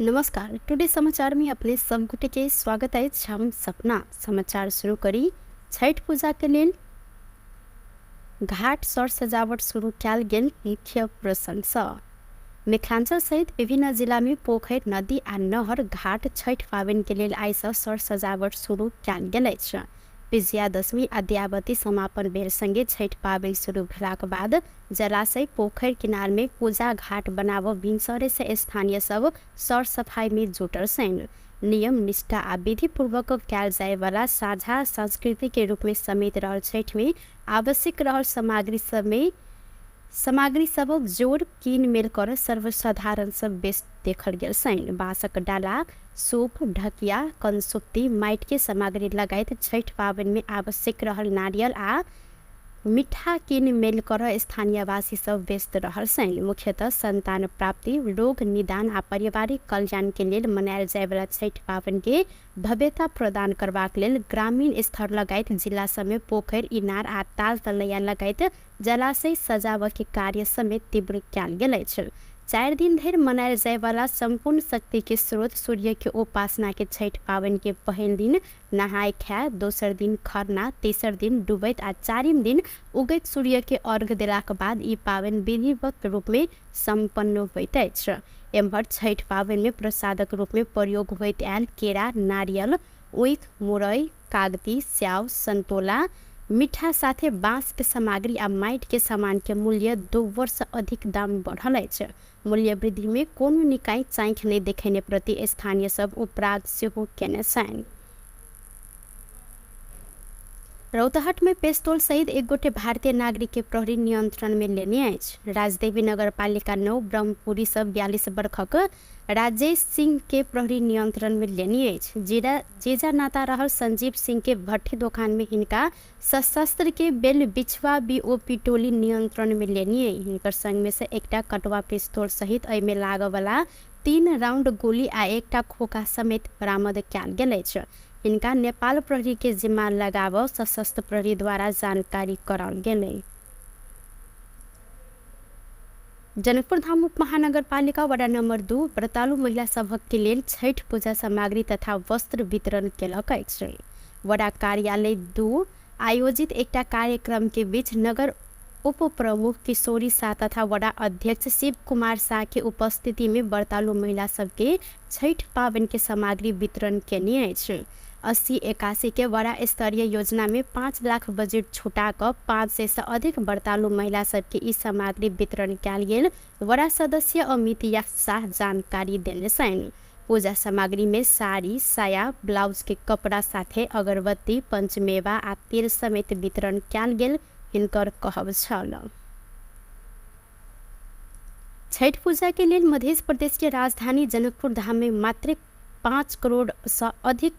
नमस्कार। टुडे समाचार में अपने सबगोटे के स्वागत है। हम सपना समाचार शुरू करी। छठ पूजा के लेल घाट सर सजावट शुरू कयल गेल। मुख्य प्रशंसा मिथिलांचल सहित विभिन्न जिला में पोखर नदी आ नहर घाट छठ पाबनि के लेल आइ सँ सर सजावट शुरू कयल गेल अछि। विजयादशमी अद्यावधि समापन बेर संगे छठ पाबनि शुरू भेलाक बाद जलाशय पोखर किनार में पूजा घाट बनाबऽ भिनसरे से स्थानीय सब सर सफाई में जुटल छनि। नियम निष्ठा आ विधि पूर्वक कयल जाय वाला साझा संस्कृति के रूप में समेत रहल छठ में आवश्यक रहल सामग्री सब जोड़ कीन मेल कर सर्वसाधारण सब बेस देखल गेल छनि। बाँसक डाला, सूप, ढकिया, कंसुप्ती, माटि के सामग्री लगायत छठ पाबनि में आवश्यक रहल नारियल आ मीठा कीन मेल कर स्थानीयवासी सब व्यस्त रहल छनि। मुख्यतः संतान प्राप्ति, रोग निदान आ पारिवारिक कल्याण के लेल मनायल जाय वाला छठ पाबनि के भव्यता प्रदान करबाक लेल ग्रामीण स्तर लगायत जिला सब में पोखर, इनार आ ताल तलैया लगायत जलाशय सजावऽ के कार्य समेत तीव्र कयल गेल अछि। 4 दिन धरि मनायल जाय वाला संपूर्ण शक्ति के स्रोत सूर्य के उपासना के छठ पाबनि के पहिल दिन नहाय खाय, दोसर दिन खरना, तेसर दिन डूबैत आ चारिम दिन उगैत सूर्य के अर्घ देलाक बाद ई पाबनि विधिवत रूप में संपन्न होइत अछि। एम्हर छठ पाबनि में प्रसादक रूप में प्रयोग होइत आयल केरा, नारियल, ऊख, मुरई, कागती, स्याव, संतोला, मीठा साथे बाँस के सामग्री आ माटि के सामान के मूल्य 2 वर्ष अधिक दाम बढ़ल अछि। मूल्य वृद्धि में कोनो निकाय चाँखि नहीं देखेने प्रति स्थानीय सब उपराग सेहो केने छनि। रौतहट में पेस्तौल सहित एक गोटे भारतीय नागरिक के प्रहरी नियंत्रण में लेने अछि। राजदेवी नगरपालिका 9 ब्रह्मपुरी सब 42 वर्षक राजेश सिंह के प्रहरी नियंत्रण में लेने अछि। जेजा नाता रहल संजीव सिंह के भट्ठी दुकान में हिनका सशस्त्र के बेल बिछवा बीओपी टोली नियंत्रण में लेने। हिनकर संग में से एकटा कटवा पिस्तौल सहित एहि में लागऽ वाला 3 राउंड गोली आ एकटा खोखा समेत बरामद कयल गेल अछि। इनका नेपाल प्रहरी के जिम्मा लगाव सशस्त्र प्रहरी द्वारा जानकारी कराल गेलै। जनकपुर धाम उप महानगर पालिका वडा नंबर 2 व्रतालु महिला सभक के लेल छठ पूजा सामग्री तथा वस्त्र वितरण केलक अछि। वडा कार्यालय 2 आयोजित एकटा कार्यक्रम के बीच नगर उप प्रमुख किशोरी शाह तथा वडा अध्यक्ष शिव कुमार शाह के उपस्थिति में व्रतालु महिला सबके छठ पाबनि के सामग्री वितरण केने अछि। 80-81 के वडा स्तरीय योजना में 5 लाख बजट छुटा कर 500 से अधिक व्रतालु महिला सबके ई सामग्री वितरण कयल गेल। वडा सदस्य अमित शाह जानकारी देने छनि। पूजा सामग्री में साड़ी, साया, ब्लाउज के कपड़ा साथे अगरबत्ती, पंचमेवा आ तेल समेत वितरण कयल गेल हिनकर कहब छल। छठ पूजा के लिए मध्य प्रदेश के राजधानी जनकपुर धाम में मात्र 5 करोड़ से अधिक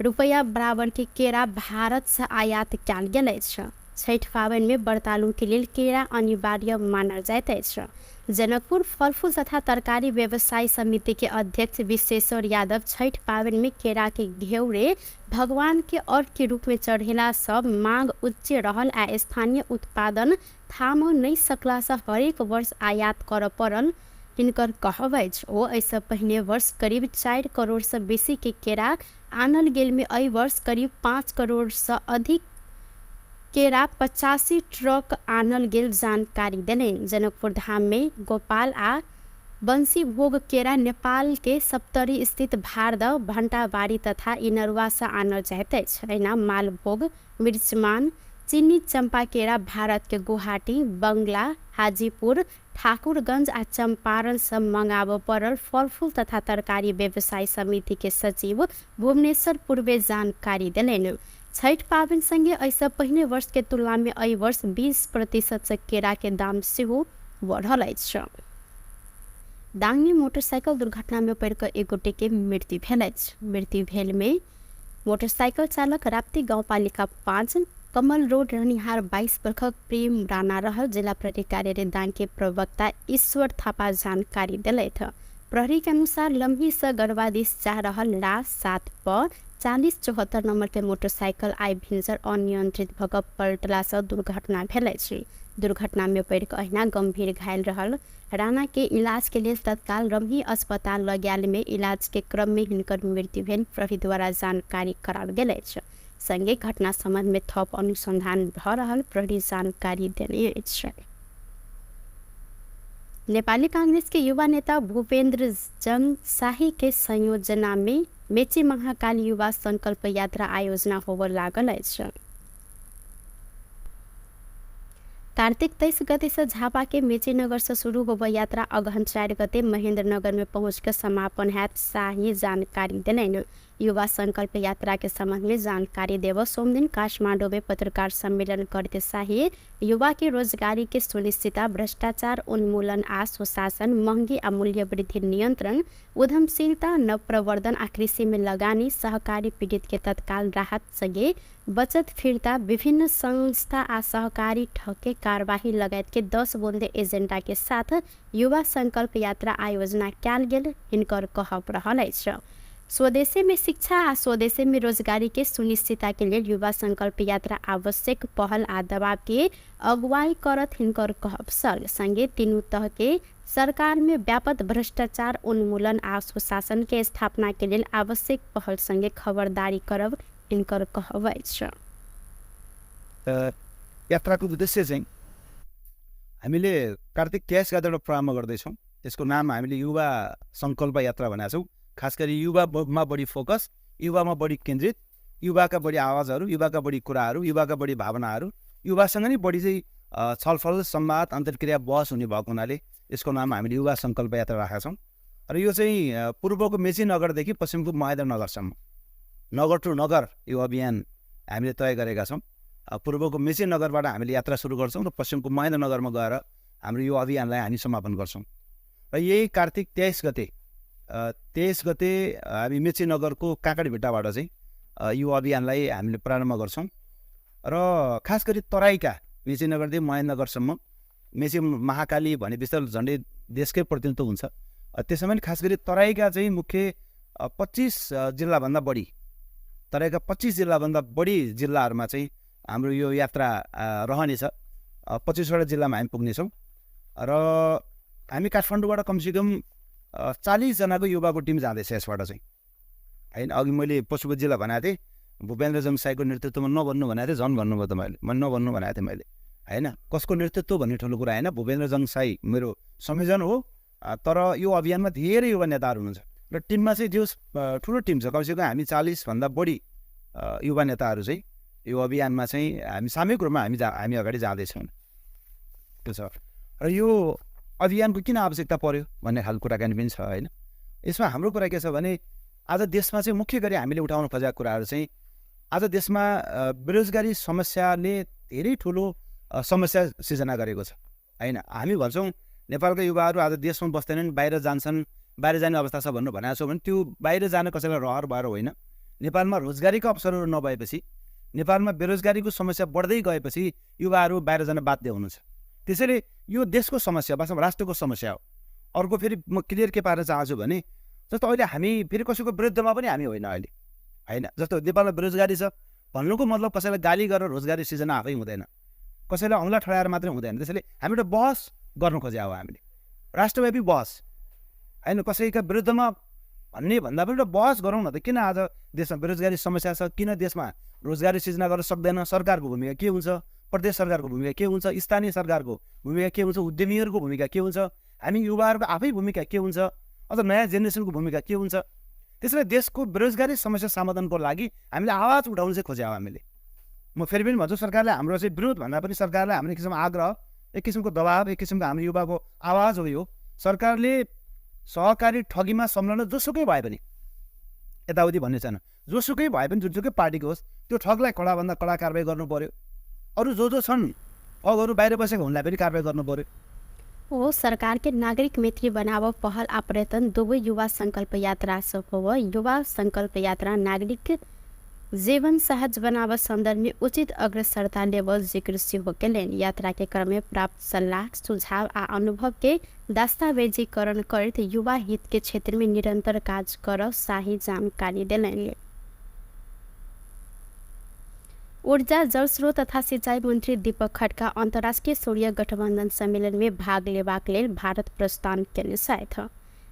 रुपया बराबर के केरा भारत से आयात कयल गेल अछि। छठ पाबनि में व्रतालु के लेल केरा अनिवार्य मानल जाइत अछि। जनकपुर फल फूल तथा तरकारी व्यवसाय समिति के अध्यक्ष विश्वेश्वर यादव छठ पाबनि में केरा के घेउरे भगवान के अर्घ के रूप में चढ़ेला सब मांग उच्च रहल आ स्थानीय उत्पादन थाम नहीं सकला से हरेक वर्ष आयात कर पड़ल हिनकर कहब अछि। ओ एहिसँ पहिने वर्ष करीब 4 करोड़ से बेसी के केरा आनल गेल में एहि वर्ष करीब 5 करोड़ से अधिक केरा 85 ट्रक आनल गेल जानकारी देने। जनकपुर धाम में गोपाल आ बंसी भोग केरा नेपाल के सप्तरी स्थित भारद भंटाबाड़ी तथा इनरवा से आनल जाइत अछि। एना मालभोग, मिर्चमान, चीनी चंपा केरा भारत के गुवाहाटी, बंगला, हाजीपुर, ठाकुरगंज आ चंपारण से मंगाब पड़ल फल फूल तथा तरकारी व्यवसाय समिति के सचिव भुवनेश्वर पूर्वे जानकारी देलनि। छठ पाबनि संगे ऐसा पहिने वर्ष के तुलना में एहि वर्ष 20% से केरा के दाम सेहो बढ़ल अछि। दांग में मोटरसाइकिल दुर्घटना में पड़ कर एक गोटे के मृत्यु भेल अछि। मृत्यु भेल में मोटरसाइकिल चालक राप्ती गाउँपालिका 5 कमल रोड रहनिहार 22 वर्षक प्रेम राणा रहल। जिला प्रहरी कार्यालय दांग के प्रवक्ता ईश्वर थापा जानकारी दिलथि। प्रहरी के अनुसार लम्ही से गढ़वा दिस जा रहल ला 7 पर 4074 नंबर के मोटरसाइकिल आई भिंसर अनियंत्रित भऽ कऽ पलटला से दुर्घटना भेल अछि। दुर्घटना में पड़ के अहिना गंभीर घायल रहल राणा के इलाज के लिए तत्काल रमही अस्पताल लगायल में इलाज के क्रम में हिनकर मृत्यु भेल प्रहरी द्वारा जानकारी कराल गेल अछि। संगे घटना संबंध में थप अनुसंधान भ रहल प्रहरी जानकारी देने अछि। नेपाली कांग्रेस के युवा नेता भूपेन्द्र जंग शाही के संयोजना में मेची महाकाली युवा संकल्प यात्रा आयोजना होबे लागल अछि। कार्तिक 23 गते से झापा के मेची नगर से शुरू होबे यात्रा अगहन 4 गते महेंद्र नगर में पहुंच के समापन हैत शाही जानकारी देलैन। युवा संकल्प यात्रा के संबंध में जानकारी देव सोमदिन काठमांडू में पत्रकार सम्मेलन करते शाही युवा के रोजगारी के सुनिश्चितता, भ्रष्टाचार उन्मूलन आ सुशासन, महंगी आ मूल्य वृद्धि नियंत्रण, उद्यमशीलता, नवप्रवर्धन आ कृषि में लगानी, सहकारी पीड़ित के तत्काल राहत संगे बचत फिर्ता, विभिन्न संस्था आ सहकारी ठके कार्यवाही लगायत के 10 बुंदे एजेंडा के साथ युवा संकल्प यात्रा आयोजना कैल गेल हिनकर कहब रहल अछि। स्वदेशी में शिक्षा आ स्वदेशी में रोजगारी के सुनिश्चितता के लिए युवा संकल्प यात्रा आवश्यक पहल आ दबाव के अगुवाई करत हिनकर कहब संगे तीनों तह के सरकार में व्यापक भ्रष्टाचार उन्मूलन आ सुशासन के स्थापना के लिए आवश्यक पहल संगे खबरदारी करब हिनकर कहब अछि। यात्राको उद्देश्य चाहिँ हामीले कार्तिक 23 गतेबाट प्रारम्भ गर्दैछौँ। यसको नाम हामीले युवा संकल्प यात्रा भनेका छौँ। खास गरी युवामा बढी फोकस, युवामा बढी केन्द्रित, युवाका बढी आवाजहरू, युवाका बढी कुराहरू, युवाका बढी भावनाहरू, युवासँग नै बढी चाहिँ छलफल, संवाद, अन्तर्क्रिया, बहस हुने भएको हुनाले यसको नाम हामीले युवा संकल्प यात्रा राखेका छौँ। र यो चाहिँ पूर्वको मेची नगरदेखि पश्चिमको महेन्द्र नगरसम्म नगर टु नगर यो अभियान हामीले तय गरेका छौँ। पूर्वको मेची नगरबाट हामीले यात्रा सुरु गर्छौँ र पश्चिमको महेन्द्र नगरमा गएर हाम्रो यो अभियानलाई हामी समापन गर्छौँ। र यही कार्तिक 23 गते हामी मेची नगरको काँकडभिट्टाबाट चाहिँ यो अभियानलाई हामीले प्रारम्भ गर्छौँ। र खास गरी तराईका मेची नगरदेखि महेन्द्र नगरसम्म मेची महाकाली भने विस्तार झन्डै देशकै प्रतिनिधित्व हुन्छ। त्यसमा पनि खास गरी तराईका चाहिँ मुख्य 25 जिल्लाभन्दा बढी, तराईका 25 जिल्लाभन्दा बढी जिल्लाहरूमा चाहिँ हाम्रो यो यात्रा रहनेछ। 25वटा जिल्लामा हामी पुग्नेछौँ र हामी काठमाडौँबाट कमसेकम 40 जनाको युवाको टिम जाँदैछ यसबाट चाहिँ हैन। अघि मैले पशुपति जिल्ला भनेको थिएँ, भूपेन्द्र जङसाईको नेतृत्वमा नभन्नु भनेको थिएँ, झन् भन्नुभयो तपाईँले, म नभन्नु भनेको थिएँ मैले हैन। कसको नेतृत्व भन्ने ठुलो कुरा हैन, भूपेन्द्र जङसाई मेरो संयोजन हो। तर यो अभियानमा धेरै युवा नेताहरू हुनुहुन्छ र टिममा चाहिँ जो ठुलो टिम छ, कमसेकम हामी 40 भन्दा बढी युवा नेताहरू चाहिँ यो अभियानमा चाहिँ हामी सामूहिक रूपमा हामी अगाडि जाँदैछौँ। त्यो छ र यो अभियानको किन आवश्यकता पर्यो भन्ने खालको कुराकानी पनि छ हैन। यसमा हाम्रो कुरा के छ भने आज देशमा चाहिँ मुख्य गरी हामीले उठाउन खोजेका कुराहरू चाहिँ आज देशमा बेरोजगारी समस्याले धेरै ठुलो समस्या सिर्जना गरेको छ हैन। हामी भन्छौँ नेपालका युवाहरू आज देशमा बस्दैनन्, बाहिर जान्छन्, बाहिर जाने अवस्था छ भन्नु भनेको छौँ भने त्यो बाहिर जान कसैलाई रहर भएर होइन। नेपालमा रोजगारीको अवसरहरू नभएपछि, नेपालमा बेरोजगारीको समस्या बढ्दै गएपछि युवाहरू बाहिर जान बाध्य हुनुहुन्छ। त्यसैले यो देशको समस्या, वास्तवमा राष्ट्रको समस्या हो। अर्को फेरि म क्लियर के पार्न चाहन्छु भने जस्तो अहिले हामी फेरि कसैको विरुद्धमा पनि हामी होइन अहिले हैन। जस्तो नेपालमा बेरोजगारी छ भन्नुको मतलब कसैलाई गाली गरेर रोजगारी सिर्जना आफै हुँदैन, कसैलाई औँला ठडाएर मात्रै हुँदैन। त्यसैले हामी एउटा बहस गर्नु खोजे हो, हामीले राष्ट्रव्यापी बहस हैन, कसैका विरुद्धमा भन्ने भन्दा पनि एउटा बहस गरौँ न त। किन आज देशमा बेरोजगारी समस्या छ, किन देशमा रोजगारी सिर्जना गर्न सक्दैन, सरकारको भूमिका के हुन्छ, प्रदेश सरकारको भूमिका के हुन्छ, स्थानीय सरकारको भूमिका के हुन्छ, उद्यमीहरूको भूमिका के हुन्छ, हामी युवाहरूको आफै भूमिका के हुन्छ, अझ नयाँ जेनेरेसनको भूमिका के हुन्छ। त्यसैले देशको बेरोजगारी समस्या समाधानको लागि हामीले आवाज उठाउनु चाहिँ खोज्यौँ हामीले। म फेरि पनि भन्छु, सरकारले हाम्रो चाहिँ विरोध भन्दा पनि सरकारलाई हाम्रो एक किसिमको आग्रह, एक किसिमको दबाब, एक किसिमको हाम्रो युवाको आवाज हो यो। सरकारले सहकारी ठगीमा संलग्न जोसुकै भए पनि, यताउति भन्ने छैन, जोसुकै भए पनि जुनसुकै पार्टीको होस्, त्यो ठगलाई कडाभन्दा कडा कारवाही गर्नु पर्यो। अरू जो छन् ठगहरू बाहिर बसेको उनलाई पनि कारवाही गर्नु पर्यो। ओ सरकार के नागरिक मैत्री बनाव पहल आ प्रयत्न दुवै युवा संकल्प यात्रा सफल हो। युवा संकल्प यात्रा नागरिक जीवन सहज बनाव संदर्भ में उचित अग्रसरता लेवल जिक्र से होकेलेन। यात्रा के क्रम में प्राप्त सलाह, सुझाव आ अनुभव के दस्तावेजीकरण कर युवा हित के क्षेत्र में निरंतर कार्य कर शाही जानकारी दिलेन। ऊर्जा जलस्रोत तथा सिंचाई मंत्री दीपक खड्का अंतर्राष्ट्रीय सूर्य गठबंधन सम्मेलन में भाग लेबाक लेल भारत प्रस्थान केने छथि।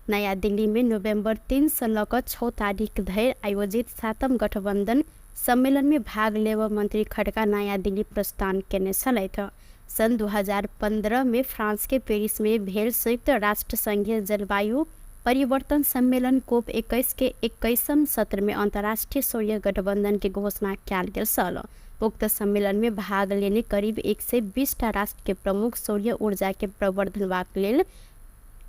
नयाँ दिल्ली में नवंबर 3 से लऽ 6 तारीख धरि आयोजित 7म गठबंधन सम्मेलन में भाग लेब मंत्री खड्का नयाँ दिल्ली प्रस्थान केने छलथि। सन 2015 में फ्रांस के पेरिस में भेल संयुक्त राष्ट्र संघीय जलवायु परिवर्तन सम्मेलन कोप 21 के 21वें सत्र में अंतर्राष्ट्रीय सूर्य गठबंधन की घोषणा किया गेल छल। उक्त सम्मेलन में भाग लेने करीब 120 राष्ट्र के प्रमुख सूर्य ऊर्जा के प्रवर्धन लेल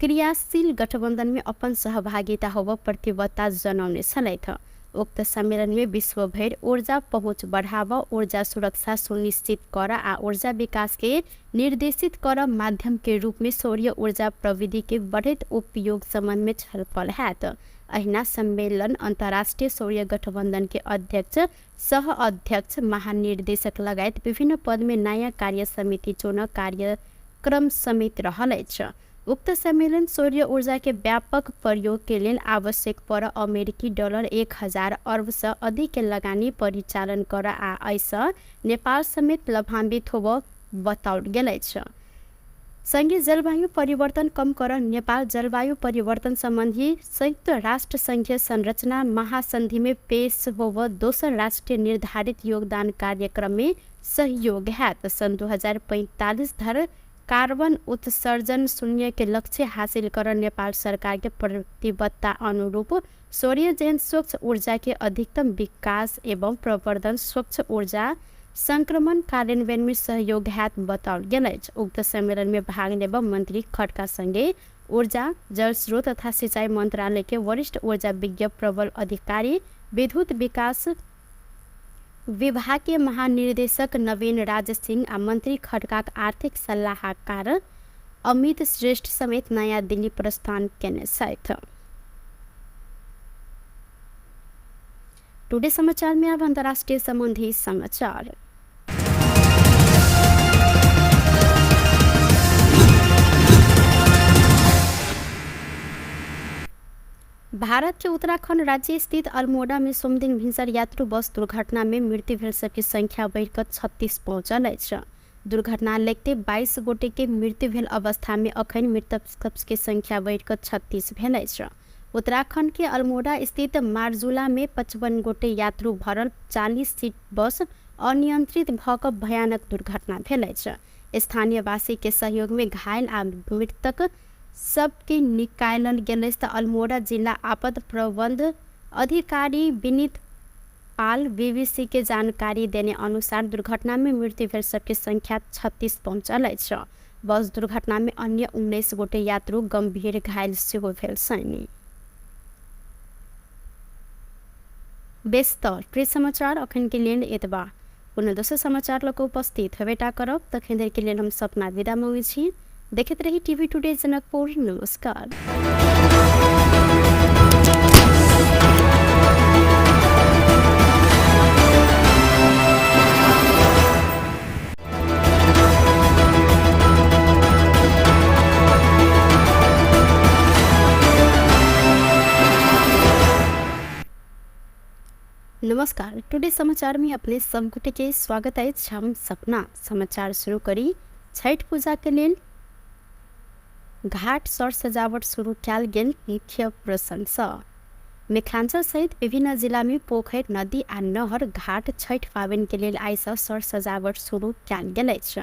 क्रियाशील गठबंधन में अपन सहभागिता होब प्रतिबद्धता जनौने छलथि। उक्त सम्मेलन में विश्व भर ऊर्जा पहुँच बढ़ावा, ऊर्जा सुरक्षा सुनिश्चित कर आ ऊर्जा विकास के निर्देशित कर माध्यम के रूप में सूर्य ऊर्जा प्रविधि के बढ़त उपयोग संबंध में छलफल हैत। अहिना सम्मेलन अंतर्राष्ट्रीय सूर्य गठबंधन के अध्यक्ष, सह अध्यक्ष, महानिर्देशक लगायत विभिन्न पद में नया कार्य समिति चुन कार्यक्रम समेत रहल अछि। उक्त सम्मेलन सूर्य ऊर्जा के व्यापक प्रयोग के लिए आवश्यक पर अमेरिकी डॉलर 1000 अरब से अधिक के लगानी परिचालन कर आ ऐसा नेपाल समेत लाभान्वित होब बताओल गेल अछि। संघीय जलवायु परिवर्तन कम कर नेपाल जलवायु परिवर्तन संबंधी संयुक्त राष्ट्र संघीय संरचना महासंधि में पेश होब दोसर राष्ट्रीय निर्धारित योगदान कार्यक्रम में सहयोग हैत। सन 2045 धरि कार्बन उत्सर्जन शून्य के लक्ष्य हासिल कर नेपाल सरकार के प्रतिबद्धता अनुरूप सूर्य जैन स्वच्छ ऊर्जा के अधिकतम विकास एवं प्रवर्धन, स्वच्छ ऊर्जा संक्रमण कार्यान्वयन में सहयोग हैत बताओल गेल अछि। उक्त सम्मेलन में भाग लेब मंत्री खड्का संगे ऊर्जा, जलस्रोत तथा सिंचाई मंत्रालय के वरिष्ठ ऊर्जा विज्ञ प्रबल अधिकारी, विद्युत विकास विभाग के महानिर्देशक नवीन राज सिंह आ मंत्री खड्का आर्थिक सलाहकार अमित श्रेष्ठ समेत नया दिल्ली प्रस्थान केने छथि। टुडे समाचार में अब अंतर्राष्ट्रीय संबंधी समाचार। भारत के उत्तराखंड राज्य स्थित अल्मोड़ा में सोमदिन भिनसर यात्रु बस दुर्घटना में मृत्यु भेल सबके संख्या बढ़कर 36 पहुंचल अछि। दुर्घटना लगते 22 गोटे के मृत्यु भेल अवस्था में अखन मृतक सबके संख्या बढ़कर 36 भेल अछि। उत्तराखंड के अल्मोड़ा स्थित मारजुला में 55 गोटे यात्रु भरल 40 सीट बस अनियंत्रित भऽ कऽ भयानक दुर्घटना भेल अछि। स्थानीय वासी के सहयोग में घायल आ मृतक सबके निकालल गेल तऽ अल्मोड़ा जिला आपदा प्रबंध अधिकारी विनीत पाल बीबीसी के जानकारी देने अनुसार दुर्घटना में मृत्यु भेल सबके संख्या 36 पहुंचल अछि। बस दुर्घटना में अन्य 19 गोटे यात्रु गंभीर घायल सेहो भेल छनि। व्यस्त प्रिय समाचार अखन के लेल एतबा। पुनः दोसर समाचार लऽ कऽ उपस्थित हेबेटा करब, तखन धरि के लेल हम सपना विदा मांगै छी। देखते रही टीवी टुडे जनकपुर। नमस्कार। नमस्कार, टुडे समाचार में अपने सब गोटे के स्वागत है। हम सपना समाचार शुरू करी। छठ पूजा के लेल घाट सर सजावट शुरू कयल गेल। मुख्य प्रशंसा मिथिलांचल सहित विभिन्न जिला में पोखरि, नदी आ नहर घाट छठ पाबनि के लेल आइ सँ सर सजावट शुरू कयल गेल अछि।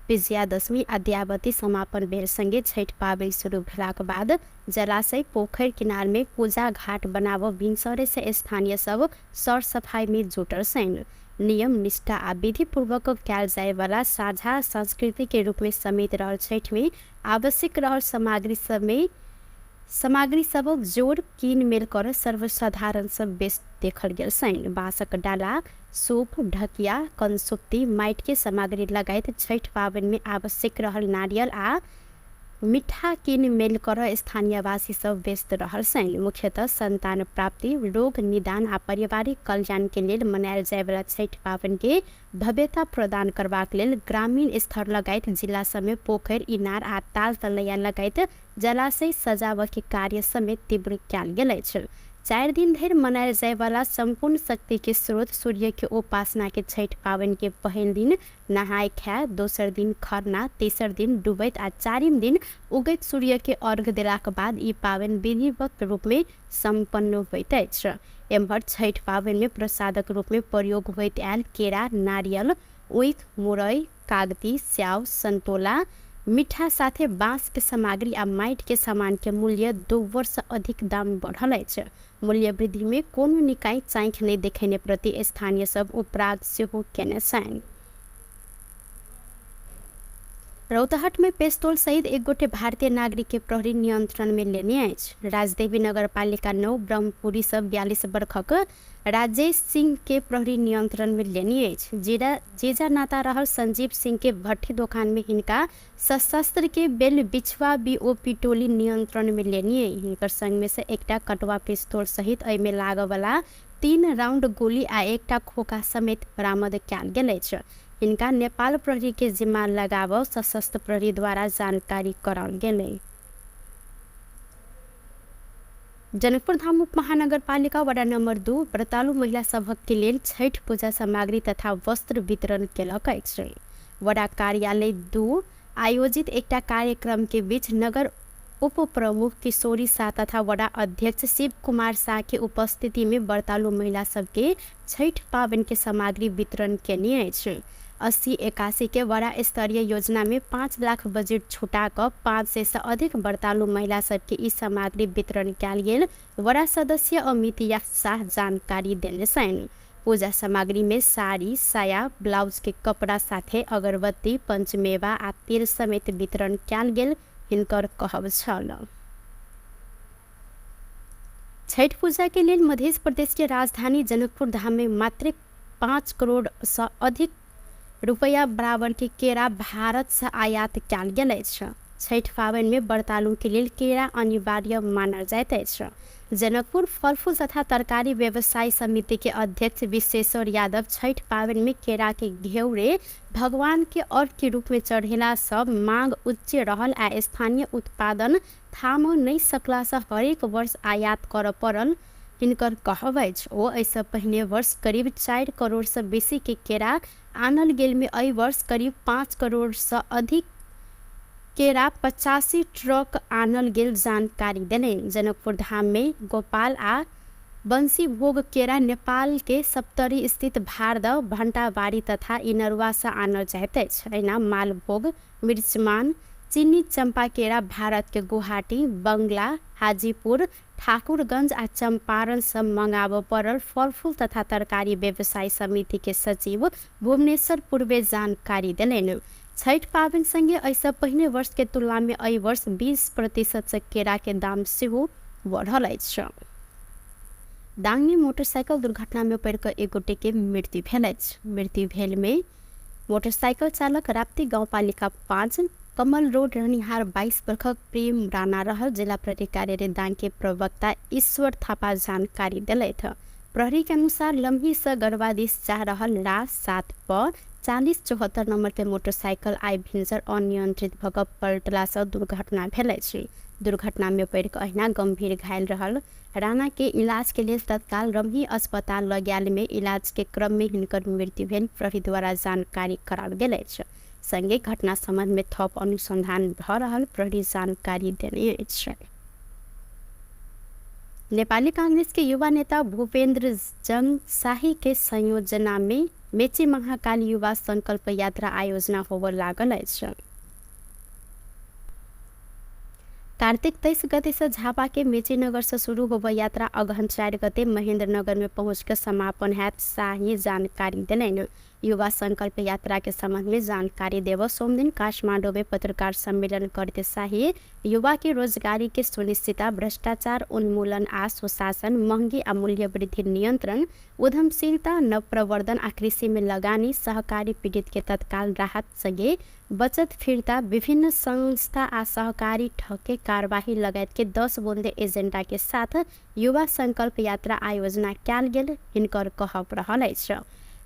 विजयादशमी अद्यावधि समापन भेल संगे छठ पाबनि शुरू भेलाक बाद जलाशय, पोखरि किनार में पूजा घाट बनाबऽ भिनसरे से स्थानीय सब सर सफाई में जुटल छनि। नियम निष्ठा आ विधि पूर्वक कयल जाय वाला साझा संस्कृति के रूप में समेत रहल छठ में आवश्यक रहल सामग्री सब जोड़ कीन मेल कर सर्वसाधारण सब बेच देखल गेल छनि। बाँसक डाला, सूप, ढकिया, कंसुप्ती, माटि के सामग्री लगायत छठ पाबनि में आवश्यक रहल नारियल आ मीठा कीन मेल कर स्थानीय वासी सब व्यस्त रहल छनि। मुख्यतः संतान प्राप्ति, रोग निदान आ पारिवारिक कल्याण के लेल मनायल जाय वाला छठ पाबनि के भव्यता प्रदान करबाक लेल ग्रामीण स्तर लगायत जिला सब में पोखरि, इनार आ ताल तलैया लगायत जलाशय सजावट के कार्य समेत तीव्र कयल गेल अछि। 4 दिन धरि मनायल जाय वाला संपूर्ण शक्ति के स्रोत सूर्य के उपासना के छठ पावन के पहिल दिन नहाय खाय, दोसर दिन खरना, तेसर दिन डुबैत आ चारिम दिन उगैत सूर्य के अर्घ देलाक बाद ई पावन विधिवत रूप में सम्पन्न होइत अछि। एम्हर छठ पावन में प्रसादक रूप में प्रयोग होइत आयल केरा, नारियल, ऊख, मुरई, कागती, स्याउ, संतोला, मीठा साथे बाँस के सामग्री आ माइट के सामान के मूल्य 2 वर्ष अधिक दाम बढ़ल अछि। मूल्य वृद्धि में कोनो निकाय चाँखि नहीं देखेने प्रति स्थानीय सब उपराग सेहो केने छन्। रौतहट में पेस्तौल सहित एक गोटे भारतीय नागरिक के प्रहरी नियंत्रण में लेने अछि। राजदेवी नगरपालिका 9 ब्रह्मपुरी सब 42 वर्षक राजेश सिंह के प्रहरी नियंत्रण में लेने अछि। जेजा नाता रहल संजीव सिंह के भट्ठी दोकान में हिनका सशस्त्र के बेल बिछवा बीओपी टोली नियंत्रण में लेने। हिनकर संग में से एकटा कटवा पिस्तौल सहित एहि में लागय वाला 3 राउंड गोली आ एकटा खोखा समेत बरामद कयल गेल अछि। इनका नेपाल प्रहरी के जिम्मा लगाव सशस्त्र प्रहरी द्वारा जानकारी कराल गेलै। जनकपुर धाम उप महानगर पालिका वडा नंबर 2 व्रतालु महिला सभक के लेल छठ पूजा सामग्री तथा वस्त्र वितरण केलक अछि। वडा कार्यालय 2 आयोजित एकटा कार्यक्रम के बीच नगर उप प्रमुख किशोरी शाह तथा वडा अध्यक्ष शिव कुमार शाह के उपस्थिति में व्रतालु महिला सबके छठ पावन के सामग्री वितरण केने अछि। 80-81 के वडा स्तरीय योजना में 5 लाख बजट छुटा कर 500 से अधिक व्रतालु महिला सबके ई सामग्री वितरण कयल गेल। वडा सदस्य अमित शाह जानकारी देने छन्। पूजा सामग्री में साड़ी, साया, ब्लाउज के कपड़ा साथे अगरबत्ती, पंचमेवा आ तेल समेत वितरण कयल गेल हिनकर कहब छल। छठ पूजा के लिए मध्य प्रदेश के राजधानी जनकपुर धाम में मात्र 5 करोड़ से अधिक रुपया बराबर के केरा भारत से आयात कयल गेल अछि। छठ पावन में व्रतालु के लिए केरा अनिवार्य मानल जाइत अछि। जनकपुर फल फूल तथा तरकारी व्यवसाय समिति के अध्यक्ष विश्वेश्वर यादव छठ पावन में केरा के घेउरे भगवान के अर्घ के रूप में चढ़ेला सब मांग उच्च रहल आ स्थानीय उत्पादन थाम नहीं सकला से हरेक वर्ष आयात कर पड़ल हिनकर कहब अछि। ओ ऐसे पहिने वर्ष करीब 4 करोड़ से बेसी के केरा आनल गेल में एहि वर्ष करीब 5 करोड़ से अधिक केरा 85 ट्रक आनल गेल जानकारी देने। जनकपुर धाम में गोपाल आ बंसी भोग केरा नेपाल के सप्तरी स्थित भारद भंटाबाड़ी तथा इनरवा से आनल जाइत अछि। एना मालभोग, मिर्चमान, चीनी चंपा केरा भारत के गुवाहाटी, बंगला, हाजीपुर, ठाकुरगंज आ चंपारण से मंगाब पड़ल फल फूल तथा तरकारी व्यवसाय समिति के सचिव भुवनेश्वर पूर्वे जानकारी देलनि। छठ पावन संगे ऐसा पहिने वर्ष के तुलना में एहि वर्ष 20% से केरा के दाम सेहो बढ़ल अछि। दांग में मोटरसाइकिल दुर्घटना में पड़ कर एक गोटे के मृत्यु भेल अछि। मृत्यु भेल में मोटरसाइकिल चालक राप्ती गाउँपालिका 5 कमल रोड रहनिहार 22 वर्षक प्रेम राणा रहल। जिला प्रहरी कार्यालय दांग के प्रवक्ता ईश्वर थापा जानकारी दिलथि। प्रहरी के अनुसार लम्ही से गढ़वा दिस जा रहल ला 7 पर 4074 नंबर के मोटरसाइकिल आई भिंजर अनियंत्रित भऽ पलटला से दुर्घटना भेल अछि। दुर्घटना में पड़ कऽ अहिना गंभीर घायल रहल राणा के इलाज के लिए तत्काल रमही अस्पताल लऽ गेल में इलाज के क्रम में हिनकर मृत्यु भेल प्रहरी द्वारा जानकारी कराओल गेल अछि। संगे घटना संबंध में थप अनुसंधान भऽ रहल प्रहरी जानकारी देने अछि। नेपाली कांग्रेस के युवा नेता भूपेन्द्र जंग शाही के संयोजना में मेची महाकाली युवा संकल्प यात्रा आयोजना होबऽ लागल अछि। कार्तिक 23 गते से झापा के मेची नगर से शुरू होबऽ यात्रा अगहन 4 गते महेंद्र नगर में पहुंच कर समापन हैत शाही जानकारी देलनि। युवा संकल्प यात्रा के संबंध में जानकारी देव सोम दिन काठमांडू में पत्रकार सम्मेलन करते शाही युवा के रोजगारी के सुनिश्चितता, भ्रष्टाचार उन्मूलन आ सुशासन, महंगी आ मूल्य वृद्धि नियंत्रण, उद्यमशीलता, नवप्रवर्धन आ कृषि में लगानी, सहकारी पीड़ित के तत्काल राहत संगे बचत फिरता, विभिन्न संस्था आ सहकारी ठके कार्यवाही लगायत के 10 बुंदे एजेंडा के साथ युवा संकल्प यात्रा आयोजना कयल गेल हिनकर कहब रहल अछि।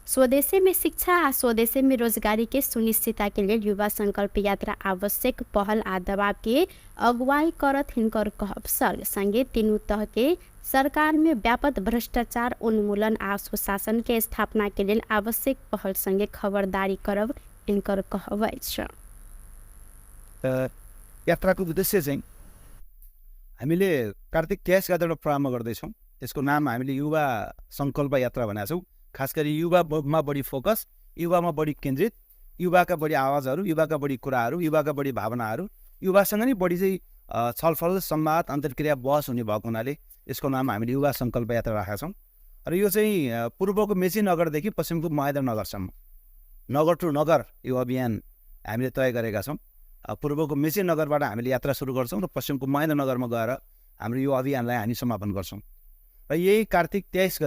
स्वदेशी में शिक्षा आ स्वदेशी में रोजगारी के सुनिश्चितता के लिए युवा संकल्प यात्रा आवश्यक पहल आ दबाव के अगुवाई करत हिनकर कहब सल। संगे तीनों तह के सरकार में व्यापक भ्रष्टाचार उन्मूलन आ सुशासन के स्थापना के लिए आवश्यक पहल संगे खबरदारी करब इनकर कहवाई छ। यात्राको उद्देश्य चाहिँ हामीले कार्तिक 23 गते एउटा प्रारम्भ गर्दैछौँ। यसको नाम हामीले युवा सङ्कल्प यात्रा भनेका छौँ। खास गरी युवामा बढी फोकस, युवामा बढी केन्द्रित, युवाका बढी आवाजहरू, युवाका बढी कुराहरू, युवाका बढी भावनाहरू, युवासँग नै बढी चाहिँ छलफल संवाद अन्तर्क्रिया बहस हुने भएको हुनाले यसको नाम हामीले युवा सङ्कल्प यात्रा राखेका छौँ। र यो चाहिँ पूर्वको मेची नगरदेखि पश्चिमको महेन्द्र नगरसम्म नगर टु नगर यो अभियान हामीले तय गरेका छौँ। पूर्वको मेची नगरबाट हामीले यात्रा सुरु गर्छौँ र पश्चिमको महेन्द्र नगरमा गएर हाम्रो यो अभियानलाई हामी समापन गर्छौँ। र यही कार्तिक 23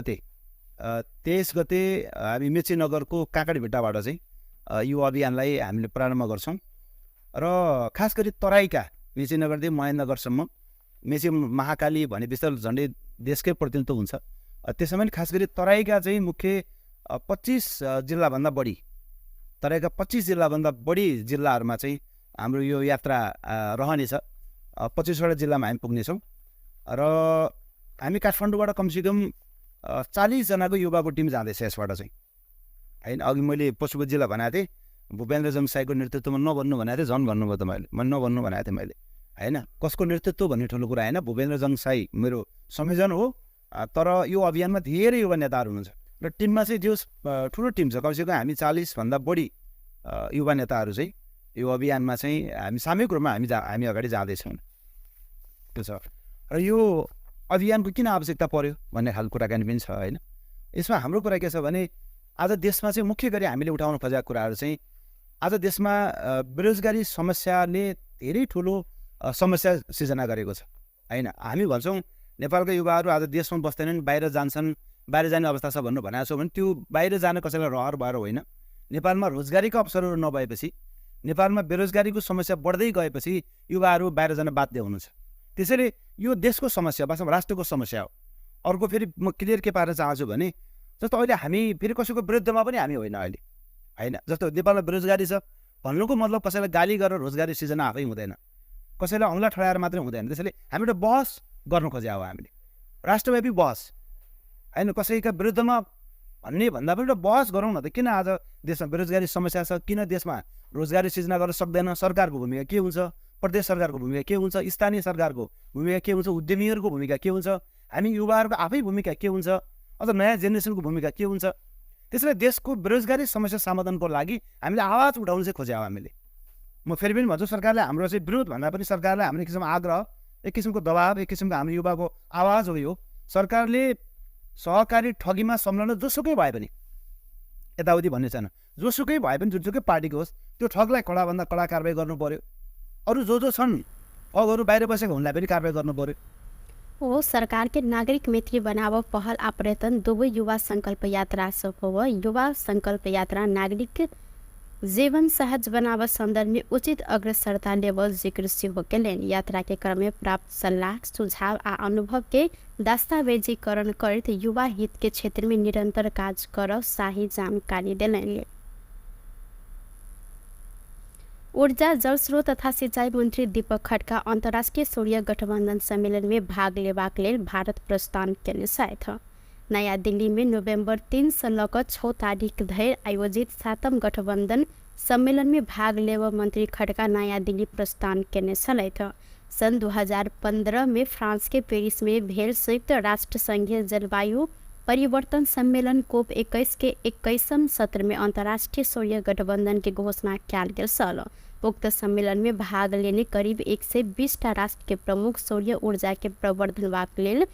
गते हामी मेची नगरको काँकडभिट्टाबाट चाहिँ यो अभियानलाई हामीले प्रारम्भ गर्छौँ। र खास गरी तराईका मेची नगरदेखि महेन्द्रनगरसम्म, मेची महाकाली भने विस्तार झन्डै देशकै प्रतिनिधित्व हुन्छ। त्यसमा पनि खास गरी तराईका चाहिँ मुख्य 25 जिल्लाभन्दा बढी, तराईका 25 जिल्लाभन्दा बढी जिल्लाहरूमा चाहिँ हाम्रो यो यात्रा रहनेछ। 25वटा जिल्लामा हामी पुग्नेछौँ र हामी काठमाडौँबाट कमसेकम 40 जनाको युवाको टिम जाँदैछ यसबाट चाहिँ, होइन। अघि मैले पशुपति जिल्ला भनेको थिएँ, भूपेन्द्र जङसाईको नेतृत्वमा नभन्नु भनेको थिएँ, झन् भन्नुभयो त मैले नभन्नु भनेको थिएँ मैले, होइन। कसको नेतृत्व भन्ने ठुलो कुरा होइन, भूपेन्द्र जङसाई मेरो संयोजन हो। तर यो अभियानमा धेरै युवा नेताहरू हुनुहुन्छ र टिममा चाहिँ जो ठुलो टिम छ, कमसेकम हामी 40भन्दा बढी युवा नेताहरू चाहिँ यो अभियानमा चाहिँ हामी सामूहिक रूपमा हामी अगाडि जाँदैछौँ। त्यो छ। र यो अभियानको किन आवश्यकता पर्यो भन्ने खालको कुराकानी पनि छ, होइन। यसमा हाम्रो कुरा के छ भने आज देशमा चाहिँ मुख्य गरी हामीले उठाउन खोजेका कुराहरू चाहिँ आज देशमा बेरोजगारी समस्याले धेरै ठुलो समस्या सिर्जना गरेको छ, होइन। हामी भन्छौँ नेपालका युवाहरू आज देशमा बस्दैनन्, बाहिर जान्छन्, बाहिर जाने अवस्था छ भन्नु भनेको छौँ भने त्यो बाहिर जान कसैलाई रहर भएर होइन। नेपालमा रोजगारीको अवसरहरू नभएपछि, नेपालमा बेरोजगारीको समस्या बढ्दै गएपछि युवाहरू बाहिर जान बाध्य हुनुहुन्छ। त्यसैले यो देशको समस्या, वास्तवमा राष्ट्रको समस्या हो। अर्को फेरि म क्लियर के पार्न चाहन्छु भने जस्तो अहिले हामी फेरि कसैको विरुद्धमा पनि हामी होइन अहिले, होइन। जस्तो नेपालमा बेरोजगारी छ भन्नुको मतलब कसैलाई गाली गरेर रोजगारी सिर्जना आफै हुँदैन, कसैलाई औँला ठडाएर मात्रै हुँदैन। त्यसैले हामी एउटा बहस गर्नु खोजे हो, हामीले राष्ट्रव्यापी बहस, होइन। कसैका विरुद्धमा भन्ने भन्दा पनि एउटा बहस गरौँ न त। किन आज देशमा बेरोजगारी समस्या छ, किन देशमा रोजगारी सिर्जना गर्न सक्दैन, सरकारको भूमिका के हुन्छ, प्रदेश सरकारको भूमिका के हुन्छ, स्थानीय सरकारको भूमिका के हुन्छ, उद्यमीहरूको भूमिका के हुन्छ, हामी युवाहरूको आफै भूमिका के हुन्छ, अझ नयाँ जेनेरेसनको भूमिका के हुन्छ। त्यसैले देशको बेरोजगारी समस्या समाधानको लागि हामीले आवाज उठाउनु चाहिँ खोज्यौँ हामीले। म फेरि पनि भन्छु, सरकारले हाम्रो चाहिँ विरोध भन्दा पनि सरकारलाई हाम्रो एक किसिमको आग्रह, एक किसिमको दबाब, एक किसिमको हाम्रो युवाको आवाज हो यो। सरकारले सहकारी ठगीमा संलग्न जोसुकै भए पनि, यताउति भन्ने छैन, जोसुकै भए पनि जुनसुकै पार्टीको होस्, त्यो ठगलाई कडाभन्दा कडा कारवाही गर्नु पर्यो। अरू जो छन् ठगहरू बाहिर बसेको उनलाई पनि कारवाही गर्नु पर्यो। ओ सरकार के नागरिक मैत्री बनाव पहल आ प्रयत्न दुवै युवा संकल्प यात्रा सफल युवा संकल्प यात्रा नागरिक जीवन सहज बनाव संदर्भ में उचित अग्रसरता लेवल जिक्र से होकेले यात्रा के क्रम में प्राप्त सलाह सुझाव आ अनुभव के दस्तावेजीकरण कर युवा हित के क्षेत्र में निरंतर कार्य कर शाही जानकारी दिले। ऊर्जा जल स्रोत तथा सिंचाई मंत्री दीपक खड्का अंतर्राष्ट्रीय सूर्य गठबंधन सम्मेलन में भाग लेबाक लेल भारत प्रस्थान केने छथि। नयाँ दिल्ली में नवंबर 3 से लऽ 6 तारीख धरि आयोजित 7म गठबंधन सम्मेलन में भाग लेब मंत्री खड्का नयाँ दिल्ली प्रस्थान केने छलथि। सन 2015 में फ्रांस के पेरिस में भेल संयुक्त राष्ट्र संघीय जलवायु परिवर्तन सम्मेलन कोप 21 के 21वें सत्र में अंतर्राष्ट्रीय सूर्य गठबंधन की घोषणा किया गेल छल। उक्त सम्मेलन में भाग लेने करीब 120 राष्ट्र के प्रमुख सूर्य ऊर्जा के प्रवर्धन लेल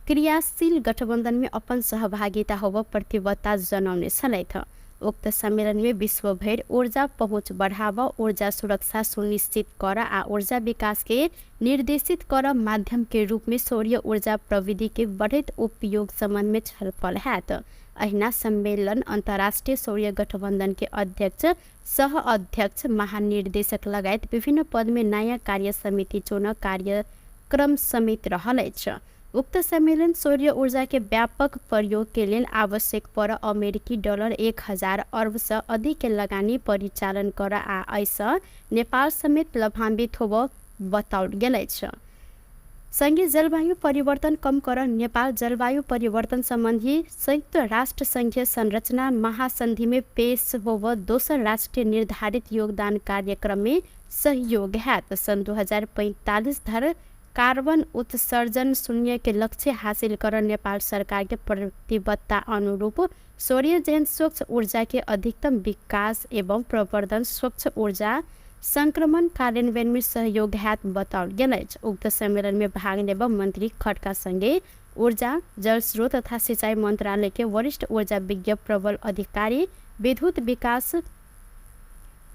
क्रियाशील गठबंधन में अपन सहभागिता होब प्रतिबद्धता जनाउने छलथि। उक्त सम्मेलन में विश्व भर ऊर्जा पहुँच बढ़ावा, ऊर्जा सुरक्षा सुनिश्चित कर आ ऊर्जा विकास के निर्देशित कर माध्यम के रूप में सूर्य ऊर्जा प्रविधि के बढ़त उपयोग संबंध में छलफल हैत। अहिना सम्मेलन अंतर्राष्ट्रीय सूर्य गठबंधन के अध्यक्ष, सह अध्यक्ष, महानिर्देशक लगायत विभिन्न पद में नयाँ कार्य समिति चुन कार्यक्रम समेत रहलैछ। उक्त सम्मेलन सूर्य ऊर्जा के व्यापक प्रयोग के लिए आवश्यक पर अमेरिकी $1000 अरब से अधिक के लगानी परिचालन कर आ ऐसा नेपाल समेत लाभान्वित होब बताओल गेल। संघीय जलवायु परिवर्तन कम कर नेपाल जलवायु परिवर्तन सम्बन्धी संयुक्त राष्ट्र संघीय संरचना महासंधि में पेश होव दोसर राष्ट्रीय निर्धारित योगदान कार्यक्रम में सहयोग है। सन 2045 धर कार्बन उत्सर्जन शून्य के लक्ष्य हासिल कर नेपाल सरकार के प्रतिबद्धता अनुरूप सौर्य जैन स्वच्छ ऊर्जा के अधिकतम विकास एवं प्रवर्धन स्वच्छ ऊर्जा संक्रमण कार्यान्वयन में सहयोग हैत बताओल गेल अछि। उक्त सम्मेलन में भाग लेब मंत्री खड्का संगे ऊर्जा जल स्रोत तथा सिंचाई मंत्रालय के वरिष्ठ ऊर्जा विज्ञ प्रबल अधिकारी विद्युत विकास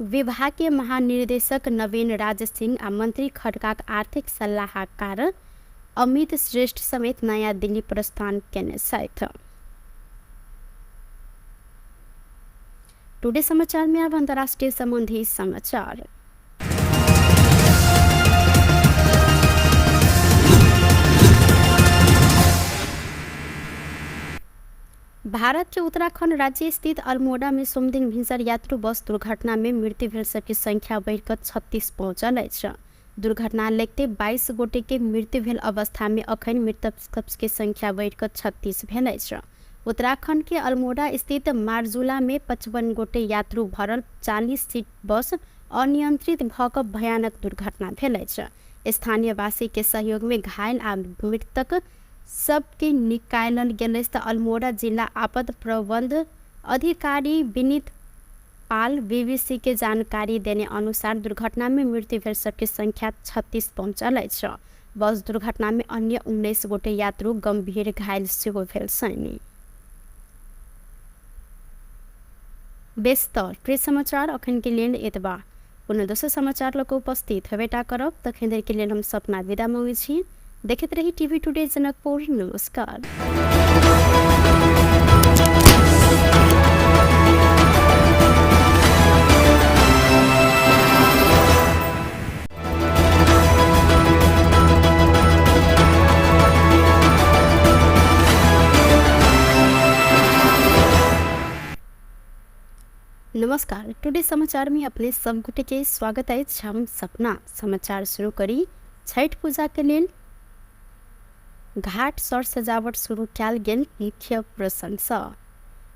विभाग के महानिर्देशक नवीन राज सिंह आ मंत्री खड्काक आर्थिक सलाहकार अमित श्रेष्ठ समेत नयाँ दिल्ली प्रस्थान केने छथि। टुडे समाचार में अब अंतर्राष्ट्रीय संबंधी समाचार। भारत के उत्तराखंड राज्य स्थित अल्मोड़ा में सोमदिन भिन्सर यात्रु बस दुर्घटना में मृत्यु भेल सबके संख्या बढ़कर 36 पहुंचल अछि। दुर्घटना लेखते 22 गोटे के मृत्यु भेल अवस्था में अखन मृतक के संख्या बढ़कर 36 भेल अछि। उत्तराखंड के अल्मोड़ा स्थित मार्जुला में 55 गोटे यात्रु भरल 40 सीट बस अनियंत्रित भऽ भयानक दुर्घटना भेल अछि। स्थानीय वासी के सहयोग में घायल आ मृतक सबके निकालल गेल तऽ अल्मोड़ा जिला आपद प्रबंध अधिकारी विनीत पाल बीबीसी के जानकारी देने अनुसार दुर्घटना में मृत्यु भेल सबके संख्या 36 पहुंचल अछि। बस दुर्घटना में अन्य 19 गोटे यात्रु गंभीर घायल सेहो भेल छनि। व्यस्त प्रेस समाचार अखन के लेल एतबा। पुनः दोसर समाचार लऽ उपस्थित हेबेटा करब तखन धरि के लेल हम सपना विदा मांगै छी। देखते रही टीवी टुडे जनकपुर। नमस्कार। नमस्कार। टुडे समाचार में अपने सब गोटे के स्वागत है। हम सपना समाचार शुरू करी। छठ पूजा के लेल घाट सर सजावट शुरू कयल गेल मुख्य प्रशंसा।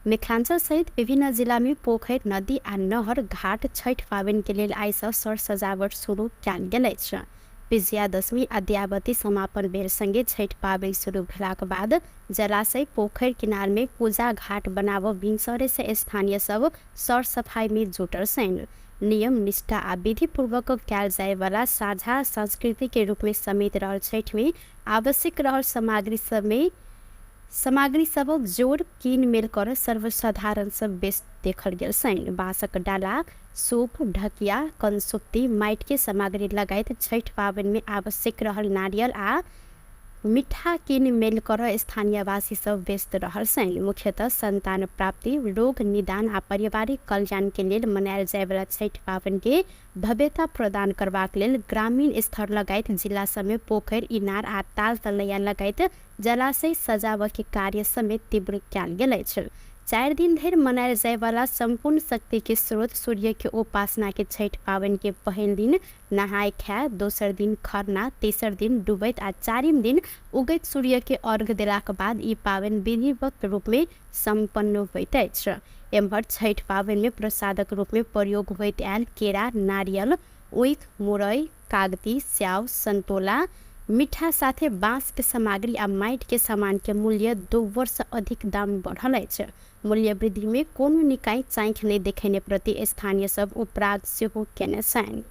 मिथिलांचल सहित विभिन्न जिला में पोखरि नदी आ नहर घाट छठ पाबनि के लेल आइ सँ सर सजावट शुरू कयल गेल अछि। विजयादशमी अद्यावधि समापन बेर संगे छठ पाबनि शुरू भेलाक बाद जलाशय पोखरि किनार में पूजा घाट बनाबऽ भिनसरे से स्थानीय सब सर सफाई में जुटल छनि। नियम निष्ठा आ विधि पूर्वक कयल जाय वाला साझा संस्कृति के रूप में समेत रहल छठ में आवश्यक रहल सामग्री सबक जोड़ कीन मेल कर सर्वसाधारण सब बेस देखल गेल छनि। बाँसक डाला, सूप, ढकिया, कंसुप्ती, माटि के सामग्री लगायत छठ पाबनि में आवश्यक रहल नारियल आ मीठा कीन मेल कर स्थानीय वासी सब व्यस्त रहल छनि। मुख्यतः संतान प्राप्ति, रोग निदान आ पारिवारिक कल्याण के लेल मनायल जाय वाला छठ पाबनि के भव्यता प्रदान करबाक लेल ग्रामीण स्तर लगायत जिला समेत पोखरि, इनार आ ताल तलैया लगायत जलाशय सजावऽ के कार्य समेत तीव्र कयल गेल अछि। 4 दिन धरि मनायल जाय वाला संपूर्ण शक्ति के स्रोत सूर्य के उपासना के छठ पाबनि के पहिल दिन नहाय खाय, दोसर दिन खरना, तेसर दिन डूबैत आ चारिम दिन उगैत सूर्य के अर्घ देलाक बाद ई पाबनि विधिवत रूप में संपन्न होइत अछि। एम्हर छठ पाबनि में प्रसादक रूप में प्रयोग होइत आयल केरा, नारियल, ऊख, मुरई, कागती, स्याव, संतोला, मीठा साथे बाँस के सामग्री आ माटि के सामान के मूल्य 2 वर्ष अधिक दाम बढ़ल अछि। मूल्य वृद्धि में कोनो निकाय चाँखि नहीं देखेने प्रति स्थानीय सब उपराग सेहो केने छनि।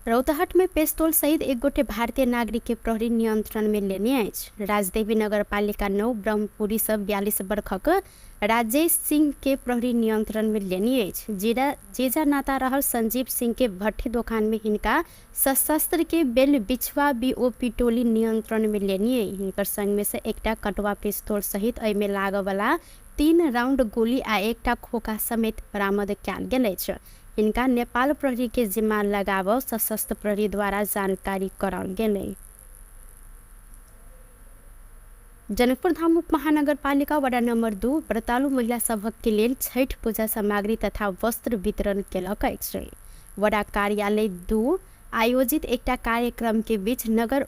रौतहट में पेस्तौल सहित 1 गोटे भारतीय नागरिक के प्रहरी नियंत्रण में लेने अछि। राजदेवी नगरपालिका 9 ब्रह्मपुरी सब 42 वर्षक राजेश सिंह के प्रहरी नियंत्रण में लेने अछि। जेजा नाता रहल संजीव सिंह के भट्ठी दुकान में हिनका सशस्त्र के बेल बिछवा बीओपी टोली नियंत्रण में लेने। हिनकर संग में से एकटा कटवा पिस्तौल सहित एहि में लागऽ वाला 3 राउंड गोली आ एकटा खोखा समेत बरामद कयल गेल अछि। इनका नेपाल प्रहरी के जिम्मा लगाव सशस्त्र प्रहरी द्वारा जानकारी कराल गेलै। जनकपुर धाम उप महानगर पालिका वडा नंबर 2 व्रतालु महिला सभक के लेल छठ पूजा सामग्री तथा वस्त्र वितरण केलक अछि। वडा कार्यालय 2 आयोजित एकटा कार्यक्रम के बीच नगर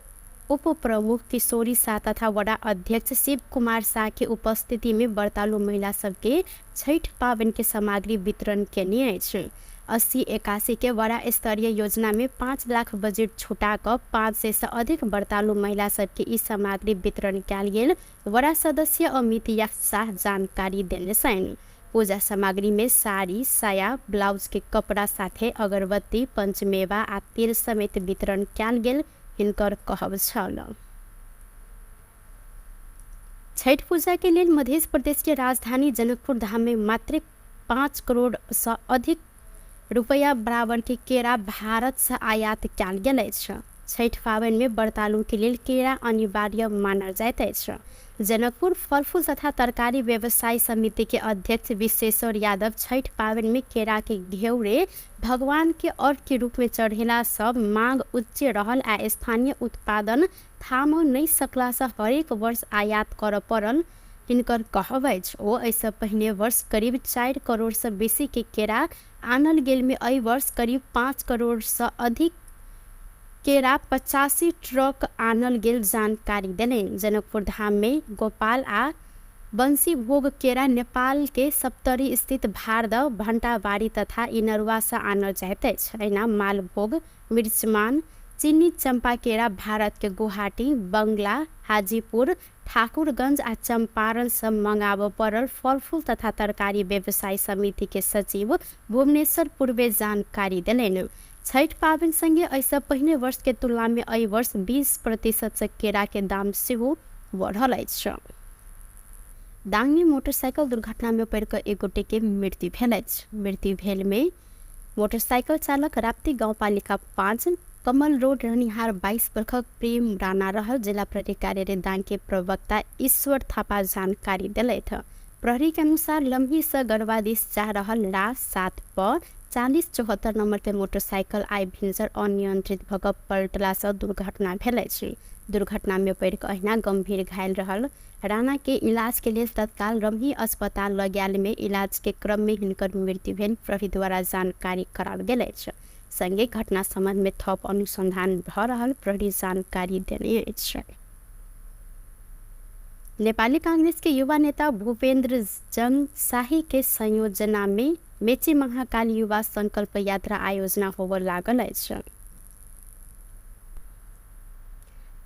उप प्रमुख किशोरी शाह तथा वडा अध्यक्ष शिव कुमार शाह के उपस्थिति में व्रतालु महिला सबके छठ पावन के सामग्री वितरण केने अछि। 80-81 के वडा स्तरीय योजना में 5 लाख बजेट छुटाकर 500 से अधिक व्रतालु महिला सबके ई सामग्री वितरण कयल गेल। वडा सदस्य अमित शाह जानकारी देने छन्। पूजा सामग्री में साड़ी, साया, ब्लाउज के कपड़ा साथे अगरबत्ती, पंचमेवा आ तेल समेत वितरण कयल गेल हिनकर कहब छल। छठ पूजा के लेल मध्य प्रदेश के राजधानी जनकपुर धाम में मात्र 5 करोड़ से अधिक रुपया बराबर के केरा भारत से आयात कयल गेल अछि। छठ पावन में व्रतालु के लेल केरा अनिवार्य मानल जाइत अछि। जनकपुर फल फूल तथा तरकारी व्यवसाय समिति के अध्यक्ष विश्वेश्वर यादव छठ पावन में केरा के घेउरे भगवान के अर्घ के रूप में चढ़ेला सब मांग उच्च रहल आ स्थानीय उत्पादन थाम नहीं सकला से हरेक वर्ष आयात कर पड़ल हिनकर कहब अछि। ओ ऐसे पहिने वर्ष करीब 4 करोड़ से बेसी के केरा आनल गेल में एहि वर्ष करीब 5 करोड़ से अधिक केरा 85 ट्रक आनल गेल जानकारी देने। जनकपुर धाम में गोपाल आ बंसी भोग केरा नेपाल के सप्तरी स्थित भारद भंटाबाड़ी तथा इनरवा से आनल जाइत अछि। एना मालभोग, मिर्चमान, चीनी चंपा केरा भारत के गुवाहाटी, बंगला, हाजीपुर, ठाकुरगंज आ चंपारण से मंगाब पड़ल फल फूल तथा तरकारी व्यवसाय समिति के सचिव भुवनेश्वर पूर्वे जानकारी देलनि। छठ पावन संगे ऐसा पहिने वर्ष के तुलना में एहि वर्ष 20% से केरा के दाम सेहो बढ़ल अछि। दांग में मोटरसाइकिल दुर्घटना में पड़ कर एक गोटे के मृत्यु भेल अछि। मृत्यु भेल में मोटरसाइकिल चालक राप्ती गाउँपालिका 5 कमल रोड रहनिहार 22 वर्षक प्रेम राणा रहल। जिला प्रहरी कार्यालय दांग के प्रवक्ता ईश्वर थापा जानकारी दिलथि। प्रहरी के अनुसार लम्ही से गढ़वादिश जा रहल ला 7 पर 4074 नंबर के मोटरसाइकिल आई भिंजर अनियंत्रित भग पलटला से दुर्घटना भेल अछि। दुर्घटना में पड़ कऽ अहिना गंभीर घायल रहल राणा के इलाज के लिए तत्काल रमही अस्पताल ल गेल में इलाज के क्रम में हिनकर मृत्यु भेल प्रहरी द्वारा जानकारी कराओल गेल अछि। संगे घटना संबंध में थप अनुसंधान भ रहल प्रहरी जानकारी देने अछि। नेपाली कांग्रेस के युवा नेता भूपेन्द्र जंग शाही के संयोजना में मेची महाकाली युवा संकल्प यात्रा आयोजना होबे लागल अछि।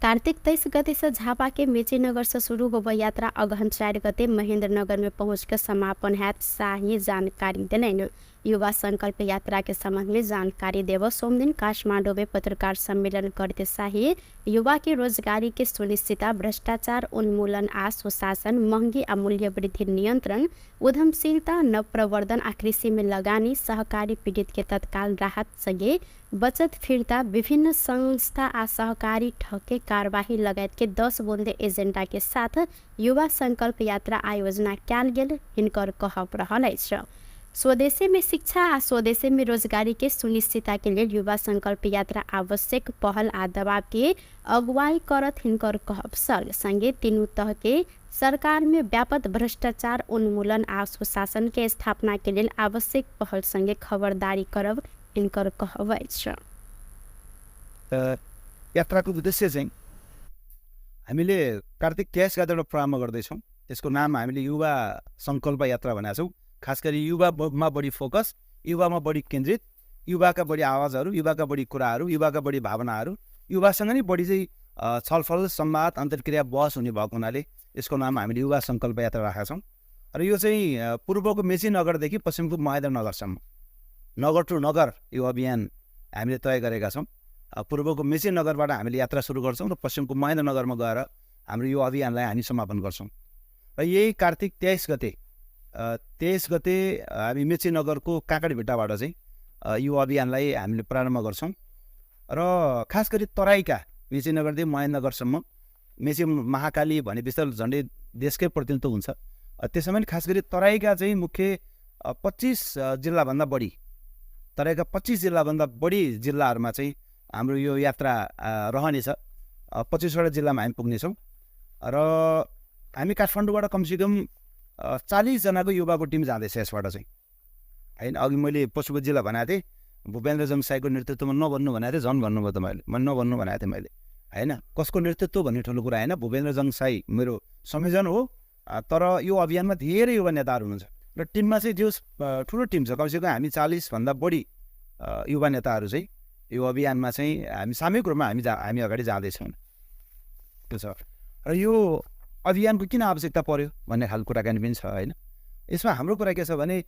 कार्तिक 23 गते से झापा के मेची नगर से शुरू होबे यात्रा अगहन 4 गते महेंद्र नगर में पहुंच कर समापन हैत शाही जानकारी देलनि। युवा संकल्प यात्रा के संबंध में जानकारी देव सोमदिन काठमांडू में पत्रकार सम्मेलन करते शाही युवा के रोजगारी के सुनिश्चितता, भ्रष्टाचार उन्मूलन आ सुशासन, महंगी आ मूल्य वृद्धि नियंत्रण, उद्यमशीलता, नवप्रवर्धन आ कृषि में लगानी, सहकारी पीड़ित के तत्काल राहत संगे बचत फिरता, विभिन्न संस्था आ सहकारी ठके कार्यवाही लगायत के 10 बुंदे एजेंडा के साथ युवा संकल्प यात्रा आयोजना कयल गेल हिनकर कहब रहल अछि। स्वदेशी में शिक्षा आ स्वदेशी में रोजगारी के सुनिश्चितता के लिए युवा संकल्प यात्रा आवश्यक पहल आ दबाव के अगुवाई करत हिनकर कहब छल। संगे तीनों तह के सरकार में व्यापक भ्रष्टाचार उन्मूलन आ सुशासन के स्थापना के लिए आवश्यक पहल संगे खबरदारी करब हिनकर कहब अछि। यात्राको उद्देश्य चाहिँ हामीले कार्तिक 23 गतेबाट प्रारम्भ गर्दैछौँ। यसको नाम हामीले युवा संकल्प यात्रा भनेका छौँ। खास गरी युवामा बढी फोकस, युवामा बढी केन्द्रित, युवाका बढी आवाजहरू, युवाका बढी कुराहरू, युवाका बढी भावनाहरू, युवासँग नै बढी चाहिँ छलफल, संवाद, अन्तर्क्रिया, बहस हुने भएको हुनाले यसको नाम हामीले युवा संकल्प यात्रा राखेका छौँ। र यो चाहिँ पूर्वको मेची नगरदेखि पश्चिमको महेन्द्र नगरसम्म नगर टु नगर यो अभियान हामीले तय गरेका छौँ। पूर्वको मेची नगरबाट हामीले यात्रा सुरु गर्छौँ र पश्चिमको महेन्द्र नगरमा गएर हाम्रो यो अभियानलाई हामी समापन गर्छौँ। र यही कार्तिक 23 गते हामी मेची नगरको काँकडभिट्टाबाट चाहिँ यो अभियानलाई हामीले प्रारम्भ गर्छौँ। र खास गरी तराईका मेची नगरदेखि महेन्द्र नगरसम्म मेची महाकाली भनेपछि त झन्डै देशकै प्रतिनिधित्व हुन्छ। त्यसमा पनि खास गरी तराईका चाहिँ मुख्य 25 जिल्लाभन्दा बढी, तराईका 25 जिल्लाभन्दा बढी जिल्लाहरूमा चाहिँ हाम्रो यो यात्रा रहनेछ। 25वटा जिल्लामा हामी पुग्नेछौँ र हामी काठमाडौँबाट कमसेकम 40 जनाको युवाको टिम जाँदैछ यसबाट चाहिँ, होइन। अघि मैले पशुपति जिल्ला भनेको थिएँ, भूपेन्द्र जङसाईको नेतृत्वमा नभन्नु भनेको थिएँ, झन् भन्नुभयो तपाईँले, नभन्नु भनेको थिएँ मैले होइन। कसको नेतृत्व भन्ने ठुलो कुरा होइन, भूपेन्द्र जङसाई मेरो संयोजन हो। तर यो अभियानमा धेरै युवा नेताहरू हुनुहुन्छ र टिममा चाहिँ जो ठुलो टिम छ, कमसेकम हामी 40भन्दा बढी युवा नेताहरू चाहिँ यो अभियानमा चाहिँ हामी सामूहिक रूपमा हामी अगाडि जाँदैछौँ त्यो छ। र यो अभियानको किन आवश्यकता पर्यो भन्ने खालको कुराकानी पनि छ होइन। यसमा हाम्रो कुरा के छ भने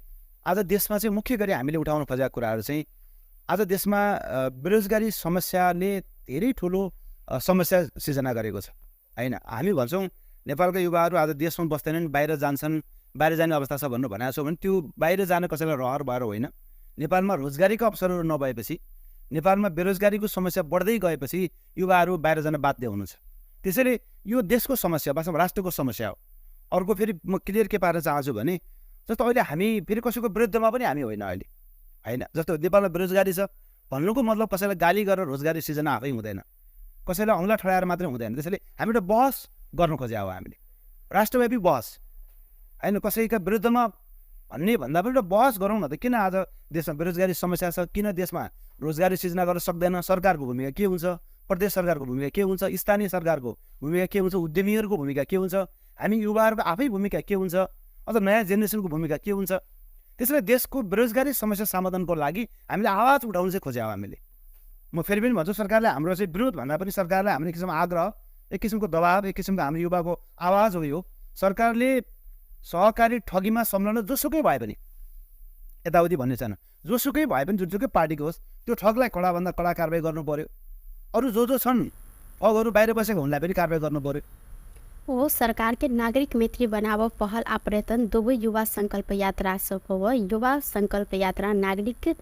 आज देशमा चाहिँ मुख्य गरी हामीले उठाउन खोजेका कुराहरू चाहिँ आज देशमा बेरोजगारी समस्याले धेरै ठुलो समस्या सिर्जना गरेको छ होइन। हामी भन्छौँ नेपालका युवाहरू आज देशमा बस्दैनन्, बाहिर जान्छन्, बाहिर जाने अवस्था छ भन्नु भनेको छौँ भने त्यो बाहिर जान कसैलाई रहर भएर होइन। नेपालमा रोजगारीको अवसरहरू नभएपछि, नेपालमा बेरोजगारीको समस्या बढ्दै गएपछि युवाहरू बाहिर जान बाध्य हुनुहुन्छ। त्यसैले यो देशको समस्या, वास्तवमा राष्ट्रको समस्या हो। अर्को फेरि म क्लियर के पार्न चाहन्छु भने जस्तो अहिले हामी फेरि कसैको विरुद्धमा पनि हामी होइन अहिले होइन। जस्तो नेपालमा बेरोजगारी छ भन्नुको मतलब कसैलाई गाली गरेर रोजगारी सिर्जना आफै हुँदैन, कसैलाई औँला ठडाएर मात्रै हुँदैन। त्यसैले हामी एउटा बहस गर्नु खोजे हो, हामीले राष्ट्रव्यापी बहस होइन, कसैका विरुद्धमा भन्ने भन्दा पनि एउटा बहस गरौँ न त। किन आज देशमा बेरोजगारी समस्या छ, किन देशमा रोजगारी सिर्जना गर्न सक्दैन, सरकारको भूमिका के हुन्छ, प्रदेश सरकारको भूमिका के हुन्छ, स्थानीय सरकारको भूमिका के हुन्छ, उद्यमीहरूको भूमिका के हुन्छ, हामी युवाहरूको आफै भूमिका के हुन्छ, अझ नयाँ जेनेरेसनको भूमिका के हुन्छ। त्यसैले देशको बेरोजगारी समस्या समाधानको लागि हामीले आवाज उठाउनु चाहिँ खोज्यौँ हामीले। म फेरि पनि भन्छु, सरकारले हाम्रो चाहिँ विरोध भन्दा पनि सरकारलाई हाम्रो एक किसिमको आग्रह, एक किसिमको दबाब, एक किसिमको हाम्रो युवाको आवाज हो यो। सरकारले सहकारी ठगीमा संलग्न जोसुकै भए पनि, यताउति भन्ने छैन, जोसुकै भए पनि जुनसुकै पार्टीको होस्, त्यो ठगलाई कडाभन्दा कडा कारवाही गर्नु पर्यो। अरू जो छन् ठगहरू बाहिर बसेको उनलाई पनि कारवाही गर्नु पर्यो। हो सरकार के नागरिक मैत्री बनाव पहल आ प्रयत्न दुवै युवा संकल्प यात्रा सफल हो। युवा संकल्प यात्रा नागरिक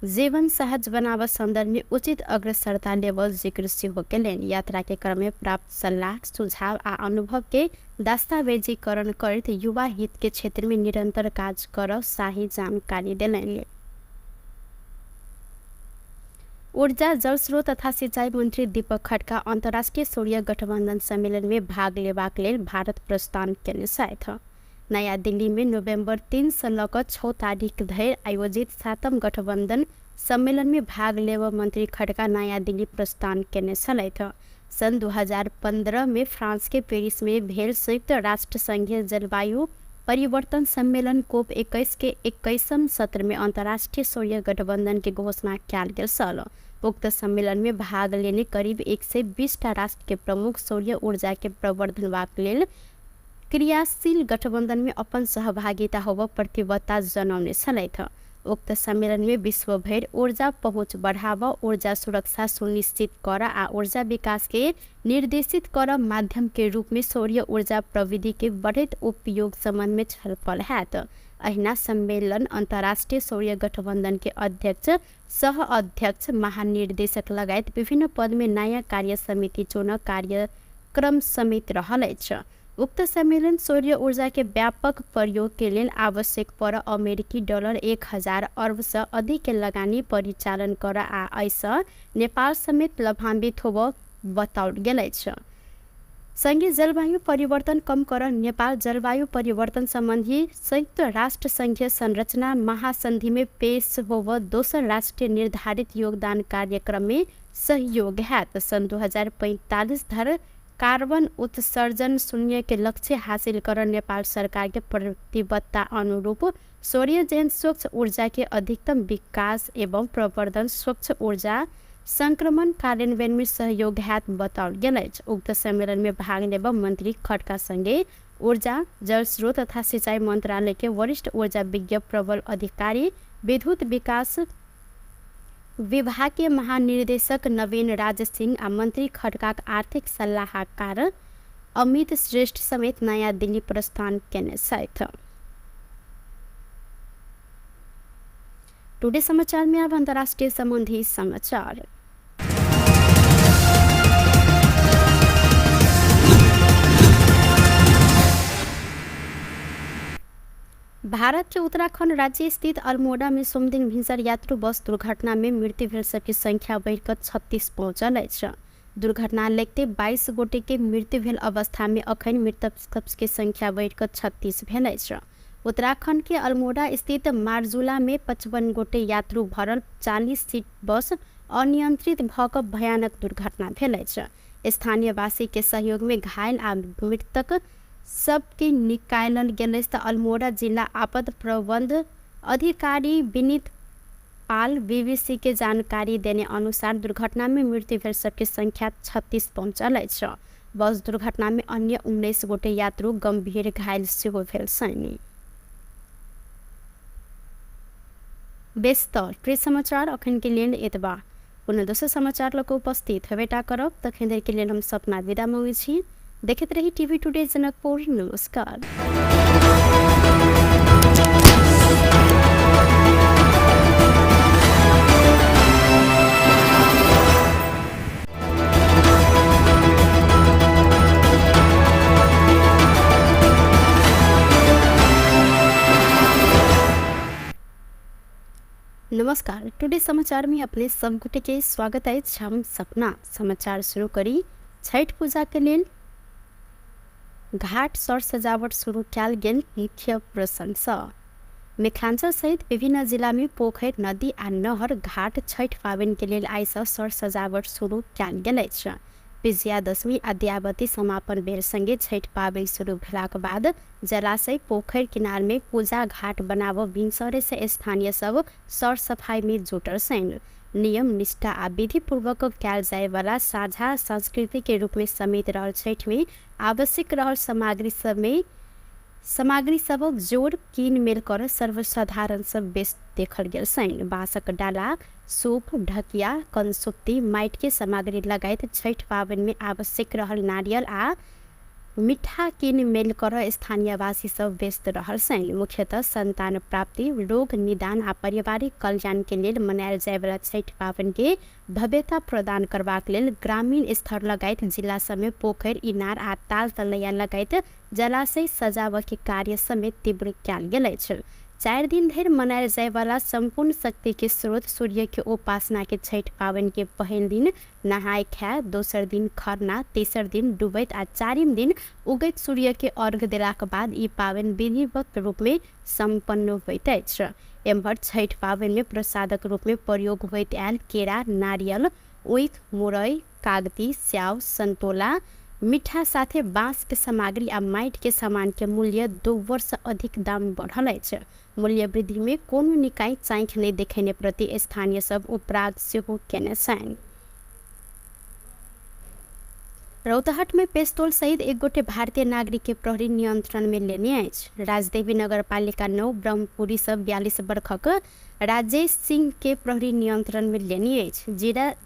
जीवन सहज बनाव संदर्भ में उचित अग्रसरता लेवल जिक्र से होकेलेन। यात्रा के क्रम में प्राप्त सलाह, सुझाव आ अनुभव के दस्तावेजीकरण कर युवा हित के क्षेत्र में निरंतर कार्य कर शाही जानकारी दिलेन। ऊर्जा, जल स्रोत तथा सिंचाई मंत्री दीपक खड्का अंतर्राष्ट्रीय सूर्य गठबंधन सम्मेलन में भाग लेबाक लेल भारत प्रस्थान केने छथि। नयाँ दिल्ली में नवंबर 3 से लऽ 6 तारीख धरि आयोजित 7म गठबंधन सम्मेलन में भाग लेब मंत्री खड्का नयाँ दिल्ली प्रस्थान केने छलथि। सन 2015 में फ्रांस के पेरिस में भेल संयुक्त राष्ट्र संघीय जलवायु परिवर्तन सम्मेलन कोप 21 के 21वें सत्र में अंतर्राष्ट्रीय सूर्य गठबंधन की घोषणा किया गेल छल। उक्त सम्मेलन में भाग लेने करीब 120 राष्ट्र के प्रमुख सूर्य ऊर्जा के प्रवर्धन लेल क्रियाशील गठबंधन में अपन सहभागिता होब प्रतिबद्धता जनाउने छलथि। उक्त सम्मेलन में विश्व भर ऊर्जा पहुँच बढ़ावा, ऊर्जा सुरक्षा सुनिश्चित कर आ ऊर्जा विकास के निर्देशित कर माध्यम के रूप में सूर्य ऊर्जा प्रविधि के बढ़त उपयोग संबंध में छलफल हैत। अहिना सम्मेलन अंतर्राष्ट्रीय सूर्य गठबंधन के अध्यक्ष, सह अध्यक्ष, महानिर्देशक लगायत विभिन्न पद में नयाँ कार्य समिति चुन कार्यक्रम समेत रहलैछ। उक्त सम्मेलन सूर्य ऊर्जा के व्यापक प्रयोग के लिए आवश्यक पर अमेरिकी डॉलर 1000 अरब से अधिक के लगानी परिचालन कर आ ऐसा नेपाल समेत लाभान्वित होब बताओल गेलैछ। संघीय जलवायु परिवर्तन कम कर नेपाल जलवायु परिवर्तन संबंधी संयुक्त राष्ट्र संघीय संरचना महासंधि में पेश होब दोसर राष्ट्रीय निर्धारित योगदान कार्यक्रम में सहयोग है। सन 2045 धर कार्बन उत्सर्जन शून्य के लक्ष्य हासिल कर नेपाल सरकार के प्रतिबद्धता अनुरूप सूर्य जैन स्वच्छ ऊर्जा के अधिकतम विकास एवं प्रवर्धन, स्वच्छ ऊर्जा संक्रमण कार्यान्वयन में सहयोग हैत बताओल गेलैछ। उक्त सम्मेलन में भाग लेब मंत्री खड्का संगे ऊर्जा, जल स्रोत तथा सिंचाई मंत्रालय के वरिष्ठ ऊर्जा विज्ञ प्रबल अधिकारी, विद्युत विकास विभाग के महानिर्देशक नवीन राज सिंह आ मंत्री खड्का आर्थिक सलाहकार अमित श्रेष्ठ समेत नयाँ दिल्ली प्रस्थान केने छथि। टुडे समाचार में अब अंतर्राष्ट्रीय संबंधी समाचार। भारत के उत्तराखंड राज्य स्थित अल्मोड़ा में सोमदिन भिन्सर यात्रु बस दुर्घटना में मृत्यु भेल सबकी संख्या बढ़कर 36 पहुंचल अछि। दुर्घटना लगते 22 गोटे के मृत्यु भेल अवस्था में अखन मृतक सबके संख्या बढ़कर 36 भेल अछि। उत्तराखंड के अल्मोड़ा स्थित मार्जुला में 55 गोटे यात्रु भरल 40 सीट बस अनियंत्रित भऽ भयानक दुर्घटना भेल अछि। स्थानीयवासी के सहयोग में घायल आ मृतक सबके निकालल गेल तऽ अल्मोड़ा जिला आपदा प्रबंध अधिकारी विनीत पाल बीबीसी के जानकारी देने अनुसार दुर्घटना में मृत्यु भेल सबके संख्या 36 पहुंचल अछि। बस दुर्घटना में अन्य 19 गोटे यात्रु गंभीर घायल सेहो भेल छनि। व्यस्त प्रिय समाचार अखन के लेल एतबा। पुनः दोसर समाचार लऽ उपस्थित हेबेटा करब, तखन धरि के लेल हम सपना विदा मांगै छी। देखैत रही टीवी टुडे जनकपुर। नमस्कार। नमस्कार, टुडे समाचार में अपने सब गोटे के स्वागत है। हम सपना समाचार शुरू करी। छठ पूजा के लेल घाट सर सजावट शुरू कयल गेल, मुख्य प्रशंसा। मिथिलांचल सहित विभिन्न जिला में पोखरि, नदी आ नहर घाट छठ पाबनि के लेल आइ सँ सर सजावट शुरू कयल गेल अछि। विजयादशमी अद्यावधि समापन बेर संगे छठ पाबनि शुरू भेलाक बाद जलाशय, पोखरि किनार में पूजा घाट बनाबऽ भिनसरे से स्थानीय सब सर सफाई में जुटल छनि। नियम निष्ठा आ विधि पूर्वक कयल जाय वाला साझा संस्कृति के रूप में समेत रहल छठ में आवश्यक रहल सामग्री सब जोड़ कीन मेल कर सर्वसाधारण सब बेस देखल गेल छनि। बाँसक डाला, सूप, ढकिया, कंसुप्ती, माटि के सामग्री लगायत छठ पाबनि में आवश्यक रहल नारियल आ मीठा कीन मेल कर स्थानीयवासी सब व्यस्त रहल छनि। मुख्यतः संतान प्राप्ति, रोग निदान आ पारिवारिक कल्याण के लेल मनायल जाय वाला छठ पाबनि के भव्यता प्रदान करबाक लेल ग्रामीण स्तर लगायत जिला सब में पोखरि, इनार आ ताल तलैया लगायत जलाशय सजावऽ के कार्य समेत तीव्र कयल गेल अछि। 4 दिन धरि मनायल जाय वाला संपूर्ण शक्ति के स्रोत सूर्य के उपासना के छठ पाबनि के पहिल दिन नहाय खाय, दोसर दिन खरना, तेसर दिन डूबैत आ चारिम दिन उगैत सूर्य के अर्घ्य देलाक बाद ई पाबनि विधिवत रूप में संपन्न होइत अछि। एम्हर छठ पाबनि में प्रसादक रूप में प्रयोग होइत आयल केरा, नारियल, ऊख, मुरई, कागती, स्याव, संतोला, मीठा साथे बाँस के सामग्री आ माटि के सामान के मूल्य 2 वर्ष अधिक दाम बढ़ल अछि। मूल्य वृद्धि में कोनो निकाय चाँखि नहीं देखेने प्रति स्थानीय सब उपराग सेहो केने छनि। रौतहट में पेस्तौल सहित 1 गोटे भारतीय नागरिक के प्रहरी नियंत्रण में लेने अछि। राजदेवी नगरपालिका 9 ब्रह्मपुरी सब 42 वर्षक राजेश सिंह के प्रहरी नियंत्रण में लेने अछि।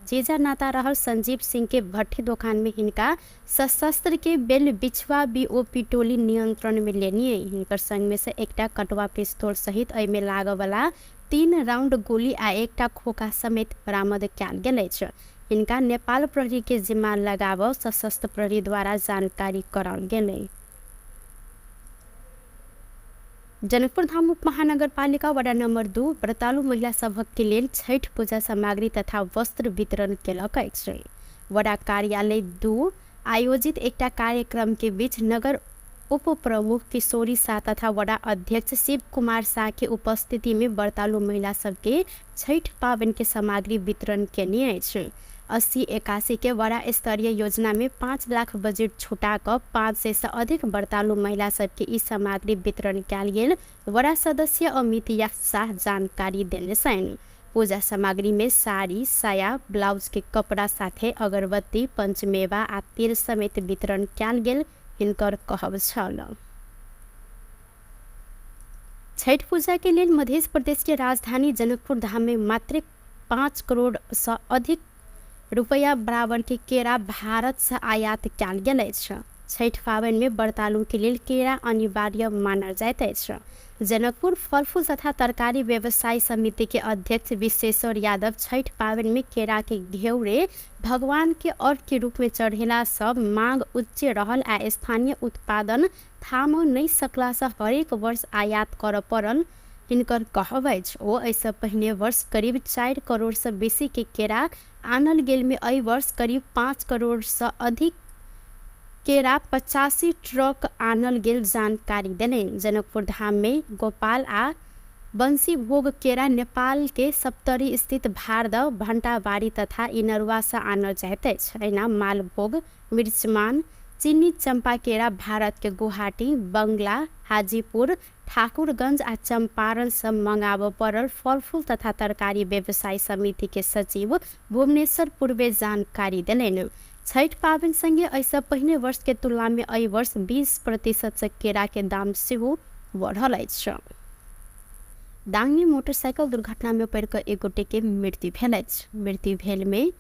जेजा नाता रहल संजीव सिंह के भट्ठी दुकान में हिनका सशस्त्र के बेल बिछवा बीओपी टोली नियंत्रण में लेने। हिनकर संग में से एकटा कटवा पिस्तौल सहित एहि में लागऽ वाला 3 राउंड गोली आ एकटा खोखा समेत बरामद कयल गेल अछि। हिनका नेपाल प्रहरी के जिम्मा लगाबऽ सशस्त्र प्रहरी द्वारा जानकारी कराओल गेलै। जनकपुर धाम उप महानगर पालिका वडा नंबर 2 व्रतालु महिला सभक के लेल छठ पूजा सामग्री तथा वस्त्र वितरण केलक अछि। वडा कार्यालय 2 आयोजित एकटा कार्यक्रम के बीच नगर उप प्रमुख किशोरी शाह तथा वडा अध्यक्ष शिव कुमार शाह के उपस्थिति में व्रतालु महिला सबके छठ पाबनि के सामग्री वितरण केने अछि। 80-81 के वडा स्तरीय योजना में 5 लाख बजट छुटा कर 500 से अधिक व्रतालु महिला सबके ई सामग्री वितरण कयल गेल वडा सदस्य अमित शाह जानकारी देने छनि। पूजा सामग्री में साड़ी, साया, ब्लाउज के कपड़ा साथे अगरबत्ती, पंचमेवा आ तेल समेत वितरण कयल गेल हिनकर कहब छल। छठ पूजा के लेल मध्य प्रदेश के राजधानी जनकपुर धाम में मात्र 5 करोड़ से अधिक रुपया बराबर के केरा भारत से आयात कयल गेल अछि। छठ पाबनि में व्रतालु के लेल केरा अनिवार्य मानल जाइत अछि। जनकपुर फल फूल तथा तरकारी व्यवसायी समिति के अध्यक्ष विश्वेश्वर यादव छठ पाबनि में केरा के घेउरे भगवान के अर्घ के रूप में चढ़ेला सब मांग उच्च रहल आ स्थानीय उत्पादन थाम नहीं सकला से हरेक वर्ष आयात कर पड़ल हिनकर कहब अछि। ओ एहिसँ पहिने वर्ष करीब 4 करोड़ से बेसी के केरा आनल गेल में एहि वर्ष करीब 5 करोड़ से अधिक केरा 85 ट्रक आनल गेल जानकारी देने। जनकपुर धाम में गोपाल आ बंसी भोग केरा नेपाल के सप्तरी स्थित भारद भंटाबाड़ी तथा इनरवा से आनल जाते छैना। मालभोग मिर्चमान चीनी चंपा केरा भारत के गुवाहाटी बंगला हाजीपुर ठाकुरगंज आ चंपारण से मंगाब पड़ल फलफूल तथा तरकारी व्यवसायी समिति के सचिव भुवनेश्वर पूर्वे जानकारी दिलेन। छठ पाबन संगे ऐसा पहले वर्ष के तुलना में एहि वर्ष 20% से केरा के दाम सेहो बढ़ल अछि। दाङ में मोटरसाइकिल दुर्घटना में पड़ कर एक गोटे के मृत्यु भेल अछि। मृत्यु भेल में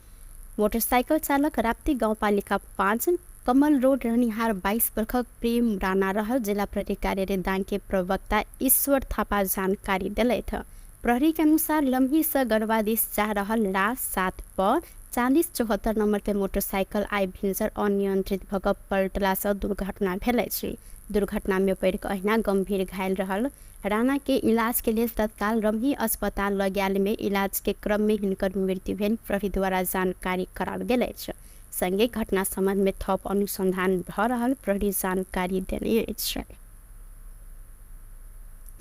मोटरसाइकिल चालक राप्ती गाउँपालिका 5 कमल रोड रहनिहार 22 वर्षक प्रेम राणा रहल। जिला प्रहरी कार्यालय दाङ के प्रवक्ता ईश्वर थापा जानकारी दिलैथ। प्रहरी के अनुसार लम्ही से गढ़वादिश जा रहल ला 7 प 4074 नंबर के मोटरसाइकिल आई भिंजर अनियंत्रित भग पलटला से दुर्घटना भेल अछि। दुर्घटना में पड़ के अहिना गंभीर घायल रहल राणा के इलाज के लिए तत्काल रम्ही अस्पताल लगायल में इलाज के क्रम में हिनकर मृत्यु भेल प्रहरी द्वारा जानकारी कराल गेल अछि। संगे घटना संबंध में थप अनुसंधान भ रहल प्रहरी जानकारी देने अछि।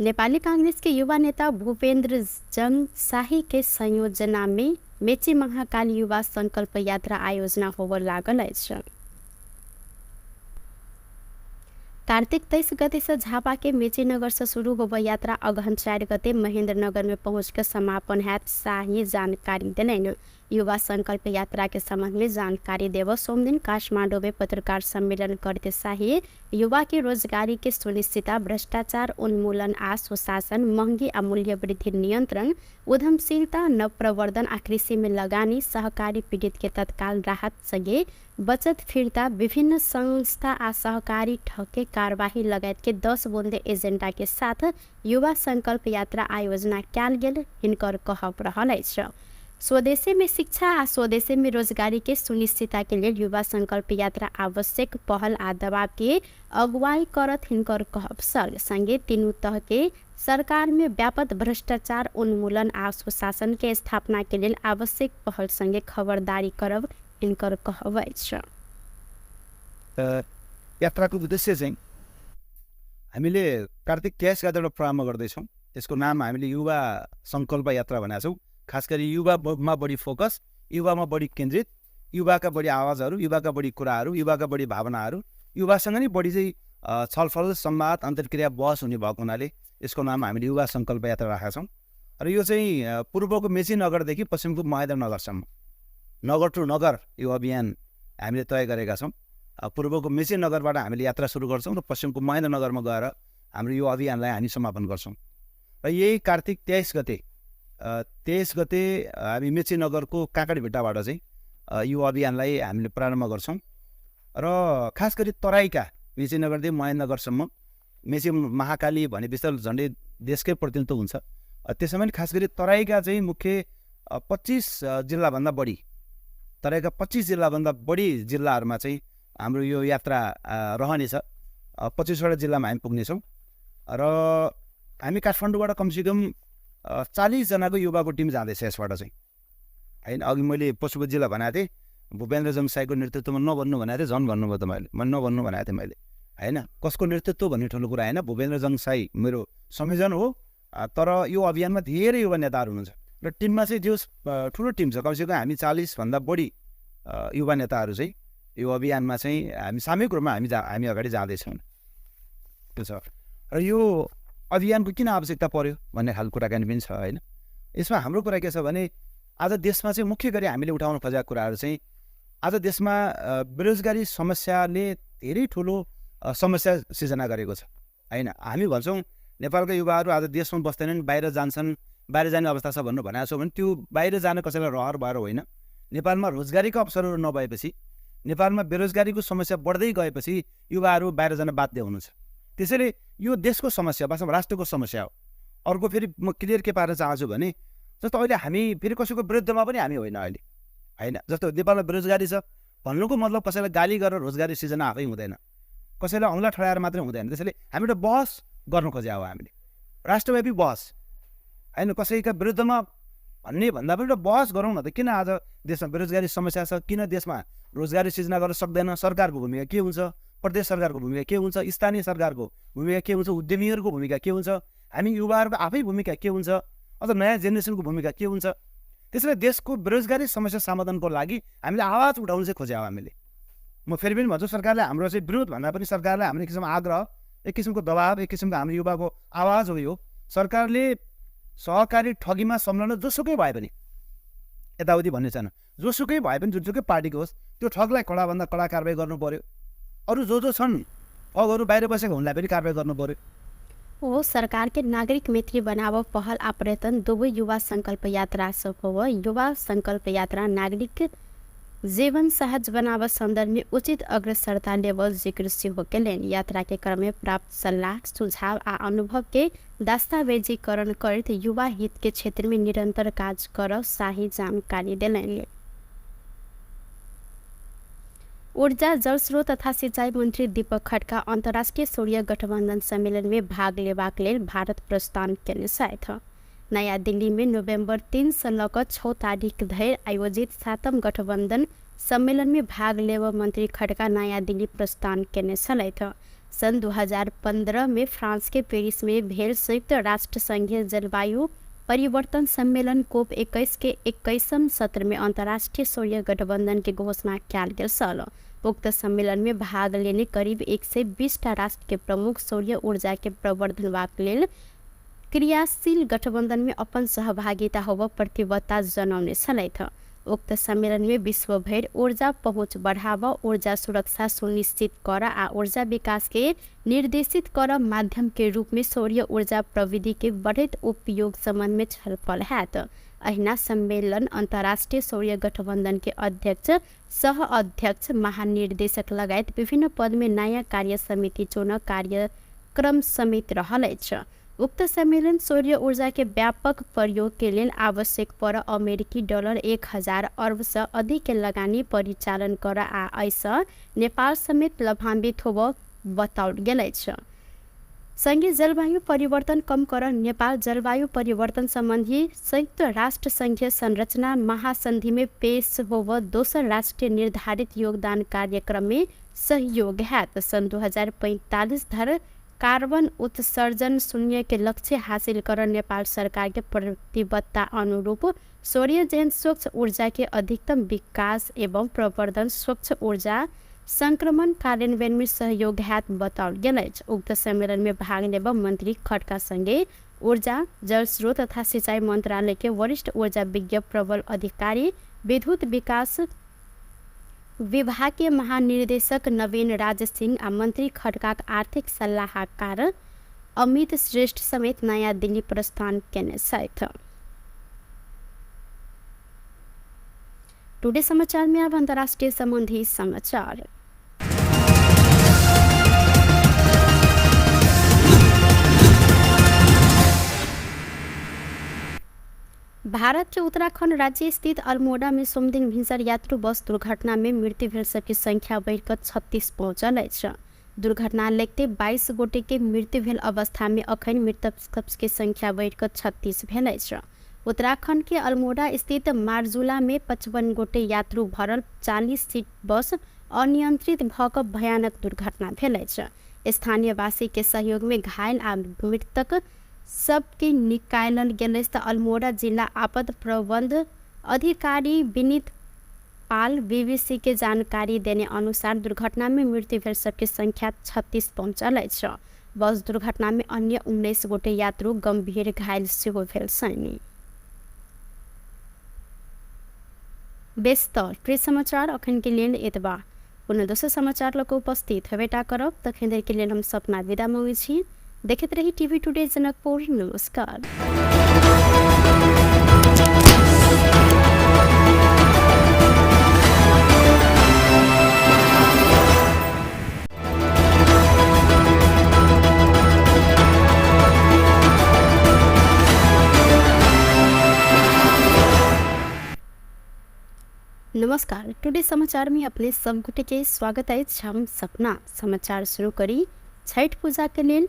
नेपाली कांग्रेस के युवा नेता भूपेन्द्र जंग शाही के संयोजना में मेची महाकाल युवा संकल्प यात्रा आयोजना होबे लागल अछि। कार्तिक 23 गते से झापा के मेचीनगर से शुरू होबे यात्रा अगहन 4 गते महेंद्रनगर में पहुंच कर समापन हैत शाही जानकारी देने। युवा संकल्प यात्रा के संबंध में जानकारी देव सोमदिन काठमांडू में पत्रकार सम्मेलन करते शाही युवा के रोजगारी के सुनिश्चितता भ्रष्टाचार उन्मूलन आ सुशासन महंगी आ मूल्य वृद्धि नियंत्रण उद्यमशीलता नवप्रवर्धन आ कृषि में लगानी सहकारी पीड़ित के तत्काल राहत संगे बचत फिरता विभिन्न संस्था आ सहकारी ठके कार्यवाही लगायत के 10 बुंदे एजेंडा के साथ युवा संकल्प यात्रा आयोजना कैल गेल हिनकर कहब रहल अछि। स्वदेशी में शिक्षा आ स्वदेशी में रोजगारी के सुनिश्चितता के लिए युवा संकल्प यात्रा आवश्यक पहल आ दबाव के अगुवाई करत हिनकर कहब संगे तीनों तह के सरकार में व्यापक भ्रष्टाचार उन्मूलन आ सुशासन के स्थापना के लिए आवश्यक पहल संगे खबरदारी करब हिनकर कहब अछि। यात्राको उद्देश्य चाहिँ हामीले कार्तिक 23 गतेबाट प्रारम्भ गर्दैछौँ। त्यसको नाम हामीले युवा संकल्प यात्रा भनेका छौँ। खास गरी युवामा बढी फोकस, युवामा बढी केन्द्रित, युवाका बढी आवाजहरू, युवाका बढी कुराहरू, युवाका बढी भावनाहरू, युवासँग नै बढी चाहिँ छलफल संवाद अन्तर्क्रिया बहस हुने भएको हुनाले यसको नाम हामीले युवा संकल्प यात्रा राखेका छौँ। र यो चाहिँ पूर्वको मेची नगरदेखि पश्चिमको महेन्द्रनगरसम्म नगर टु नगर यो अभियान हामीले तय गरेका छौँ। पूर्वको मेची नगरबाट हामीले यात्रा सुरु गर्छौँ र पश्चिमको महेन्द्रनगरमा गएर हाम्रो यो अभियानलाई हामी समापन गर्छौँ। र यही कार्तिक 23 गते हामी मेची नगरको काँकडभिट्टाबाट चाहिँ यो अभियानलाई हामीले प्रारम्भ गर्छौँ। र खास गरी तराईका मेची नगरदेखि महेन्द्रनगरसम्म मेची महाकाली भनेपछि त झन्डै देशकै प्रतिनिधित्व हुन्छ। त्यसमा पनि खास गरी तराईका चाहिँ मुख्य 25 जिल्लाभन्दा बढी, तराईका 25 जिल्लाभन्दा बढी जिल्लाहरूमा चाहिँ हाम्रो यो यात्रा रहनेछ। 25वटा जिल्लामा हामी पुग्नेछौँ र हामी काठमाडौँबाट कमसेकम 40 जनाको युवाको टिम जाँदैछ यसबाट चाहिँ हैन। अघि मैले पशुपति जिल्ला भनेको थिएँ, भूपेन्द्र जङसाईको नेतृत्वमा नभन्नु भनेको थिएँ, झन् भन्नुभयो त मैले नभन्नु भनेको थिएँ मैले हैन। कसको नेतृत्व भन्ने ठुलो कुरा हैन, भूपेन्द्र जङसाई मेरो संयोजन हो। तर यो अभियानमा धेरै युवा नेताहरू हुनुहुन्छ र टिममा चाहिँ जो ठुलो टिम छ, कमसेकम हामी 40 भन्दा बढी युवा नेताहरू चाहिँ यो अभियानमा चाहिँ हामी सामूहिक रूपमा हामी अगाडि जाँदैछौँ। त्यो छ र यो अभियानको किन आवश्यकता पर्यो भन्ने खालको कुराकानी पनि छ हैन। यसमा हाम्रो कुरा के छ भने आज देशमा चाहिँ मुख्य गरी हामीले उठाउन खोजेका कुराहरू चाहिँ आज देशमा बेरोजगारी समस्याले धेरै ठुलो समस्या सिर्जना गरेको छ हैन। हामी भन्छौँ नेपालका युवाहरू आज देशमा बस्दैनन्, बाहिर जान्छन्, बाहिर जाने अवस्था छ भनेर भनेको छौँ भने त्यो बाहिर जान कसैलाई रहर भएर होइन। नेपालमा रोजगारीको अवसरहरू नभएपछि, नेपालमा बेरोजगारीको समस्या बढ्दै गएपछि युवाहरू बाहिर जान बाध्य हुनुहुन्छ। त्यसैले यो देशको समस्या, वास्तवमा राष्ट्रको समस्या हो। अर्को फेरि म क्लियर के पार्न चाहन्छु भने जस्तो अहिले हामी फेरि कसैको विरुद्धमा पनि हामी होइन अहिले हैन। जस्तो नेपालमा बेरोजगारी छ भन्नुको मतलब कसैलाई गाली गरेर रोजगारी सिर्जना आफै हुँदैन, कसैलाई औँला ठडाएर मात्रै हुँदैन। त्यसैले हामी एउटा बहस गर्न खोजे हो, हामीले राष्ट्रव्यापी बहस हैन, कसैका विरुद्धमा भन्ने भन्दा पनि एउटा बहस गरौँ न त। किन आज देशमा बेरोजगारी समस्या छ, किन देशमा रोजगारी सिर्जना गर्न सक्दैन, सरकारको भूमिका के हुन्छ, प्रदेश सरकारको भूमिका के हुन्छ, स्थानीय सरकारको भूमिका के हुन्छ, उद्यमीहरूको भूमिका के हुन्छ, हामी युवाहरूको आफै भूमिका के हुन्छ, अथवा नयाँ जेनेरेसनको भूमिका के हुन्छ। त्यसैले देशको बेरोजगारी समस्या समाधानको लागि हामीले आवाज उठाउनु चाहिँ खोज्यौँ हामीले। म फेरि पनि भन्छु, सरकारले हाम्रो चाहिँ विरोध भन्दा पनि सरकारलाई हाम्रो एक किसिमको आग्रह, एक किसिमको दबाब, एक किसिमको हाम्रो युवाको आवाज हो यो। सरकारले सहकारी ठगीमा संलग्न जोसुकै भए पनि, यताउति भन्ने छैन, जोसुकै भए पनि जुनसुकै पार्टीको होस्, त्यो ठगलाई कडाभन्दा कडा कारवाही गर्नु पर्यो। अरू जो छन् ठगहरू बाहिर बसेको उनलाई पनि कारवाही गर्नु पर्यो। वो सरकार के नागरिक मैत्री बनाव पहल आ प्रयत्न दुवै युवा संकल्प यात्रा हो। युवा संकल्प यात्रा नागरिक जीवन सहज बनाव संदर्भ में उचित अग्रसरता लेवल जिक्र से होकेलेन। यात्रा के क्रम में प्राप्त सलाह सुझाव आ अनुभव के दस्तावेजीकरण कर युवा हित के क्षेत्र में निरंतर कार्य कर शाही जानकारी दिलेन। ऊर्जा जलस्रोत तथा सिंचाई मंत्री दीपक खड्का अंतर्राष्ट्रीय सूर्य गठबंधन सम्मेलन में भाग लेबाक लेल भारत प्रस्थान केने छथि। नयाँ दिल्ली में नवंबर 3 से लऽ 6 तारीख धरि आयोजित 7म गठबंधन सम्मेलन में भाग लेब मंत्री खड्का नयाँ दिल्ली प्रस्थान केने छलथि। सन 2015 में फ्रांस के पेरिस में भेल संयुक्त राष्ट्र संघीय जलवायु परिवर्तन सम्मेलन कोप 21 के 21वें सत्र में अंतर्राष्ट्रीय सूर्य गठबंधन की घोषणा किया गेल छल। उक्त सम्मेलन में भाग लेने करीब 120 राष्ट्र के प्रमुख सूर्य ऊर्जा के प्रवर्धन लेल क्रियाशील गठबंधन में अपन सहभागिता होब प्रतिबद्धता जनाउने छलथि। उक्त सम्मेलन में विश्व भर ऊर्जा पहुँच बढ़ावा, ऊर्जा सुरक्षा सुनिश्चित कर आ ऊर्जा विकास के निर्देशित कर माध्यम के रूप में सूर्य ऊर्जा प्रविधि के बढ़त उपयोग संबंध में छलफल हैत। अहिना सम्मेलन अंतर्राष्ट्रीय सूर्य गठबंधन के अध्यक्ष, सह अध्यक्ष, महानिर्देशक लगायत विभिन्न पद में नया कार्य समिति चुन कार्यक्रम समेत रहल अछि। उक्त सम्मेलन सूर्य ऊर्जा के व्यापक प्रयोग के लिए आवश्यक पर अमेरिकी डॉलर 1000 अरब से अधिक के लगानी परिचालन कर आ ऐसा नेपाल समेत लाभान्वित होब बताओल गेल अछि। संघीय जलवायु परिवर्तन कम कर नेपाल जलवायु परिवर्तन संबंधी संयुक्त राष्ट्र संघीय संरचना महासंधि में पेश होब दोसर राष्ट्रीय निर्धारित योगदान कार्यक्रम में सहयोग हैत। सन 2045 धरि कार्बन उत्सर्जन शून्य के लक्ष्य हासिल कर नेपाल सरकार के प्रतिबद्धता अनुरूप सूर्य जैन स्वच्छ ऊर्जा के अधिकतम विकास एवं प्रवर्धन, स्वच्छ ऊर्जा संक्रमण कार्यान्वयन में सहयोग हैत बताओल गेल अछि। उक्त सम्मेलन में भाग लेब मंत्री खड्का संगे ऊर्जा, जल स्रोत तथा सिंचाई मंत्रालय के वरिष्ठ ऊर्जा विज्ञ प्रबल अधिकारी, विद्युत विकास विभाग के महानिर्देशक नवीन राज सिंह आ मंत्री खड्का आर्थिक सलाहकार अमित श्रेष्ठ समेत नया दिल्ली प्रस्थान केने छथि। टुडे समाचार में अब अंतर्राष्ट्रीय संबंधी समाचार। भारत के उत्तराखंड राज्य स्थित अल्मोड़ा में सोमदिन भिनसर यात्रु बस दुर्घटना में मृत्यु भेल सबकी संख्या बढ़कर 36 पहुंचल अछि। दुर्घटना लगते 22 गोटे के मृत्यु भेल अवस्था में अखन मृतक सबके संख्या बढ़कर 36 भेल अछि। उत्तराखंड के अल्मोड़ा स्थित मारजुला में 55 गोटे यात्रु भरल 40 सीट बस अनियंत्रित भऽ भयानक दुर्घटना भेल अछि। स्थानीय वासी के सहयोग में घायल आ मृतक सबके निकालल गेल तऽ अल्मोड़ा जिला आपदा प्रबंध अधिकारी विनीत पाल बीबीसी के जानकारी देने अनुसार दुर्घटना में मृत्यु भेल सबके संख्या 36 पहुंचल अछि। बस दुर्घटना में अन्य 19 गोटे यात्रु गंभीर घायल सेहो भेल छनि। व्यस्त प्रिय समाचार अखन के लेल एतबा। पुनः दोसर समाचार लऽ कऽ उपस्थित हेबेटा करब, तखन धरि के लेल हम सपना विदा मांगै छी। देखते रही टीवी टुडे जनकपुर। नमस्कार। नमस्कार, टुडे समाचार में अपने सब गोटे के स्वागत है। हम सपना समाचार शुरू करी। छठ पूजा के लेल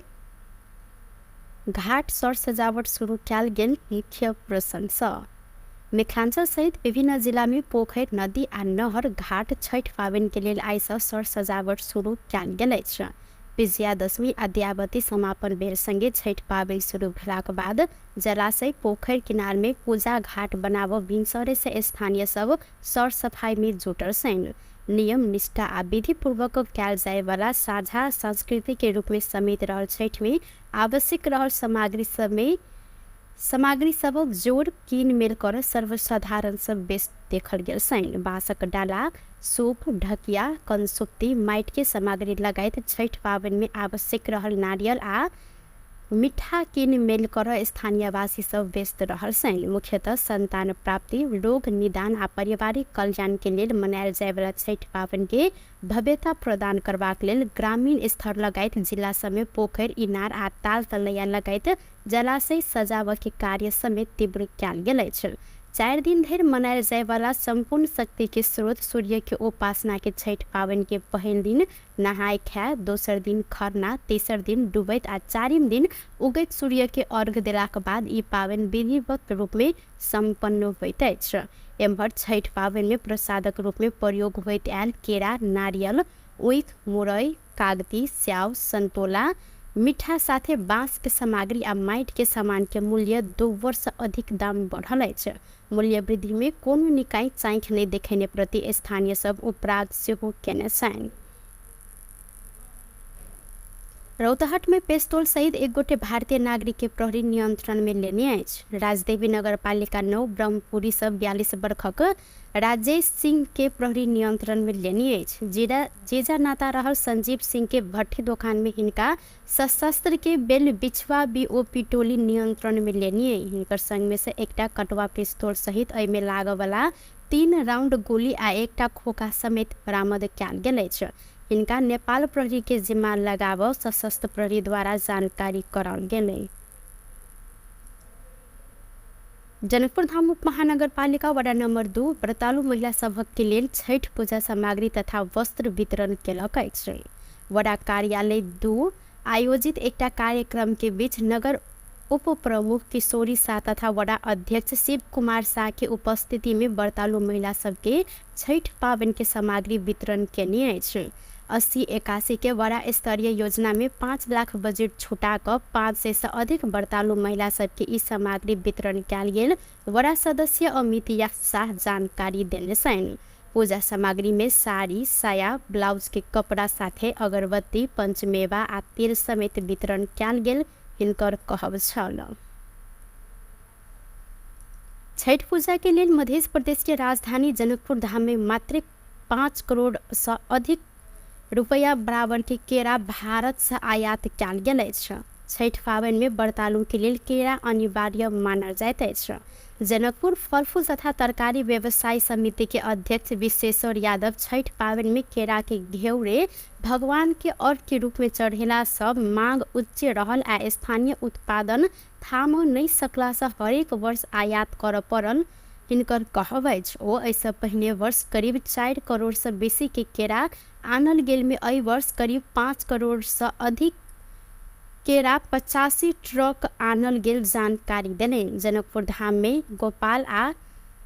घाट सर सजावट शुरू कयल गेल, मुख्य प्रशंसा। मिथिलांचल सहित विभिन्न जिला में पोखर नदी आ नहर घाट छठ पाबनि के लेल आइ सँ सर सजावट शुरू कयल गेल अछि। विजयादशमी आ दयावती समापन बेर संगे छठ पाबनि शुरू भेलाक बाद जलाशय पोखर किनार में पूजा घाट बनाबऽ भिनसरे से स्थानीय सब सर सफाई में जुटल छनि। नियम निष्ठा आ विधि पूर्वक कयल जाय वाला साझा संस्कृति के रूप में समेत रहल छठ में आवश्यक रहल सामग्री सबक जोड़ कीन मेल कर सर्वसाधारण सब बेस देखल गेल छनि। बाँसक डाला, सूप, ढकिया, कंसुप्ती, माटि के सामग्री लगायत छठ पाबनि में आवश्यक रहल नारियल आ मीठा कीन मेल कर स्थानीयवासी सब व्यस्त रहल छनि। मुख्यतः संतान प्राप्ति, रोग निदान आ पारिवारिक कल्याण के लेल मनायल जाय वाला छठ पाबनि के भव्यता प्रदान करबाक लेल ग्रामीण स्तर लगायत जिला समेत पोखर, इनार आ ताल तलैया लगायत जलाशय सजावऽ के कार्य समेत तीव्र कयल गेल अछि। 4 दिन धरि मनायल जाय वाला संपूर्ण शक्ति के स्रोत सूर्य के उपासना के छठ पाबनि के पहिल दिन नहाय खाय, दोसर दिन खरना, तेसर दिन डूबैत आ चारिम दिन उगैत सूर्य के अर्घ्य देलाक बाद ई पाबनि विधिवत रूप में संपन्न होइत अछि। एम्हर छठ पाबनि में प्रसादक रूप में प्रयोग होइत आयल केरा, नारियल, ऊख, मुरई, कागती, स्याउ, संतोला, मीठा साथे बाँस के सामग्री आ माटि के सामान के मूल्य 2 वर्ष अधिक दाम बढ़ल अछि। मूल्य वृद्धि में कोनो निकाय चाँखि नहीं देखेने प्रति स्थानीय सब उपराग सेहो केने छनि। रौतहट में पेस्तौल सहित एक गोटे भारतीय नागरिक के प्रहरी नियंत्रण में लेने अछि। राजदेवी नगरपालिका 9 ब्रह्मपुरी सब 42 वर्षक राजेश सिंह के प्रहरी नियंत्रण में लेने अछि। जेजा नाता रहल संजीव सिंह के भट्ठी दुकान में हिनका सशस्त्र के बेल बिछवा बीओपी टोली नियंत्रण में लेने। हिनकर संग में से एकटा कटवा पिस्तौल सहित एहि में लागऽ वाला 3 राउंड गोली आ एकटा खोखा समेत बरामद कयल गेल अछि। हिनका नेपाल प्रहरी के जिम्मा लगाबऽ सशस्त्र प्रहरी द्वारा जानकारी कराओल गेलै। जनकपुर धाम उप महानगर पालिका वडा नंबर 2 व्रतालु महिला सभक के लेल छठ पूजा सामग्री तथा वस्त्र वितरण केलक अछि। वडा कार्यालय 2 आयोजित एकटा कार्यक्रम के बीच नगर उप प्रमुख किशोरी शाह तथा वडा अध्यक्ष शिव कुमार शाह के उपस्थिति में व्रतालु महिला सबके छठ पाबनि के सामग्री वितरण केने अछि। 80-81 के वडा स्तरीय योजना में 5 लाख बजट छुटा कर 500 से अधिक व्रतालु महिला सबके ई सामग्री वितरण कयल गेल वडा सदस्य अमित शाह जानकारी देने छनि। पूजा सामग्री में साड़ी, साया, ब्लाउज के कपड़ा साथे अगरबत्ती, पंचमेवा आ तेल समेत वितरण कयल गेल हिनकर कहब छल। छठ पूजा के लेल मध्य प्रदेश के राजधानी जनकपुर धाम में मात्र 5 करोड़ से अधिक रुपया बराबर के केरा भारत से आयात कयल गेल अछि। छठ पाबनि में व्रतालु के लेल केरा अनिवार्य मानल जाइत अछि। जनकपुर फल फूल तथा तरकारी व्यवसाय समिति के अध्यक्ष विश्वेश्वर यादव छठ पाबनि में केरा के घेउरे भगवान के अर्घ के रूप में चढ़ेला सब मांग उच्च रहल आ स्थानीय उत्पादन थाम नहीं सकला से हरेक वर्ष आयात कर पड़ल हिनकर कहब अछि। ओ एहिसँ पहिने वर्ष करीब 4 करोड़ से बेसी के केरा आनल गेल में एहि वर्ष करीब 5 करोड़ से अधिक केरा 85 ट्रक आनल गेल जानकारी देने। जनकपुर धाम में गोपाल आ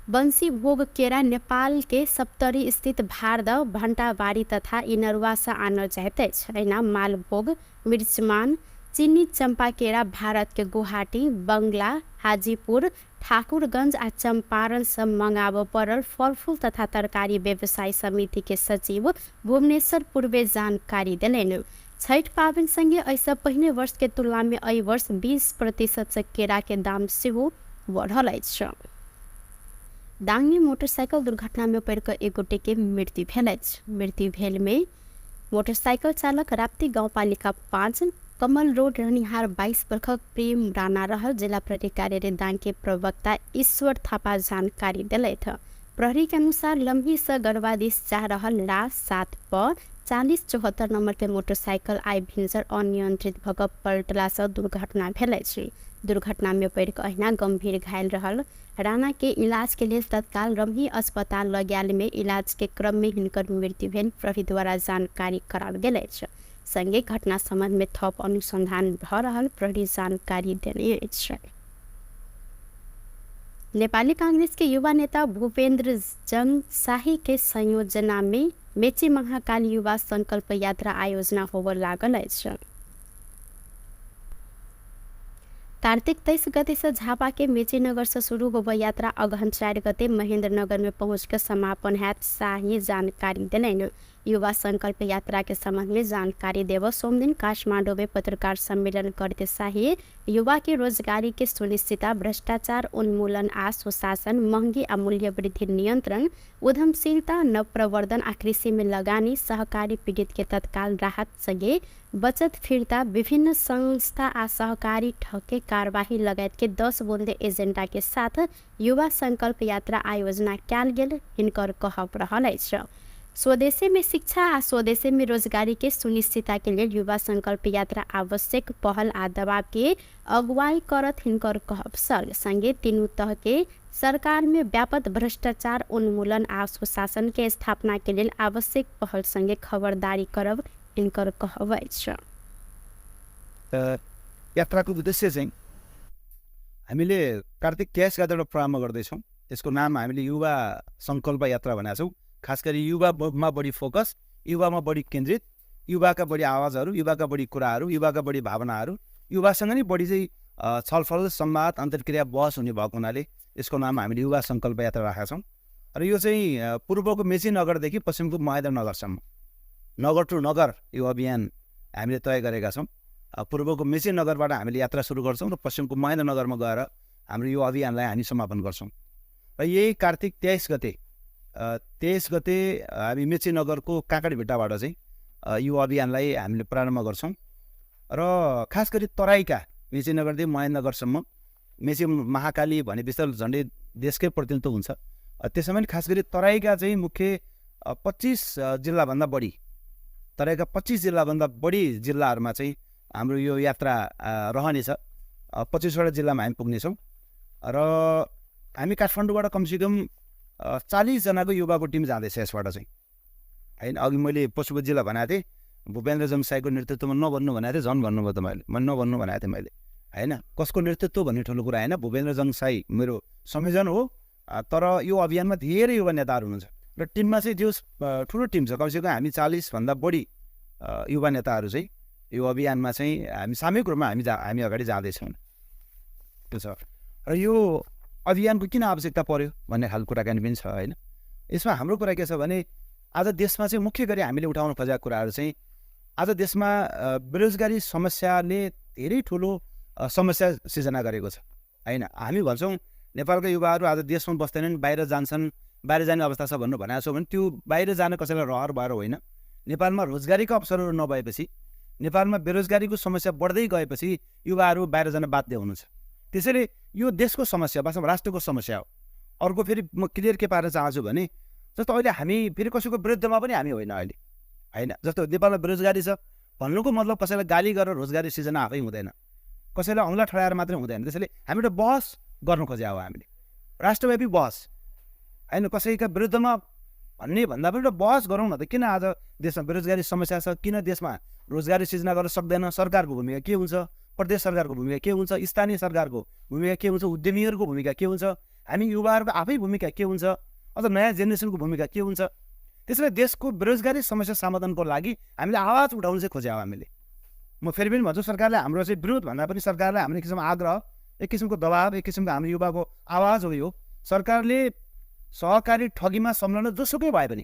बंसी भोग केरा नेपाल के सप्तरी स्थित भारद भंटाबारी तथा इनरवा से आनल जाइत अछि। एना मालभोग, मिर्चमान, चीनी चंपा केरा भारत के गुवाहाटी, बंगला, हाजीपुर, ठाकुरगंज आ चंपारण से मंगाबऽ पड़ल फल फूल तथा तरकारी व्यवसाय समिति के सचिव भुवनेश्वर पूर्वे जानकारी देलनि। छठ पाबनि संगे एहिसँ पहिने वर्ष के तुलना में एहि वर्ष 20% से केरा के दाम सेहो बढ़ल अछि। दांग में मोटरसाइकिल दुर्घटना में पड़ कर एक गोटे के मृत्यु भेल अछि। मृत्यु भेल में मोटरसाइकिल चालक राप्ती गाउँपालिका 5 कमल रोड रहनिहार 22 वर्षक प्रेम राणा रहल। जिला प्रहरी कार्यालय दांग के प्रवक्ता ईश्वर थापा जानकारी दिलैथ। प्रहरी के अनुसार लम्ही से गढ़वा दिस जा रहल ला 7 प 4074 नंबर के मोटरसाइकिल आई भिंसर अनियंत्रित भऽ कऽ पलटला से दुर्घटना भेल अछि। दुर्घटना में पड़ कऽ अहिना गंभीर घायल रहल राणा के इलाज के लिए तत्काल रमही अस्पताल लऽ गेल में इलाज के क्रम में हिनकर मृत्यु भेल प्रहरी द्वारा जानकारी कराओल गेल अछि। संगे घटना संबंध में थप अनुसंधान भऽ रहल प्रहरी जानकारी देने अछि। नेपाली कांग्रेस के युवा नेता भूपेन्द्र जंग शाही के संयोजना में मेची महाकाल युवा संकल्प यात्रा आयोजना होबे लागल अछि। कार्तिक 23 गते से झापा के मेचीनगर से शुरू होबे यात्रा अगहन 4 गते महेंद्रनगर में पहुंच के समापन हैत। शाही जानकारी देलनि। युवा संकल्प यात्रा के संबंध में जानकारी देव सोमदिन काठमांडू में पत्रकार सम्मेलन करते शाही युवा के रोजगारी के सुनिश्चितता, भ्रष्टाचार उन्मूलन आ सुशासन, महंगी आ मूल्य वृद्धि नियंत्रण, उद्यमशीलता, नवप्रवर्धन आ कृषि में लगानी, सहकारी पीड़ित के तत्काल राहत संगे बचत फिर्ता, विभिन्न संस्था आ सहकारी ठगे कार्यवाही लगायत के 10 बुंदे एजेंडा के साथ युवा संकल्प यात्रा आयोजना कयल गेल। हिनकर कहब रहल अछि स्वदेशी में शिक्षा आ स्वदेशी में रोजगारी के सुनिश्चितता के लिए युवा संकल्प यात्रा आवश्यक पहल आ दबाव के अगुवाई करत। हिनकर कहब संगे तीनों तह के सरकार में व्यापक भ्रष्टाचार उन्मूलन आ सुशासन के स्थापना के लिए आवश्यक पहल संगे खबरदारी करब। हिनकर कहब अछि यात्राको उद्देश्य चाहिँ हामीले कार्तिक 23 गतेबाट प्रारम्भ गर्दैछौँ। यसको नाम हामीले युवा संकल्प यात्रा भनेका छौँ। खास गरी युवामा बढी फोकस, युवामा बढी केन्द्रित, युवाका बढी आवाजहरू, युवाका बढी कुराहरू, युवाका बढी भावनाहरू, युवासँग नै बढी चाहिँ छलफल, संवाद, अन्तर्क्रिया, बहस हुने भएको हुनाले यसको नाम हामीले युवा संकल्प यात्रा राखेका छौँ। र यो चाहिँ पूर्वको मेची नगरदेखि पश्चिमको महेन्द्रनगरसम्म नगर टु नगर यो अभियान हामीले तय गरेका छौँ। पूर्वको मेची नगरबाट हामीले यात्रा सुरु गर्छौँ र पश्चिमको महेन्द्रनगरमा गएर हाम्रो यो अभियानलाई हामी समापन गर्छौँ। र यही कार्तिक 23 गते हामी मेची नगरको काँकडभिट्टाबाट चाहिँ यो अभियानलाई हामीले प्रारम्भ गर्छौँ। र खास गरी तराईका मेची नगरदेखि महेन्द्रनगरसम्म मेची महाकाली भने विस्तार झन्डै देशकै प्रतिनिधित्व हुन्छ। त्यसमा पनि खास गरी तराईका चाहिँ मुख्य 25 जिल्लाभन्दा बढी, तराईका 25 जिल्लाभन्दा बढी जिल्लाहरूमा चाहिँ हाम्रो यो यात्रा रहनेछ। 25वटा जिल्लामा हामी पुग्नेछौँ र हामी काठमाडौँबाट कमसेकम 40 जनाको युवाको टिम जाँदैछ यसबाट चाहिँ, होइन। अघि मैले पशुपति जिल्ला भनेको थिएँ, भूपेन्द्र जङ साईको नेतृत्वमा नभन्नु भनेको थिएँ, झन् भन्नुभयो त मैले नभन्नु भनेको थिएँ मैले, होइन। कसको नेतृत्व भन्ने ठुलो कुरा होइन, भूपेन्द्र जङ साई मेरो संयोजन हो। तर यो अभियानमा धेरै युवा नेताहरू हुनुहुन्छ र टिममा चाहिँ जो ठुलो टिम छ, कमसेकम हामी 40 भन्दा बढी युवा नेताहरू चाहिँ यो अभियानमा चाहिँ हामी सामूहिक रूपमा हामी अगाडि जाँदैछौँ। त्यो छ। र यो अभियानको किन आवश्यकता पर्यो भन्ने खालको कुराकानी पनि छ, होइन। यसमा हाम्रो कुरा के छ भने आज देशमा चाहिँ मुख्य गरी हामीले उठाउन खोजेका कुराहरू चाहिँ आज देशमा बेरोजगारी समस्याले धेरै ठुलो समस्या सिर्जना गरेको छ, होइन। हामी भन्छौँ नेपालका युवाहरू आज देशमा बस्दैनन्, बाहिर जान्छन्, बाहिर जाने अवस्था छ भनेको छौँ भने त्यो बाहिर जान कसैलाई रहर भएर होइन। नेपालमा रोजगारीका अवसरहरू नभएपछि, नेपालमा बेरोजगारीको समस्या बढ्दै गएपछि युवाहरू बाहिर जान बाध्य हुनुहुन्छ। त्यसैले यो देशको समस्या, वास्तवमा राष्ट्रको समस्या हो। अर्को फेरि म क्लियर के पार्न चाहन्छु भने जस्तो अहिले हामी फेरि कसैको विरुद्धमा पनि हामी होइन अहिले, होइन। जस्तो नेपालमा बेरोजगारी छ भन्नुको मतलब कसैलाई गाली गरेर रोजगारी सिर्जना आफै हुँदैन, कसैलाई औँला ठडाएर मात्रै हुँदैन। त्यसैले हामी एउटा बहस गर्नु खोजे हो, हामीले राष्ट्रव्यापी बहस, होइन। कसैका विरुद्धमा भन्ने भन्दा पनि एउटा बहस गरौँ न त। किन आज देशमा बेरोजगारी समस्या छ, किन देशमा रोजगारी सिर्जना गर्न सक्दैन, सरकारको भूमिका के हुन्छ, प्रदेश सरकारको भूमिका के हुन्छ, स्थानीय सरकारको भूमिका के हुन्छ, उद्यमीहरूको भूमिका के हुन्छ, हामी युवाहरूको आफै भूमिका के हुन्छ, अझ नयाँ जेनेरेसनको भूमिका के हुन्छ। त्यसैले देशको बेरोजगारी समस्या समाधानको लागि हामीले आवाज उठाउनु चाहिँ खोज्यौँ हामीले। म फेरि पनि भन्छु, सरकारले हाम्रो चाहिँ विरोध भन्दा पनि सरकारलाई हाम्रो एक किसिमको आग्रह, एक किसिमको दबाब, एक किसिमको हाम्रो युवाको आवाज हो यो। सरकारले सहकारी ठगीमा संलग्न जोसुकै भए पनि,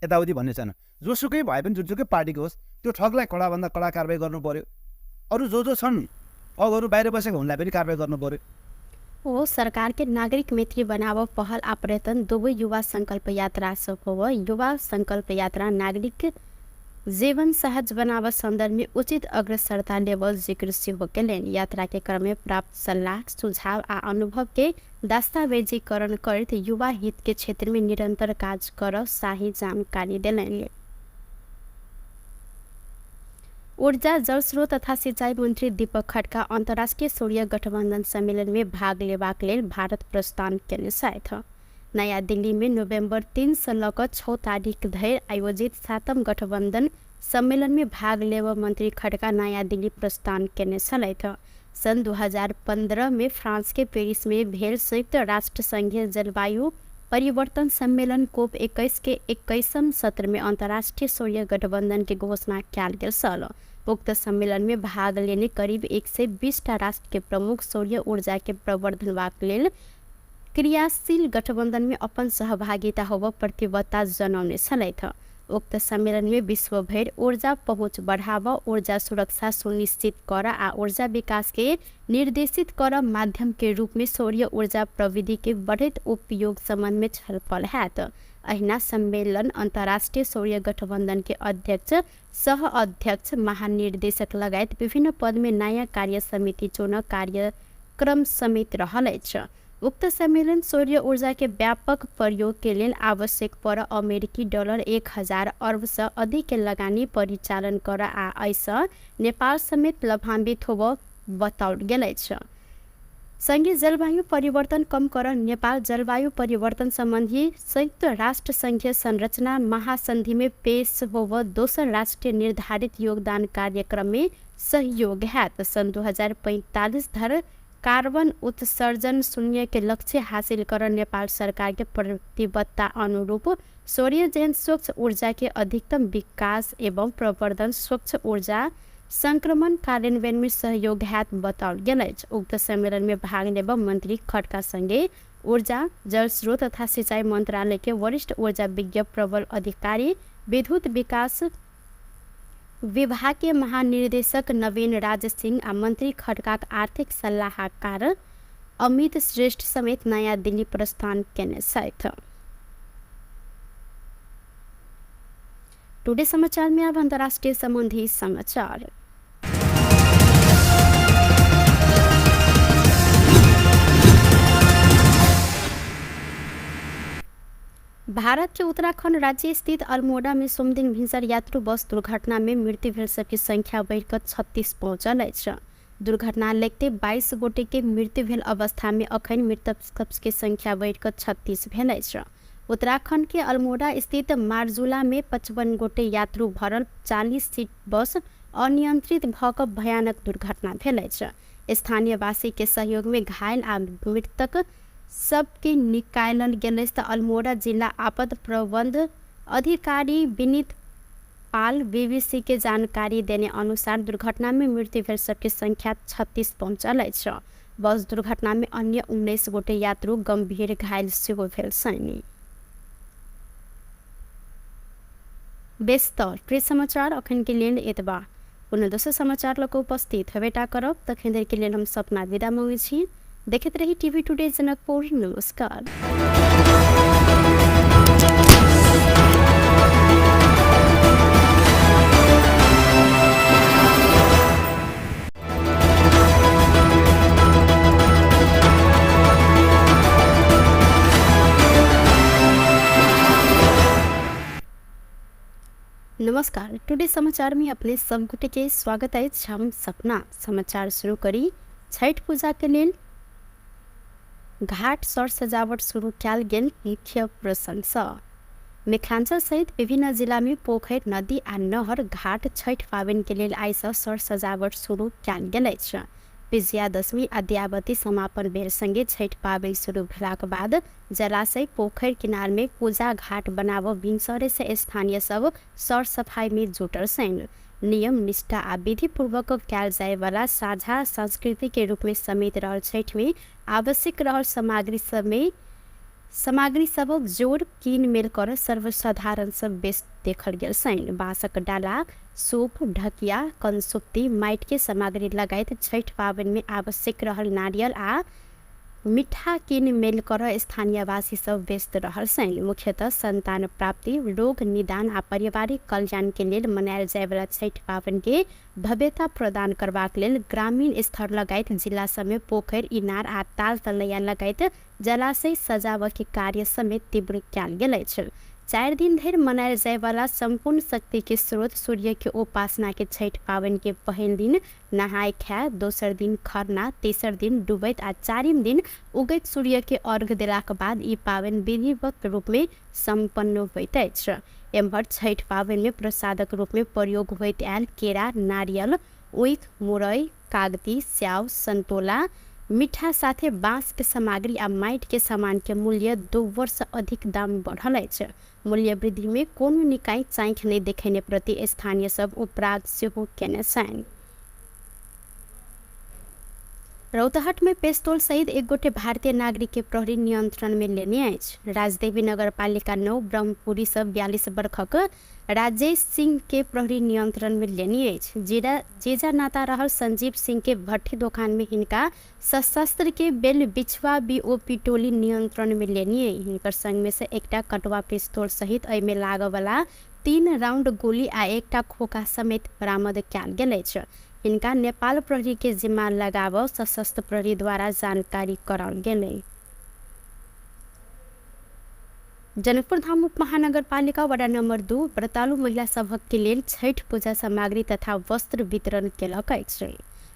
यताउति भन्ने छैन, जोसुकै भए पनि जुनसुकै पार्टीको होस्, त्यो ठगलाई कडाभन्दा कडा कारवाही गर्नु पर्यो। अरू जो छन् ठगहरू बाहिर बसेको हुनलाई पनि कारवाही गर्नु पर्यो। हो सरकार के नागरिक मैत्री बनाव पहल आ प्रयत्न दुवै युवा संकल्प यात्रा से हो। युवा संकल्प यात्रा नागरिक जीवन सहज बनाव संदर्भ में उचित अग्रसरता लेवल जिक्र से हो के यात्रा के क्रम में प्राप्त सलाह, सुझाव आ अनुभव के दस्तावेजीकरण कर युवा हित के क्षेत्र में निरंतर कार्य कर शाही जानकारी दिलेंगे। ऊर्जा, जल स्रोत तथा सिंचाई मंत्री दीपक खड्का अंतर्राष्ट्रीय सूर्य गठबंधन सम्मेलन में भाग लेबाक लेल भारत प्रस्थान केने छथि। नयाँ दिल्ली में नवंबर 3 से लऽ 6 तारीख धरि आयोजित 7म गठबंधन सम्मेलन में भाग लेब मंत्री खड्का नयाँ दिल्ली प्रस्थान केने छलथि। सन 2015 में फ्रांस के पेरिस में भेल संयुक्त राष्ट्र संघीय जलवायु परिवर्तन सम्मेलन कोप 21 के 21वें सत्र में अंतर्राष्ट्रीय सौर्य गठबंधन की घोषणा कियाल गेल छल। उक्त सम्मेलन में भाग लेने करीब 120 राष्ट्र के प्रमुख सौर्य ऊर्जा के प्रवर्धनवाक लेल क्रियाशील गठबंधन में अपन सहभागिता होब प्रतिबद्धता जनाउने छलैथ। उक्त सम्मेलन में विश्व भर ऊर्जा पहुँच बढ़ावा, ऊर्जा सुरक्षा सुनिश्चित कर आ ऊर्जा विकास के निर्देशित कर माध्यम के रूप में सौर्य ऊर्जा प्रविधि के बढ़त उपयोग संबंध में छलफल हैत। अहिना सम्मेलन अंतर्राष्ट्रीय सौर्य गठबंधन के अध्यक्ष, सह अध्यक्ष, महानिर्देशक लगायत विभिन्न पद में नया कार्य समिति चुन कार्यक्रम समेत रहल अछि। उक्त सम्मेलन सौर्य ऊर्जा के व्यापक प्रयोग के लिए आवश्यक पर अमेरिकी डॉलर 1000 अरब से अधिक के लगानी परिचालन कर आ ऐसा नेपाल समेत लाभान्वित होब बताओल गेल अछि। संघीय जलवायु परिवर्तन कम कर नेपाल जलवायु परिवर्तन संबंधी संयुक्त राष्ट्र संघीय संरचना महासंधि में पेश होब दोसर राष्ट्रीय निर्धारित योगदान कार्यक्रम में सहयोग हैत। सन 2045 धर कार्बन उत्सर्जन शून्य के लक्ष्य हासिल कर नेपाल सरकार के प्रतिबद्धता अनुरूप सौर्य जैन स्वच्छ ऊर्जा के अधिकतम विकास एवं प्रवर्धन, स्वच्छ ऊर्जा संक्रमण कार्यान्वयन में सहयोग हैत बताओल गेल अछि। उक्त सम्मेलन में भाग लेब मंत्री खड्का संगे ऊर्जा, जल स्रोत तथा सिंचाई मंत्रालय के वरिष्ठ ऊर्जा विज्ञ प्रबल अधिकारी, विद्युत विकास विभाग के महानिर्देशक नवीन राज सिंह आ मंत्री खड्का आर्थिक सलाहकार अमित श्रेष्ठ समेत नया दिल्ली प्रस्थान केने छथि। टुडे समाचार में अब अंतर्राष्ट्रीय संबंधी समाचार। भारत के उत्तराखंड राज्य स्थित अल्मोड़ा में सोमदिन भिनसर यात्रु बस दुर्घटना में मृत्यु भेल सबकी संख्या बढ़कर 36 पहुंचल अछि। दुर्घटना लगते 22 गोटे के मृत्यु भेल अवस्था में अखन मृतक सबके संख्या बढ़कर 36 भेल अछि। उत्तराखंड के अल्मोड़ा स्थित मारजुला में 55 गोटे यात्रु भरल 40 सीट बस अनियंत्रित भ क भयानक दुर्घटना भेल अछि। स्थानीय वासी के सहयोग में घायल आ मृतक सबके निकालल गेल त अल्मोड़ा जिला आपदा प्रबंध अधिकारी विनीत पाल बीबीसी के जानकारी देने अनुसार दुर्घटना में मृत्यु भेल सबके संख्या 36 पहुंचल अछि। बस दुर्घटना में अन्य 19 गोटे यात्रु गंभीर घायल सेहो भेल छनि। व्यस्त प्रेस समाचार अखन के लिए एतबा। पुनः दोसर समाचार लक उपस्थित हेबेटा करब। तखन देर के लिए हम सपना विदा मांगे छी। देखते रही टीवी टुडे जनकपुर। नमस्कार। नमस्कार। टुडे समाचार में अपने सब गोटे के स्वागत है। हम सपना समाचार शुरू करी। छठ पूजा के लिए घाट सर सजावट शुरू कियाल गेल मुख्य प्रशंसा। मिथिलांचल सहित विभिन्न जिला में पोखर, नदी आ नहर घाट छठ पाबनि के लेल आइ सँ सर सजावट शुरू कियाल गेल अछि। विजयादशमी अद्यावधि समापन बेर संगे छठ पाबनि शुरू भेलाक बाद जलाशय, पोखर किनार में पूजा घाट बनाबऽ भिनसरे से स्थानीय सब सर सफाई में जुटल छनि। नियम निष्ठा आ विधि पूर्वक कयल जाय वाला साझा संस्कृति के रूप में समेत रहल छठ में आवश्यक रहल सामग्री सब जोड़ कीन मेल कर सर्वसाधारण सब बेच देखल गेल छनि। बाँसक डाला, सूप, ढकिया, कंसुप्ती, माटि के सामग्री लगायत छठ पाबनि में आवश्यक रहल नारियल आ मीठा कीन मेल कर स्थानीय वासी सब व्यस्त रहल छनि। मुख्यतः संतान प्राप्ति, रोग निदान आ पारिवारिक कल्याण के लेल मनायल जाय वाला छठ पाबनि के भव्यता प्रदान करबाक लेल ग्रामीण स्तर लगायत जिला सब में पोखर, इनार आ ताल तलैया लगायत जलाशय सजावऽ के कार्य समेत तीव्र कयल गेल अछि। 4 दिन धरि मनायल जाय वाला संपूर्ण शक्ति के स्रोत सूर्य के उपासना के छठ पाबनि के पहिल दिन नहाय खाय, दोसर दिन खरना, तेसर दिन डूबैत आ चारिम दिन उगैत सूर्य के अर्घ देलाक बाद ई पाबनि विधिवत रूप में संपन्न होइत अछि। एम्हर छठ पाबनि में प्रसादक रूप में प्रयोग होइत आयल केरा, नारियल, ऊख, मुरई, कागती, स्याउ, सन्तोला, मिठा साथै बाँस के सामग्री आ माइट के सामान के मूल्य 2 वर्ष अधिक दाम बढ़ल अछि। मूल्य वृद्धि में कोनो निकाय चाँखि नहीं देखैने प्रति स्थानीय सब उपराध सेहो केने छन्। रौतहट में पेस्तौल सहित एक गोटे भारतीय नागरिक के प्रहरी नियंत्रण में लेने अछि। राजदेवी नगरपालिका 9 ब्रह्मपुरी सब 42 वर्षक राजेश सिंह के प्रहरी नियंत्रण में लेने अछि। जेजा नाता रहल संजीव सिंह के भट्ठी दुकान में हिनका सशस्त्र के बेल बिछवा बीओपी टोली नियंत्रण में लेने। हिनकर संग में से एकटा कटवा पिस्तौल सहित एहि में लागय वाला 3 राउंड गोली आ एकटा खोखा समेत बरामद कयल गेल अछि। हिनका नेपाल प्रहरी के जिम्मा लगाव सशस्त्र प्रहरी द्वारा जानकारी कराओल गेलै। जनकपुर धाम उप महानगरपालिका वडा नंबर 2 व्रतालु महिला सभक के लेल छठ पूजा सामग्री तथा वस्त्र वितरण केलक अछि।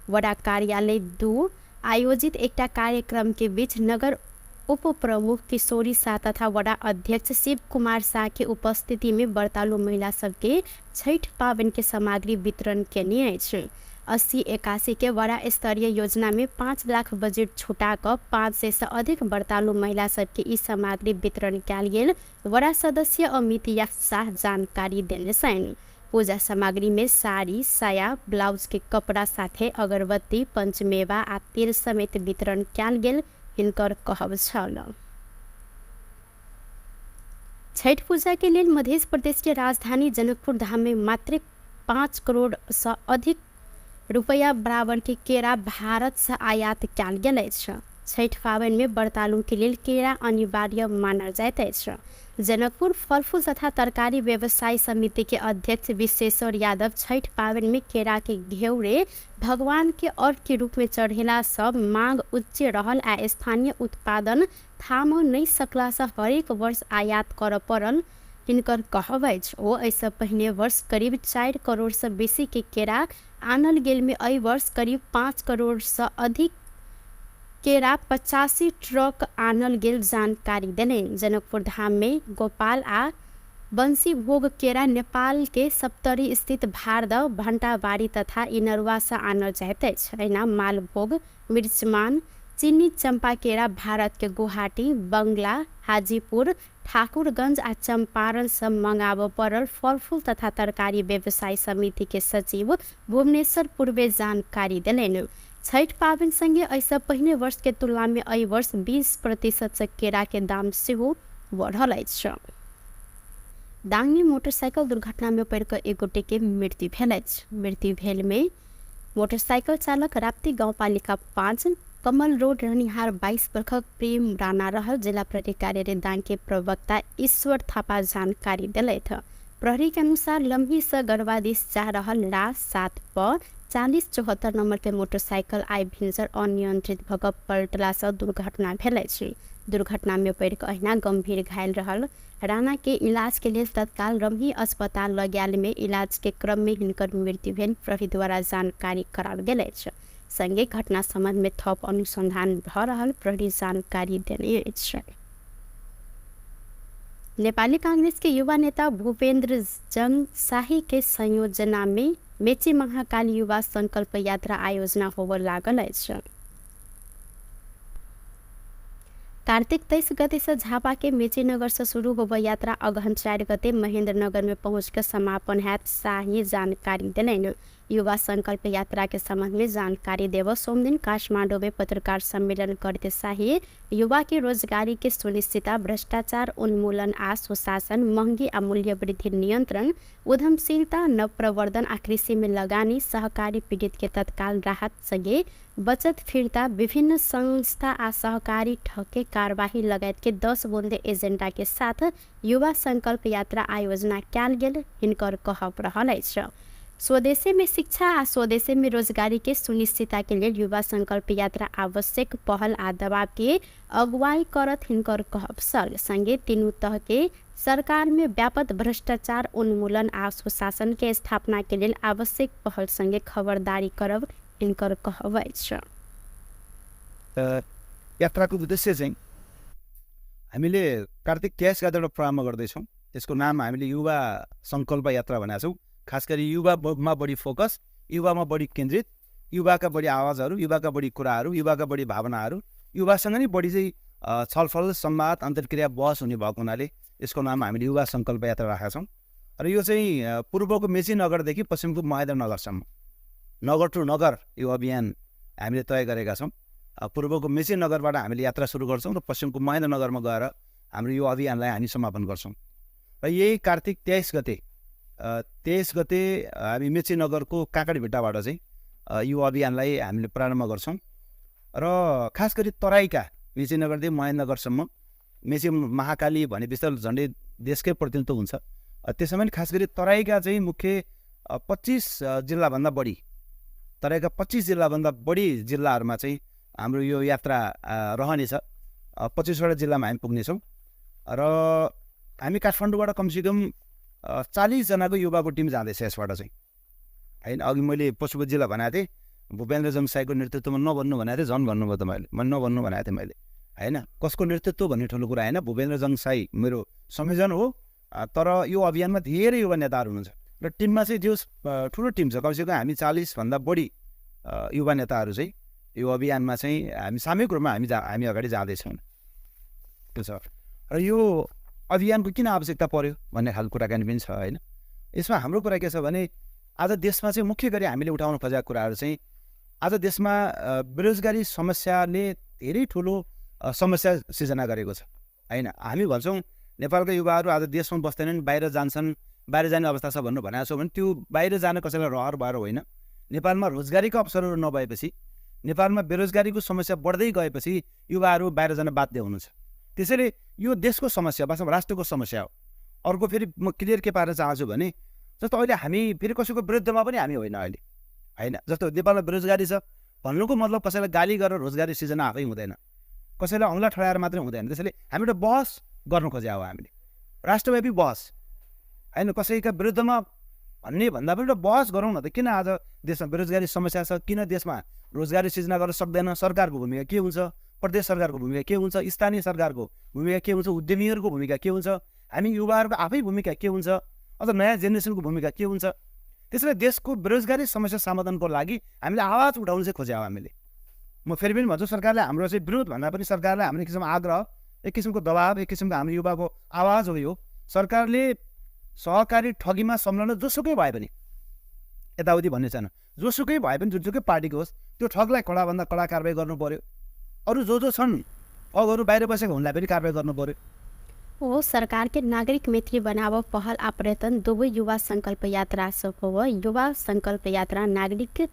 वडा कार्यालय 2 आयोजित एकटा कार्यक्रम के बीच नगर उप प्रमुख किशोरी शाह तथा वडा अध्यक्ष शिव कुमार शाह के उपस्थिति में व्रतालु महिला सबके छठ पावन के सामग्री वितरण केने अछि। 80-81 के वडा स्तरीय योजना में 5 लाख बजट छुटाकर 500 से अधिक व्रतालु महिला सबके ई सामग्री वितरण कयल गेल। वडा सदस्य अमित शाह जानकारी देने छन्। पूजा सामग्री में साड़ी, साया, ब्लाउज के कपड़ा साथे अगरबत्ती, पंचमेवा आ तेल समेत वितरण कयल गेल हिनकर कहब छल। छठ पूजा के लेल मध्य प्रदेश के राजधानी जनकपुर धाम में मात्र 5 करोड़ से अधिक रुपया बराबर के केरा भारत से आयात कयल गेल अछि। छठ पावन में व्रतालु के लेल केरा अनिवार्य मानल जाइत अछि। जनकपुर फल फूल तथा तरकारी व्यवसाय समिति के अध्यक्ष विश्वेश्वर यादव छठ पावन में केरा के घेउरे भगवान के अर्घ के रूप में चढ़ेला सब मांग उच्च रहल आ स्थानीय उत्पादन थाम नहीं सकला से हरेक वर्ष आयात कर पड़ल हिनकर कहब अछि। ओ एहिसँ पहिने वर्ष करीब 4 करोड़ से बेसी के केरा आनल गेल में एहि वर्ष करीब 5 करोड़ से अधिक केरा 85 ट्रक आनल गेल जानकारी देने। जनकपुर धाम में गोपाल आ बंसी भोग केरा नेपाल के सप्तरी स्थित भारद भंटाबाड़ी तथा इनरवा से आनल जाइत अछि। एना मालभोग, मिर्चमान, चीनी चंपा केरा भारत के गुवाहाटी, बंगला, हाजीपुर, ठाकुरगंज आ चंपारण से मंगाब पड़ल फल फूल तथा तरकारी व्यवसाय समिति के सचिव भुवनेश्वर पूर्वे जानकारी देलनि। छठ पावन संगे ऐसा पहिने वर्ष के तुलना में एहि वर्ष 20% से केरा के दाम सेहो बढ़ल अछि। दांग में मोटरसाइकिल दुर्घटना में पड़ कर एक गोटे के मृत्यु भेल अछि। मृत्यु भेल में मोटरसाइकिल चालक राप्ती गाउँपालिका 5 कमल रोड रहनिहार 22 वर्षक प्रेम राणा रहल। जिला प्रहरी कार्यालय दांग के प्रवक्ता ईश्वर थापा जानकारी दिलथि। प्रहरी के अनुसार लम्ही से गढ़वा दिस जा रहल ला 7 पर 4074 नंबर के मोटरसाइकिल आई भिंसर अनियंत्रित भऽ पलटला से दुर्घटना भेल अछि। दुर्घटना में पड़ कऽ अहिना गंभीर घायल रहल राणा के इलाज के लिए तत्काल रमही अस्पताल लऽ गेल में इलाज के क्रम में हिनकर मृत्यु भेल प्रहरी द्वारा जानकारी कराओल गेल अछि। संगे घटना संबंध में थप अनुसंधान भऽ रहल प्रहरी जानकारी देने अछि। नेपाली कांग्रेस के युवा नेता भूपेन्द्र जंग शाही के संयोजना में मेची महाकाली युवा संकल्प यात्रा आयोजना होबऽ लागल अछि। कार्तिक 23 गते से झापा के मेची नगर से शुरू होबऽ यात्रा अगहन 4 गते महेंद्र नगर में पहुंच कर समापन हैत शाही जानकारी देलनि। युवा संकल्प यात्रा के संबंध में जानकारी देव सोम दिन काठमांडू में पत्रकार सम्मेलन करते शाही युवा के रोजगारी के सुनिश्चितता, भ्रष्टाचार उन्मूलन आ सुशासन, महंगी आ मूल्य वृद्धि नियंत्रण, उद्यमशीलता, नवप्रवर्धन आ कृषि में लगानी, सहकारी पीड़ित के तत्काल राहत संगे बचत फिरता, विभिन्न संस्था आ सहकारी ठके कार्यवाही लगायत के 10 बुंदे एजेंडा के साथ युवा संकल्प यात्रा आयोजना कयल गेल हिनकर कहब रहल अछि। स्वदेशी में शिक्षा आ स्वदेशी में रोजगारी के सुनिश्चितता के लिए युवा संकल्प यात्रा आवश्यक पहल आ दबाव के अगुवाई करत हिनकर कहब छल। संगे तीनों तह के सरकार में व्यापक भ्रष्टाचार उन्मूलन आ सुशासन के स्थापना के लिए आवश्यक पहल संगे खबरदारी करब हिनकर कहब अछि। यात्राको उद्देश्य चाहिँ हामीले कार्तिक क्यास यात्राबाट प्रारम्भ गर्दैछौँ। यसको नाम हामीले युवा सङ्कल्प यात्रा भनेका छौँ। खास गरी युवामा बढी फोकस, युवामा बढी केन्द्रित, युवाका बढी आवाजहरू, युवाका बढी कुराहरू, युवाका बढी भावनाहरू, युवासँग नै बढी चाहिँ छलफल, संवाद, अन्तर्क्रिया, बहस हुने भएको हुनाले यसको नाम हामीले युवा सङ्कल्प यात्रा राखेका छौँ। र यो चाहिँ पूर्वको मेची नगरदेखि पश्चिमको महेन्द्र नगरसम्म, नगर टु नगर यो अभियान हामीले तय गरेका छौँ। पूर्वको मेची नगरबाट हामीले यात्रा सुरु गर्छौँ र पश्चिमको महेन्द्र नगरमा गएर हाम्रो यो अभियानलाई हामी समापन गर्छौँ। र यही कार्तिक 23 गते हामी मेची नगरको काँकडभिट्टाबाट चाहिँ यो अभियानलाई हामीले प्रारम्भ गर्छौँ। र खास गरी तराईका मेची नगरदेखि महेन्द्रनगरसम्म, मेची महाकाली भनेपछि त झन्डै देशकै प्रतिनिधित्व हुन्छ। त्यसमा पनि खास गरी तराईका चाहिँ मुख्य 25 जिल्लाभन्दा बढी, तराईका 25 जिल्लाभन्दा बढी जिल्लाहरूमा चाहिँ हाम्रो यो यात्रा रहनेछ। 25वटा जिल्लामा हामी पुग्नेछौँ र हामी काठमाडौँबाट कमसेकम 40 जनाको युवाको टिम जाँदैछ यसबाट चाहिँ, होइन। अघि मैले पशुपति जिल्ला भनेको थिएँ, भूपेन्द्र जङसाईको नेतृत्वमा नभन्नु भनेको थिएँ, झन् भन्नुभयो त मैले नभन्नु भनेको थिएँ मैले, होइन। कसको नेतृत्व भन्ने ठुलो कुरा होइन, भूपेन्द्र जङसाई मेरो संयोजन हो। तर यो अभियानमा धेरै युवा नेताहरू हुनुहुन्छ र टिममा चाहिँ जो ठुलो टिम छ, कमसेकम हामी 40भन्दा बढी युवा नेताहरू चाहिँ यो अभियानमा चाहिँ हामी सामूहिक रूपमा हामी अगाडि जाँदैछौँ, त्यो छ। र यो अभियानको किन आवश्यकता पर्यो भन्ने खालको कुराकानी पनि छ, होइन। यसमा हाम्रो कुरा के छ भने आज देशमा चाहिँ मुख्य गरी हामीले उठाउन खोजेका कुराहरू चाहिँ आज देशमा बेरोजगारी समस्याले धेरै ठुलो समस्या सिर्जना गरेको छ, होइन। हामी भन्छौँ नेपालका युवाहरू आज देशमा बस्दैनन्, बाहिर जान्छन्, बाहिर जाने अवस्था छ भन्नु भनेको छौँ भने त्यो बाहिर जान कसैलाई रहर भएर होइन। नेपालमा रोजगारीको अवसरहरू नभएपछि, नेपालमा बेरोजगारीको समस्या बढ्दै गएपछि युवाहरू बाहिर जान बाध्य हुनुहुन्छ। त्यसैले यो देशको समस्या, वास्तवमा राष्ट्रको समस्या हो। अर्को फेरि म क्लियर के पार्न चाहन्छु भने जस्तो अहिले हामी फेरि कसैको विरुद्धमा पनि हामी होइन अहिले, होइन। जस्तो नेपालमा बेरोजगारी छ भन्नुको मतलब कसैलाई गाली गरेर रोजगारी सिर्जना आफै हुँदैन, कसैलाई औँला ठडाएर मात्रै हुँदैन। त्यसैले हामी एउटा बहस गर्नु खोजे हो, हामीले राष्ट्रव्यापी बहस, होइन। कसैका विरुद्धमा भन्ने भन्दा पनि एउटा बहस गरौँ न त। किन आज देशमा बेरोजगारी समस्या छ, किन देशमा रोजगारी सिर्जना गर्न सक्दैन, सरकारको भूमिका के हुन्छ, प्रदेश सरकारको भूमिका के हुन्छ, स्थानीय सरकारको भूमिका के हुन्छ, उद्यमीहरूको भूमिका के हुन्छ, हामी युवाहरूको आफै भूमिका के हुन्छ, अझ नयाँ जेनेरेसनको भूमिका के हुन्छ। त्यसैले देशको बेरोजगारी समस्या समाधानको लागि हामीले आवाज उठाउनु चाहिँ खोज्यौँ हामीले। म फेरि पनि भन्छु, सरकारले हाम्रो चाहिँ विरोध भन्दा पनि सरकारलाई हाम्रो एक किसिमको आग्रह, एक किसिमको दबाब, एक किसिमको हाम्रो युवाको आवाज हो यो। सरकारले सहकारी ठगीमा संलग्न जोसुकै भए पनि, यताउति भन्ने छैन, जोसुकै भए पनि जुनसुकै पार्टीको होस्, त्यो ठगलाई कडाभन्दा कडा कारवाही गर्नु पर्यो। अरू जो छन् ठगहरू बाहिर बसेको उनलाई पनि कारवाही गर्नु पर्यो। वो सरकार के नागरिक मैत्री बनाव पहल आ प्रयत्न दुवै युवा संकल्प यात्रा सफल हो। युवा संकल्प यात्रा नागरिक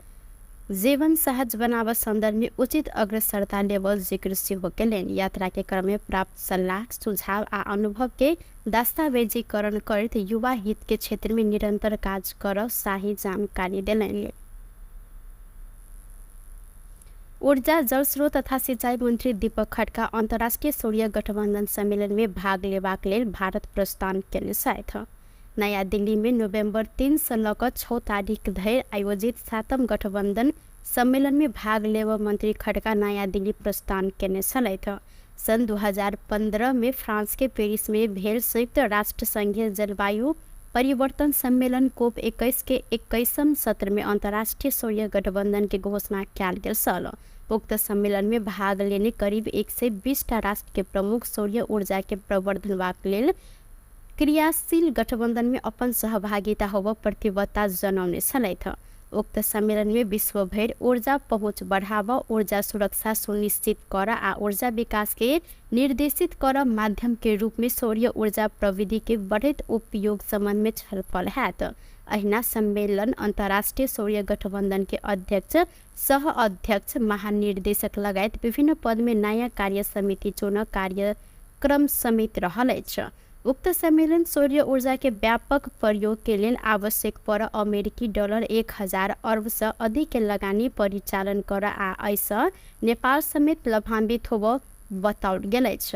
जीवन सहज बनाव संदर्भ में उचित अग्रसरता लेवल जिक्र से होकेलेन। यात्रा के क्रम में प्राप्त सलाह, सुझाव आ अनुभव के दस्तावेजीकरण कर युवा हित के क्षेत्र में निरंतर कार्य कर शाही जानकारी दिलेन। ऊर्जा, जल स्रोत तथा सिंचाई मंत्री दीपक खड्का अंतर्राष्ट्रीय सूर्य गठबंधन सम्मेलन में भाग लेबाक लेल भारत प्रस्थान केने छथि। नयाँ दिल्ली में नवंबर 3 से लऽ 6 तारीख धरि आयोजित 7म गठबंधन सम्मेलन में भाग लेब मंत्री खड्का नयाँ दिल्ली प्रस्थान केने छलथि। सन 2015 में फ्रांस के पेरिस में भेल संयुक्त राष्ट्र संघीय जलवायु परिवर्तन सम्मेलन कोप 21 के 21वें सत्र में अंतर्राष्ट्रीय सूर्य गठबंधन की घोषणा किया गेल छल। उक्त सम्मेलन में भाग लेने करीब 120 राष्ट्र के प्रमुख सूर्य ऊर्जा के प्रवर्धन लेल क्रियाशील गठबंधन में अपन सहभागिता होब प्रतिबद्धता जनाउने छलथि। उक्त सम्मेलन में विश्व भर ऊर्जा पहुँच बढ़ावा, ऊर्जा सुरक्षा सुनिश्चित कर आ ऊर्जा विकास के निर्देशित कर माध्यम के रूप में सूर्य ऊर्जा प्रविधि के बढ़त उपयोग संबंध में छलफल हैत। अहिना सम्मेलन अंतर्राष्ट्रीय सूर्य गठबंधन के अध्यक्ष, सह अध्यक्ष, महानिर्देशक लगायत विभिन्न पद में नयाँ कार्य समिति चुन कार्यक्रम समेत रहलैछ। उक्त सम्मेलन सूर्य ऊर्जा के व्यापक प्रयोग के लिए आवश्यक पर अमेरिकी डॉलर 1000 अरब से अधिक के लगानी परिचालन कर आ ऐसा नेपाल समेत लाभान्वित होब बताओल गेलैछ।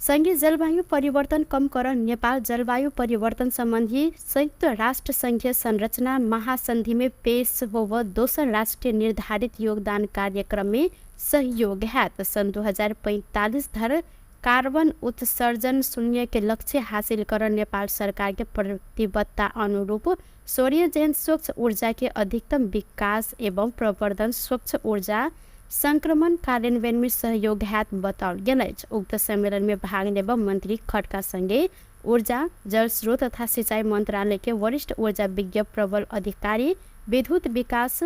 संघीय जलवायु परिवर्तन कम कर नेपाल जलवायु परिवर्तन संबंधी संयुक्त राष्ट्र संघीय संरचना महासंधि में पेश होब दोसर राष्ट्रीय निर्धारित योगदान कार्यक्रम में सहयोग है। सन 2045 धर कार्बन उत्सर्जन शून्य के लक्ष्य हासिल कर नेपाल सरकार के प्रतिबद्धता अनुरूप सौर्यजन स्वच्छ ऊर्जा के अधिकतम विकास एवं प्रवर्धन स्वच्छ ऊर्जा संक्रमण कार्यान्वयन में सहयोग हाथ बताओल गेल अछि। उक्त सम्मेलन में भाग लेब मंत्री खड्का संगे ऊर्जा जल स्रोत तथा सिंचाई मंत्रालय के वरिष्ठ ऊर्जा विज्ञ प्रबल अधिकारी विद्युत विकास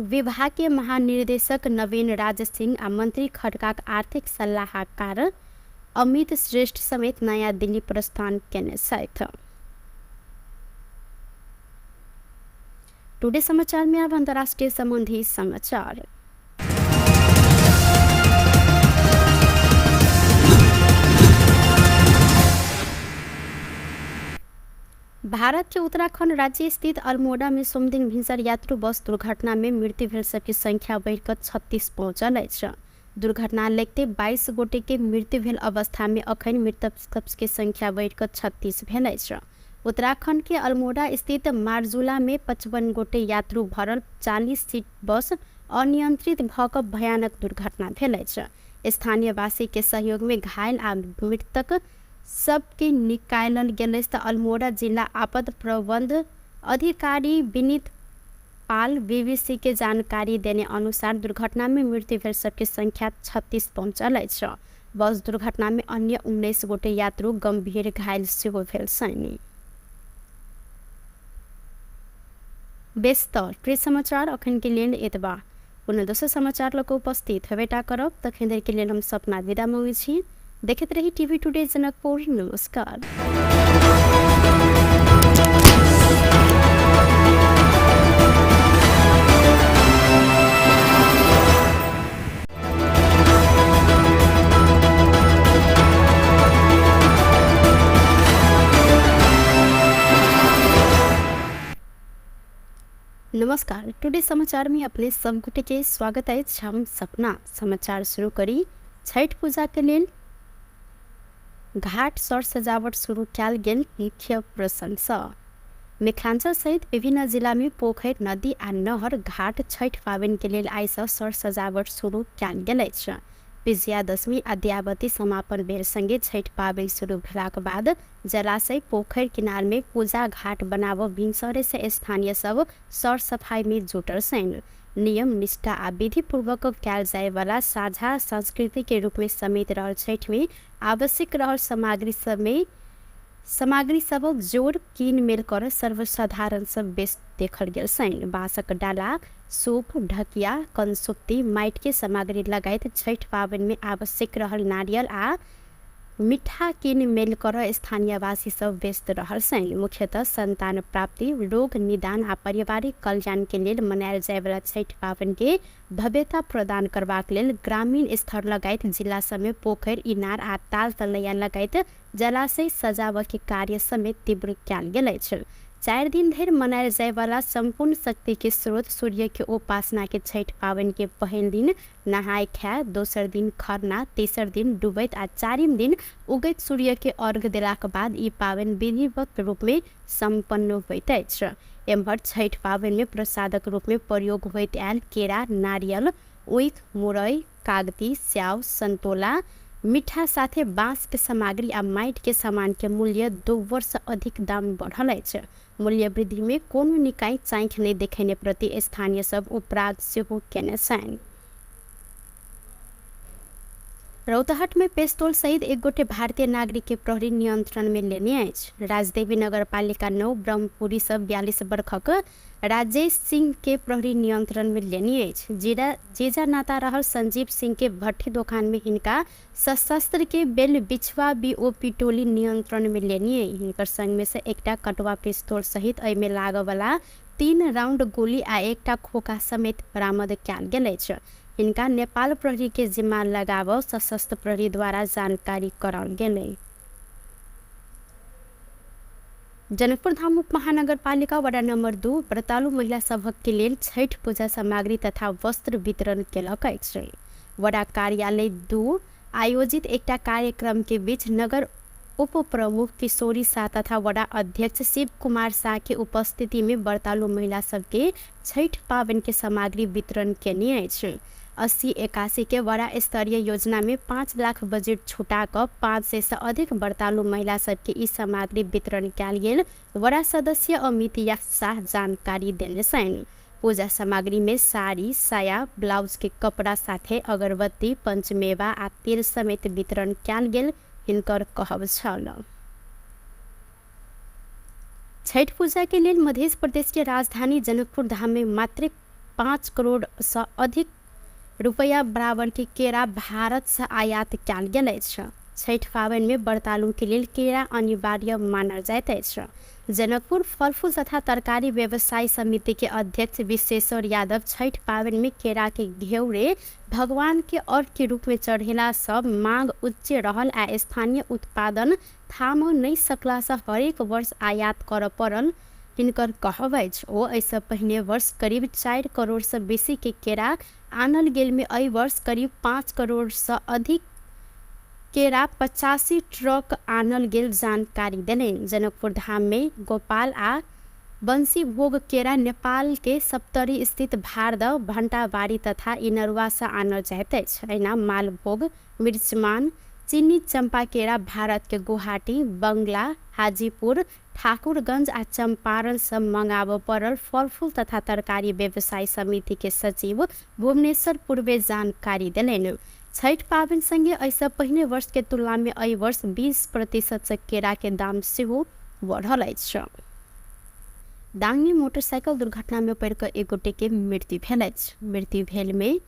विभाग के महानिर्देशक नवीन राज सिंह आ मंत्री खड्का आर्थिक सलाहकार अमित श्रेष्ठ समेत नयाँ दिल्ली प्रस्थान केने छथि। टुडे समाचार में अब अंतर्राष्ट्रीय संबंधी समाचार। भारत के उत्तराखंड राज्य स्थित अल्मोड़ा में सोमदिन भिन्सर यात्रु बस दुर्घटना में मृत्यु भेल सबकी संख्या बढ़कर 36 पहुंचल अछि। दुर्घटना लेखते 22 गोटे के मृत्यु भेल अवस्था में अखन मृतक सबके संख्या बढ़कर 36 भेल अछि। उत्तराखंड के अल्मोड़ा स्थित मारजुला में 55 गोटे यात्रु भरल 40 सीट बस अनियंत्रित भऽ भयानक दुर्घटना भेल अछि। स्थानीय वासी के सहयोग में घायल आ मृतक सबके निकालल गेल तऽ अल्मोड़ा जिला आपद प्रबंध अधिकारी विनीत पाल बीबीसी के जानकारी देने अनुसार दुर्घटना में मृत्यु भेल सबके संख्या 36 पहुंचल अछि। बस दुर्घटना में अन्य 19 गोटे यात्रु गंभीर घायल सेहो भेल छनि। व्यस्त प्रिय समाचार अखन के लेल एतबा। पुनः दोसर समाचार लऽ उपस्थित हेबेटा करब तखन धरि के लेल हम सपना विदा मांगै छी। देखते रही टीवी टुडे जनकपुर। नमस्कार। नमस्कार। टुडे समाचार में अपने सब गोटे के स्वागत है। हम सपना समाचार शुरू करी। छठ पूजा के लेल घाट सर सजावट शुरू कयल गेल मुख्य प्रशंसा। मिथिलांचल सहित विभिन्न जिला में पोखरि नदी आ नहर घाट छठ पाबनि के लेल आइ सँ सर सजावट शुरू कयल गेल अछि। विजयादशमी आ दयावती समापन बेर संगे छठ पाबनि शुरू भेलाक बाद जलाशय पोखरि किनार में पूजा घाट बनाबऽ भिनसरे से स्थानीय सब सर सफाई में जुटल छनि। नियम निष्ठा आ विधि पूर्वक कयल जाय वाला साझा संस्कृति के रूप में समेत रहल छठ में आवश्यक रहल सामग्री सबक जोड़ कीन मेल कर सर्वसाधारण सब बेस देखल गेल छनि। बाँसक डाला, सूप, ढकिया, कंसुप्ती, माटि के सामग्री लगायत छठ पाबनि में आवश्यक रहल नारियल आ मीठा कीन मेल कर स्थानीय वासी सब व्यस्त रहल छनि। मुख्यतः संतान प्राप्ति, रोग निदान आ पारिवारिक कल्याण के लेल मनायल जाय वाला छठ पाबनि के भव्यता प्रदान करबाक लेल ग्रामीण स्तर लगायत जिला सब में पोखरि, इनार आ ताल तलैया लगायत जलाशय सजावऽ के कार्य समेत तीव्र कयल गेल अछि। 4 दिन धरि मनायल जाय वाला संपूर्ण शक्ति के स्रोत सूर्य के उपासना के छठ पाबनि के पहिल दिन नहाय खाय, दोसर दिन खरना, तेसर दिन डूबैत आ चारिम दिन उगैत सूर्य के अर्घ देलाक बाद ई पाबनि विधिवत रूप में संपन्न होइत अछि। एम्हर छठ पाबनि में प्रसादक रूप में प्रयोग होइत आयल केरा, नारियल, ऊख, मुरई, कागती, स्याव, संतोला, मीठा साथे बाँस के सामग्री आ माटि के सामान के मूल्य 2 वर्ष अधिक दाम बढ़ल अछि। मूल्य वृद्धि में कोनो निकाय चाँखि नहीं देखेने प्रति स्थानीय सब उपराध सेहो केने छनि। रौतहट में पेस्तौल सहित 1 गोटे भारतीय नागरिक के प्रहरी नियंत्रण में लेने अछि। राजदेवी नगरपालिका 9 ब्रह्मपुरी सब 42 वर्षक राजेश सिंह के प्रहरी नियंत्रण में लेने अछि। जेजा नाता रहल संजीव सिंह के भट्ठी दोकान में हिनका सशस्त्र के बेल बिछवा बीओपी टोली नियंत्रण में लेने। हिनकर संग में से एकटा कटवा पिस्तौल सहित एहि में लागऽ वाला 3 राउंड गोली आ एकटा खोखा समेत बरामद कयल गेल अछि। इनका नेपाल प्रहरी के जिम्मा लगाव सशस्त्र प्रहरी द्वारा जानकारी कराल गेलै। जनकपुर धाम उप महानगर पालिका वडा नंबर 2 व्रतालु महिला सभक के लेल छठ पूजा सामग्री तथा वस्त्र वितरण केलक अछि। वडा कार्यालय 2 आयोजित एकटा कार्यक्रम के बीच नगर उप प्रमुख किशोरी शाह तथा वडा अध्यक्ष शिव कुमार शाह के उपस्थिति में व्रतालु महिला सबके छठ पाबनि के सामग्री वितरण केने अछि। 80-81 के बड़ा स्तरीय योजना में 5 लाख बजट छुटाकर 500 से अधिक व्रतालु महिला सबके ई सामग्री वितरण कयल गेल। बड़ा सदस्य अमित शाह जानकारी देने छन्। पूजा सामग्री में साड़ी, साया, ब्लाउज के कपड़ा साथे अगरबत्ती, पंचमेवा आ तेल समेत वितरण कयल गेल हिनकर कहब छल। छठ पूजा के लिए मध्य प्रदेश के राजधानी जनकपुर धाम में मात्र 5 करोड़ से अधिक रुपया बराबर के केरा भारत से आयात कयल गेल अछि। छठ पाबनि में व्रतालु के लिए केरा अनिवार्य मानल जाइत अछि। जनकपुर फल फूल तथा तरकारी व्यवसाय समिति के अध्यक्ष विश्वेश्वर यादव छठ पाबनि में केरा के घेउरे भगवान के अर्घ के रूप में चढ़ेला सब मांग उच्च रहल आ स्थानीय उत्पादन थाम नहीं सकला से हरेक वर्ष आयात कर पड़ल हिनकर कहब अछि। ओ ऐसे पहिने वर्ष करीब 4 करोड़ से बेसी के केरा आनल गेल में एहि वर्ष करीब 5 करोड़ से अधिक केरा 85 ट्रक आनल गेल जानकारी देने। जनकपुर धाम में गोपाल आ बंसी भोग केरा नेपाल के सप्तरी स्थित भारद भंटाबाड़ी तथा इनरवा से आनल जाइत अछि। एना मालभोग, मिर्चमान, चीनी चंपा केरा भारत के गुवाहाटी, बंगला, हाजीपुर, ठाकुरगंज आ चंपारण से मंगाब पड़ल फल फूल तथा तरकारी व्यवसाय समिति के सचिव भुवनेश्वर पूर्वे जानकारी देलनि। छठ पाबनि संगे ऐसा पहिने वर्ष के तुलना में एहि वर्ष 20% से केरा के दाम सेहो बढ़ल अछि। दांग में मोटरसाइकिल दुर्घटना में पड़ कर एक गोटे के मृत्यु भेल अछि। मृत्यु भेल में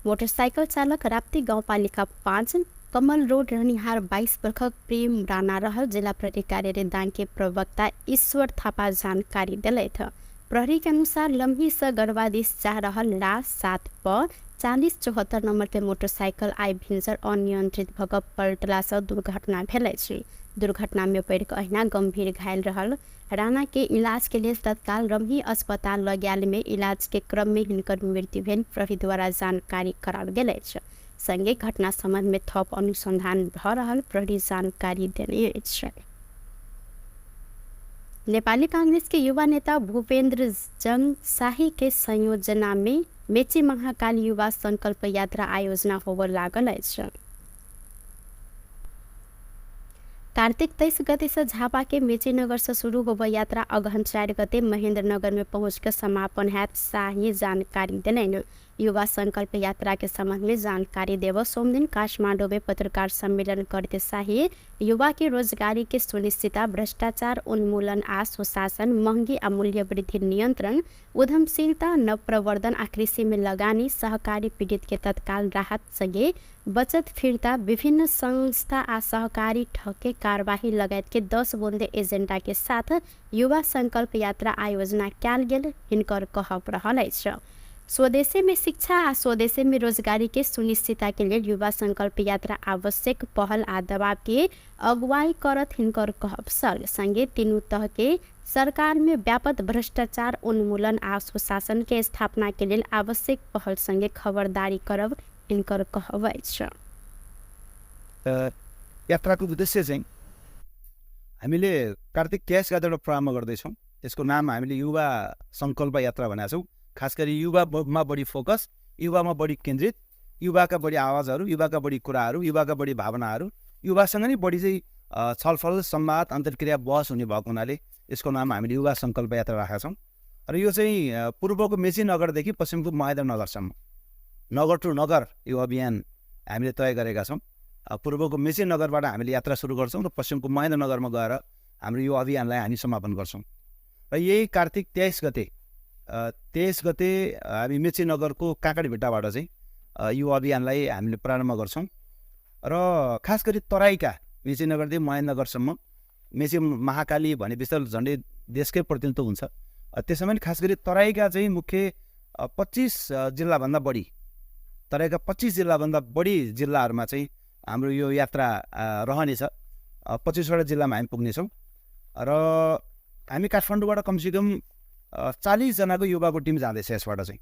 मोटरसाइकिल चालक राप्ती गाउँपालिका 5 कमल रोड रहनिहार 22 वर्षक प्रेम राणा रहल। जिला प्रहरी कार्यालय दांग के प्रवक्ता ईश्वर थापा जानकारी दिलथि। प्रहरी के अनुसार लम्ही से गढ़वादिश जा रहल ला 7 पर 4074 नंबर के मोटरसाइकिल आई भिंसर अनियंत्रित भग पलटला से दुर्घटना भेल अछि। दुर्घटना में पड़ कर अहिना गंभीर घायल रहल राणा के इलाज के लिए तत्काल रमही अस्पताल लगायल में इलाज के क्रम में हिनकर मृत्यु भेल प्रहरी द्वारा जानकारी कराल गेल अछि। संगे घटना संबंध में थप अनुसंधान भ रहल प्रहरी जानकारी देने अछि। नेपाली कांग्रेस के युवा नेता भूपेन्द्र जंग शाही के संयोजना में मेची महाकाल युवा संकल्प यात्रा आयोजना होबे लागल अछि। कार्तिक 23 गते से झापा के मेची नगर से शुरू होबे यात्रा अगहन 4 गते महेंद्र नगर में पहुंच कर समापन हैत शाही जानकारी देलनि। युवा संकल्प यात्रा के संबंध में जानकारी देव सोम दिन काठमांडू में पत्रकार सम्मेलन करते शाही युवा के रोजगारी के सुनिश्चितता, भ्रष्टाचार उन्मूलन आ सुशासन, महंगी आ मूल्य वृद्धि नियंत्रण, उद्यमशीलता, नवप्रवर्धन आ कृषि में लगानी, सहकारी पीड़ित के तत्काल राहत संगे बचत फिरता, विभिन्न संस्था आ सहकारी ठके कार्यवाही लगायत के 10 बुंदे एजेंडा के साथ युवा संकल्प यात्रा आयोजना कयल गेल हिनकर कहब रहल अछि। स्वदेशी में शिक्षा आ स्वदेशी में रोजगारी के सुनिश्चितता के लिए युवा संकल्प यात्रा आवश्यक पहल आ दबाव के अगुवाई करत हिनकर कहब छल। संगे तीनों तह के सरकार में व्यापक भ्रष्टाचार उन्मूलन आ सुशासन के स्थापना के लिए आवश्यक पहल संगे खबरदारी करब हिनकर कहब अछि। यात्राको उद्देश्य चाहिँ हामीले कार्तिक क्यास यात्राबाट प्रारम्भ गर्दैछौँ। यसको नाम हामीले युवा संकल्प यात्रा भनेका छौँ। खास गरी युवामा बढी फोकस, युवामा बढी केन्द्रित, युवाका बढी आवाजहरू, युवाका बढी कुराहरू, युवाका बढी भावनाहरू, युवासँग नै बढी चाहिँ छलफल, संवाद, अन्तर्क्रिया, बहस हुने भएको हुनाले यसको नाम हामीले युवा संकल्प यात्रा राखेका छौँ। र यो चाहिँ पूर्वको मेची नगरदेखि पश्चिमको महेन्द्र नगरसम्म नगर टु नगर यो अभियान हामीले तय गरेका छौँ। पूर्वको मेची नगरबाट हामीले यात्रा सुरु गर्छौँ र पश्चिमको महेन्द्र नगरमा गएर हाम्रो यो अभियानलाई हामी समापन गर्छौँ। र यही कार्तिक 23 गते हामी मेची नगरको काँकडी भिट्टाबाट चाहिँ यो अभियानलाई हामीले प्रारम्भ गर्छौँ। र खास गरी तराईका मेची नगरदेखि महेन्द्र नगरसम्म मेची महाकाली भनेपछि त झन्डै देशकै प्रतिनिधित्व हुन्छ। त्यसैमा खास गरी तराईका चाहिँ मुख्य 25 जिल्लाभन्दा बढी, तराईका 25 जिल्लाभन्दा बढी जिल्लाहरूमा चाहिँ हाम्रो यो यात्रा रहनेछ। 25वटा जिल्लामा हामी पुग्नेछौँ र हामी काठमाडौँबाट कमसेकम 40 जनाको युवाको टिम जाँदैछ यसबाट चाहिँ,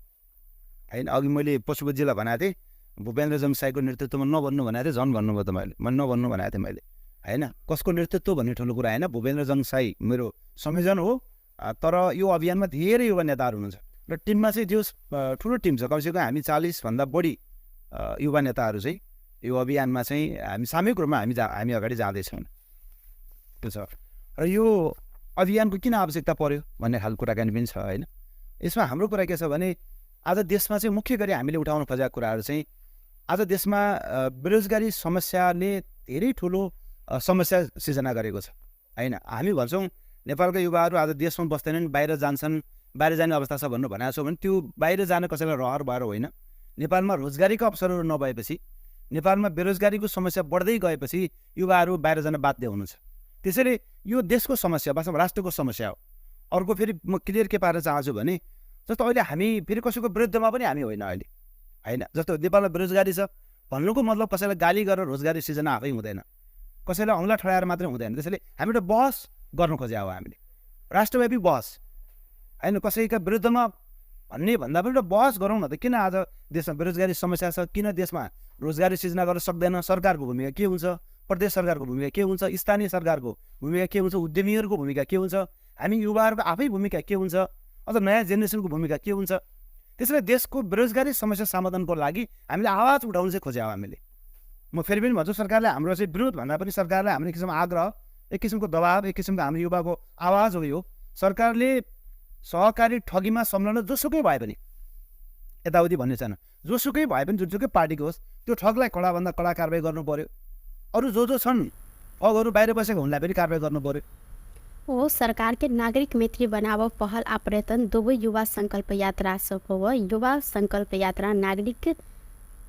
होइन। अघि मैले पशुपति जिल्ला भनेको थिएँ, भूपेन्द्र जङसाईको नेतृत्वमा नभन्नु भनेको थिएँ, झन् भन्नुभयो तपाईँले, मैले नभन्नु भनेको थिएँ मैले, होइन। कसको नेतृत्व भन्ने ठुलो कुरा होइन, भूपेन्द्र जङसाई मेरो संयोजन हो। तर यो अभियानमा धेरै युवा नेताहरू हुनुहुन्छ। र टिममा चाहिँ जो ठुलो टिम छ, कमसेकम हामी 40भन्दा बढी युवा नेताहरू चाहिँ यो अभियानमा चाहिँ हामी सामूहिक रूपमा हामी अगाडि जाँदैछौँ। त्यो छ र यो अभियानको किन आवश्यकता पर्यो भन्ने खालको कुराकानी पनि छ होइन। यसमा हाम्रो कुरा के छ भने आज देशमा चाहिँ मुख्य गरी हामीले उठाउन खोजेका कुराहरू चाहिँ आज देशमा बेरोजगारी समस्याले धेरै ठुलो समस्या सिर्जना गरेको छ होइन। हामी भन्छौँ नेपालका युवाहरू आज देशमा बस्दैनन्, बाहिर जान्छन्, बाहिर जाने अवस्था छ भन्नु भनेको छौँ भने त्यो बाहिर जान कसैलाई रहर भएर होइन। नेपालमा रोजगारीको अवसरहरू नभएपछि, नेपालमा बेरोजगारीको समस्या बढ्दै गएपछि युवाहरू बाहिर जान बाध्य हुनुहुन्छ। त्यसैले यो देशको समस्या, वास्तवमा राष्ट्रको समस्या हो। अर्को फेरि म क्लियर के पार्न चाहन्छु भने जस्तो अहिले हामी फेरि कसैको विरुद्धमा पनि हामी होइन अहिले होइन। जस्तो नेपालमा बेरोजगारी छ भन्नुको मतलब कसैलाई गाली गरेर रोजगारी सिर्जना आफै हुँदैन, कसैलाई औँला ठडाएर मात्रै हुँदैन। त्यसैले हामी एउटा बहस गर्नु खोजे हो, हामीले राष्ट्रव्यापी बहस होइन, कसैका विरुद्धमा भन्ने भन्दा पनि एउटा बहस गरौँ न त। किन आज देशमा बेरोजगारी समस्या छ, किन देशमा रोजगारी सिर्जना गर्न सक्दैन, सरकारको भूमिका के हुन्छ, प्रदेश सरकारको भूमिका के हुन्छ, स्थानीय सरकारको भूमिका के हुन्छ, उद्यमीहरूको भूमिका के हुन्छ, हामी युवाहरूको आफै भूमिका के हुन्छ, अझ नयाँ जेनेरेसनको भूमिका के हुन्छ। त्यसैले देशको बेरोजगारी समस्या समाधानको लागि हामीले आवाज उठाउनु चाहिँ खोज्यौँ हामीले। म फेरि पनि भन्छु, सरकारले हाम्रो चाहिँ विरोध भन्दा पनि सरकारलाई हाम्रो एक किसिमको आग्रह, एक किसिमको दबाब, एक किसिमको हाम्रो युवाको आवाज हो यो। सरकारले सहकारी ठगीमा संलग्न जोसुकै भए पनि, यताउति भन्ने छैन, जोसुकै भए पनि जुनसुकै पार्टीको होस्, त्यो ठगलाई कडाभन्दा कडा कारवाही गर्नु पर्यो। अरू जो छन् ठगहरू बाहिर बसेको उनलाई पनि कारवाही गर्नु पर्यो। ओ सरकार के नागरिक मैत्री बनाव पहल आ प्रयत्न दुवै युवा संकल्प यात्रा सफल हो। युवा संकल्प यात्रा नागरिक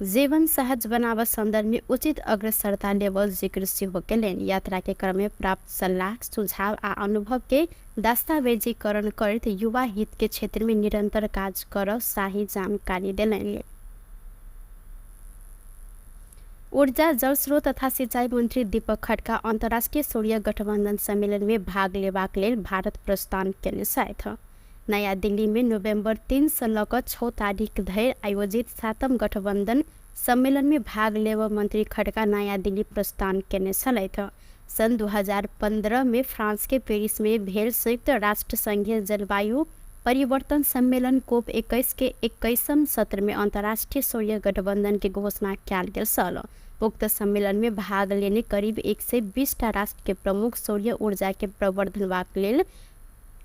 जीवन सहज बनाव संदर्भ में उचित अग्रसरता लेवल जिक्र से होकेलेन। यात्रा के क्रम में प्राप्त सलाह, सुझाव आ अनुभव के दस्तावेजीकरण कर युवा हित के क्षेत्र में निरंतर कार्य कर शाही जानकारी दिलेन। ऊर्जा, जल स्रोत तथा सिंचाई मंत्री दीपक खड्का अंतर्राष्ट्रीय सूर्य गठबंधन सम्मेलन में भाग लेबाक लेल भारत प्रस्थान केने छथि। नयाँ दिल्ली में नवंबर 3 से लऽ 6 तारीख धरि आयोजित 7म गठबंधन सम्मेलन में भाग लेब मंत्री खड्का नयाँ दिल्ली प्रस्थान केने छलथि। सन 2015 में फ्रांस के पेरिस में भेल संयुक्त राष्ट्र संघीय जलवायु परिवर्तन सम्मेलन कोप 21 के 21वें सत्र में अंतर्राष्ट्रीय सूर्य गठबंधन की घोषणा किया गेल छल। उक्त सम्मेलन में भाग लेने करीब 120 राष्ट्र के प्रमुख सूर्य ऊर्जा के प्रवर्धन लेल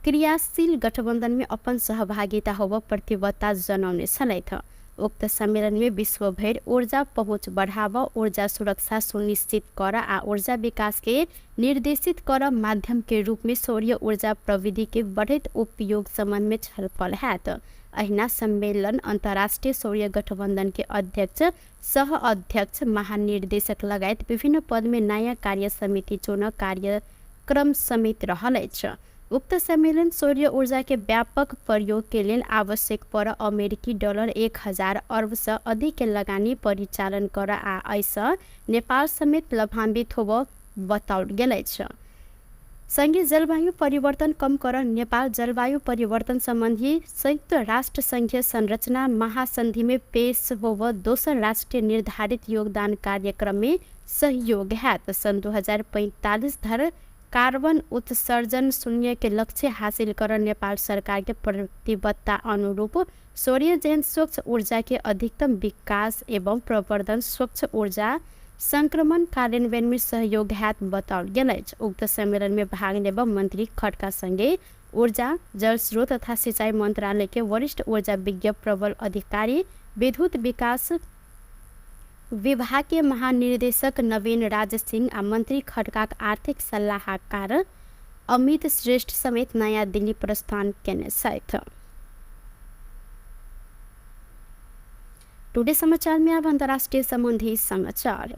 क्रियाशील गठबंधन में अपन सहभागिता होब प्रतिबद्धता जनाउने छलथि। उक्त सम्मेलन में विश्व भर ऊर्जा पहुँच बढ़ावा, ऊर्जा सुरक्षा सुनिश्चित कर आ ऊर्जा विकास के निर्देशित कर माध्यम के रूप में सूर्य ऊर्जा प्रविधि के बढ़त उपयोग संबंध में छलफल हैत। अहिना सम्मेलन अंतर्राष्ट्रीय सूर्य गठबंधन के अध्यक्ष, सह अध्यक्ष, महानिर्देशक लगायत विभिन्न पद में नया कार्य समिति चुन कार्यक्रम समेत रहलैछ। उक्त सम्मेलन सूर्य ऊर्जा के व्यापक प्रयोग के लिए आवश्यक पर अमेरिकी डॉलर 1000 अरब से अधिक के लगानी परिचालन कर आ ऐसा नेपाल समेत लाभान्वित होब बताओल गेलैछ। संघीय जलवायु परिवर्तन कम कर नेपाल जलवायु परिवर्तन संबंधी संयुक्त राष्ट्र संघीय संरचना महासंधि में पेश होब दोसर राष्ट्रीय निर्धारित योगदान कार्यक्रम में सहयोग है। सन 2045 धर कार्बन उत्सर्जन शून्य के लक्ष्य हासिल कर नेपाल सरकार के प्रतिबद्धता अनुरूप सूर्य जैन स्वच्छ ऊर्जा के अधिकतम विकास एवं प्रवर्धन, स्वच्छ ऊर्जा संक्रमण कार्यान्वयन में सहयोग हैत बताओल गेलैछ। उक्त सम्मेलन में भाग लेब मंत्री खड्का संगे ऊर्जा, जल स्रोत तथा सिंचाई मंत्रालय के वरिष्ठ ऊर्जा विज्ञ प्रबल अधिकारी, विद्युत विकास विभाग के महानिर्देशक नवीन राज सिंह आ मंत्री खड्का आर्थिक सलाहकार अमित श्रेष्ठ समेत नयाँ दिल्ली प्रस्थान केने छथि। टुडे समाचार में अब अंतर्राष्ट्रीय संबंधी समाचार।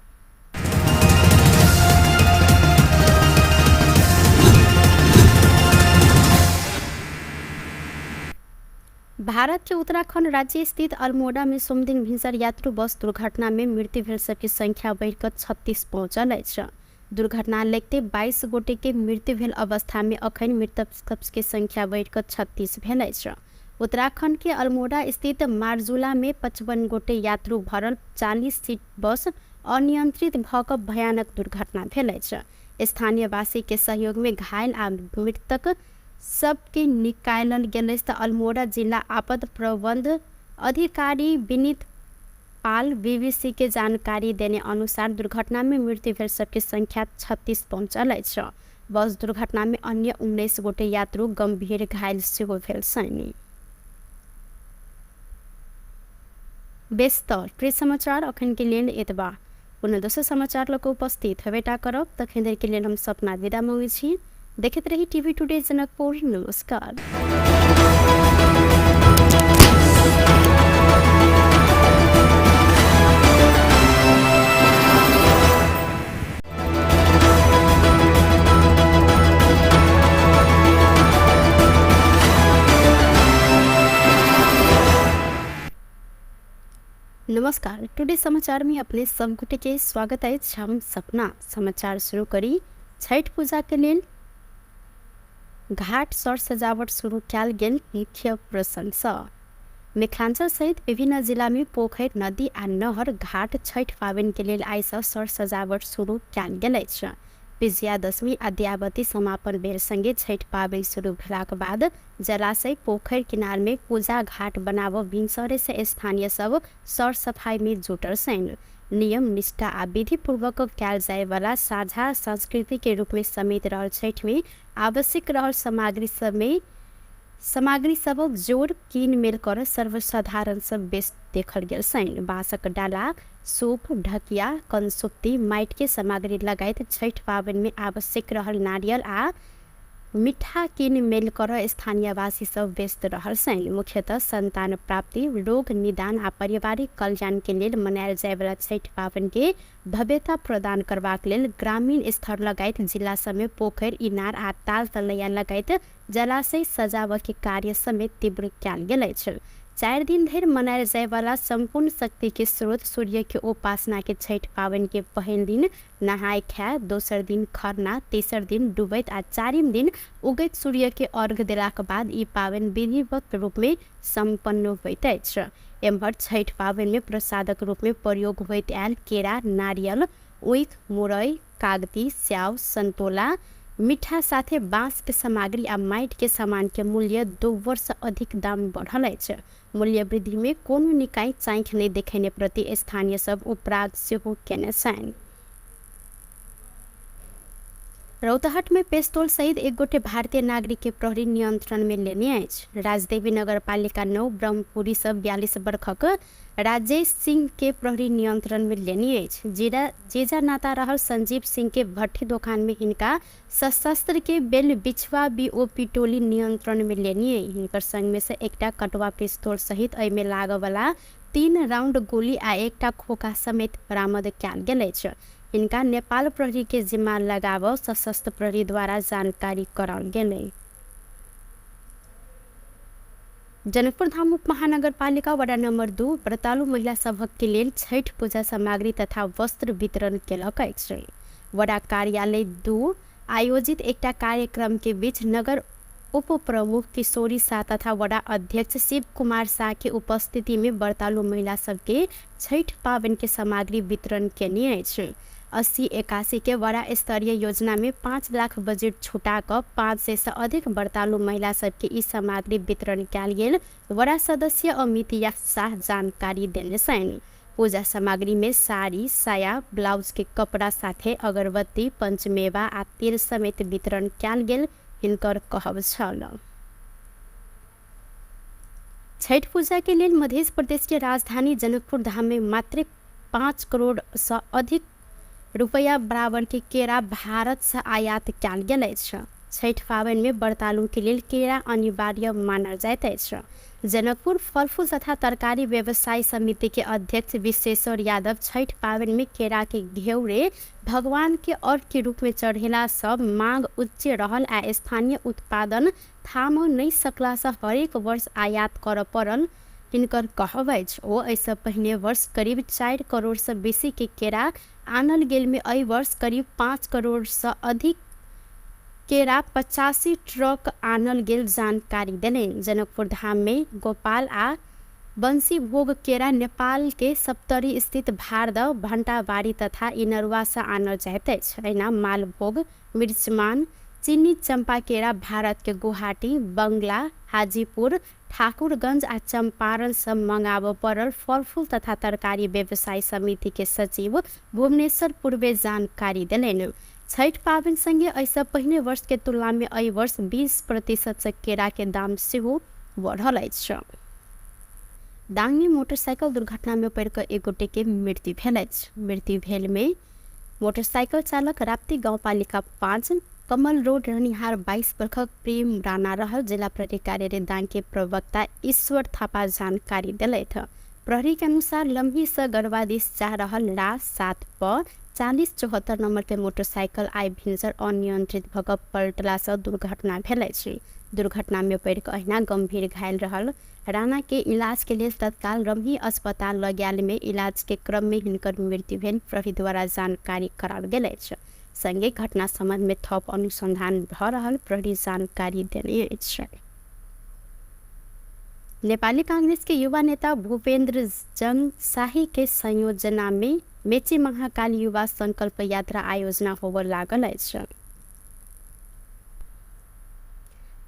भारत के उत्तराखंड राज्य स्थित अल्मोड़ा में सोमदिन भिन्सर यात्रु बस दुर्घटना में मृत्यु भेल सबकी संख्या बढ़कर 36 पहुंचल अछि। दुर्घटना लगते 22 गोटे के मृत्यु भेल अवस्था में अखन मृतक सबके संख्या बढ़कर 36 भेल अछि। उत्तराखंड के अल्मोड़ा स्थित मार्जुला में 55 गोटे यात्रु भरल 40 सीट बस अनियंत्रित भऽ भयानक दुर्घटना भेल अछि। स्थानीय वासी के सहयोग में घायल आ मृतक सबके निकालल गेल त अल्मोड़ा जिला आपद प्रबंध अधिकारी विनीत पाल बीबीसी के जानकारी देने अनुसार दुर्घटना में मृत्यु भेल सबके संख्या 36 पहुंचल अछि। बस दुर्घटना में अन्य 19 गोटे यात्रु गंभीर घायल सेहो भेल छनि। व्यस्त प्रिय समाचार अखन के लेल एतबा। पुनः दोसर समाचार लग उपस्थित हेबेटा करब तखन देर के लेल हम सपना विदा मांगे छी। देखते रही टीवी टुडे जनकपुर। नमस्कार। नमस्कार, टुडे समाचार में अपने सब गोटे के स्वागत है। हम सपना समाचार शुरू करी। छठ पूजा के लेल घाट सर सजावट शुरू कयल गेल मुख्य प्रशंसा। मिथिलांचल सहित विभिन्न जिला में पोखर नदी आ नहर घाट छठ पाबनि के लेल आइ सँ सर सजावट शुरू कयल गेल अछि। विजयादशमी आ दीपावली समापन बेर संगे छठ पाबनि शुरू भेलाक बाद जलाशय पोखर किनार में पूजा घाट बनाबऽ भिनसरे से स्थानीय सब सर सफाई में जुटल छनि। नियम निष्ठा आ विधि पूर्वक कयल जाय वाला साझा संस्कृति के रूप में समेत रहल छठ में आवश्यक रहल सामग्री सबक जोड़ कीन मेल कर सर्वसाधारण सब बेच देखल गेल छनि। बाँसक डाला, सूप, ढकिया, कंसुप्ती, माटि के सामग्री लगायत छठ पाबनि में आवश्यक रहल नारियल आ मीठा कीन मेल कर स्थानीयवासी सब व्यस्त रहल छनि। मुख्यतः संतान प्राप्ति, रोग निदान आ पारिवारिक कल्याण के लेल मनायल जाय वाला छठ पाबनि के भव्यता प्रदान करबाक लेल ग्रामीण स्तर लगायत जिला सब में पोखर, इनार आ ताल तलैया लगायत जलाशय सजावऽ के कार्य समेत तीव्र कयल गेल अछि। 4 दिन धरि मनायल जाय वाला संपूर्ण शक्ति के स्रोत सूर्य के उपासना के छठ पाबनि के पहिल दिन नहाय खाय, दोसर दिन खरना, तेसर दिन डूबैत आ चारिम दिन उगैत सूर्य के अर्घ देलाक बाद ई पाबनि विधिवत रूप में संपन्न होइत अछि। एम्हर छठ पाबनि में प्रसादक रूप में प्रयोग होइत आयल केरा, नारियल, ऊख, मुरई, कागती, स्याव, संतोला, मीठा साथे बाँस के सामग्री आ माटि के सामान के मूल्य 2 वर्ष अधिक दाम बढ़ल अछि। मूल्य वृद्धि में कोनो निकाय चाँखि नहीं देखेने प्रति स्थानीय सब उपराग सेहो केने छनि। रौतहट में पेस्तौल सहित एक गोटे भारतीय नागरिक के प्रहरी नियंत्रण में लेने अछि। राजदेवी नगरपालिका 9 ब्रह्मपुरी सब 42 वर्षक राजेश सिंह के प्रहरी नियंत्रण में लेने अछि। जेजा नाता रहल संजीव सिंह के भट्ठी दुकान में हिनका सशस्त्र के बेल बिछवा बीओपी टोली नियंत्रण में लेने। हिनकर संग में से एकटा कटवा पिस्तौल सहित एहि में लागऽ वाला 3 राउंड गोली आ एकटा खोखा समेत बरामद कयल गेल अछि। इनका नेपाल प्रहरी के जिम्मा लगाव सशस्त्र प्रहरी द्वारा जानकारी कराल गेलै। जनकपुर धाम उप महानगर पालिका वडा नंबर 2 व्रतालु महिला सभक के लेल छठ पूजा सामग्री तथा वस्त्र वितरण केलक अछि। वडा कार्यालय 2 आयोजित एकटा कार्यक्रम के बीच नगर उप प्रमुख किशोरी शाह तथा वडा अध्यक्ष शिव कुमार शाह के उपस्थिति में व्रतालु महिला सबके छठ पाबनि के सामग्री वितरण केने अछि। 80-81 के वडा स्तरीय योजना में 5 लाख बजट छुटा कर 500 से अधिक व्रतालु महिला सबके ई सामग्री वितरण कयल गेल वडा सदस्य अमित शाह जानकारी देने छनि। पूजा सामग्री में साड़ी, साया, ब्लाउज के कपड़ा साथे अगरबत्ती, पंचमेवा आ तेल समेत वितरण कयल गेल हिनकर कहब छल। छठ पूजा के लेल मध्य प्रदेश के राजधानी जनकपुर धाम में मात्र 5 करोड़ से अधिक रुपया बराबर के केरा भारत से आयात कयल गेल अछि। छठ पाबनि में व्रतालु के लेल केरा अनिवार्य मानल जाइत अछि। जनकपुर फल फूल तथा तरकारी व्यवसाय समिति के अध्यक्ष विश्वेश्वर यादव छठ पाबनि में केरा के घेउरे भगवान के अर्घ के रूप में चढ़ेला सब मांग उच्च रहल आ स्थानीय उत्पादन थाम नहीं सकला से हरेक वर्ष आयात कर पड़ल हिनकर कहब अछि। ओ एहिसँ पहिने वर्ष करीब 4 करोड़ से बेसी के केरा आनल गेल में एहि वर्ष करीब 5 करोड़ से अधिक केरा 85 ट्रक आनल गेल जानकारी देने। जनकपुर धाम में गोपाल आ बंसी भोग केरा नेपाल के सप्तरी स्थित भारद भंटाबाड़ी तथा इनरवा से आनल जाइत अछि। एना मालभोग, मिर्चमान, चीनी चंपा केरा भारत के गुवाहाटी, बंगला, हाजीपुर, ठाकुरगंज आ चंपारण से मंगाब पड़ल फलफूल तथा तरकारी व्यवसाय समिति के सचिव भुवनेश्वर पूर्वे जानकारी दिलेन। छठ पाबनि संगे ऐसा पहिने वर्ष के तुलना में एहि वर्ष 20% से केरा के दाम सेहो बढ़ल अछि। दाङ में मोटरसाइकिल दुर्घटना में पड़ कर एक गोटे के मृत्यु भेल अछि। मृत्यु भेल में मोटरसाइकिल चालक राप्ती गाउँपालिका 5 कमल रोड रहनिहार 22 वर्षक प्रेम राणा रहल। जिला प्रहरी कार्यालय दाङ के प्रवक्ता ईश्वर थापा जानकारी दिलैथ। प्रहरी के अनुसार लम्ही से गरवादिश जा रहल ला 7 प 4074 नंबर के मोटरसाइकिल आई भिंजर अनियंत्रित भग पलटला से दुर्घटना भेल अछि। दुर्घटना में पड़ कर अहिना गंभीर घायल रहल राणा के इलाज के लिए तत्काल रम्ही अस्पताल लगायल में इलाज के क्रम में हिनकर मृत्यु भेल प्रहरी द्वारा जानकारी कराल गेल अछि। संगे घटना संबंध में थप अनुसंधान भ रहल प्रहरी जानकारी देने अछि। नेपाली कांग्रेस के युवा नेता भूपेन्द्र जंग शाही के संयोजना में मेची महाकाली युवा संकल्प यात्रा आयोजना होबे लागल अछि।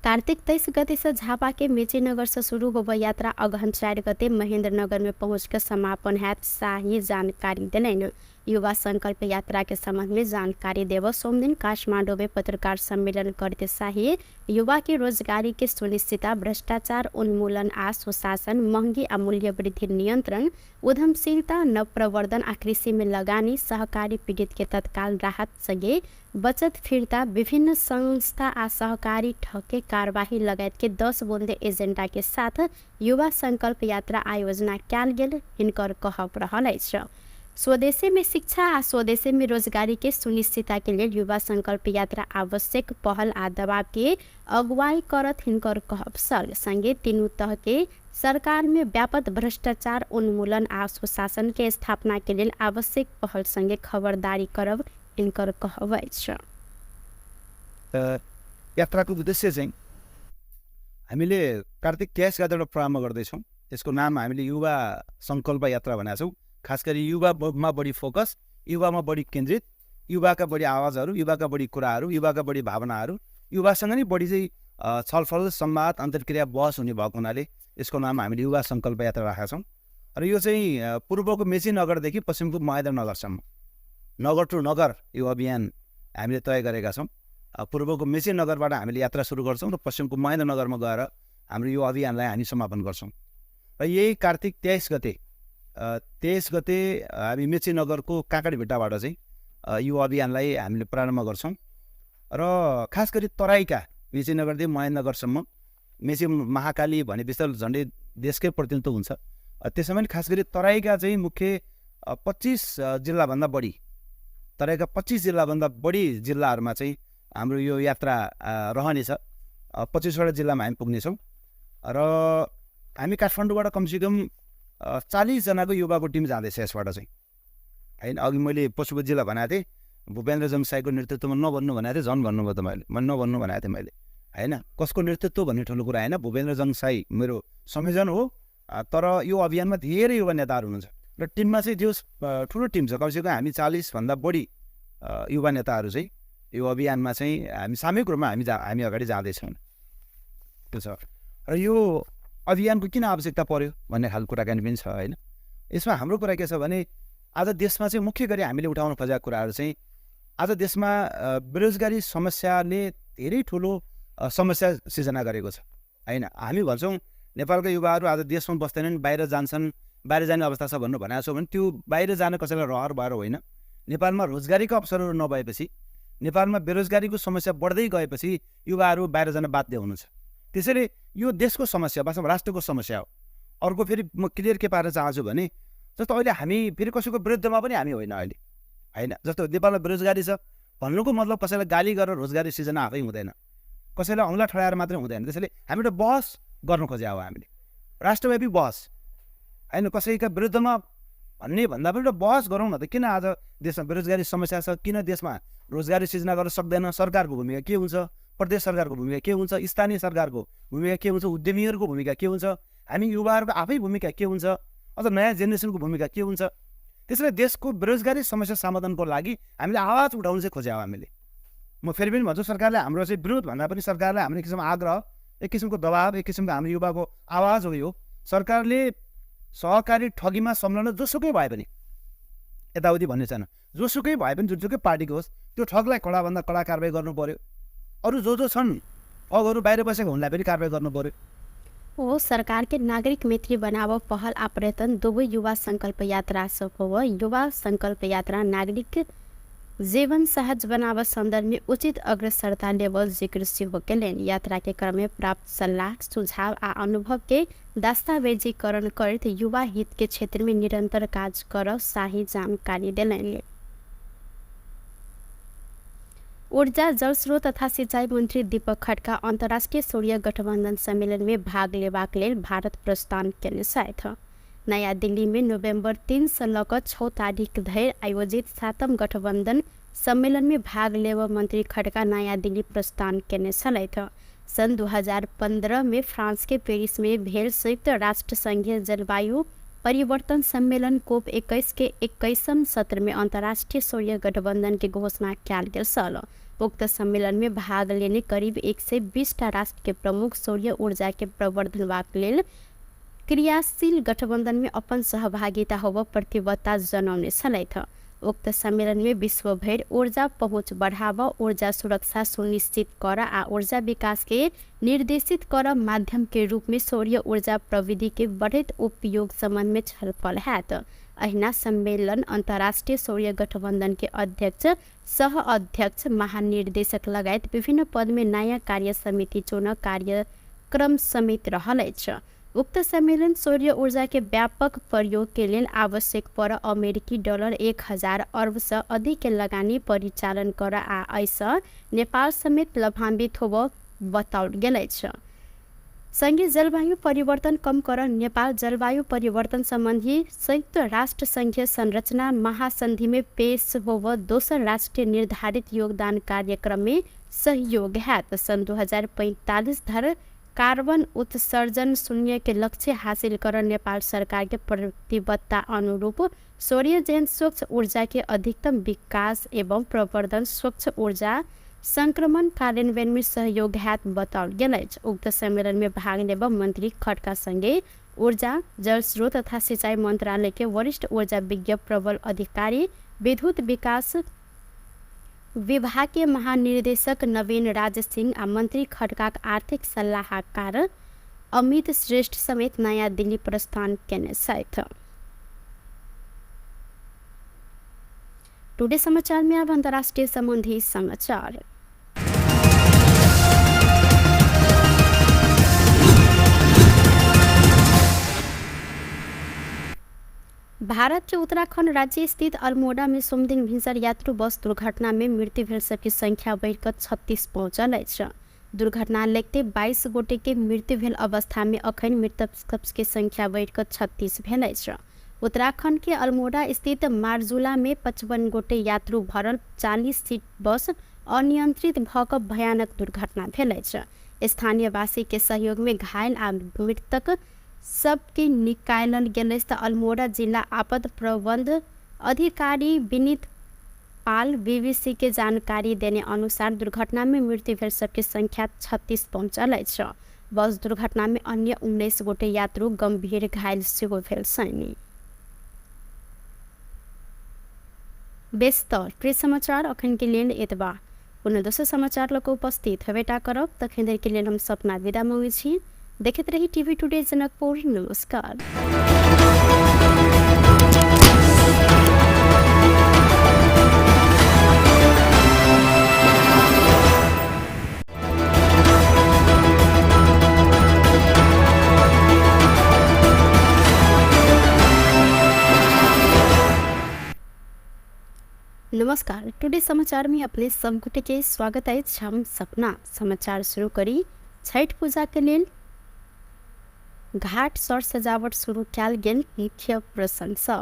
कार्तिक 23 गते से झापा के मेचीनगर से शुरू होबे यात्रा अगहन 4 गते महेंद्रनगर में पहुंच कर समापन हैत। शाही जानकारी दिलैन। युवा संकल्प यात्रा के संबंध में जानकारी देव सोमदिन काठमांडू में पत्रकार सम्मेलन करते शाही युवा के रोजगारी के सुनिश्चितता, भ्रष्टाचार उन्मूलन आ सुशासन, महंगी आ मूल्य वृद्धि नियंत्रण, उद्यमशीलता, नवप्रवर्धन आ कृषि में लगानी, सहकारी पीड़ित के तत्काल राहत संगे बचत फिर्ता, विभिन्न संस्था आ सहकारी ठके कार्यवाही लगायत के 10 बुंदे एजेंडा के साथ युवा संकल्प यात्रा आयोजना कैल गेल हिनकर कहब रहल अछि। स्वदेशी में शिक्षा आ स्वदेशी में रोजगारी के सुनिश्चितता के लिए युवा संकल्प यात्रा आवश्यक पहल आ दबाव के अगुवाई करत हिनकर कहब सल। संगे तीनों तह के सरकार में व्यापक भ्रष्टाचार उन्मूलन आ सुशासन के स्थापना के लिए आवश्यक पहल संगे खबरदारी करब इनकर कहब अछि। यात्राको उद्देश्य चाहिँ हामीले कार्तिक 23 गतेबाट प्रारम्भ गर्दैछौँ। यसको नाम हामीले युवा संकल्प यात्रा भनेका छौँ। खास गरी युवामा बढी फोकस, युवामा बढी केन्द्रित, युवाका बढी आवाजहरू, युवाका बढी कुराहरू, युवाका बढी भावनाहरू, युवासँग नै बढी चाहिँ छलफल, संवाद, अन्तर्क्रिया, बहस हुने भएको हुनाले यसको नाम हामीले युवा संकल्प यात्रा राखेका छौँ। र यो चाहिँ पूर्वको मेची नगरदेखि पश्चिमको महेन्द्रनगरसम्म नगर टु नगर यो अभियान हामीले तय गरेका छौँ। पूर्वको मेची नगरबाट हामीले यात्रा सुरु गर्छौँ र पश्चिमको महेन्द्रनगरमा गएर हाम्रो यो अभियानलाई हामी समापन गर्छौँ। र यही कार्तिक 23 गते हामी मेची नगरको काँकडभिट्टाबाट चाहिँ यो अभियानलाई हामीले प्रारम्भ गर्छौँ। र खास गरी तराईका मेची नगरदेखि महेन्द्रनगरसम्म मेची महाकाली भनेपछि त झन्डै देशकै प्रतिनिधित्व हुन्छ। त्यसमा पनि खास गरी तराईका चाहिँ मुख्य 25 जिल्लाभन्दा बढी, तराईका 25 जिल्लाभन्दा बढी जिल्लाहरूमा चाहिँ हाम्रो यो यात्रा रहनेछ। 25वटा जिल्लामा हामी पुग्नेछौँ र हामी काठमाडौँबाट कमसेकम 40 जनाको युवाको टिम जाँदैछ यसबाट चाहिँ, होइन। अघि मैले पशुपति जिल्ला भनेको थिएँ, भूपेन्द्र जङसाईको नेतृत्वमा नभन्नु भनेको थिएँ, झन् भन्नुभयो तपाईँले, मैले नभन्नु भनेको थिएँ मैले, होइन। कसको नेतृत्व भन्ने ठुलो कुरा होइन, भूपेन्द्र जङसाई मेरो संयोजन हो। तर यो अभियानमा धेरै युवा नेताहरू हुनुहुन्छ र टिममा चाहिँ जो ठुलो टिम छ, कमसेकम हामी 40भन्दा बढी युवा नेताहरू चाहिँ यो अभियानमा चाहिँ हामी सामूहिक रूपमा हामी अगाडि जाँदैछौँ। त्यो छ। र यो अभियानको किन आवश्यकता पर्यो भन्ने खालको कुराकानी पनि छ, होइन। यसमा हाम्रो कुरा के छ भने आज देशमा चाहिँ मुख्य गरी हामीले उठाउन खोजेका कुराहरू चाहिँ आज देशमा बेरोजगारी समस्याले धेरै ठुलो समस्या सिर्जना गरेको छ, होइन। हामी भन्छौँ नेपालका युवाहरू आज देशमा बस्दैनन्, बाहिर जान्छन्, बाहिर जाने अवस्था छ भन्नु भनेको छौँ भने त्यो बाहिर जान कसैलाई रहर भएर होइन। नेपालमा रोजगारीको अवसरहरू नभएपछि, नेपालमा बेरोजगारीको समस्या बढ्दै गएपछि युवाहरू बाहिर जान बाध्य हुनुहुन्छ। त्यसैले यो देशको समस्या, वास्तवमा राष्ट्रको समस्या हो। अर्को फेरि म क्लियर के पार्न चाहन्छु भने जस्तो अहिले हामी फेरि कसैको विरुद्धमा पनि हामी होइन अहिले, होइन। जस्तो नेपालमा बेरोजगारी छ भन्नुको मतलब कसैलाई गाली गरेर रोजगारी सिर्जना आफै हुँदैन, कसैलाई औँला ठडाएर मात्रै हुँदैन। त्यसैले हामी एउटा बहस गर्नु खोजे हो, हामीले राष्ट्रव्यापी बहस, होइन। कसैका विरुद्धमा भन्ने भन्दा पनि एउटा बहस गरौँ न त। किन आज देशमा बेरोजगारी समस्या छ, किन देशमा रोजगारी सिर्जना गर्न सक्दैन, सरकारको भूमिका के हुन्छ, प्रदेश सरकारको भूमिका के हुन्छ, स्थानीय सरकारको भूमिका के हुन्छ, उद्यमीहरूको भूमिका के हुन्छ, हामी युवाहरूको आफै भूमिका के हुन्छ, अझ नयाँ जेनेरेसनको भूमिका के हुन्छ। त्यसैले देशको बेरोजगारी समस्या समाधानको लागि हामीले आवाज उठाउनु चाहिँ खोज्यौँ हामीले, म फेरि पनि भन्छु सरकारले हाम्रो चाहिँ विरोध भन्दा पनि सरकारलाई हाम्रो एक किसिमको आग्रह, एक किसिमको दबाब, एक किसिमको हाम्रो युवाको आवाज हो यो। सरकारले सहकारी ठगीमा संलग्न जोसुकै भए पनि यताउति भन्ने छैन, जोसुकै भए पनि जुनसुकै पार्टीको होस् त्यो ठगलाई कडाभन्दा कडा कारबाही गर्नु पर्यो। अरू जो छन् ठगहरू बाहिर बसेको उनलाई पनि कारबाही गर्नु पर्यो। ओ सरकार के नागरिक मैत्री बनाव पहल आ प्रयत्न दुवै युवा संकल्प यात्रा हो। युवा संकल्प यात्रा नागरिक जीवन सहज बनाव संदर्भ में उचित अग्रसरता लेवल जिक्र हो केलेन। यात्रा के क्रम में प्राप्त सलाह सुझाव आ अनुभव के दस्तावेजीकरण कर युवा हित के क्षेत्र में निरंतर कार्य कर शाही जानकारी दिलेन। ऊर्जा जल स्रोत तथा सिंचाई मंत्री दीपक खड़का अंतर्राष्ट्रीय सूर्य गठबंधन सम्मेलन में भाग लेबाक लेल भारत प्रस्थान केने छथि। नयाँ दिल्ली में नवंबर 3 से लऽ 6 तारीख धरि आयोजित 7म गठबंधन सम्मेलन में भाग लेब मंत्री खड़का नयाँ दिल्ली प्रस्थान केने छलथि। सन 2015 में फ्रांस के पेरिस में भेल संयुक्त राष्ट्र संघीय जलवायु परिवर्तन सम्मेलन कोप 21 के 21वें सत्र में अंतर्राष्ट्रीय सूर्य गठबंधन की घोषणा किया गेल छल। उक्त सम्मेलन में भाग लेने करीब 120 राष्ट्र के प्रमुख सूर्य ऊर्जा के प्रवर्धन लेल क्रियाशील गठबंधन में अपन सहभागिता होब प्रतिबद्धता जनाउने छलथि। उक्त सम्मेलन में विश्व भर ऊर्जा पहुँच बढ़ावा, ऊर्जा सुरक्षा सुनिश्चित कर आ ऊर्जा विकास के निर्देशित कर माध्यम के रूप में सूर्य ऊर्जा प्रविधि के बढ़त उपयोग संबंध में छलफल हैत। अहिना सम्मेलन अंतर्राष्ट्रीय सूर्य गठबंधन के अध्यक्ष, सह अध्यक्ष, महानिर्देशक लगायत विभिन्न पद में नया कार्य समिति चुन कार्यक्रम समेत रहलैछ। उक्त सम्मेलन सूर्य ऊर्जा के व्यापक प्रयोग के लिए आवश्यक पर अमेरिकी डॉलर 1000 अरब से अधिक के लगानी परिचालन कर आ ऐसा नेपाल समेत लाभान्वित होब बताओल गेलैछ। संघीय जलवायु परिवर्तन कम कर नेपाल जलवायु परिवर्तन संबंधी संयुक्त राष्ट्र संघीय संरचना महासंधि में पेश होब दोसर राष्ट्रीय निर्धारित योगदान कार्यक्रम में सहयोग है। सन 2045 धर कार्बन उत्सर्जन शून्य के लक्ष्य हासिल कर नेपाल सरकार के प्रतिबद्धता अनुरूप सूर्य जैन स्वच्छ ऊर्जा के अधिकतम विकास एवं प्रवर्धन, स्वच्छ ऊर्जा संक्रमण कार्यान्वयन में सहयोग हैत बताओल गेलैछ। उक्त सम्मेलन में भाग लेब मंत्री खड़का संगे ऊर्जा, जल स्रोत तथा सिंचाई मंत्रालय के वरिष्ठ ऊर्जा विज्ञ प्रबल अधिकारी, विद्युत विकास विभाग के महानिर्देशक नवीन राज सिंह आ मंत्री खड़का आर्थिक सलाहकार अमित श्रेष्ठ समेत नया दिल्ली प्रस्थान केने छथि। टुडे समाचार में अब अंतर्राष्ट्रीय संबंधी समाचार। भारत के उत्तराखंड राज्य स्थित अल्मोड़ा में सोमदिन भिन्सर यात्रु बस दुर्घटना में मृत्यु भेल सबकी संख्या बढ़कर 36 पहुंचल अछि। दुर्घटना लगते 22 गोटे के मृत्यु भेल अवस्था में अखन मृतक के संख्या बढ़कर 36 भेल अछि। उत्तराखंड के अल्मोड़ा स्थित मारजुला में 55 गोटे यात्रु भरल 40 सीट बस अनियंत्रित भऽ भयानक दुर्घटना भेल अछि। स्थानीय वासी के सहयोग में घायल आ मृतक सबके निकालल गेल। अल्मोड़ा जिला आपदा प्रबंध अधिकारी विनीत पाल बीबीसी के जानकारी देने अनुसार दुर्घटना में मृत्यु भेल सबके संख्या 36 पहुंचल अछि। बस दुर्घटना में अन्य 19 गोटे यात्रु गंभीर घायल सेहो भेल छनि। व्यस्त प्रेस समाचार अखन के लेल एतबा। पुनः दोसर समाचार लऽ उपस्थित हेबेटा करब। तखन धरि के लेल हम सपना विदा मांगै छी। देखते रही टीवी टुडे जनकपुर। नमस्कार। नमस्कार। टुडे समाचार में अपने सब गोटे के स्वागत है। हम सपना समाचार शुरू करी। छठ पूजा के लेल घाट सर सजावट शुरू कयल गेल। मुख्य प्रशंसा।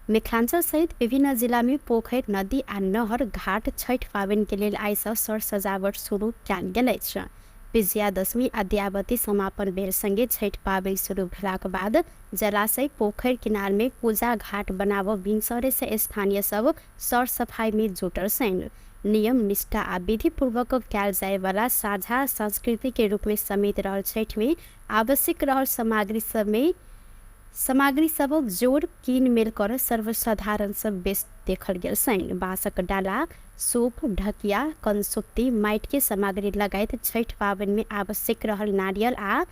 मिथिलांचल सहित विभिन्न जिला में पोखर, नदी आ नहर घाट छठ पाबनि के लेल आइ सँ सर सजावट शुरू कयल गेल अछि। विजयादशमी आ दयावती समापन बेर संगे छठ पाबनि शुरू भेलाक बाद जलाशय, पोखर किनार में पूजा घाट बनाबऽ भिनसरे से स्थानीय सब सर सफाई में जुटल छनि। नियम निष्ठा आ विधिपूर्वक कयल जाए वाला साझा संस्कृति के रूप में समेत रहल छठ में आवश्यक रहल सामग्री सबक जोड़ कीन मेल कर सर्वसाधारण सब बेच देखल गेल छैन। बाँसक डाला, सूप, ढकिया, कंसुक्ति, माइट के सामग्री लगायत छठ पाबनि में आवश्यक रहल नारियल आ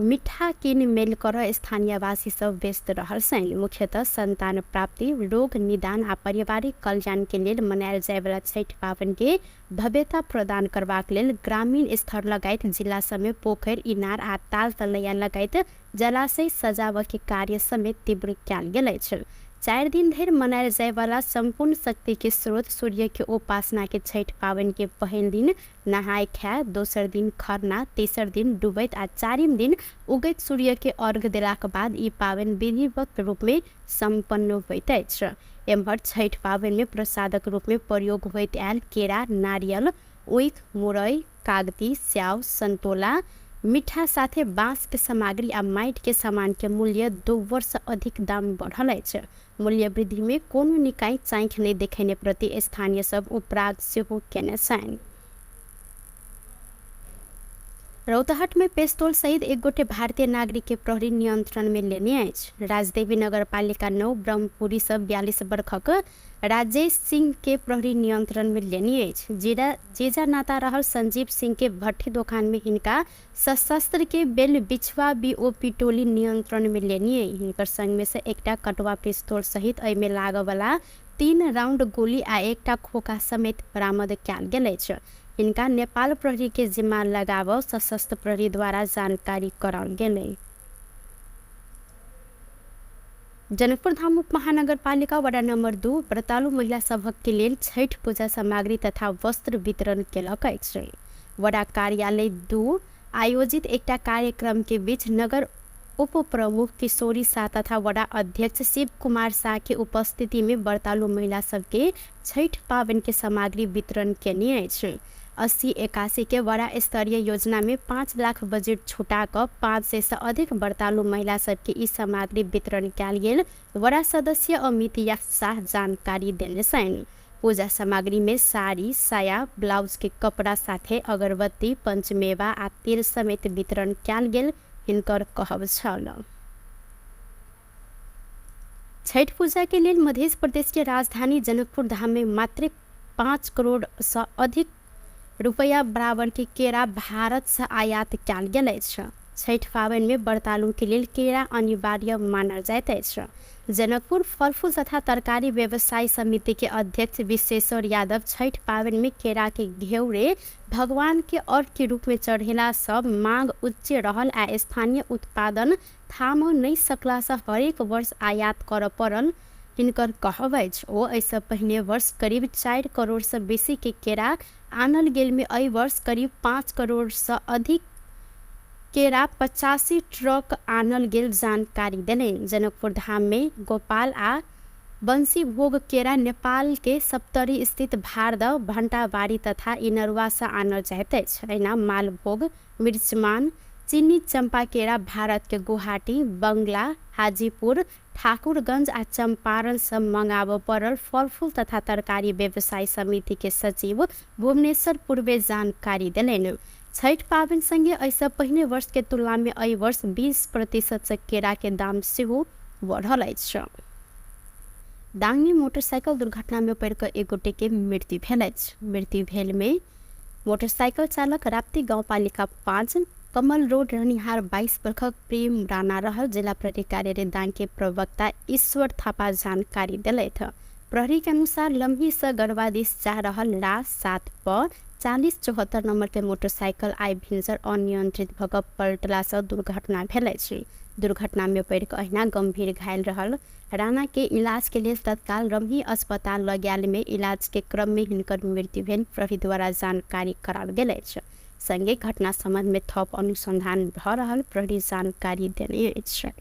मिठा कीन मेल कर स्थानीयवासी सब व्यस्त रहल छैन। मुख्यतः संतान प्राप्ति, रोग निदान आ पारिवारिक कल्याण के लेल मनायल जाय वाला छठ पाबनि के भव्यता प्रदान करबाक लेल ग्रामीण स्तर लगायत जिला समेत पोखरि, इनार आ ताल तलैया लगायत जलाशय सजावट के कार्य समेत तीव्र कयल गेल अछि। 4 दिन धरि मनायल जाय वाला संपूर्ण शक्ति के स्रोत सूर्य के उपासना के छठ पाबनि के पहिल दिन नहाय खाय, दोसर दिन खरना, तेसर दिन डुबैत आ चारिम दिन उगैत सूर्य के अर्घ देलाक बाद ई पाबनि विधिवत रूप में संपन्न होइत अछि। एम्हर छठ पाबनि में प्रसादक रूप में प्रयोग होइत आयल केरा, नारियल, ऊख, मुरई, कागती, स्याउ, संतोला, मीठा साथे बाँस के सामग्री आ माइट के सामान के मूल्य 2 वर्ष अधिक दाम बढ़ल अछि। मूल्य वृद्धि में कोनो निकाय चाँखि नहीं देखेने प्रति स्थानीय सब उपराग सेहो केने छन्। रौतहट में पेस्तौल सहित एक गोटे भारतीय नागरिक के प्रहरी नियंत्रण में लेने अछि। राजदेवी नगरपालिका 9 ब्रह्मपुरी सब 42 वर्षक राजेश सिंह के प्रहरी नियंत्रण में लेने अछि। जेजा नाता रहल संजीव सिंह के भट्ठी दुकान में हिनका सशस्त्र के बेल बिछवा बीओपी टोली नियंत्रण में लेने। हिनकर संग में से एकटा कटवा पिस्तौल सहित एहि में लाग वाला 3 राउंड गोली आ एकटा खोखा समेत बरामद कयल गेल अछि। इनका नेपाल प्रहरी के जिम्मा लगाव सशस्त्र प्रहरी द्वारा जानकारी कराल गेलै। जनकपुर धाम उप महानगर पालिका वडा नंबर 2 व्रतालु महिला सभक के लेल छठ पूजा सामग्री तथा वस्त्र वितरण केलक अछि। वडा कार्यालय 2 आयोजित एकटा कार्यक्रम के बीच नगर उप प्रमुख किशोरी शाह तथा वडा अध्यक्ष शिव कुमार शाह के उपस्थिति में व्रतालु महिला सबके छठ पाबनि के सामग्री वितरण केने अछि। 80-81 के वडा स्तरीय योजना में 5 लाख बजट छुटा कर 500 से अधिक व्रतालु महिला सबके ई सामग्री वितरण कयल गेल वडा सदस्य अमित शाह जानकारी देने छन्। पूजा सामग्री में साड़ी, साया, ब्लाउज के कपड़ा साथे अगरबत्ती, पंचमेवा आ तेल समेत वितरण कयल गेल हिनकर कहब छल। छठ पूजा के लिए मध्य प्रदेश के राजधानी जनकपुर धाम में मात्र 5 करोड़ से अधिक रुपया बराबर के केरा भारत से आयात कयल गेल अछि। छठ पाबनि में व्रतालु के लिए केरा अनिवार्य मानल जाइत अछि। जनकपुर फल फूल तथा तरकारी व्यवसाय समिति के अध्यक्ष विश्वेश्वर यादव छठ पाबनि में केरा के घेउरे भगवान के अर्घ के रूप में चढ़ेला सब मांग उच्च रहल आ स्थानीय उत्पादन थाम नहीं सकला से हरेक वर्ष आयात कर पड़ल हिनकर कहब अछि। ओ एहिसँ पहिने वर्ष करीब 4 करोड़ से बेसी के केरा आनल गेल में एहि वर्ष करीब 5 करोड़ से अधिक केरा 85 ट्रक आनल गेल जानकारी देने। जनकपुर धाम में गोपाल आ बंसी भोग केरा नेपाल के सप्तरी स्थित भारद भंटाबाड़ी तथा इनरवा से आनल जाइत अछि। एना मालभोग, मिर्चमान, चीनी चंपा केरा भारत के गुवाहाटी, बंगला, हाजीपुर, ठाकुरगंज आ चंपारण से मंगाब पड़ल फल फूल तथा तरकारी व्यवसाय समिति के सचिव भुवनेश्वर पूर्वे जानकारी देलनि। छठ पाबनि संगे ऐसा पहिने वर्ष के तुलना में एहि वर्ष 20% से केरा के दाम सेहो बढ़ल अछि। दांग में मोटरसाइकिल दुर्घटना में पड़ कर एक गोटे के मृत्यु भेल अछि। मृत्यु भेल में मोटरसाइकिल चालक राप्ती गाउँपालिका 5 कमल रोड रहनिहार 22 वर्षक प्रेम राणा रहल। जिला प्रहरी कार्यालय दांग के प्रवक्ता ईश्वर थापा जानकारी दिलथि। प्रहरी के अनुसार लम्ही से गढ़वा दिस जा रहल ला 7 पर 4074 नंबर के मोटरसाइकिल आई भिंसर अनियंत्रित भऽ पलटला से दुर्घटना भेल अछि। दुर्घटना में पड़ कऽ अहिना गंभीर घायल रहल राणा के इलाज के लिए तत्काल रमही अस्पताल लऽ गेल में इलाज के क्रम में हिनकर मृत्यु भेल प्रहरी द्वारा जानकारी कराल गेल अछि। संगे घटना संबंध में थप अनुसंधान भऽ रहल प्रहरी जानकारी देने अछि।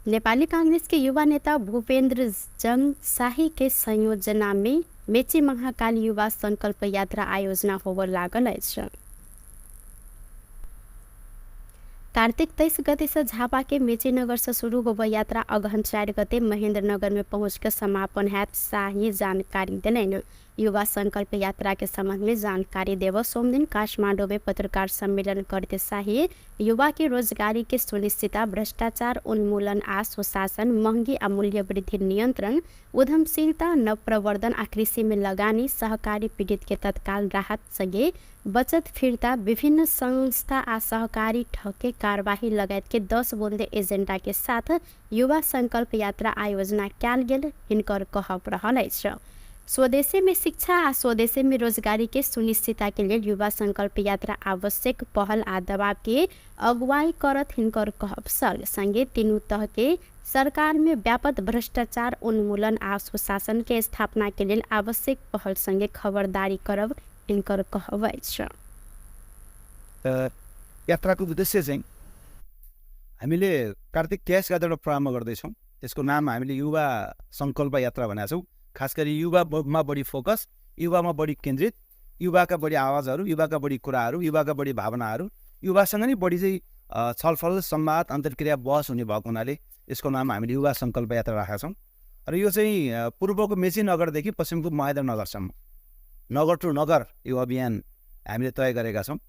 नेपाली कांग्रेस के युवा नेता भूपेन्द्र जंग शाही के संयोजना में मेची महाकाली युवा संकल्प यात्रा आयोजना होबऽ लागल अछि। कार्तिक 23 गते से झापा के मेचीनगर से शुरू होब यात्रा अगहन 4 गते महेंद्रनगर में पहुंच के समापन हैत शाही जानकारी दिलैन। युवा संकल्प यात्रा के संबंध में जानकारी देव सोमदिन काठमाडौँ में पत्रकार सम्मेलन करते शाही युवा के रोजगारी के सुनिश्चितता, भ्रष्टाचार उन्मूलन आ सुशासन, महंगी आ मूल्य वृद्धि नियंत्रण, उद्यमशीलता, नवप्रवर्धन आ कृषि में लगानी, सहकारी पीड़ित के तत्काल राहत संगे बचत फिर्ता, विभिन्न संस्था आ सहकारी ठके कार्यवाही लगायत के 10 बुंदे एजेंडा के साथ युवा संकल्प यात्रा आयोजना कैल गेल हिनकर कहब रहल अछि। स्वदेशी में शिक्षा आ स्वदेशी में रोजगारी के सुनिश्चितता के लिए युवा संकल्प यात्रा आवश्यक पहल आ दबाव के अगुवाई करत हिनकर कहब संगे तीनों तह के सरकार में व्यापक भ्रष्टाचार उन्मूलन आ सुशासन के स्थापना के लिए आवश्यक पहल संगे खबरदारी करब हिनकर कहब अछि। यात्राको उद्देश्य चाहिँ हामीले कार्तिक 23 गते प्रारम्भ गर्दैछौँ। यसको नाम हामीले युवा संकल्प यात्रा भनेका छौँ। खास गरी युवामा बढी फोकस, युवामा बढी केन्द्रित, युवाका बढी आवाजहरू, युवाका बढी कुराहरू, युवाका बढी भावनाहरू, युवासँग नै बढी चाहिँ छलफल, संवाद, अन्तर्क्रिया, बहस हुने भएको हुनाले यसको नाम हामीले युवा संकल्प यात्रा राखेका छौँ। र यो चाहिँ पूर्वको मेची नगरदेखि पश्चिमको महेन्द्रनगरसम्म, नगर टु नगर यो अभियान हामीले तय गरेका छौँ।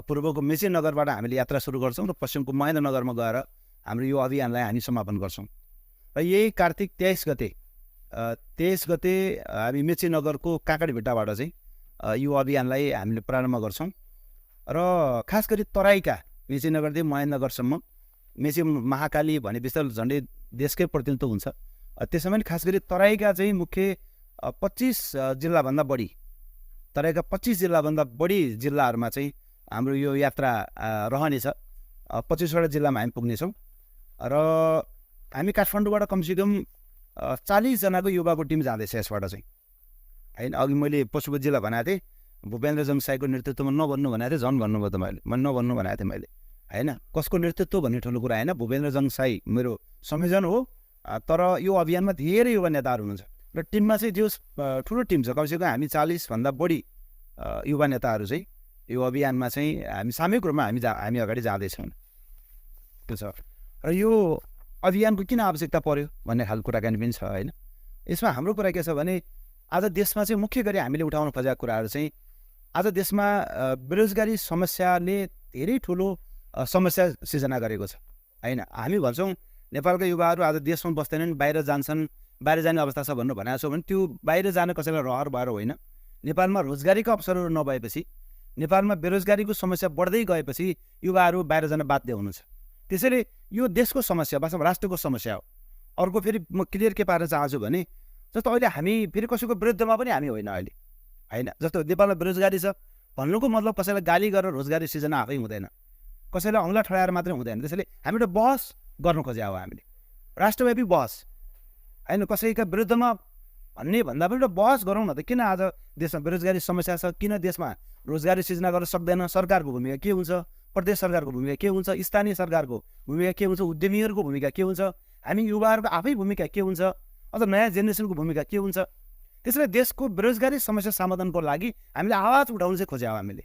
पूर्वको मेची नगरबाट हामीले यात्रा सुरु गर्छौँ र पश्चिमको महेन्द्रनगरमा गएर हाम्रो यो अभियानलाई हामी समापन गर्छौँ। र यही कार्तिक 23 गते हामी मेची नगरको काँकडभिट्टाबाट चाहिँ यो अभियानलाई हामीले प्रारम्भ गर्छौँ। र खास गरी तराईका मेची नगरदेखि महेन्द्रनगरसम्म, मेची महाकाली भने विस्तार झन्डै देशकै प्रतिनिधित्व हुन्छ। त्यसमा पनि खास गरी तराईका चाहिँ मुख्य 25 जिल्लाभन्दा बढी, तराईका 25 जिल्लाभन्दा बढी जिल्लाहरूमा चाहिँ हाम्रो यो यात्रा रहनेछ। 25वटा जिल्लामा हामी पुग्नेछौँ र हामी काठमाडौँबाट कमसेकम 40 जनाको युवाको टिम जाँदैछ यसबाट चाहिँ, होइन। अघि मैले पशुपति जिल्ला भनेको थिएँ, भूपेन्द्र जङसाईको नेतृत्वमा नभन्नु भनेको थिएँ, झन् भन्नुभयो त मैले नभन्नु भनेको थिएँ मैले, होइन। कसको नेतृत्व भन्ने ठुलो कुरा होइन, भूपेन्द्र जङसाई मेरो संयोजन हो। तर यो अभियानमा धेरै युवा नेताहरू हुनुहुन्छ र टिममा चाहिँ त्यो ठुलो टिम छ। कमसेकम हामी 40भन्दा बढी युवा नेताहरू चाहिँ यो अभियानमा चाहिँ हामी सामूहिक रूपमा हामी अगाडि जाँदैछौँ, त्यो छ। र यो अभियानको किन आवश्यकता पर्यो भन्ने खालको कुराकानी पनि छ, होइन। यसमा हाम्रो कुरा के छ भने आज देशमा चाहिँ मुख्य गरी हामीले उठाउन खोजेका कुराहरू चाहिँ आज देशमा बेरोजगारी समस्याले धेरै ठुलो समस्या सिर्जना गरेको छ, होइन। हामी भन्छौँ नेपालका युवाहरू आज देशमा बस्दैनन्, बाहिर जान्छन्, बाहिर जाने अवस्था छ भनेको छौँ भने त्यो बाहिर जान कसैलाई रहर भएर होइन। नेपालमा रोजगारीको अवसरहरू नभएपछि, नेपालमा बेरोजगारीको समस्या बढ्दै गएपछि युवाहरू बाहिर जान बाध्य हुनुहुन्छ। त्यसैले यो देशको समस्या, वास्तवमा राष्ट्रको समस्या हो। अर्को फेरि म क्लियर के पार्न चाहन्छु भने जस्तो अहिले हामी फेरि कसैको विरुद्धमा पनि हामी होइन अहिले, होइन। जस्तो नेपालमा बेरोजगारी छ भन्नुको मतलब कसैलाई गाली गरेर रोजगारी सिर्जना आफै हुँदैन, कसैलाई औँला ठडाएर मात्रै हुँदैन। त्यसैले हामी एउटा बहस गर्नु खोजेका हो, हामीले राष्ट्रव्यापी बहस, होइन। कसैका विरुद्धमा भन्ने भन्दा पनि एउटा बहस गरौँ न त। किन आज देशमा बेरोजगारी समस्या छ, किन देशमा रोजगारी सिर्जना गर्न सक्दैन, सरकारको भूमिका के हुन्छ, प्रदेश सरकारको भूमिका के हुन्छ, स्थानीय सरकारको भूमिका के हुन्छ, उद्यमीहरूको भूमिका के हुन्छ, हामी युवाहरूको आफै भूमिका के हुन्छ, अझ नयाँ जेनेरेसनको भूमिका के हुन्छ। त्यसैले देशको बेरोजगारी समस्या समाधानको लागि हामीले आवाज उठाउनु चाहिँ खोज्यौँ हामीले।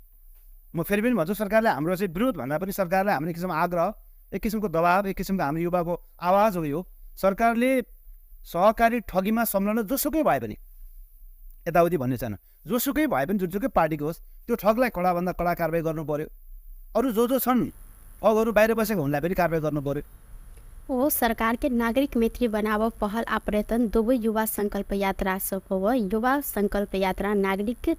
म फेरि पनि भन्छु, सरकारले हाम्रो चाहिँ विरोध भन्दा पनि सरकारलाई हाम्रो एक किसिमको आग्रह, एक किसिमको दबाब, एक किसिमको हाम्रो युवाको आवाज हो यो। सरकारले सहकारी ठगीमा संलग्न जोसुकै भए पनि, यताउति भन्ने छैन, जोसुकै भए पनि जुनसुकै पार्टीको होस्, त्यो ठगलाई कडाभन्दा कडा कारवाही गर्नु पर्यो। अरू जो छन् ठगहरू बाहिर बसेको उनलाई पनि कारवाही गर्नु पर्यो। हो सरकार के नागरिक मैत्री बनाव पहल आ प्रयत्न दुवै युवा संकल्प यात्रा हो। युवा संकल्प यात्रा नागरिक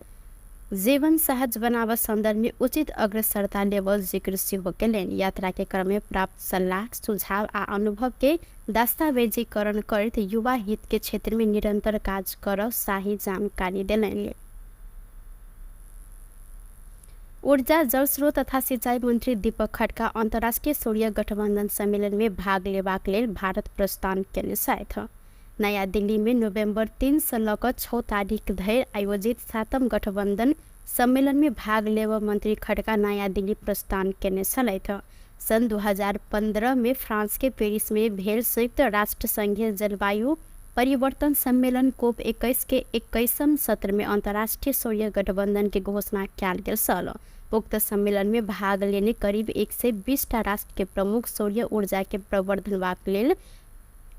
जीवन सहज बनाव संदर्भ में उचित अग्रसरता लेवल जिक्र हो के यात्रा के क्रम में प्राप्त सलाह, सुझाव आ अनुभव के दस्तावेजीकरण कर युवा हित के क्षेत्र में निरंतर कार्य कर शाही जानकारी दिलेंगे। ऊर्जा, जल स्रोत तथा सिंचाई मंत्री दीपक खड्का अंतर्राष्ट्रीय सूर्य गठबंधन सम्मेलन में भाग लेबाक लेल भारत प्रस्थान केने छथि। नयाँ दिल्ली में नवंबर 3 से लऽ 6 तारीख धरि आयोजित 7म गठबंधन सम्मेलन में भाग लेब मंत्री खड्का नयाँ दिल्ली प्रस्थान केने छलथि। सन 2015 में फ्रांस के पेरिस में भेल संयुक्त राष्ट्र संघीय जलवायु परिवर्तन सम्मेलन COP21 के 21वें सत्र में अंतर्राष्ट्रीय सूर्य गठबंधन की घोषणा किया गेल छल। उक्त सम्मेलन में भाग लेने करीब 120 राष्ट्र के प्रमुख सौर्य ऊर्जा के प्रवर्धन लेल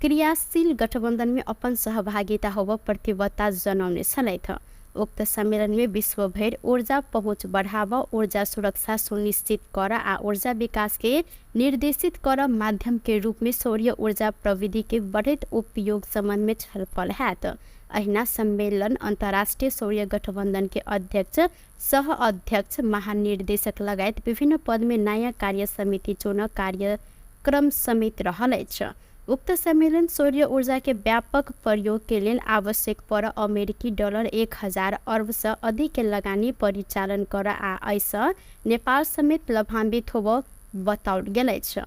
क्रियाशील गठबंधन में अपन सहभागिता होब प्रतिबद्धता जनाउने छलैथ। उक्त सम्मेलन में विश्वभर ऊर्जा पहुँच बढ़ावा, ऊर्जा सुरक्षा सुनिश्चित कर आ ऊर्जा विकास के निर्देशित कर माध्यम के रूप में सौर्य ऊर्जा प्रविधि के बढ़त उपयोग संबंध में छलफल हैत। अहिना सम्मेलन अंतर्राष्ट्रीय सौर्य गठबंधन के अध्यक्ष, सह अध्यक्ष, महानिर्देशक लगायत विभिन्न पद में नयाँ कार्य समिति चुन कार्यक्रम समेत रहलैछ। उक्त सम्मेलन सौर्य ऊर्जा के व्यापक प्रयोग के लिए आवश्यक पर अमेरिकी डॉलर 1000 अरब से अधिक के लगानी परिचालन कर आ ऐसा नेपाल समेत लाभान्वित होब बताओल गेल छ।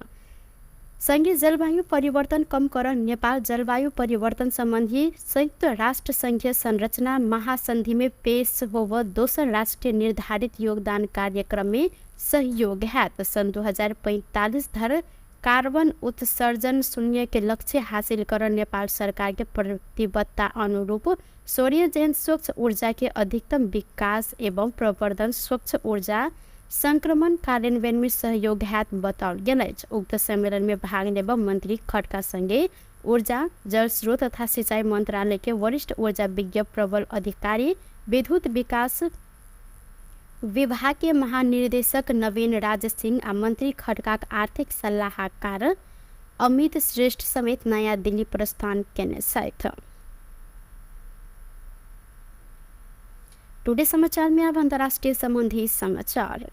संघीय जलवायु परिवर्तन कम कर नेपाल जलवायु परिवर्तन संबंधी संयुक्त राष्ट्र संघीय संरचना महासंधि में पेश होब दोसर राष्ट्रीय निर्धारित योगदान कार्यक्रम में सहयोग है। सन 2045 धर कार्बन उत्सर्जन शून्य के लक्ष्य हासिल कर नेपाल सरकार के प्रतिबद्धता अनुरूप सौर्य जैन स्वच्छ ऊर्जा के अधिकतम विकास एवं प्रवर्धन, स्वच्छ ऊर्जा संक्रमण कार्यान्वयन में सहयोग हैत बताओल गेल अछि। उक्त सम्मेलन में भाग लेब मंत्री खड्का संगे ऊर्जा, जल स्रोत तथा सिंचाई मंत्रालय के वरिष्ठ ऊर्जा विज्ञ प्रबल अधिकारी, विद्युत विकास विभाग के महानिर्देशक नवीन राज सिंह आ मंत्री खड्का आर्थिक सलाहकार अमित श्रेष्ठ समेत नया दिल्ली प्रस्थान केने छथि। टुडे समाचार में अब अंतर्राष्ट्रीय संबंधी समाचार।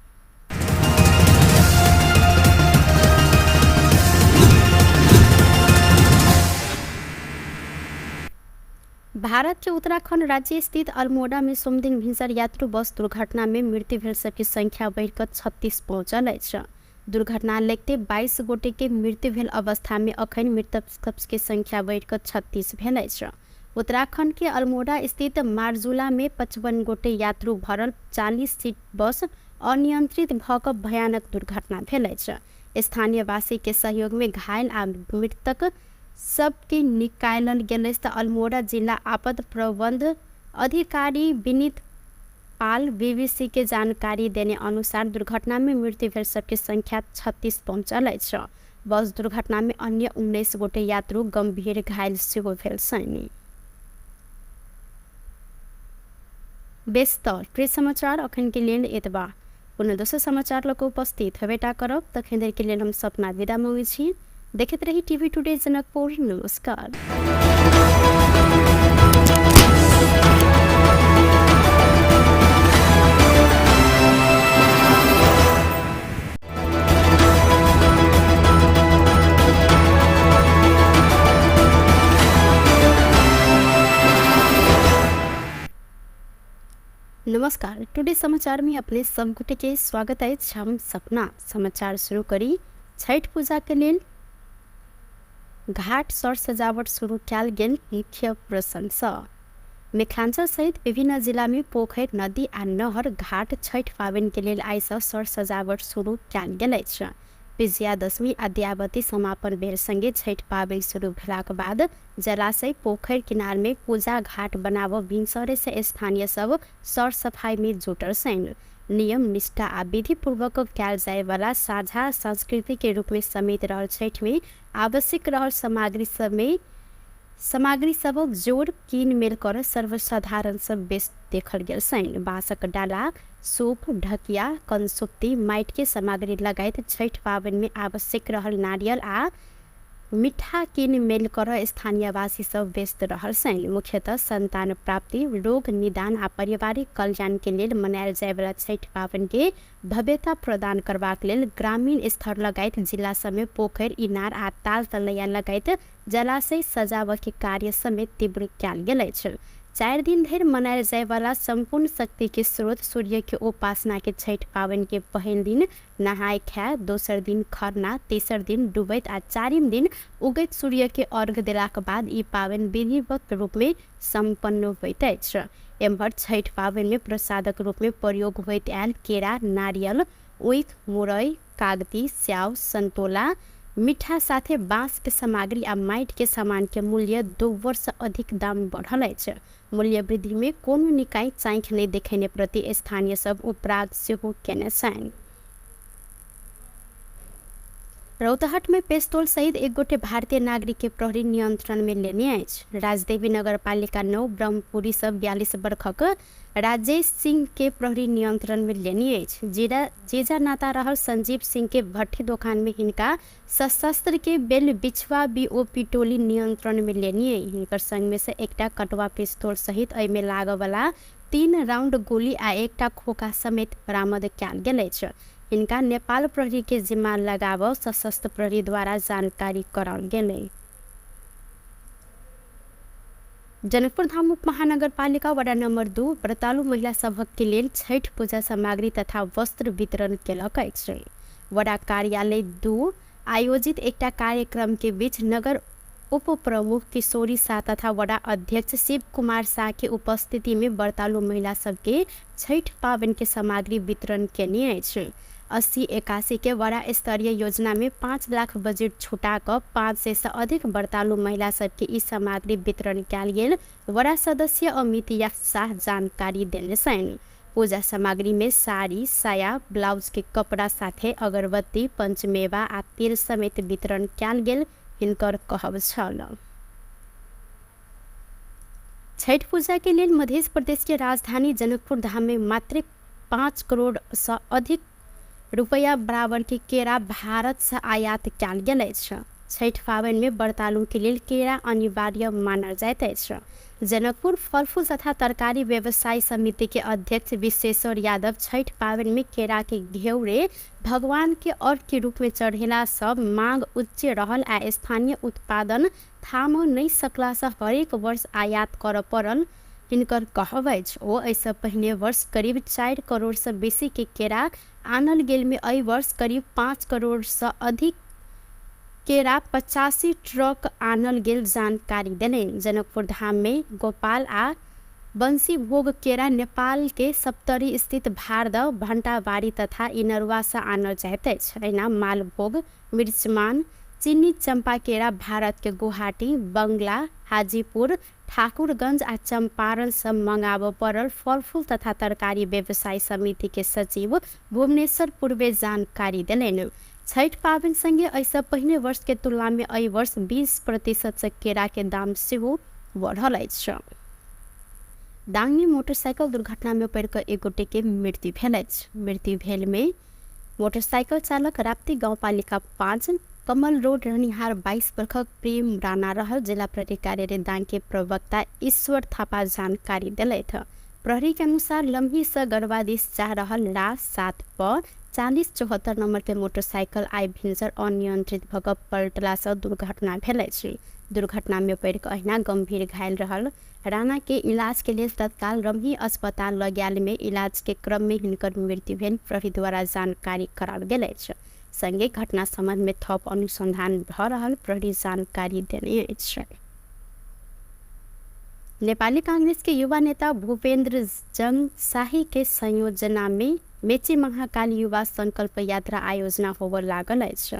भारत के उत्तराखंड राज्य स्थित अल्मोड़ा में सोमदिन भिन्सर यात्रु बस दुर्घटना में मृत्यु भेल सबकी संख्या बढ़कर 36 पहुंचल अछि। दुर्घटना लगते 22 गोटे के मृत्यु भेल अवस्था में अखन मृतक सबके संख्या बढ़कर 36 भेल अछि। उत्तराखंड के अल्मोड़ा स्थित मारजुला में 55 गोटे यात्रु भरल 40 सीट बस अनियंत्रित भऽ भयानक दुर्घटना भेल अछि। स्थानीय वासी के सहयोग में घायल आ मृतक सबके निकालल गेल अछि। अल्मोड़ा जिला आपदा प्रबंध अधिकारी विनीत पाल बीबीसी के जानकारी देने अनुसार दुर्घटना में मृत्यु भेल सबके संख्या 36 पहुंचल अछि। बस दुर्घटना में अन्य 19 गोटे यात्रु गंभीर घायल सेहो भेल छनि। व्यस्त प्रिय समाचार अखन के लिए एतबा। पुनः दोसर समाचार लग उपस्थित हेबेटा करब। तखन देर के लिए हम सपना विदा मांगे छी। देखते रही टीवी टुडे जनकपुर। नमस्कार। नमस्कार। टुडे समाचार में अपने सबगोटे के स्वागत है। हम सपना समाचार शुरू करी। छठ पूजा के लिए घाट सर सजावट शुरू कयल गेल। मुख्य प्रशंसा। मिथिलांचल सहित विभिन्न जिला में पोखर, नदी आ नहर घाट छठ पाबनि के लेल आइ सँ सर सजावट शुरू कयल गेल अछि। विजयादशमी आ दयावती समापन बेर संगे छठ पाबनि शुरू भेलाक बाद जलाशय, पोखर किनार में पूजा घाट बनाबऽ भिनसरे से स्थानीय सब सर सफाई में जुटल छनि। नियम निष्ठा आ विधि पूर्वक कयल जाय वाला साझा संस्कृति के रूप में समेत रहल छठ में आवश्यक रहल सामग्री सबक जोड़ कीन मेल कर सर्वसाधारण सब बेस देखल गेल छनि। बाँसक डाला, सूप, ढकिया, कंसुप्ती, माटि के सामग्री लगायत छठ पाबनि में आवश्यक रहल नारियल आ मिठा कीन मेल कर स्थानीयवासी सब व्यस्त रहल छनि। मुख्यतः संतान प्राप्ति, रोग निदान आ पारिवारिक कल्याण के लेल मनायल जाय वाला छठ पाबनि के भव्यता प्रदान करबाक लेल ग्रामीण स्तर लगायत जिला सब में पोखर, इनार आ ताल तलैया लगायत जलाशय सजावट के कार्य समेत तीव्र कयल गेल अछि। 4 दिन धरि मनायल जाय वाला संपूर्ण शक्ति के स्रोत सूर्य के उपासना के छठ पाबनि के पहिल दिन नहाय खाय, दोसर दिन खरना, तेसर दिन डूबैत आ 4म दिन उगैत सूर्य के अर्घ देलाक बाद ई पाबनि विधिवत रूप में संपन्न होइत अछि। एम्हर छठ पाबनि में प्रसादक रूप में प्रयोग होइत आयल केरा, नारियल, ऊख, मुरई, कागती, स्याव, संतोला, मीठा साथे बाँस के सामग्री आ माइट के सामान के मूल्य 2 वर्ष अधिक दाम बढ़ल अछि। मूल्य वृद्धि में कोनो निकाय चाँख नहीं देखेने प्रति स्थानीय सब उपराध सेहो केने छन्। रौतहट में पिस्तौल सहित एक गोटे भारतीय नागरिक के प्रहरी नियंत्रण में लेने अछि। राजदेवी नगरपालिका 9 ब्रह्मपुरी सब 42 वर्षक राजेश सिंह के प्रहरी नियंत्रण में लेने अछि। जेजा नाता रहल संजीव सिंह के भट्ठी दुकान में हिनका सशस्त्र के बेल बिछवा बीओपी टोली नियंत्रण में लेने। हिनकर संग में से एकटा कटवा पिस्तौल सहित एमे लागऽ वाला 3 राउंड गोली आ एकटा खोखा समेत बरामद कयल गेल अछि। इनका नेपाल प्रहरी के जिम्मा लगाव सशस्त्र प्रहरी द्वारा जानकारी कराल गेलै। जनकपुर धाम उप महानगरपालिका वडा नंबर 2 व्रतालु महिला सभक के लेल छठ पूजा सामग्री तथा वस्त्र वितरण केलक अछि। वडा कार्यालय 2 आयोजित एकटा कार्यक्रम के बीच नगर उप प्रमुख किशोरी शाह तथा वडा अध्यक्ष शिव कुमार शाह के उपस्थिति में व्रतालु महिला सबके छठ पावन के सामग्री वितरण केने अछि। 80-81 के वडा स्तरीय योजना में 5 लाख बजट छुटा कर 500 से अधिक व्रतालु महिला सबके ई सामग्री वितरण कयल गेल। वडा सदस्य अमितिया शाह जानकारी देने छन्। पूजा सामग्री में साड़ी, साया, ब्लाउज के कपड़ा साथे अगरबत्ती, पंचमेवा आ तेल समेत वितरण कयल गेल हिनकर कहब छल। छठ पूजा के लेल मध्य प्रदेश के राजधानी जनकपुर धाम में मात्र 5 करोड़ से अधिक रुपया बराबर के केरा भारत से आयात कयल गेल अछि। छठ पावन में व्रतालु के लेल केरा अनिवार्य मानल जाइत अछि। जनकपुर फल फूल तथा तरकारी व्यवसाय समिति के अध्यक्ष विश्वेश्वर यादव छठ पावन में केरा के घेउरे भगवान के अर्घ के रूप में चढ़ेला सब मांग उच्च रहल आ स्थानीय उत्पादन थाम नहीं सकला से हरेक वर्ष आयात कर पड़ल हिनकर कहब अछि। ओ ऐसे पहले वर्ष करीब 4 करोड़ से बेसी के केरा आनल गेल में एहि वर्ष करीब 5 करोड़ से अधिक केरा 85 ट्रक आनल गेल जानकारी देने। जनकपुर धाम में गोपाल आ बंसी भोग केरा नेपाल के सप्तरी स्थित भारद भंटाबाड़ी तथा इनरवा से आनल जाइत अछि। एना मालभोग, मिर्चमान, चीनी चंपा केरा भारत के गुवाहाटी, बंगला, हाजीपुर, ठाकुरगंज आ चंपारण से मंगाव पड़ल फल फूल तथा तरकारी व्यवसाय समिति के सचिव भुवनेश्वर पूर्वे जानकारी देलनि। छठ पावन संगे ऐसा पहले वर्ष के तुलना में एहि वर्ष 20% से केरा के दाम सेहो बढ़ल अछि। दांगी मोटरसाइकिल दुर्घटना में पड़ कर एक गोटे के मृत्यु भेल अछि। मृत्यु भेल में मोटरसाइकिल चालक राप्ती गाउँपालिका 5 कमल रोड रहनिहार 22 वर्षक प्रेम राणा रहल। जिला प्रहरी कार्यालय दांग के प्रवक्ता ईश्वर थापा जानकारी दिलैथ। प्रहरी के अनुसार लम्ही से गढ़वा दिस जा रहल ला 7 पर 4074 नंबर के मोटरसाइकिल आई भिंसर अनियंत्रित भऽ कऽ पलटला से दुर्घटना भेल अछि। दुर्घटना में पड़ कऽ अहिना गंभीर घायल रहल राणा के इलाज के लिए तत्काल रम्ही अस्पताल लऽ गेल में इलाज के क्रम में हिनकर मृत्यु भेल प्रहरी द्वारा जानकारी कराल गेल अछि। संगे घटना संबंध में थप अनुसंधान भऽ रहल प्रहरी जानकारी देने अछि। नेपाली कांग्रेस के युवा नेता भूपेन्द्र जंग शाही के संयोजना में मेची महाकाल युवा संकल्प यात्रा आयोजना होबऽ लागल अछि।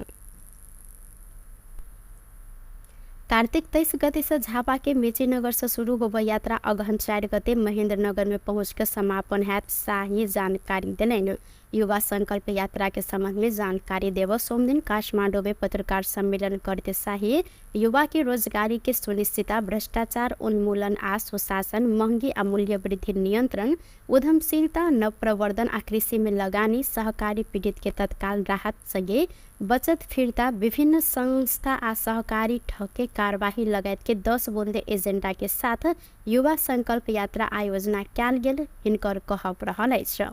कार्तिक 23 गते से झापा के मेची नगर से शुरू होबऽ यात्रा अगहन 4 गते महेंद्र नगर में पहुंच कर समापन हैत शाही जानकारी देलनि। युवा संकल्प यात्रा के संबंध में जानकारी देव सोमदिन काठमांडू में पत्रकार सम्मेलन करते शाही युवा के रोजगारी के सुनिश्चितता, भ्रष्टाचार उन्मूलन आ सुशासन, महंगी आ मूल्य वृद्धि नियंत्रण, उद्यमशीलता, नवप्रवर्धन आ कृषि में लगानी, सहकारी पीड़ित के तत्काल राहत संगे बचत फिरता, विभिन्न संस्था आ सहकारी ठके कार्यवाही लगायत के 10 बुंदे एजेंडा के साथ युवा संकल्प यात्रा आयोजना कयल गेल हिनकर कहब रहल अछि।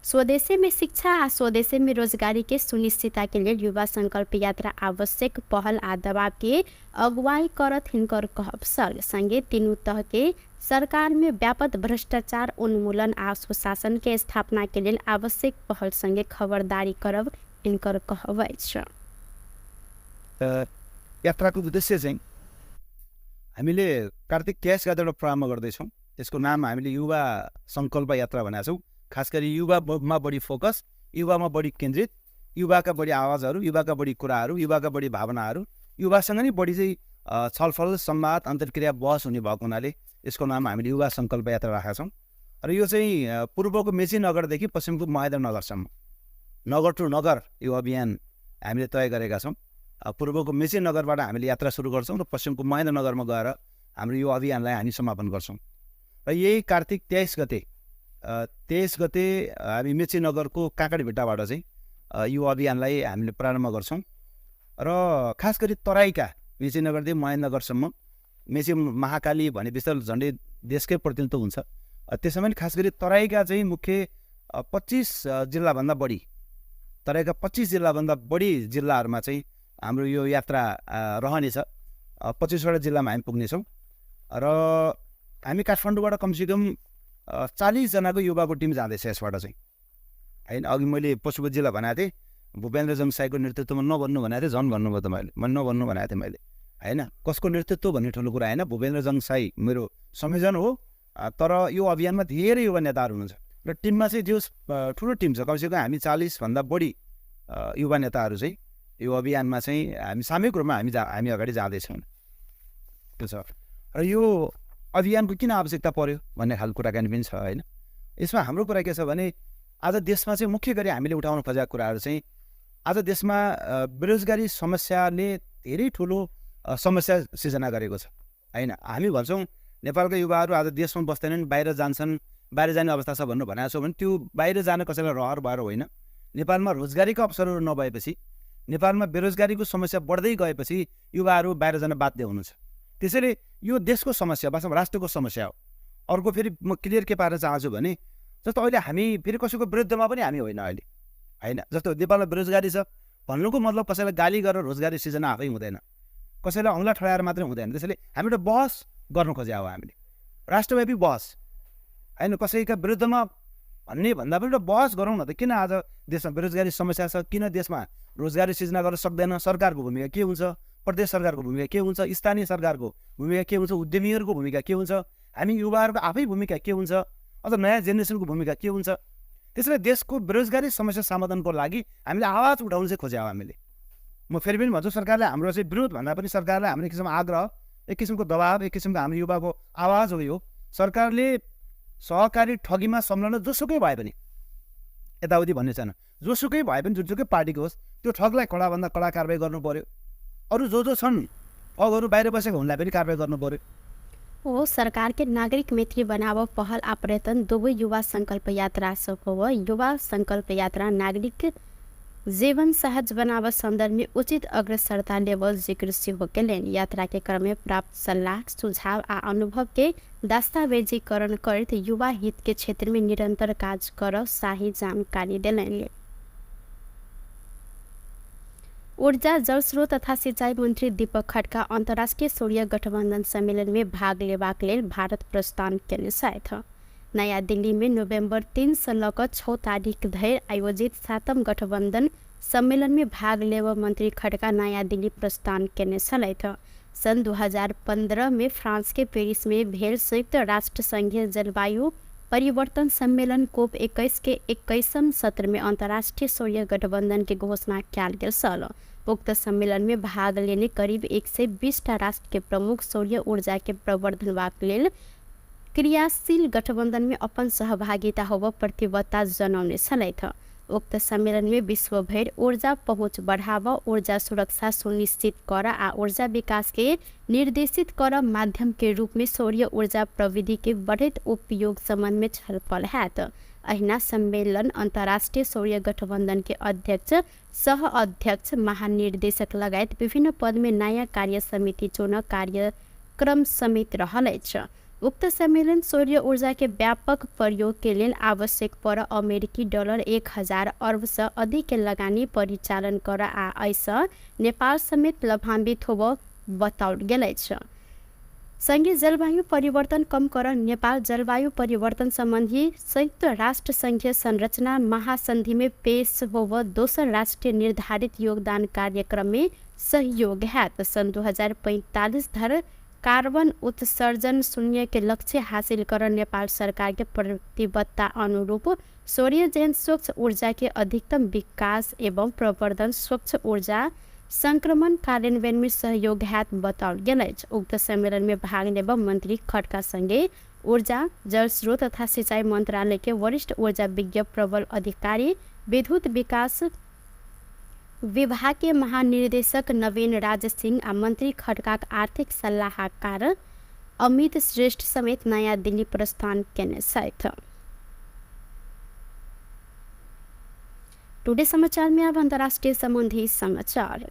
स्वदेशी में शिक्षा आ स्वदेशी में रोजगारी के सुनिश्चितता के लिए युवा संकल्प यात्रा आवश्यक पहल आ दबाव के अगुवाई करत हिनकर कहब छल। संगे तीनों तह के सरकार में व्यापक भ्रष्टाचार उन्मूलन आ सुशासन के स्थापना के लिए आवश्यक पहल संगे खबरदारी करब हिनकर कहब अछि। यात्राको उद्देश्य चाहिँ हामीले कार्तिक क्यास गाथाबाट प्रारम्भ गर्दैछौँ। यसको नाम हामीले युवा संकल्प यात्रा भनेका छौँ। खास गरी युवामा बढी फोकस, युवामा बढी केन्द्रित युवाका बढी आवाजहरू, युवाका बढी कुराहरू, युवाका बढी भावनाहरू, युवासँग नै बढी चाहिँ छलफल, संवाद, अन्तर्क्रिया, बहस हुने भएको हुनाले यसको नाम हामीले युवा सङ्कल्प यात्रा राखेका छौँ। र यो चाहिँ पूर्वको मेची नगरदेखि पश्चिमको महेन्द्र नगरसम्म, नगर टु नगर यो अभियान हामीले तय गरेका छौँ। पूर्वको मेची नगरबाट हामीले यात्रा सुरु गर्छौँ र पश्चिमको महेन्द्र नगरमा गएर हाम्रो यो अभियानलाई हामी समापन गर्छौँ। र यही कार्तिक 23 गते हामी मेची नगरको काँकडभिट्टाबाट चाहिँ यो अभियानलाई हामीले प्रारम्भ गर्छौँ। र खास गरी तराईका मेची नगरदेखि महेन्द्रनगरसम्म, मेची महाकाली भनेपछि त झन्डै देशकै प्रतिनिधित्व हुन्छ। त्यसमा पनि खास गरी तराईका चाहिँ मुख्य 25 जिल्लाभन्दा बढी, तराईका 25 जिल्लाभन्दा बढी जिल्लाहरूमा चाहिँ हाम्रो यो यात्रा रहनेछ। 25वटा जिल्लामा हामी पुग्नेछौँ र हामी काठमाडौँबाट कमसेकम 40 जनाको युवाको टिम जाँदैछ यसबाट चाहिँ, होइन। अघि मैले पशुपति जिल्ला भनेको थिएँ, भूपेन्द्र जङसाईको नेतृत्वमा नभन्नु भनेको थिएँ, झन् भन्नुभयो त मैले नभन्नु भनेको थिएँ मैले, होइन। कसको नेतृत्व भन्ने ठुलो कुरा होइन, भूपेन्द्र जङसाई मेरो संयोजन हो। तर यो अभियानमा धेरै युवा नेताहरू हुनुहुन्छ र टिममा चाहिँ जो ठुलो टिम छ, कमसेकम हामी 40भन्दा बढी युवा नेताहरू चाहिँ यो अभियानमा चाहिँ हामी सामूहिक रूपमा हामी अगाडि जाँदैछौँ। त्यो छ। र यो अभियानको किन आवश्यकता पर्यो भन्ने खालको कुराकानी पनि छ, होइन। यसमा हाम्रो कुरा के छ भने आज देशमा चाहिँ मुख्य गरी हामीले उठाउन खोजेका कुराहरू चाहिँ आज देशमा बेरोजगारी समस्याले धेरै ठुलो समस्या सिर्जना गरेको छ, होइन। हामी भन्छौँ नेपालका युवाहरू आज देशमा बस्दैनन्, बाहिर जान्छन्, बाहिर जाने अवस्था छ भन्नु भनेको छौँ भने त्यो बाहिर जान कसैलाई रहर भएर होइन। नेपालमा रोजगारीको अवसरहरू नभएपछि, नेपालमा बेरोजगारीको समस्या बढ्दै गएपछि युवाहरू बाहिर जान बाध्य हुनुहुन्छ। त्यसैले यो देशको समस्या, वास्तवमा राष्ट्रको समस्या हो। अर्को फेरि म क्लियर के पार्न चाहन्छु भने जस्तो अहिले हामी फेरि कसैको विरुद्धमा पनि हामी होइन अहिले, होइन। जस्तो नेपालमा बेरोजगारी छ भन्नुको मतलब कसैलाई गाली गरेर रोजगारी सिर्जना आफै हुँदैन, कसैलाई औँला ठडाएर मात्रै हुँदैन। त्यसैले हामी एउटा बहस गर्न खोजेका हो हामीले, राष्ट्रव्यापी बहस, होइन। कसैका विरुद्धमा भन्ने भन्दा पनि एउटा बहस गरौँ न त। किन आज देशमा बेरोजगारी समस्या छ, किन देशमा रोजगारी सिर्जना गर्न सक्दैन, सरकारको भूमिका के हुन्छ, प्रदेश सरकारको भूमिका के हुन्छ, स्थानीय सरकारको भूमिका के हुन्छ, उद्यमीहरूको भूमिका के हुन्छ, हामी युवाहरूको आफै भूमिका के हुन्छ, अझ नयाँ जेनेरेसनको भूमिका के हुन्छ। त्यसैले देशको बेरोजगारी समस्या समाधानको लागि हामीले आवाज उठाउनु चाहिँ खोज्यौँ हामीले। म फेरि पनि भन्छु, सरकारले हाम्रो चाहिँ विरोध भन्दा पनि सरकारलाई हाम्रो एक किसिमको आग्रह, एक किसिमको दबाब, एक किसिमको हाम्रो युवाको आवाज हो यो। सरकारले सहकारी ठगीमा संलग्न जोसुकै भए पनि, यताउति भन्ने छैन, जोसुकै भए पनि जुनसुकै पार्टीको होस्, त्यो ठगलाई कडाभन्दा कडा कारवाही गर्नु पर्यो। अरू जो छन् ठगहरू बाहिर बसेको उनलाई पनि कारवाही गर्नु पर्यो। हो सरकार के नागरिक मैत्री बनाव पहल आ प्रयत्न दुवै युवा संकल्प यात्रा सब हो। युवा संकल्प यात्रा नागरिक जीवन सहज बनाव संदर्भ में उचित अग्रसरता लेवल जिक्र से होकेलेन। यात्रा के क्रम में प्राप्त सलाह, सुझाव आ अनुभव के दस्तावेजीकरण कर युवा हित के क्षेत्र में निरंतर कार्य कर शाही जानकारी दिलेन। ऊर्जा, जल स्रोत तथा सिंचाई मंत्री दीपक खड्का अंतर्राष्ट्रीय सूर्य गठबंधन सम्मेलन में भाग लेबाक लेल भारत प्रस्थान केने छथि। नयाँ दिल्ली में नवंबर 3 से लकर 6 तारीख धरि आयोजित 7म गठबंधन सम्मेलन में भाग लेब मंत्री खड्का नयाँ दिल्ली प्रस्थान केने छलथि। सन 2015 में फ्रांस के पेरिस में भेल संयुक्त राष्ट्र संघीय जलवायु परिवर्तन सम्मेलन COP21 के 21वें सत्र में अंतर्राष्ट्रीय सूर्य गठबंधन की घोषणा किया गेल छल। उक्त सम्मेलन में भाग लेने करीब 120 राष्ट्र के प्रमुख सूर्य ऊर्जा के प्रवर्धन लेल क्रियाशील गठबंधन में अपन सहभागिता होब प्रतिबद्धता जनाउने छलथि। उक्त सम्मेलन में विश्वभर ऊर्जा पहुँच बढ़ावा, ऊर्जा सुरक्षा सुनिश्चित कर आ ऊर्जा विकास के निर्देशित कर माध्यम के रूप में सूर्य ऊर्जा प्रविधि के बढ़त उपयोग संबंध में छलफल हैत। अहिना सम्मेलन अंतर्राष्ट्रीय सूर्य गठबंधन के अध्यक्ष, सह अध्यक्ष, महानिर्देशक लगायत विभिन्न पद में नयाँ कार्य समिति चुन कार्यक्रम समेत रहल छ। उक्त सम्मेलन सूर्य ऊर्जा के व्यापक प्रयोग के लिए आवश्यक पर अमेरिकी डॉलर 1000 अरब से अधिक के लगानी परिचालन कर आ ऐसा नेपाल समेत लाभान्वित होब बताओल गेल छ। संघीय जलवायु परिवर्तन कम कर नेपाल जलवायु परिवर्तन संबंधी संयुक्त राष्ट्र संघीय संरचना महासंधि में पेश होब दोसर राष्ट्रीय निर्धारित योगदान कार्यक्रम में सहयोग है। सन 2045 धर कार्बन उत्सर्जन शून्य के लक्ष्य हासिल कर नेपाल सरकार के प्रतिबद्धता अनुरूप सौर्य जैन स्वच्छ ऊर्जा के अधिकतम विकास एवं प्रवर्धन स्वच्छ ऊर्जा संक्रमण कार्यान्वयन में सहयोग हैत बताओल गेल अछि। उक्त सम्मेलन में भाग लेबा मंत्री खड़का संगे ऊर्जा जल स्रोत तथा सिंचाई मंत्रालय के वरिष्ठ ऊर्जा विज्ञ प्रबल अधिकारी, विद्युत विकास विभाग के महानिर्देशक नवीन राज सिंह आ मंत्री खड़का आर्थिक सलाहकार अमित श्रेष्ठ समेत नया दिल्ली प्रस्थान केने छथि। टुडे समाचार में अब अंतर्राष्ट्रीय संबंधी समाचार।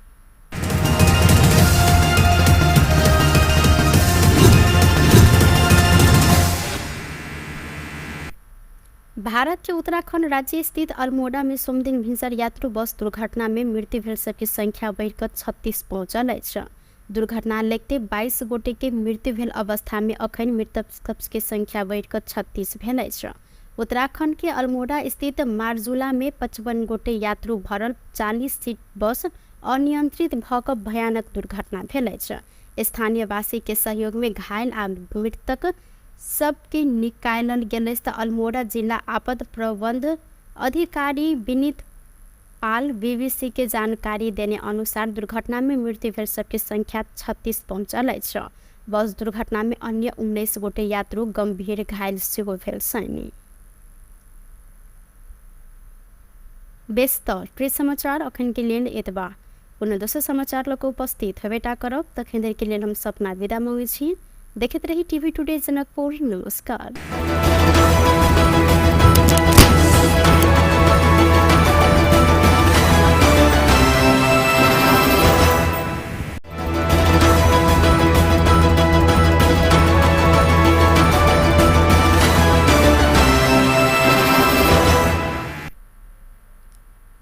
भारत के उत्तराखंड राज्य स्थित अल्मोड़ा में सोमदिन भिनसर यात्रु बस दुर्घटना में मृत्यु भेल सबके संख्या बढ़कर 36 पहुंचल अछि। दुर्घटना लगते 22 गोटे के मृत्यु भेल अवस्था में अखन मृतक सबके संख्या बढ़कर 36 भेल अछि। उत्तराखंड के अल्मोड़ा स्थित मारजुला में 55 गोटे यात्रु भरल 40 सीट बस अनियंत्रित भऽ कऽ भयानक दुर्घटना भेल अछि। स्थानीय वासी के सहयोग में घायल आ मृतक सबके निकालल गेल अछि। अल्मोड़ा जिला आपद प्रबंध अधिकारी विनीत पाल बीबीसी के जानकारी देने अनुसार दुर्घटना में मृत्यु भेल सबके संख्या 36 पहुंचल अछि। बस दुर्घटना में अन्य 19 गोटे यात्रु गंभीर घायल सेहो भेल छनि। व्यस्त प्रेस समाचार अखन के लेल एतबा। पुनः दोसर समाचार लऽ कऽ उपस्थित हेबेटा करब। तखन देर के लेल हम सपना विदा मांगै छी। देखैत रही टीवी टुडे जनकपुर। नमस्कार।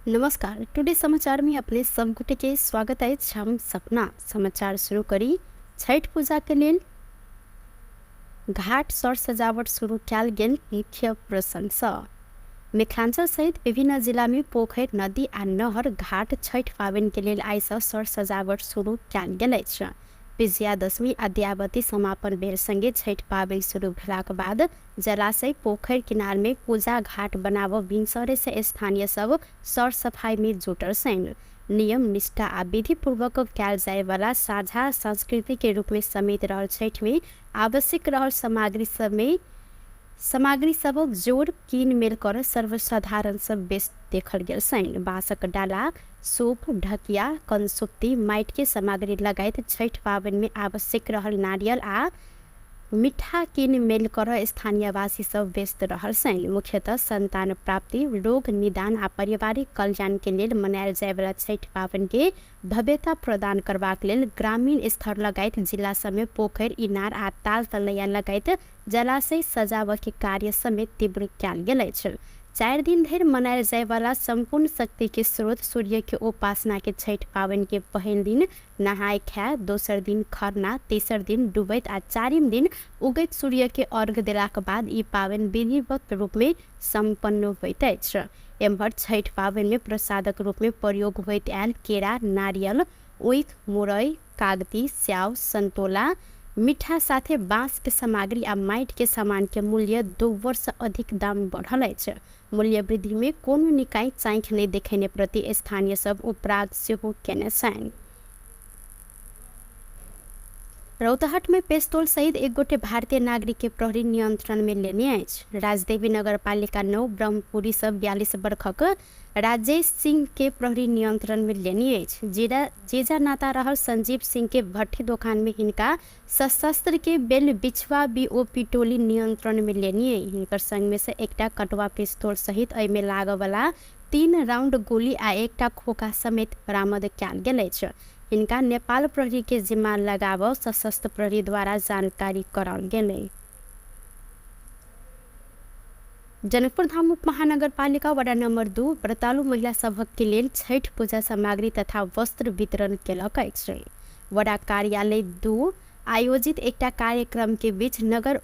नमस्कार। टुडे समाचार में अपने सब गोटे के स्वागत है। हम सपना समाचार शुरू करी। छठ पूजा के लेल घाट सर सजावट शुरू कयल गेल। मुख्य प्रशंसा। मिथिलांचल सहित विभिन्न जिला में पोखर, नदी आ नहर घाट छठ पाबनि के लेल आइ सँ सर सजावट शुरू कयल गेल अछि। विजयादशमी आ दीपावली समापन भेल संगे छठ पाबनि शुरू भेलाक बाद जलाशय, पोखर किनार में पूजा घाट बनाबऽ भिनसरे से स्थानीय सब सर सफाई में जुटल छनि। नियम निष्ठा आ विधि पूर्वक कयल जाय वाला साझा संस्कृति के रूप में समेत रहल छठ में आवश्यक रहल सामग्री सबक जोड़ कीन मेल कर सर्वसाधारण सब बेस्ट देखल गेल छनि। बांसक डाला, सूप, ढकिया, कंसुप्ती, माटि के सामग्री लगायत छठ पाबनि में आवश्यक रहल नारियल आ मीठा कीन मेल कर स्थानीयवासी सब व्यस्त रहल छनि। मुख्यतः संतान प्राप्ति, रोग निदान आ पारिवारिक कल्याण के लेल मनायल जाय वाला छठ पाबनि के भव्यता प्रदान करबाक लेल ग्रामीण स्तर लगायत जिला सब में पोखर, इनार आ ताल तलैया लगायत जलाशय सजावट के कार्य समेत तीव्र कयल गेल अछि। 4 दिन धरि मनायल जाय वाला संपूर्ण शक्ति के स्रोत सूर्य के उपासना के छठ पाबनि के पहिल दिन नहाय खाय, दोसर दिन खरना, तेसर दिन डूबैत आ 4म दिन उगैत सूर्य के अर्घ्य देलाक बाद ई पाबनि विधिवत रूप में संपन्न होइत अछि। एम्हर छठ पाबनि में प्रसादक रूप में प्रयोग होइत आयल केरा, नारियल, ऊख, मुरई, कागती, स्याव, संतोला, मीठा साथे बांस के सामग्री आ माटि के सामान के मूल्य 2 वर्ष अधिक दाम बढ़ल अछि। मूल्य वृद्धि में कोनो निकाय चाँखि नहीं देखेने प्रति स्थानीय सब उपराग सेहो केने छनि। रौतहट में पेस्तौल सहित 1 गोटे भारतीय नागरिक के प्रहरी नियंत्रण में लेने अछि। राजदेवी नगर पालिका 9 ब्रह्मपुरी सब 42 वर्षक राजेश सिंह के प्रहरी नियंत्रण में लेने अछि। जेजा नाता रहल संजीव सिंह के भट्ठी दुकान में हिनका सशस्त्र के बेल बिछवा बीओपी टोली नियंत्रण में लेने। हिनकर संग में से एकटा कटवा पिस्तौल सहित एहि में लागऽ वाला 3 राउंड गोली आ एकटा खोखा समेत बरामद कयल गेल अछि। इनका नेपाल प्रहरी के जिम्मा लगाव सशस्त्र प्रहरी द्वारा जानकारी कराल गेलै। जनकपुर धाम उप महानगर पालिका वडा नंबर 2 व्रतालु महिला सभक के लेल छठ पूजा सामग्री तथा वस्त्र वितरण केलक अछि। वडा कार्यालय 2 आयोजित एकटा कार्यक्रम के बीच नगर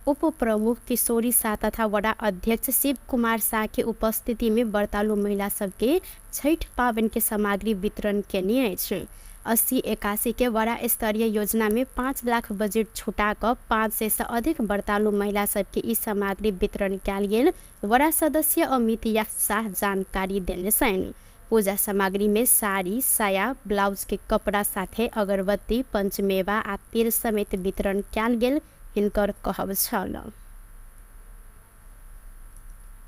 उप प्रमुख किशोरी शाह तथा वडा अध्यक्ष शिव कुमार शाह के उपस्थिति में व्रतालु महिला सबके छठ पाबनि के सामग्री वितरण केने अछि। 80-81 के बड़ा स्तरीय योजना में 5 लाख बजट छुटा कर 500 से अधिक व्रतालु महिला सबके ई सामग्री वितरण कयल गेल। बड़ा सदस्य अमित शाह जानकारी देने छन्। पूजा सामग्री में साड़ी, साया, ब्लाउज के कपड़ा साथे अगरबत्ती, पंचमेवा आ तेल समेत वितरण कयल गेल हिनकर कहब छल।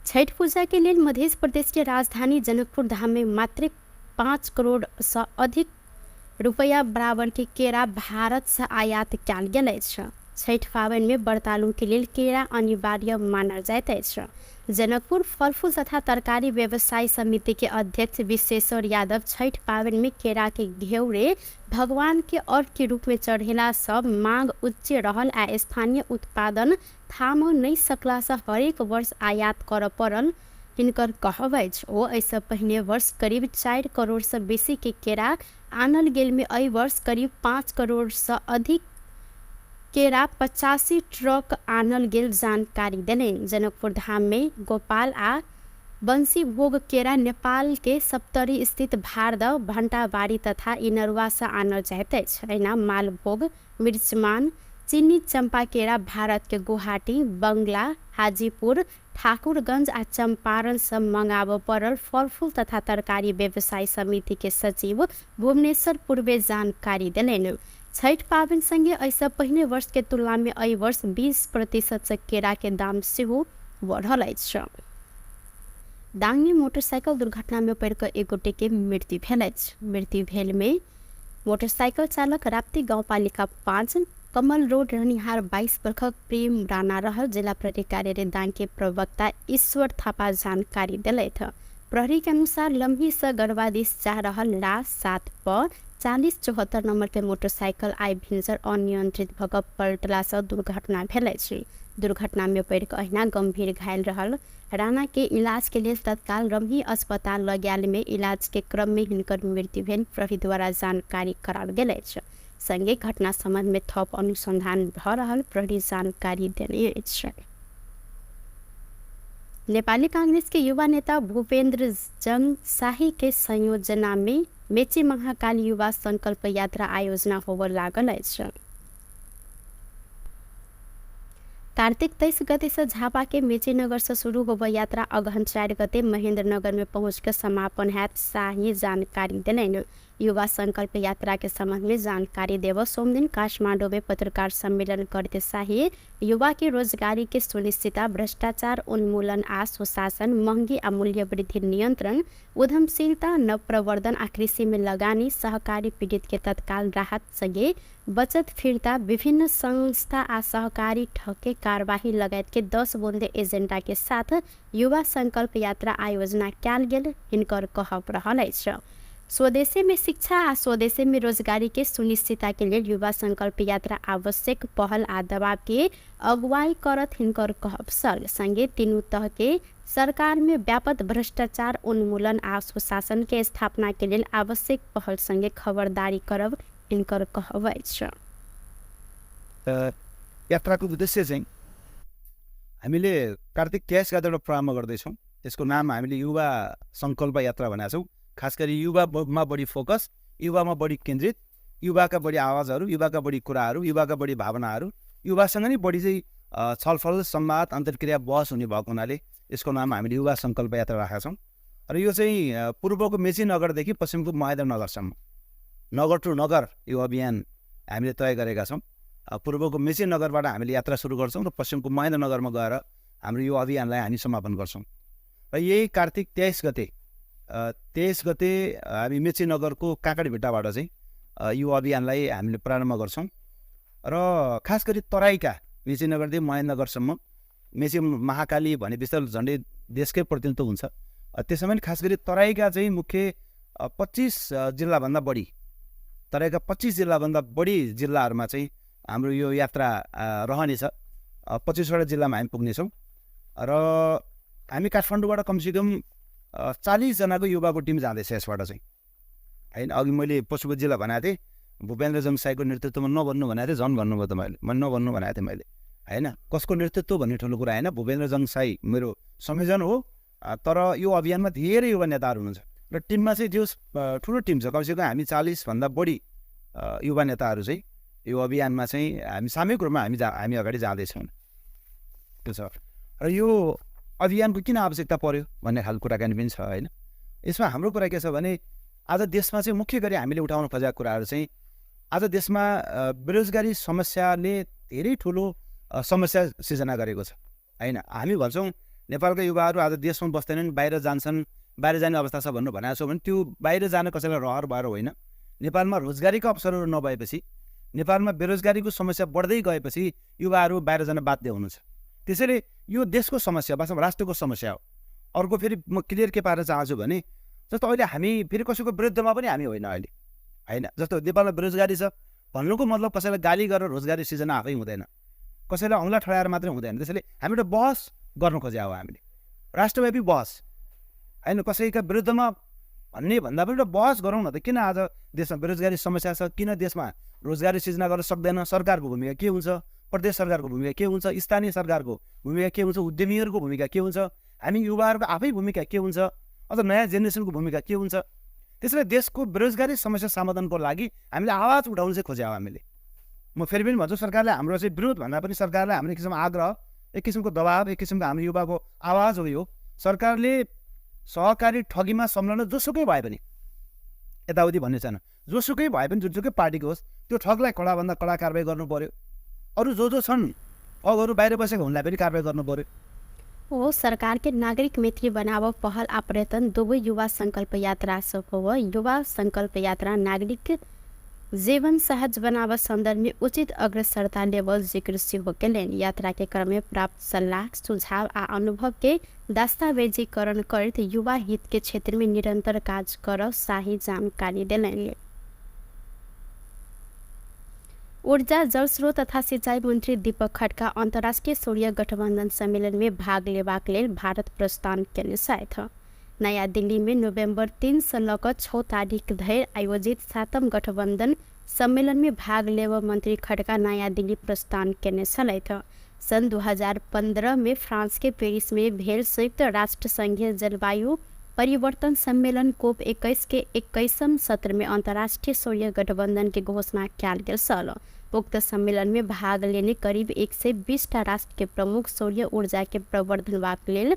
छठ पूजा के लेल मध्य प्रदेश के राजधानी जनकपुर धाम में मात्र 5 करोड़ से अधिक रुपया बराबर के केरा भारत से आयात कयल गेल अछि। छठ पाबनि में व्रतालु के लेल केरा अनिवार्य मानल जाइत अछि। जनकपुर फल फूल तथा तरकारी व्यवसाय समिति के अध्यक्ष विश्वेश्वर यादव छठ पाबनि में केरा के घेउरे भगवान के अर्घ के रूप में चढ़ेला सब मांग उच्च रहल आ स्थानीय उत्पादन थाम नहीं सकला से हरेक वर्ष आयात कर पड़ल हिनकर कहब अछि। ओ एहिसँ पहिने वर्ष करीब 4 करोड़ से बेसी के केरा आनल गेल में एहि वर्ष करीब 5 करोड़ से अधिक केरा 85 ट्रक आनल गेल जानकारी देने। जनकपुर धाम में गोपाल आ बंसी भोग केरा नेपाल के सप्तरी स्थित भारद भंटाबाड़ी तथा इनरवा से आनल जाइत अछि। एना मालभोग, मिर्चमान, चीनी चंपा केरा भारत के गुवाहाटी, बंगला, हाजीपुर, ठाकुरगंज आ चंपारण से मंगाब पड़ल फल फूल तथा तरकारी व्यवसाय समिति के सचिव भुवनेश्वर पूर्वे जानकारी देने। छठ पाबनि संगे एहिसँ पहिने वर्ष के तुलना में एहि वर्ष 20% से केरा के दाम सेहो बढ़ल अछि। दांग में मोटरसाइकिल दुर्घटना में पड़ कऽ एक गोटे के मृत्यु भेल अछि। मृत्यु भेल में मोटरसाइकिल चालक राप्ती गाउँपालिका 5 कमल रोड रहनिहार 22 वर्षक प्रेम राणा रहल। जिला प्रहरी कार्यालय दांग के प्रवक्ता ईश्वर थापा जानकारी दिलैथ। प्रहरी के अनुसार लम्ही से गढ़वा दिस जा रहल ला 7 पर 4074 नंबर के मोटरसाइकिल आई भिंजर अनियंत्रित भऽ कऽ पलटला से दुर्घटना भेल अछि। दुर्घटना में पड़ कऽ अहिना गंभीर घायल रहल राणा के इलाज के लिए तत्काल रमही अस्पताल लऽ गेल में इलाज के क्रम में हिनकर मृत्यु भेल प्रहरी द्वारा जानकारी कराल गेल अछि। संगे घटना संबंध में थप अनुसंधान भऽ रहल प्रहरी जानकारी देने अछि। नेपाली कांग्रेस के युवा नेता भूपेन्द्र जंग शाही के संयोजना में मेची महाकाल युवा संकल्प यात्रा आयोजना होबऽ लागल अछि। कार्तिक 23 गते से झापा के मेची नगर से शुरू होबऽ यात्रा अगहन 4 गते महेंद्र नगर में पहुंच के समापन हैत शाही जानकारी देने। युवा संकल्प यात्रा के संबंध में जानकारी देव सोमदिन काठमांडू में पत्रकार सम्मेलन करते शाही युवा के रोजगारी के सुनिश्चितता, भ्रष्टाचार उन्मूलन आ सुशासन, महंगी आ मूल्य वृद्धि नियंत्रण, उद्यमशीलता, नवप्रवर्धन आ कृषि में लगानी, सहकारी पीड़ित के तत्काल राहत संगे बचत फिरता, विभिन्न संस्था आ सहकारी ठके कार्यवाही लगायत के 10 बुंदे एजेंडा के साथ युवा संकल्प यात्रा आयोजना कयल गेल हिनकर कहब रहल अछि। स्वदेशी में शिक्षा आ स्वदेशी में रोजगारी के सुनिश्चितता के लिए युवा संकल्प यात्रा आवश्यक पहल आ दबाव के अगुवाई करत हिनकर कहब छल। संगे तीनों तह के सरकार में व्यापक भ्रष्टाचार उन्मूलन आ सुशासन के स्थापना के लिए आवश्यक पहल संगे खबरदारी करब हिनकर कहब अछि। यात्राको उद्देश्य चाहिँ हामीले कार्तिक 23 गतेबाट प्रारम्भ गर्दैछौँ। यसको नाम हामीले युवा संकल्प यात्रा भनेका छौँ। खास गरी युवामा बढी फोकस, युवामा बढी केन्द्रित, युवाका बढी आवाजहरू, युवाका बढी कुराहरू, युवाका बढी भावनाहरू, युवासँग नै बढी चाहिँ छलफल, संवाद, अन्तर्क्रिया, बहस हुने भएको हुनाले यसको नाम हामीले युवा संकल्प यात्रा राखेका छौँ। र यो चाहिँ पूर्वको मेची नगरदेखि पश्चिमको महेन्द्र नगरसम्म नगर टु नगर यो अभियान हामीले तय गरेका छौँ। पूर्वको मेची नगरबाट हामीले यात्रा सुरु गर्छौँ र पश्चिमको महेन्द्र नगरमा गएर हाम्रो यो अभियानलाई हामी समापन गर्छौँ। र यही कार्तिक 23 गते हामी मेची नगरको काँकडीभिट्टाबाट चाहिँ यो अभियानलाई हामीले प्रारम्भ गर्छौँ। र खास गरी तराईका मेची नगरदेखि महेन्द्र नगरसम्म मेची महाकाली भने विस्तार झन्डै देशकै प्रतिनिधित्व हुन्छ। त्यसमा पनि खास गरी तराईका चाहिँ मुख्य 25 जिल्लाभन्दा बढी, तराईका 25 जिल्लाभन्दा बढी जिल्लाहरूमा चाहिँ हाम्रो यो यात्रा रहनेछ। 25वटा जिल्लामा हामी पुग्नेछौँ र हामी काठमाडौँबाट कमसेकम 40 जनाको युवाको टिम जाँदैछ यसबाट चाहिँ, होइन। अघि मैले पशुपति जिल्ला भनेको थिएँ, भूपेन्द्र जङसाईको नेतृत्वमा नभन्नु भनेको थिएँ, झन् भन्नुभयो त मैले नभन्नु भनेको थिएँ मैले, होइन। कसको नेतृत्व भन्ने ठुलो कुरा होइन, भूपेन्द्र जङसाई मेरो संयोजन हो। तर यो अभियानमा धेरै युवा नेताहरू हुनुहुन्छ र टिममा चाहिँ जो ठुलो टिम छ, कमसेकम हामी 40 भन्दा बढी युवा नेताहरू चाहिँ यो अभियानमा चाहिँ हामी सामूहिक रूपमा हामी अगाडि जाँदैछौँ त्यो छ। र यो अभियानको किन आवश्यकता पर्यो भन्ने खालको कुराकानी पनि छ होइन। यसमा हाम्रो कुरा के छ भने आज देशमा चाहिँ मुख्य गरी हामीले उठाउन खोजेका कुराहरू चाहिँ आज देशमा बेरोजगारी समस्याले धेरै ठुलो समस्या सिर्जना गरेको छ होइन। हामी भन्छौँ नेपालका युवाहरू आज देशमा बस्दैनन्, बाहिर जान्छन्, बाहिर जाने अवस्था छ भन्नु भनेको छौँ भने त्यो बाहिर जान कसैलाई रहर भएर होइन। नेपालमा रोजगारीका अवसरहरू नभएपछि, नेपालमा बेरोजगारीको समस्या बढ्दै गएपछि युवाहरू बाहिर जान बाध्य हुनुहुन्छ। त्यसैले यो देशको समस्या वास्तवमा राष्ट्रको समस्या हो। अर्को फेरि म क्लियर के पार्न चाहन्छु भने जस्तो अहिले हामी फेरि कसैको विरुद्धमा पनि हामी होइन अहिले होइन। जस्तो नेपालमा बेरोजगारी छ भन्नुको मतलब कसैलाई गाली गरेर रोजगारी सिर्जना आफै हुँदैन, कसैलाई औँला ठडाएर मात्रै हुँदैन। त्यसैले हामी एउटा बहस गर्न खोजे हो, हामीले राष्ट्रव्यापी बहस होइन, कसैका विरुद्धमा भन्ने भन्दा पनि एउटा बहस गरौँ न त। किन आज देशमा बेरोजगारी समस्या छ, किन देशमा रोजगारी सिर्जना गर्न सक्दैन, सरकारको भूमिका के हुन्छ, प्रदेश सरकारको भूमिका के हुन्छ, स्थानीय सरकारको भूमिका के हुन्छ, उद्यमीहरूको भूमिका के हुन्छ, हामी युवाहरूको आफै भूमिका के हुन्छ, अझ नयाँ जेनेरेसनको भूमिका के हुन्छ। त्यसैले देशको बेरोजगारी समस्या समाधानको लागि हामीले आवाज उठाउनु चाहिँ खोज्यौँ हामीले। म फेरि पनि भन्छु सरकारले हाम्रो चाहिँ विरोध भन्दा पनि सरकारलाई हाम्रो एक किसिमको आग्रह, एक किसिमको दबाब, एक किसिमको हाम्रो युवाको आवाज हो यो। सरकारले सहकारी ठगीमा संलग्न जोसुकै भए पनि, यताउति भन्ने छैन, जोसुकै भए पनि जुनसुकै पार्टीको होस् त्यो ठगलाई कडाभन्दा कडा कारवाही गर्नु पर्यो। अरू जो छन् ठगहरू बाहिर बसेको हुनलाई पनि कारवाही गर्नु पर्यो। हो सरकार के नागरिक मैत्री बनाव पहल आ प्रयत्न दुवै युवा संकल्प यात्रा सब हो। युवा संकल्प यात्रा नागरिक जीवन सहज बनाव संदर्भ में उचित अग्रसरता लेवल जिक्र से होकेले यात्रा के क्रम में प्राप्त सलाह सुझाव आ अनुभव के दस्तावेजीकरण कर युवा हित के क्षेत्र में निरंतर कार्य कर शाही जानकारी दिलेंगे। ऊर्जा जलस्रोत तथा सिंचाई मंत्री दीपक खड्का अंतर्राष्ट्रीय सूर्य गठबंधन सम्मेलन में भाग लेबाक लेल भारत प्रस्थान केने छथि। नयाँ दिल्ली में नवंबर 3 से लकर 6 तारीख धरि आयोजित 7म गठबंधन सम्मेलन में भाग लेब मंत्री खड्का नयाँ दिल्ली प्रस्थान केने छलथि। सन 2015 में फ्रांस के पेरिस में भेल संयुक्त राष्ट्र संघीय जलवायु परिवर्तन सम्मेलन कोप 21 के 21वें सत्र में अंतर्राष्ट्रीय सूर्य गठबंधन की घोषणा किया गेल छल। उक्त सम्मेलन में भाग लेने करीब 120 राष्ट्र के प्रमुख सूर्य ऊर्जा के प्रवर्धन लेल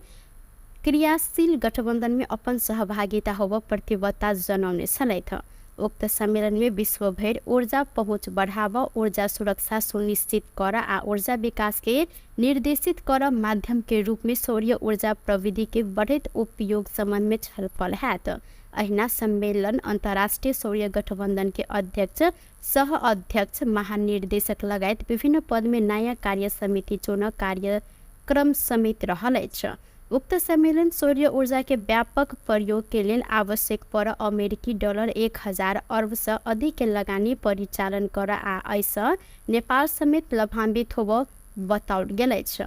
क्रियाशील गठबंधन में अपन सहभागिता होब प्रतिबद्धता जनाउने छलथि। उक्त सम्मेलन में विश्व भर ऊर्जा पहुँच बढ़ावा, ऊर्जा सुरक्षा सुनिश्चित कर आ ऊर्जा विकास के निर्देशित कर माध्यम के रूप में सूर्य ऊर्जा प्रविधि के बढ़त उपयोग संबंध में छलफल हैत। अहिना सम्मेलन अंतर्राष्ट्रीय सूर्य गठबंधन के अध्यक्ष, सह अध्यक्ष, महानिर्देशक लगायत विभिन्न पद में नयाँ कार्य समिति चुन कार्यक्रम समेत रहल अछि। उक्त सम्मेलन सूर्य ऊर्जा के व्यापक प्रयोग के लिए आवश्यक पर अमेरिकी $1000 अरब से अधिक के लगानी परिचालन कर आ ऐसा नेपाल समेत लाभान्वित होब बताओल गेल अछि।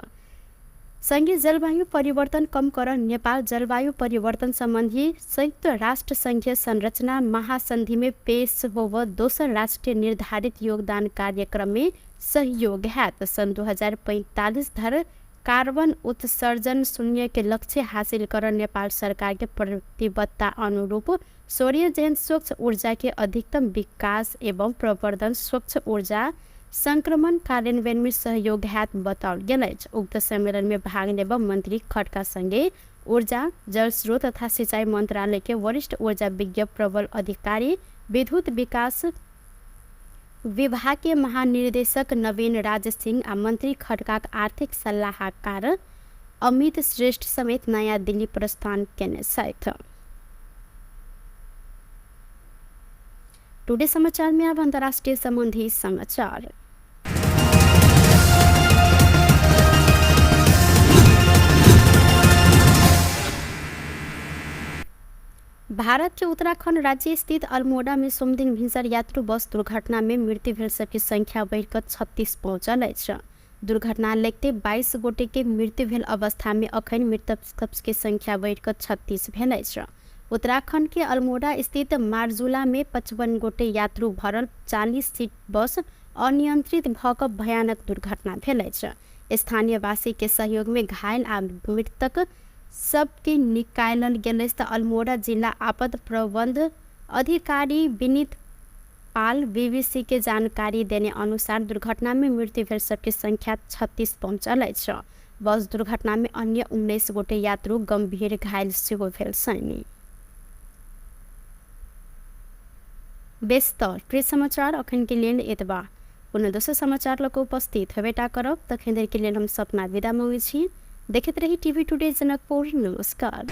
संघीय जलवायु परिवर्तन कम कर नेपाल जलवायु परिवर्तन संबंधी संयुक्त राष्ट्र संघीय संरचना महासंधि में पेश होब दोसर राष्ट्रीय निर्धारित योगदान कार्यक्रम में सहयोग है। सन 2045 धर कार्बन उत्सर्जन शून्य के लक्ष्य हासिल कर नेपाल सरकार के प्रतिबद्धता अनुरूप सूर्य जैन स्वच्छ ऊर्जा के अधिकतम विकास एवं प्रवर्धन, स्वच्छ ऊर्जा संक्रमण कार्यान्वयन में सहयोग हैत बताओल गेल अछि। उक्त सम्मेलन में भाग लेब मंत्री खड्का संगे ऊर्जा जलस्रोत तथा सिंचाई मंत्रालय के वरिष्ठ ऊर्जा विज्ञ प्रबल अधिकारी, विद्युत विकास विभाग के महानिर्देशक नवीन राज सिंह आ मंत्री खड्का आर्थिक सलाहकार अमित श्रेष्ठ समेत नयाँ दिल्ली प्रस्थान केने छथि। टुडे समाचार में अब अंतर्राष्ट्रीय संबंधी समाचार। भारत के उत्तराखंड राज्य स्थित अल्मोड़ा में सोमदिन भिनसर यात्रु बस दुर्घटना में मृत्यु भेल सबकी संख्या बढ़कर 36 पहुंचल अछि। दुर्घटना लगते 22 गोटे के मृत्यु भेल अवस्था में अखन मृतक सबके संख्या बढ़कर 36 भेल अछि। उत्तराखंड के अल्मोड़ा स्थित मारजुला में 55 गोटे यात्रु भरल 40 सीट बस अनियंत्रित भऽ भयानक दुर्घटना भेल अछि। स्थानीय वासी के सहयोग में घायल आ मृतक सबके निकालल गेल। अल्मोड़ा जिला आपदा प्रबंध अधिकारी विनीत नेपाल बीबीसी के जानकारी देने अनुसार दुर्घटना में मृत्यु भेल सबकी संख्या 36 पहुंचल अछि। बस दुर्घटना में अन्य 19 गोटे यात्रु गंभीर घायल सेहो भेल छनि। बेस्तर प्रिय समाचार अखन के लेल एतबा। पुनः दोसर समाचार लग उपस्थित हेबेटा करब। तखन देर के लेल हम सपना विदा मांगै छी। देखते रही टीवी टुडे जनकपुर। नमस्कार।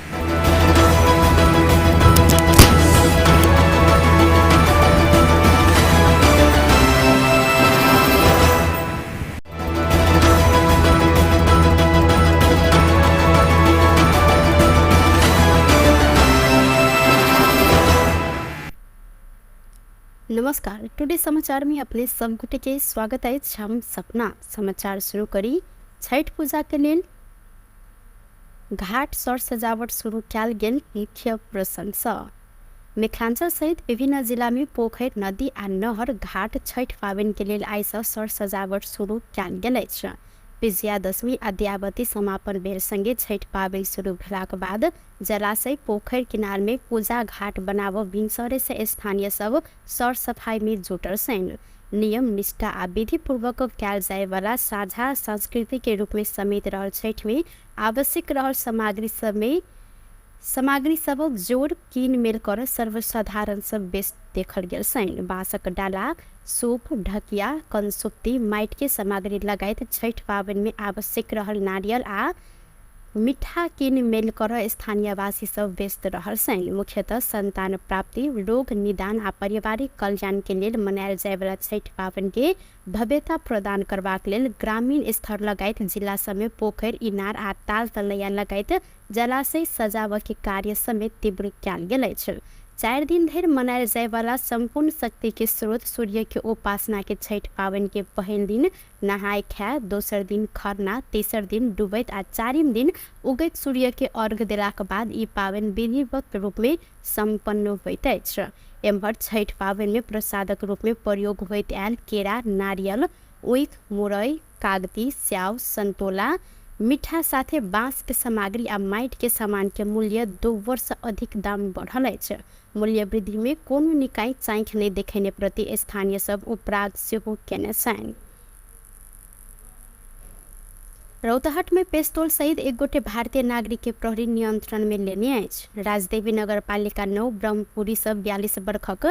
नमस्कार। टुडे समाचार में अपने सब गोटे के स्वागत है। हम सपना समाचार शुरू करी। छठ पूजा के लेल घाट सर सजावट शुरू कयल गेल। मुख्य प्रशंसा मिथिलांचल सहित विभिन्न जिला में पोखरि नदी आ नहर घाट छठ पाबनि के लेल आइ सँ सर सजावट शुरू कयल गेल अछि। विजयादशमी अद्यावधि समापन बेर संगे छठ पाबनि शुरू भेलाक बाद जलाशय पोखरि किनार में पूजा घाट बनाबऽ भिनसरे से स्थानीय सब सर सफाई में जुटल छनि। नियम निष्ठा आ विधि पूर्वक कयल जाय वाला साझा संस्कृति के रूप में समेत रहल छठ में आवश्यक रहल सामग्री सबक जोड़ कीन मेल कर सर्वसाधारण सब बेस देखल गेल छनि। बाँसक डाला, सूप, ढकिया, कंसुप्ती, माटि के सामग्री लगायत छठ पाबनि में आवश्यक रहल नारियल आ मीठा कीन मेल कर स्थानीयवासी सब व्यस्त रहल छनि। मुख्यतः संतान प्राप्ति, रोग निदान आ पारिवारिक कल्याण के लेल मनायल जाय वाला छठ पाबनि के भव्यता प्रदान करबाक लेल ग्रामीण स्तर लगायत जिला सब में पोखरि, इनार आ ताल तलैया लगायत जलाशय सजावऽ के कार्य समेत तीव्र कयल गेल अछि। 4 दिन धरि मनायल जाय वाला संपूर्ण शक्ति के स्रोत सूर्य के उपासना के छठ पाबनि के पहिल दिन नहाय खाय, दोसर दिन खरना, तेसर दिन डूबैत आ चारिम दिन उगैत सूर्य के अर्घ्य देलाक बाद ई पाबनि विधिवत रूप में संपन्न होइत अछि। एम्हर छठ पाबनि में प्रसादक रूप में प्रयोग होइत आयल केरा, नारियल, ऊख, मुरई, कागती, स्याउ, संतोला, मीठा साथे बाँस के सामग्री आ माटि के सामान के मूल्य 2 वर्ष अधिक दाम बढ़ल अछि। मूल्य वृद्धि में कोनो निकाय चाँखि नहीं देखेने प्रति स्थानीय सब उपराग सेहो केने छनि। रौतहट में पेस्तौल सहित एक गोटे भारतीय नागरिक के प्रहरी नियंत्रण में लेने अछि। राजदेवी नगरपालिका 9 ब्रह्मपुरी सब 42 वर्षक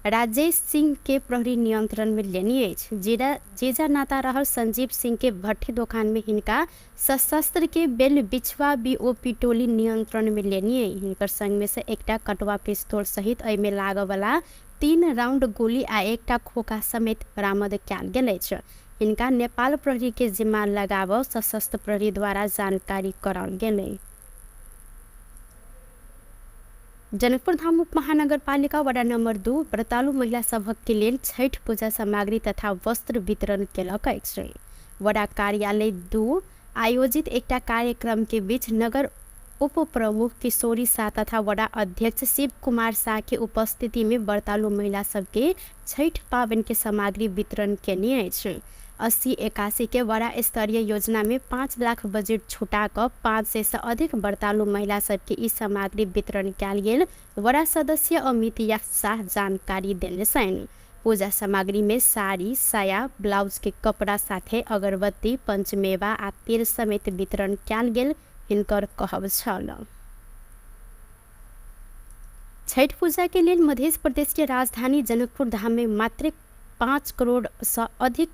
राजेश सिंह के प्रहरी नियंत्रण में लेने अछि। जेजा नाता रहल संजीव सिंह के भट्ठी दुकान में हिनका सशस्त्र के बेल बिछवा बीओपी टोली नियंत्रण में लेने। हिनकर संग में से एकटा कटवा पिस्तौल सहित एहि में लागऽ वाला 3 राउंड गोली आ एकटा खोखा समेत बरामद कयल गेल अछि। हिनका नेपाल प्रहरी के जिम्मा लगाबऽ सशस्त्र प्रहरी द्वारा जानकारी कराओल गेलै। जनकपुर धाम उप महानगर पालिका वडा नंबर 2 व्रतालु महिला सभक के लेल छठ पूजा सामग्री तथा वस्त्र वितरण केलक अछि। वडा कार्यालय 2 आयोजित एकटा कार्यक्रम के बीच नगर उप प्रमुख किशोरी शाह तथा वडा अध्यक्ष शिव कुमार शाह के उपस्थिति में व्रतालु महिला सबके छठ पाबनि के सामग्री वितरण केने अछि। 80-81 के वडा स्तरीय योजना में 5 लाख बजट छुटा कर 500 से अधिक व्रतालु महिला सबके ई सामग्री वितरण कयल गेल। वडा सदस्य अमित शाह जानकारी देने छनि। पूजा सामग्री में साड़ी, साया, ब्लाउज के कपड़ा साथे अगरबत्ती, पंचमेवा आ तेल समेत वितरण कयल गेल हिनकर कहब छल। छठ पूजा के लेल मध्य प्रदेश के राजधानी जनकपुर धाम में मात्र 5 करोड़ से अधिक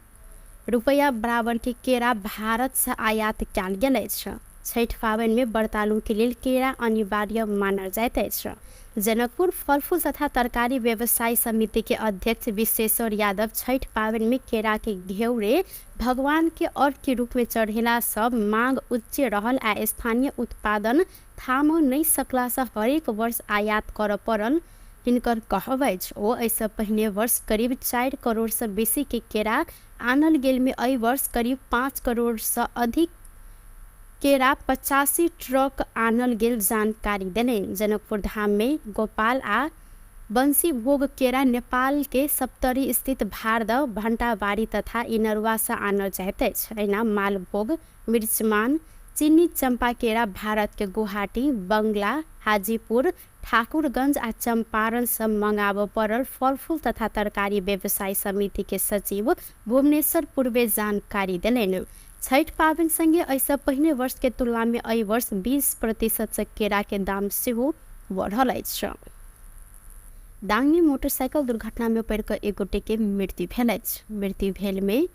रुपया बराबर के केरा भारत से आयात कयल गेल अछि। छठ पाबनि में व्रतालु के लेल केरा अनिवार्य मानल जाइत अछि। जनकपुर फल फूल तथा तरकारी व्यवसाय समिति के अध्यक्ष विश्वेश्वर यादव छठ पाबनि में केरा के घेउरे भगवान के अर्घ के रूप में चढ़ेला सब मांग उच्च रहल आ स्थानीय उत्पादन थाम नहीं सकला से हरेक वर्ष आयात कर पड़ल हिनकर कहब अछि। ओ एहिसँ पहिने वर्ष करीब 4 करोड़ से बेसी के केरा आनल गेल में एहि वर्ष करीब 5 करोड़ से अधिक केरा 85 ट्रक आनल गेल जानकारी देने। जनकपुर धाम में गोपाल आ बंसी भोग केरा नेपाल के सप्तरी स्थित भारद भंटाबाड़ी तथा इनरवा से आनल जाइत अछि। एना मालभोग, मिर्चमान, चीनी चंपा केरा भारत के गुवाहाटी, बंगला, हाजीपुर, ठाकुरगंज आ चंपारण से मंगाब पड़ल फलफूल तथा तरकारी व्यवसाय समिति के सचिव भुवनेश्वर पूर्वे जानकारी दिलेन। छठ पाबन संगे ऐसा पहिने वर्ष के तुलना में एहि वर्ष 20% से केरा के दाम सेहो बढ़ल अछि। दाङ में मोटरसाइकिल दुर्घटना में पड़ कर एक गोटे के मृत्यु भेल अछि। मृत्यु भेल में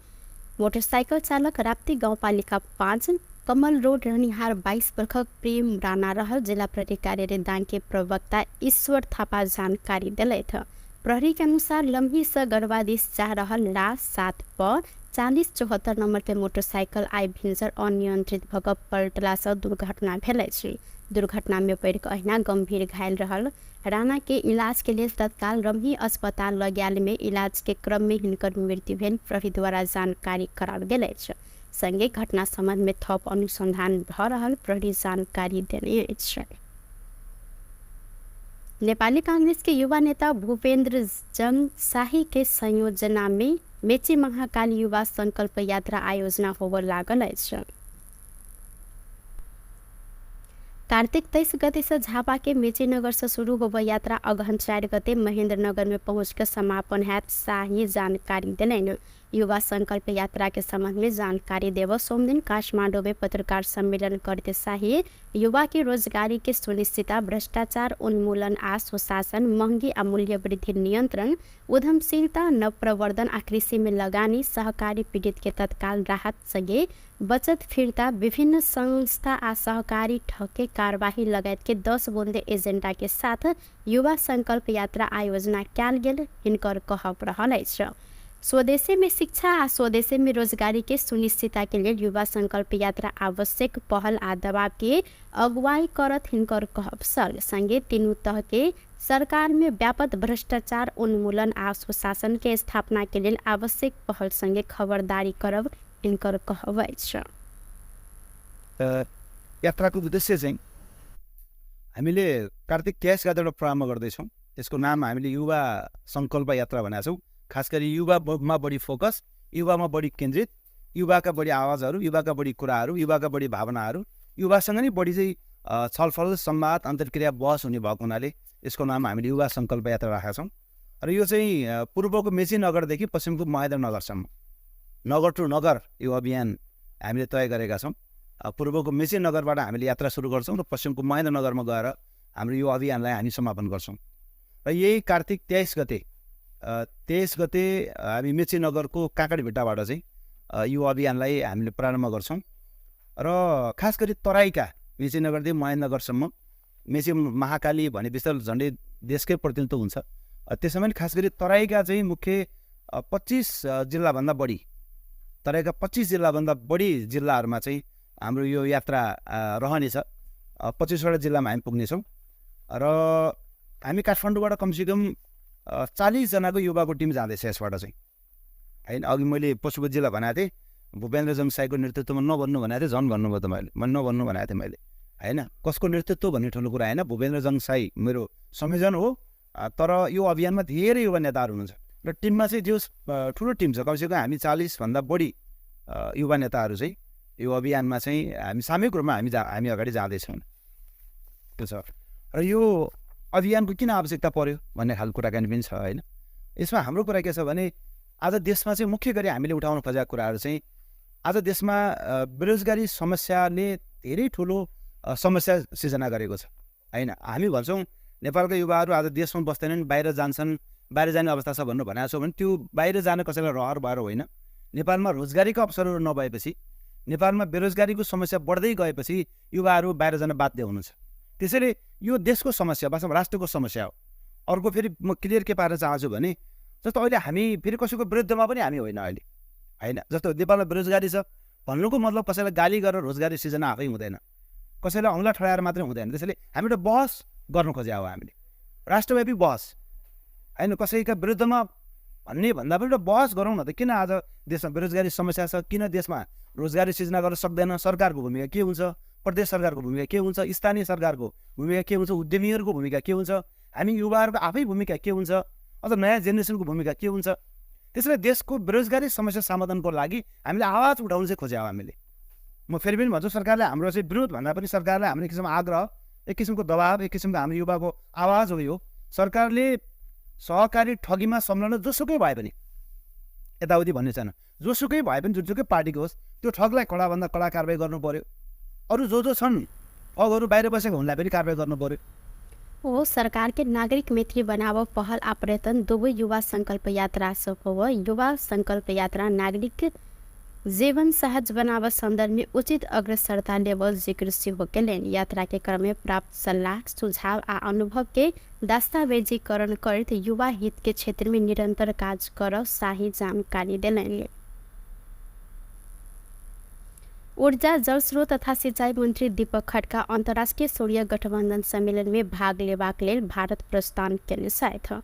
मोटरसाइकिल चालक राप्ती गाउँपालिका 5 कमल रोड रहनिहार 22 वर्षक प्रेम राणा रहल। जिला प्रहरी कार्यालय दाङ के प्रवक्ता ईश्वर थापा जानकारी दिलैथ। प्रहरी के अनुसार लम्ही से गढ़वादिश जा रहल ला 7 प 4074 नंबर के मोटरसाइकिल आई भिंजर अनियंत्रित भग पलटला से दुर्घटना भेल अछि। दुर्घटना में पड़ कऽ अहिना गंभीर घायल रहल राणा के इलाज के लिए तत्काल रम्ही अस्पताल लगायल में इलाज के क्रम में हिनकर मृत्यु भेल प्रहरी द्वारा जानकारी कराल गेल अछि। संगे घटना संबंध में थप अनुसंधान भ रहल प्रहरी जानकारी देने अछि। नेपाली कांग्रेस के युवा नेता भूपेन्द्र जंग शाही के संयोजना में मेची महाकाल युवा संकल्प यात्रा आयोजना होबे लागल अछि। कार्तिक 23 गते से झापा के मेचीनगर से शुरू होबे यात्रा अगहन 4 गते महेंद्रनगर में पहुंचकर समापन हैत। शाही जानकारी दिलेन। युवा संकल्प यात्रा के संबंध में जानकारी देव सोमदिन काठमांडू में पत्रकार सम्मेलन करते शाही युवा की रोजगारी के सुनिश्चितता, भ्रष्टाचार उन्मूलन आ सुशासन, महंगी आ मूल्य वृद्धि नियंत्रण, उद्यमशीलता, नवप्रवर्धन आ कृषि में लगानी, सहकारी पीड़ित के तत्काल राहत संगे बचत फिरता, विभिन्न संस्था आ सहकारी ठके कार्यवाही लगायत के 10 बुंदे एजेंडा के साथ युवा संकल्प यात्रा आयोजना कैल गेल हिनकर कहब रहल अछि। स्वदेशी में शिक्षा आ स्वदेशी में रोजगारी के सुनिश्चितता के लिए युवा संकल्प यात्रा आवश्यक पहल आ दबाव के अगुवाई करत हिनकर कहब सल। संगे तीनों तह के सरकार में व्यापक भ्रष्टाचार उन्मूलन आ सुशासन के स्थापना के लिए आवश्यक पहल संगे खबरदारी करब हिनकर कहब अछि। यात्राको उद्देश्य चाहिँ हामीले कार्तिक 23 गतेबाट प्रारम्भ गर्दैछौँ। यसको नाम हामीले युवा संकल्प यात्रा भनेका छौँ। खास गरी युवामा बढी फोकस, युवामा बढी केन्द्रित, युवाका बढी आवाजहरू, युवाका बढी कुराहरू, युवाका बढी भावनाहरू, युवासँग नै बढी चाहिँ छलफल, संवाद, अन्तर्क्रिया, बहस हुने भएको हुनाले यसको नाम हामीले युवा संकल्प यात्रा राखेका छौँ। र यो चाहिँ पूर्वको मेची नगरदेखि पश्चिमको महेन्द्रनगरसम्म नगर टु नगर यो अभियान हामीले तय गरेका छौँ। पूर्वको मेची नगरबाट हामीले यात्रा सुरु गर्छौँ र पश्चिमको महेन्द्रनगरमा गएर हाम्रो यो अभियानलाई हामी समापन गर्छौँ। र यही कार्तिक 23 गते हामी मेची नगरको काँकडभिट्टाबाट चाहिँ यो अभियानलाई हामीले प्रारम्भ गर्छौँ। र खास गरी तराईका मेची नगरदेखि महेन्द्रनगरसम्म मेची महाकाली भने विस्तार झन्डै देशकै प्रतिनिधित्व हुन्छ। त्यसमा पनि खास गरी तराईका चाहिँ मुख्य 25 जिल्लाभन्दा बढी, तराईका 25 जिल्लाभन्दा बढी जिल्लाहरूमा चाहिँ हाम्रो यो यात्रा रहनेछ। 25वटा जिल्लामा हामी पुग्नेछौँ र हामी काठमाडौँबाट कमसेकम 40 जनाको युवाको टिम जाँदैछ यसबाट चाहिँ, होइन। अघि मैले पशुपति जिल्ला भनेको थिएँ, भूपेन्द्र जङसाईको नेतृत्वमा नभन्नु भनेको थिएँ, झन् भन्नुभयो त मैले नभन्नु भनेको थिएँ मैले, होइन। कसको नेतृत्व भन्ने ठुलो कुरा होइन, भूपेन्द्र जङसाई मेरो संयोजन हो। तर यो अभियानमा धेरै युवा नेताहरू हुनुहुन्छ र टिममा चाहिँ जो ठुलो टिम छ, कमसेकम हामी 40 भन्दा बढी युवा नेताहरू चाहिँ यो अभियानमा चाहिँ हामी सामूहिक रूपमा हामी अगाडि जाँदैछौँ। त्यो छ। र यो अभियानको किन आवश्यकता पर्यो भन्ने खालको कुराकानी पनि छ, होइन। यसमा हाम्रो कुरा के छ भने आज देशमा चाहिँ मुख्य गरी हामीले उठाउन खोजेका कुराहरू चाहिँ आज देशमा बेरोजगारी समस्याले धेरै ठुलो समस्या सिर्जना गरेको छ, होइन। हामी भन्छौँ नेपालका युवाहरू आज देशमा बस्दैनन्, बाहिर जान्छन्, बाहिर जाने अवस्था छ भनेको छौँ भने त्यो बाहिर जान कसैलाई रहर भएर होइन। नेपालमा रोजगारीका अवसरहरू नभएपछि, नेपालमा बेरोजगारीको समस्या बढ्दै गएपछि युवाहरू बाहिर जान बाध्य हुनुहुन्छ। त्यसैले यो देशको समस्या, वास्तवमा राष्ट्रको समस्या हो। अर्को फेरि म क्लियर के पार्न चाहन्छु भने जस्तो अहिले हामी फेरि कसैको विरुद्धमा पनि हामी होइन अहिले, होइन। जस्तो नेपालमा बेरोजगारी छ भन्नुको मतलब कसैलाई गाली गरेर रोजगारी सिर्जना आफै हुँदैन, कसैलाई औँला ठडाएर मात्रै हुँदैन। त्यसैले हामी एउटा बहस गर्नु खोजे हो, हामीले राष्ट्रव्यापी बहस, होइन। कसैका विरुद्धमा भन्ने भन्दा पनि एउटा बहस गरौँ न त। किन आज देशमा बेरोजगारी समस्या छ, किन देशमा रोजगारी सिर्जना गर्न सक्दैन, सरकारको भूमिका के हुन्छ, प्रदेश सरकारको भूमिका के हुन्छ, स्थानीय सरकारको भूमिका के हुन्छ, उद्यमीहरूको भूमिका के हुन्छ, हामी युवाहरूको आफै भूमिका के हुन्छ, अथवा नयाँ जेनेरेसनको भूमिका के हुन्छ। त्यसैले देशको बेरोजगारी समस्या समाधानको लागि हामीले आवाज उठाउनु चाहिँ खोज्यौँ हामीले। म फेरि पनि भन्छु सरकारले हाम्रो चाहिँ विरोध भन्दा पनि सरकारलाई हाम्रो एक किसिमको आग्रह, एक किसिमको दबाब, एक किसिमको हाम्रो युवाको आवाज हो यो। सरकारले सहकारी ठगीमा संलग्न जोसुकै भए पनि यताउति भन्ने छैन, जोसुकै भए पनि जुनसुकै पार्टीको होस् त्यो ठगलाई कडाभन्दा कडा कारबाही गर्नु पर्यो। अरू जो छन् ठगहरू बाहिर बसेको उनलाई पनि कारबाही गर्नु पर्यो। हो सरकार के नागरिक मैत्री बनाव पहल आ प्रयत्न दुवै युवा संकल्प यात्रा हो। युवा संकल्प यात्रा नागरिक जीवन सहज बनाव संदर्भ में उचित अग्रसरता लेवल जिक्र हो केलेन। यात्रा के क्रम में प्राप्त सलाह सुझाव आ अनुभव के दस्तावेजीकरण कर युवा हित के क्षेत्र में निरंतर कार्य कर शाही जानकारी दिलेन। ऊर्जा जलस्रोत तथा सिंचाई मंत्री दीपक खड्का अंतर्राष्ट्रीय सूर्य गठबंधन सम्मेलन में भाग लेबाक लेल भारत प्रस्थान केने छथि।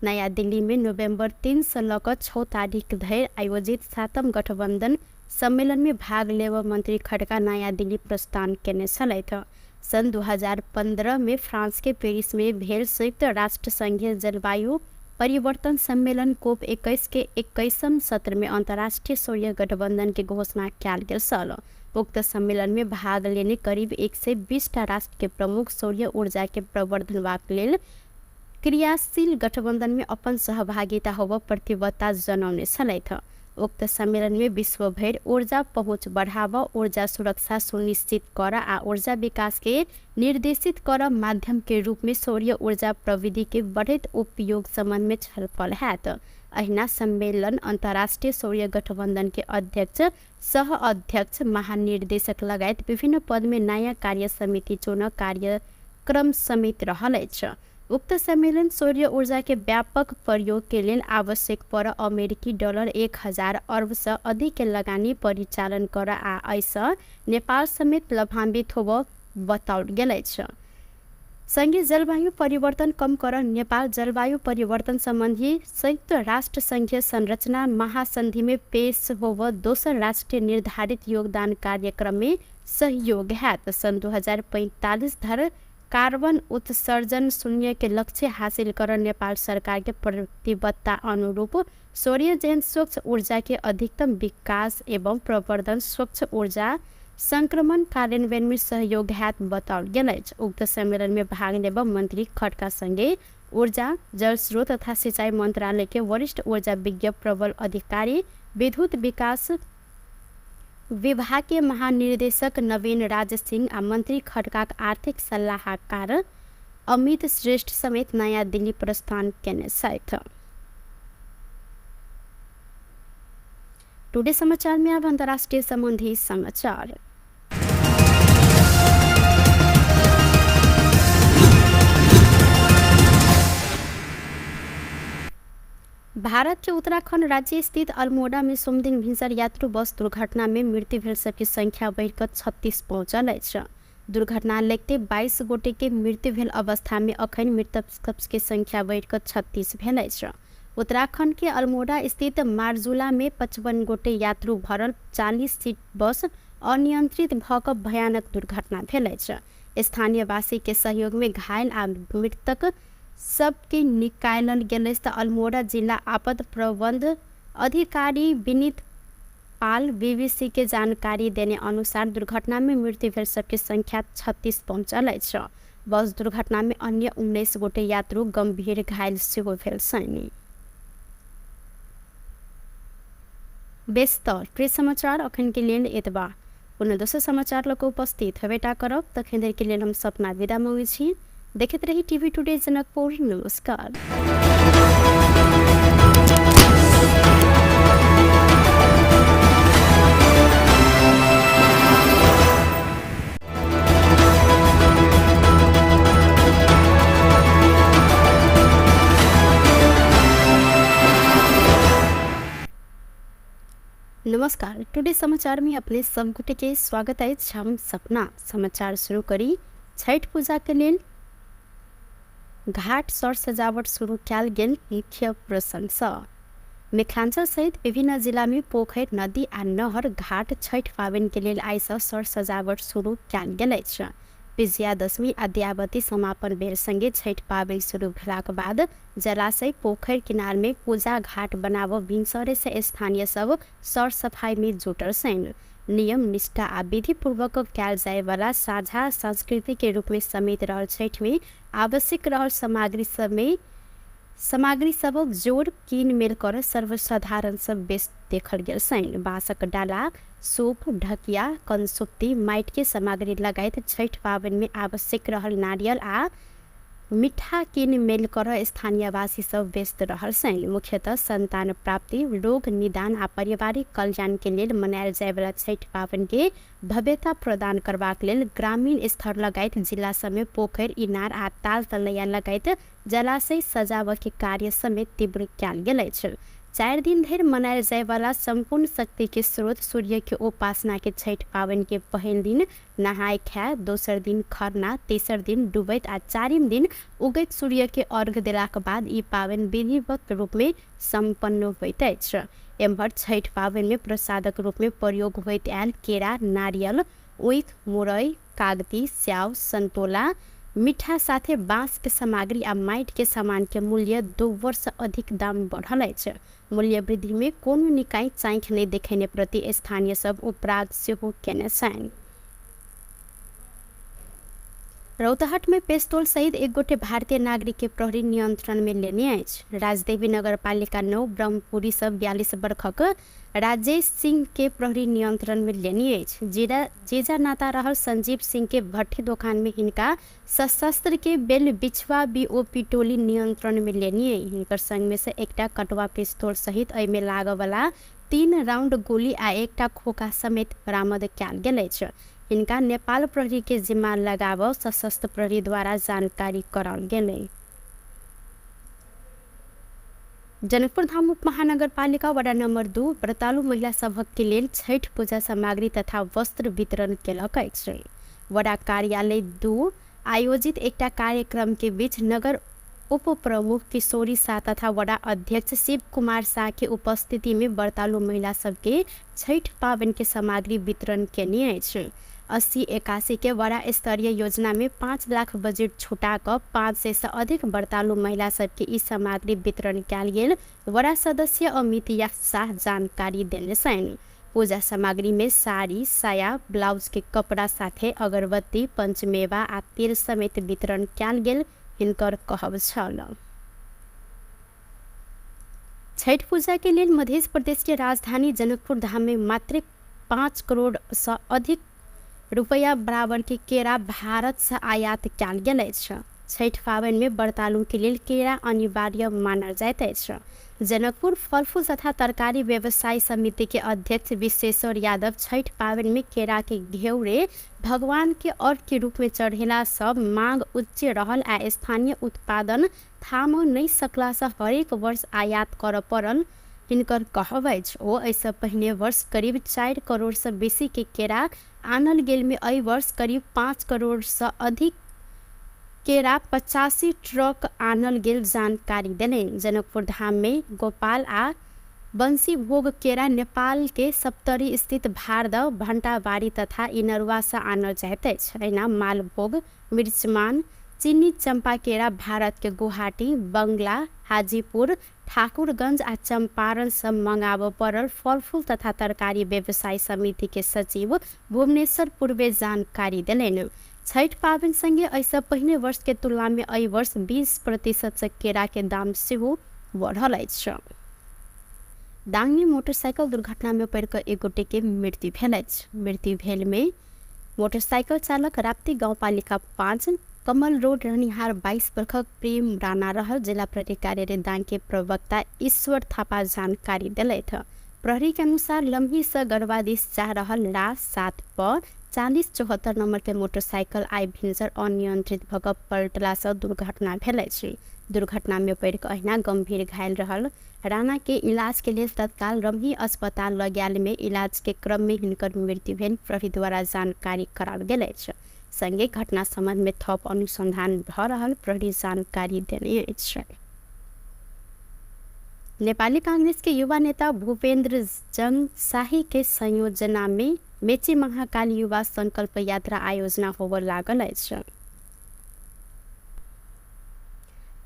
नयाँ दिल्ली में नवंबर 3 से लक 6 तारीख धरि आयोजित 7म गठबंधन सम्मेलन में भाग लेवा मंत्री खड्का नयाँ दिल्ली प्रस्थान केने छलथि। सन 2015 में फ्रांस के पेरिस में भेल संयुक्त राष्ट्र संघीय जलवायु परिवर्तन सम्मेलन कोप 21 के 21वें सत्र में अंतर्राष्ट्रीय सूर्य गठबंधन की घोषणा किया गेल। उक्त सम्मेलन में भाग लेने करीब 120 राष्ट्र के प्रमुख सूर्य ऊर्जा के प्रवर्धन लेल क्रियाशील गठबंधन में अपन सहभागिता होब प्रतिबद्धता जनाउने छलथि। उक्त सम्मेलन में विश्व भर ऊर्जा पहुँच बढ़ावा, ऊर्जा सुरक्षा सुनिश्चित कर आ ऊर्जा विकास के निर्देशित कर माध्यम के रूप में सूर्य ऊर्जा प्रविधि के बढ़त उपयोग संबंध में छलफल हैत। अहिना सम्मेलन अंतर्राष्ट्रीय सूर्य गठबंधन के अध्यक्ष, सह अध्यक्ष, महानिर्देशक लगायत विभिन्न पद में नयाँ कार्य समिति चुन कार्यक्रम समेत रहल छ। उक्त सम्मेलन सूर्य ऊर्जा के व्यापक प्रयोग के लिए आवश्यक पर अमेरिकी डॉलर 1000 अरब से अधिक के लगानी परिचालन कर आ ऐसा नेपाल समेत लाभान्वित होब बताओल गेल छ। संघीय जलवायु परिवर्तन कम कर नेपाल जलवायु परिवर्तन संबंधी संयुक्त राष्ट्र संघीय संरचना महासंधि में पेश होव दोसर राष्ट्रीय निर्धारित योगदान कार्यक्रम में सहयोग है। सन 2045 धर कार्बन उत्सर्जन शून्य के लक्ष्य हासिल कर नेपाल सरकार के प्रतिबद्धता अनुरूप सूर्य जैन स्वच्छ ऊर्जा के अधिकतम विकास एवं प्रवर्धन, स्वच्छ ऊर्जा संक्रमण कार्यान्वयन में सहयोग हैत बताओल गेल। उक्त सम्मेलन में भाग लेब मंत्री खड्का संगे ऊर्जा जलस्रोत तथा सिंचाई मंत्रालय के वरिष्ठ ऊर्जा विज्ञ प्रबल अधिकारी, विद्युत विकास विभाग के महानिर्देशक नवीन राज सिंह आ मंत्री खड्का आर्थिक सलाहकार अमित श्रेष्ठ समेत नयाँ दिल्ली प्रस्थान केने छथि। टुडे समाचार में अब अंतर्राष्ट्रीय संबंधी समाचार। भारत के उत्तराखंड राज्य स्थित अल्मोड़ा में सोमदिन भिनसर यात्रु बस दुर्घटना में मृत्यु भेल सबकी संख्या बढ़कर 36 पहुंचल है। दुर्घटना लगते 22 गोटे के मृत्यु भेल अवस्था में अखन मृतक के संख्या बढ़कर 36 भेल है। उत्तराखंड के अल्मोड़ा स्थित मार्जुला में 55 गोटे यात्रु भरल 40 सीट बस अनियंत्रित भक भयानक दुर्घटना भेल है। स्थानीय वासी के सहयोग में घायल आ मृतक सबके निकालल गेल। अल्मोड़ा जिला आपद प्रबंध अधिकारी विनीत पाल बीबीसी के जानकारी देने अनुसार दुर्घटना में मृत्यु भेल सबके संख्या 36 पहुंचल है। बस दुर्घटना में अन्य 19 गोटे यात्रु गंभीर घायल सेहो भेल छनि। व्यस्त प्रिय समाचार अखन के लिए एतबा पुनः दोसर समाचार लोग उपस्थित हेबेटा करब। तखन देर के लिए हम सपना विदा मांगे छी। देखते रही टीवी टुडे जनकपुर। नमस्कार। नमस्कार। टुडे समाचार में अपने सब गुटे के स्वागत है। हम सपना समाचार शुरू करी। छठ पूजा के लिए घाट सर सजावट शुरू किया गेल मुख्य प्रशंसा। मिथिलांचल सहित विभिन्न जिला में पोखर, नदी आ नहर घाट छठ पावन के लिए आई सर सजावट शुरू किया गेल। विजयादशमी आ दयावती समापन बेरसँगै छठ पाबनि सुरु भेलाक बाद जलाशय पोखरि किनारमे पूजा घाट बनाबऽ भिनसरे से स्थानीय सब सरसफाइमे जुटल छन्। नियम निष्ठा आ विधिपूर्वक कयल जायवाला साझा संस्कृति के रूप में समेत रहल छठ में आवश्यक रहल सामग्री सबक जोड़ कीन मेल कर सर्वसाधारण सब बेच देखल गेल छन्। बाँसक डाला, सूप, ढकिया, कंसुप्ती, माइट के सामग्री लगायत छठ पाबनि में आवश्यक रहल नारियल आ मिठा कीन मेल कर स्थानीयवासी सब व्यस्त रहल छन्। मुख्यतः संतान प्राप्ति, रोग निदान आ पारिवारिक कल्याण के लेल मनायल जायवाला छठ पाबनि के भव्यता प्रदान करबाक लेल ग्रामीण स्तर लगायत जिला समेत पोखरि, इनार आ ताल तलैया लगायत जलाशय सजावट के कार्य समेत तीव्र कयल गेल अछि। 4 दिन धरि मनायल जायवाला संपूर्ण शक्ति के स्रोत सूर्य के उपासना के छठ पाबनि के पहिल दिन नहाय खाय, दोसर दिन खरना, तेसर दिन डुबैत आ चारिम दिन उगैत सूर्य के अर्घ्य देलाक बाद ई पाबनि विधिवत रूप में संपन्न होइत अछि। एम्हर छठ पाबनि में प्रसादक रूप में प्रयोग होइत आयल केरा, नारियल, ऊख, मुरई, कागती, स्याउ, संतोला, मीठा साथे बाँस के सामग्री आ माइट के सामान के मूल्य 2 वर्ष अधिक दाम बढ़ल अछि। मूल्य वृद्धि में कोनो निकाय चाँखि नहीं देखेने प्रति स्थानीय सब उपराग सेहो केने छन्। रौतहट में पेस्तौल सहित एक गोटे भारतीय नागरिक के प्रहरी नियंत्रण में लेने अछि। राजदेवी नगरपालिका 9 ब्रह्मपुरी सब 42 वर्षक राजेश सिंह के प्रहरी नियंत्रण में लेने अछि। जेजा नाता रहल संजीव सिंह के भट्ठी दुकान में हिनका सशस्त्र के बेल बिछवा बीओपी टोली नियंत्रण में लेने। हिनकर संग में से एकटा कटवा पिस्तौल सहित एहिमे लागवला 3 राउंड गोली आ एकटा खोखा समेत बरामद कयल गेल अछि। हिनका नेपाल प्रहरी के जिम्मा लगाबऽ सशस्त्र प्रहरी द्वारा जानकारी कराल गेलै। जनकपुर धाम उप महानगर पालिका वडा नंबर 2 व्रतालु महिला सभक के लेल छठ पूजा सामग्री तथा वस्त्र वितरण केलक अछि। वडा कार्यालय 2 आयोजित एकटा कार्यक्रम के बीच नगर उप प्रमुख किशोरी शाह तथा वडा अध्यक्ष शिव कुमार शाह के उपस्थिति में व्रतालु महिला सबके छठ पाबनि के सामग्री वितरण केने अछि। 80-81 के वडा स्तरीय योजना में 5 लाख बजट छुटा कर 500 से अधिक व्रतालु महिला सबके ई सामग्री वितरण कयल गेल वडा सदस्य अमित शाह जानकारी देने छन्। पूजा सामग्री में साड़ी, साया, ब्लाउज के कपड़ा साथे अगरबत्ती, पंचमेवा आ तेल समेत वितरण कयल गेल हिनकर कहब छल। छठ पूजा के लेल मध्य प्रदेश के राजधानी जनकपुर धाम में मात्र 5 करोड़ से अधिक रुपया बराबर के केरा भारत से आयात कयल गेल अछि। छठ पाबनि में व्रतालु के लेल केरा अनिवार्य मानल जाइत अछि। जनकपुर फल फूल तथा तरकारी व्यवसाय समिति के अध्यक्ष विश्वेश्वर यादव छठ पाबनि में केरा के घेउरे भगवान के अर्घ के रूप में चढ़ेला सब मांग उच्च रहल आ स्थानीय उत्पादन थाम नहीं सकला से हरेक वर्ष आयात कर पड़ल हिनकर कहब अछि। ओ एहिसँ पहिने वर्ष करीब 4 करोड़ से बेसी के केरा आनल गेल में एहि वर्ष करीब 5 करोड़ से अधिक केरा 85 ट्रक आनल गेल जानकारी देने। जनकपुर धाम में गोपाल आ बंसी भोग केरा नेपाल के सप्तरी स्थित भारद, भंटाबाड़ी तथा इनरवा से आनल जाइत अछि। एना मालभोग, मिर्चमान, चीनी चंपा केरा भारत के गुवाहाटी, बंगला, हाजीपुर, ठाकुरगंज आ चंपारण से मंगाब पड़ल फल फूल तथा तरकारी व्यवसाय समिति के सचिव भुवनेश्वर पूर्वे जानकारी देलनि। छठ पाबनि संगे एहिसँ पहिने वर्ष के तुलना में एहि वर्ष 20% से केरा के दाम सेहो बढ़ल अछि। दांग में मोटरसाइकिल दुर्घटना में पड़ कर एक गोटे के मृत्यु भेल अछि। मृत्यु भेल में मोटरसाइकिल चालक राप्ती गाउँपालिका 5 कमल रोड रहनिहार 22 वर्षक प्रेम राणा रहल। जिला प्रहरी कार्यालय दांग के प्रवक्ता ईश्वर थापा जानकारी दिलैथ। प्रहरी के अनुसार लम्ही से गढ़वा दिस जा रहल ला 7 पर 4074 नंबर के मोटरसाइकिल आई भिंसर अनियंत्रित भऽ कऽ पलटला से दुर्घटना भेल अछि। दुर्घटना में पड़ कऽ अहिना गंभीर घायल रहल राणा के इलाज के लिए तत्काल रमही अस्पताल लऽ गेल में इलाज के क्रम में हिनकर मृत्यु भेल प्रहरी द्वारा जानकारी कराल गेल अछि। संगे घटना संबंध में थप अनुसंधान भऽ रहल प्रहरी जानकारी देने अछि। नेपाली कांग्रेस के युवा नेता भूपेन्द्र जंग शाही के संयोजना में मेची महाकाल युवा संकल्प यात्रा आयोजना होबऽ लागल अछि।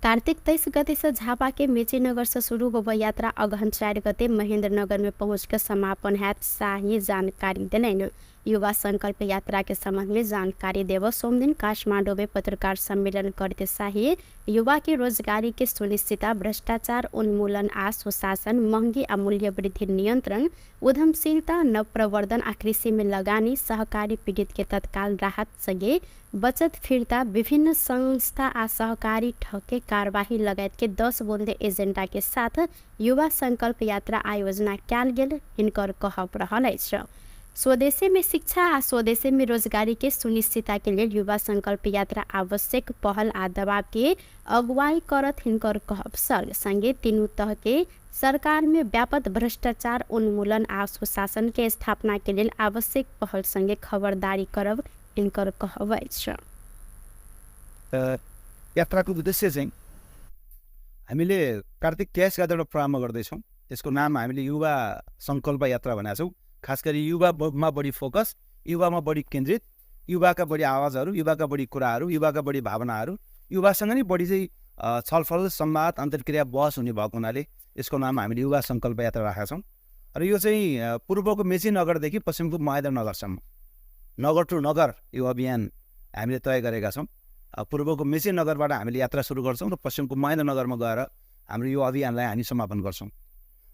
कार्तिक 23 गते से झापा के मेची नगर से शुरू होबऽ यात्रा अगहन 4 गते महेंद्र नगर में पहुंच के समापन हैत। शाही जानकारी देलनि। युवा संकल्प यात्रा के संबंध में जानकारी देव सोमदिन काठमांडू में पत्रकार सम्मेलन करते शाही युवा के रोजगारी के सुनिश्चितता, भ्रष्टाचार उन्मूलन आ सुशासन, महंगी आ मूल्य वृद्धि नियंत्रण, उद्यमशीलता, नवप्रवर्धन आ कृषि में लगानी, सहकारी पीड़ित के तत्काल राहत संगे बचत फिर्ता, विभिन्न संस्था आ सहकारी ठगे कार्यवाही लगायत के 10 बुंदे एजेंडा के साथ युवा संकल्प यात्रा आयोजना कयल गेल। हिनकर कहब रहल अछि स्वदेशी में शिक्षा आ स्वदेशी में रोजगारी के सुनिश्चितता के लिए युवा संकल्प यात्रा आवश्यक पहल आ दबाव के अगुवाई करत। हिनकर कहब संगे तीनों तह के सरकार में व्यापक भ्रष्टाचार उन्मूलन आ सुशासन के स्थापना के लिए आवश्यक पहल संगे खबरदारी करब। हिनकर कहब अछि यात्राको उद्देश्य चाहिँ हामीले कार्तिक 23 गतेबाट प्रारम्भ गर्दैछौँ। यसको नाम हामीले युवा संकल्प यात्रा भनेका छौँ। खास गरी युवामा बढी फोकस, युवामा बढी केन्द्रित, युवाका बढी आवाजहरू, युवाका बढी कुराहरू, युवाका बढी भावनाहरू, युवासँग नै बढी चाहिँ छलफल, संवाद, अन्तर्क्रिया, बहस हुने भएको हुनाले यसको नाम हामीले युवा संकल्प यात्रा राखेका छौँ। र यो चाहिँ पूर्वको मेची नगरदेखि पश्चिमको महेन्द्र नगरसम्म नगर टु नगर यो अभियान हामीले तय गरेका छौँ। पूर्वको मेची नगरबाट हामीले यात्रा सुरु गर्छौँ र पश्चिमको महेन्द्र नगरमा गएर हाम्रो यो अभियानलाई हामी समापन गर्छौँ।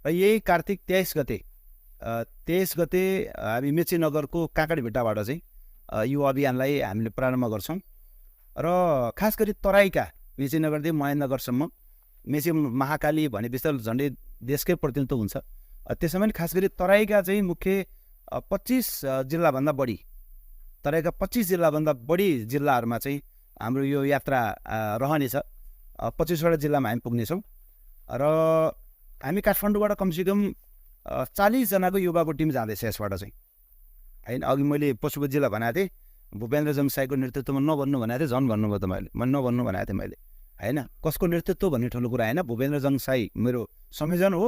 र यही कार्तिक 23 गते हामी मेची नगरको काँकडभिट्टाबाट चाहिँ यो अभियानलाई हामीले प्रारम्भ गर्छौँ। र खास गरी तराईका मेची नगरदेखि महेन्द्र नगरसम्म मेची महाकाली भने विस्तार झन्डै देशकै प्रतिनिधित्व हुन्छ। त्यसमा पनि खास गरी तराईका चाहिँ मुख्य 25 जिल्लाभन्दा बढी, तराईका 25 जिल्लाभन्दा बढी जिल्लाहरूमा चाहिँ हाम्रो यो यात्रा रहनेछ। 25वटा जिल्लामा हामी पुग्नेछौँ र हामी काठमाडौँबाट कमसेकम 40 जनाको युवाको टिम जाँदैछ यसबाट चाहिँ, होइन। अघि मैले पशुपति जिल्ला भनेको थिएँ, भूपेन्द्र जङसाईको नेतृत्वमा नभन्नु भनेको थिएँ, झन् भन्नुभयो त मैले नभन्नु भनेको थिएँ मैले, होइन। कसको नेतृत्व भन्ने ठुलो कुरा होइन, भूपेन्द्र जङसाई मेरो संयोजन हो।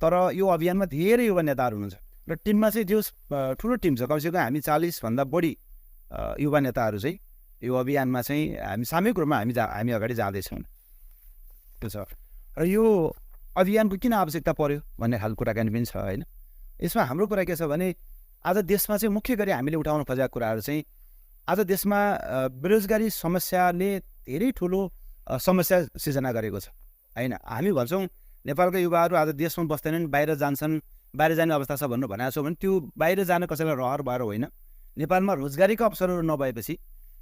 तर यो अभियानमा धेरै युवा नेताहरू हुनुहुन्छ र टिममा चाहिँ जो ठुलो टिम छ, कमसेकम हामी 40 भन्दा बढी युवा नेताहरू चाहिँ यो अभियानमा चाहिँ हामी सामूहिक रूपमा हामी अगाडि जाँदैछौँ। त्यो छ। र यो अभियानको किन आवश्यकता पर्यो भन्ने खालको कुराकानी पनि छ, होइन। यसमा हाम्रो कुरा के छ भने आज देशमा चाहिँ मुख्य गरी हामीले उठाउन खोजेका कुराहरू चाहिँ आज देशमा बेरोजगारी समस्याले धेरै ठुलो समस्या सिर्जना गरेको छ, होइन। हामी भन्छौँ नेपालका युवाहरू आज देशमा बस्दैनन्, बाहिर जान्छन्, बाहिर जाने अवस्था छ भनेको छौँ भने त्यो बाहिर जान कसैलाई रहर भएर होइन। नेपालमा रोजगारीका अवसरहरू नभएपछि,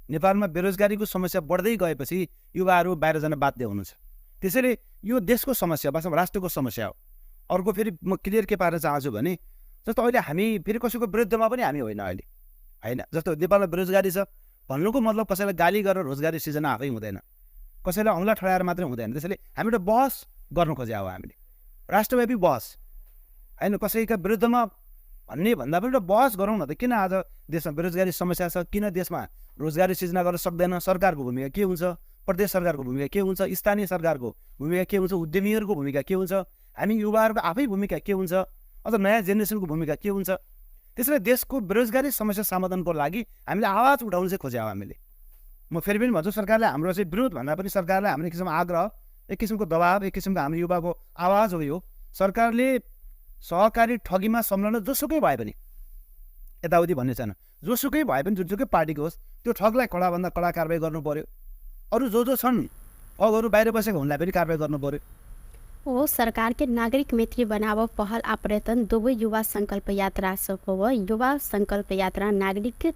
नेपालमा बेरोजगारीको समस्या बढ्दै गएपछि युवाहरू बाहिर जान बाध्य हुनुहुन्छ। त्यसैले यो देशको समस्या, वास्तवमा राष्ट्रको समस्या हो। अर्को फेरि म क्लियर के पार्न चाहन्छु भने जस्तो अहिले हामी फेरि कसैको विरुद्धमा पनि हामी होइन अहिले, होइन। जस्तो नेपालमा बेरोजगारी छ भन्नुको मतलब कसैलाई गाली गरेर रोजगारी सिर्जना आफै हुँदैन, कसैलाई औँला ठडाएर मात्रै हुँदैन। त्यसैले हामी एउटा बहस गर्नु खोजे हो, हामीले राष्ट्रव्यापी बहस, होइन। कसैका विरुद्धमा भन्ने भन्दा पनि एउटा बहस गरौँ न त। किन आज देशमा बेरोजगारी समस्या छ, किन देशमा रोजगारी सिर्जना गर्न सक्दैन, सरकारको भूमिका के हुन्छ, प्रदेश सरकारको भूमिका के हुन्छ, स्थानीय सरकारको भूमिका के हुन्छ, उद्यमीहरूको भूमिका के हुन्छ, हामी युवाहरूको आफै भूमिका के हुन्छ, अझ नयाँ जेनेरेसनको भूमिका के हुन्छ। त्यसैले देशको बेरोजगारी समस्या समाधानको लागि हामीले आवाज उठाउनु चाहिँ खोज्यौँ हामीले। म फेरि पनि भन्छु, सरकारले हाम्रो चाहिँ विरोध भन्दा पनि सरकारलाई हाम्रो एक किसिमको आग्रह, एक किसिमको दबाब, एक किसिमको हाम्रो युवाको आवाज हो यो। सरकारले सहकारी ठगीमा संलग्न जोसुकै भए पनि, यताउति भन्ने छैन, जोसुकै भए पनि जुनसुकै पार्टीको होस्, त्यो ठगलाई कडाभन्दा कडा कारवाही गर्नु पर्यो। अरू जो छन् ठगहरू बाहिर बसेको हुनलाई पनि कारवाही गर्नु पर्यो। ओ सरकार के नागरिक मैत्री बनाव पहल आ प्रयत्न दुवै युवा संकल्प यात्रा से हो। युवा संकल्प यात्रा नागरिक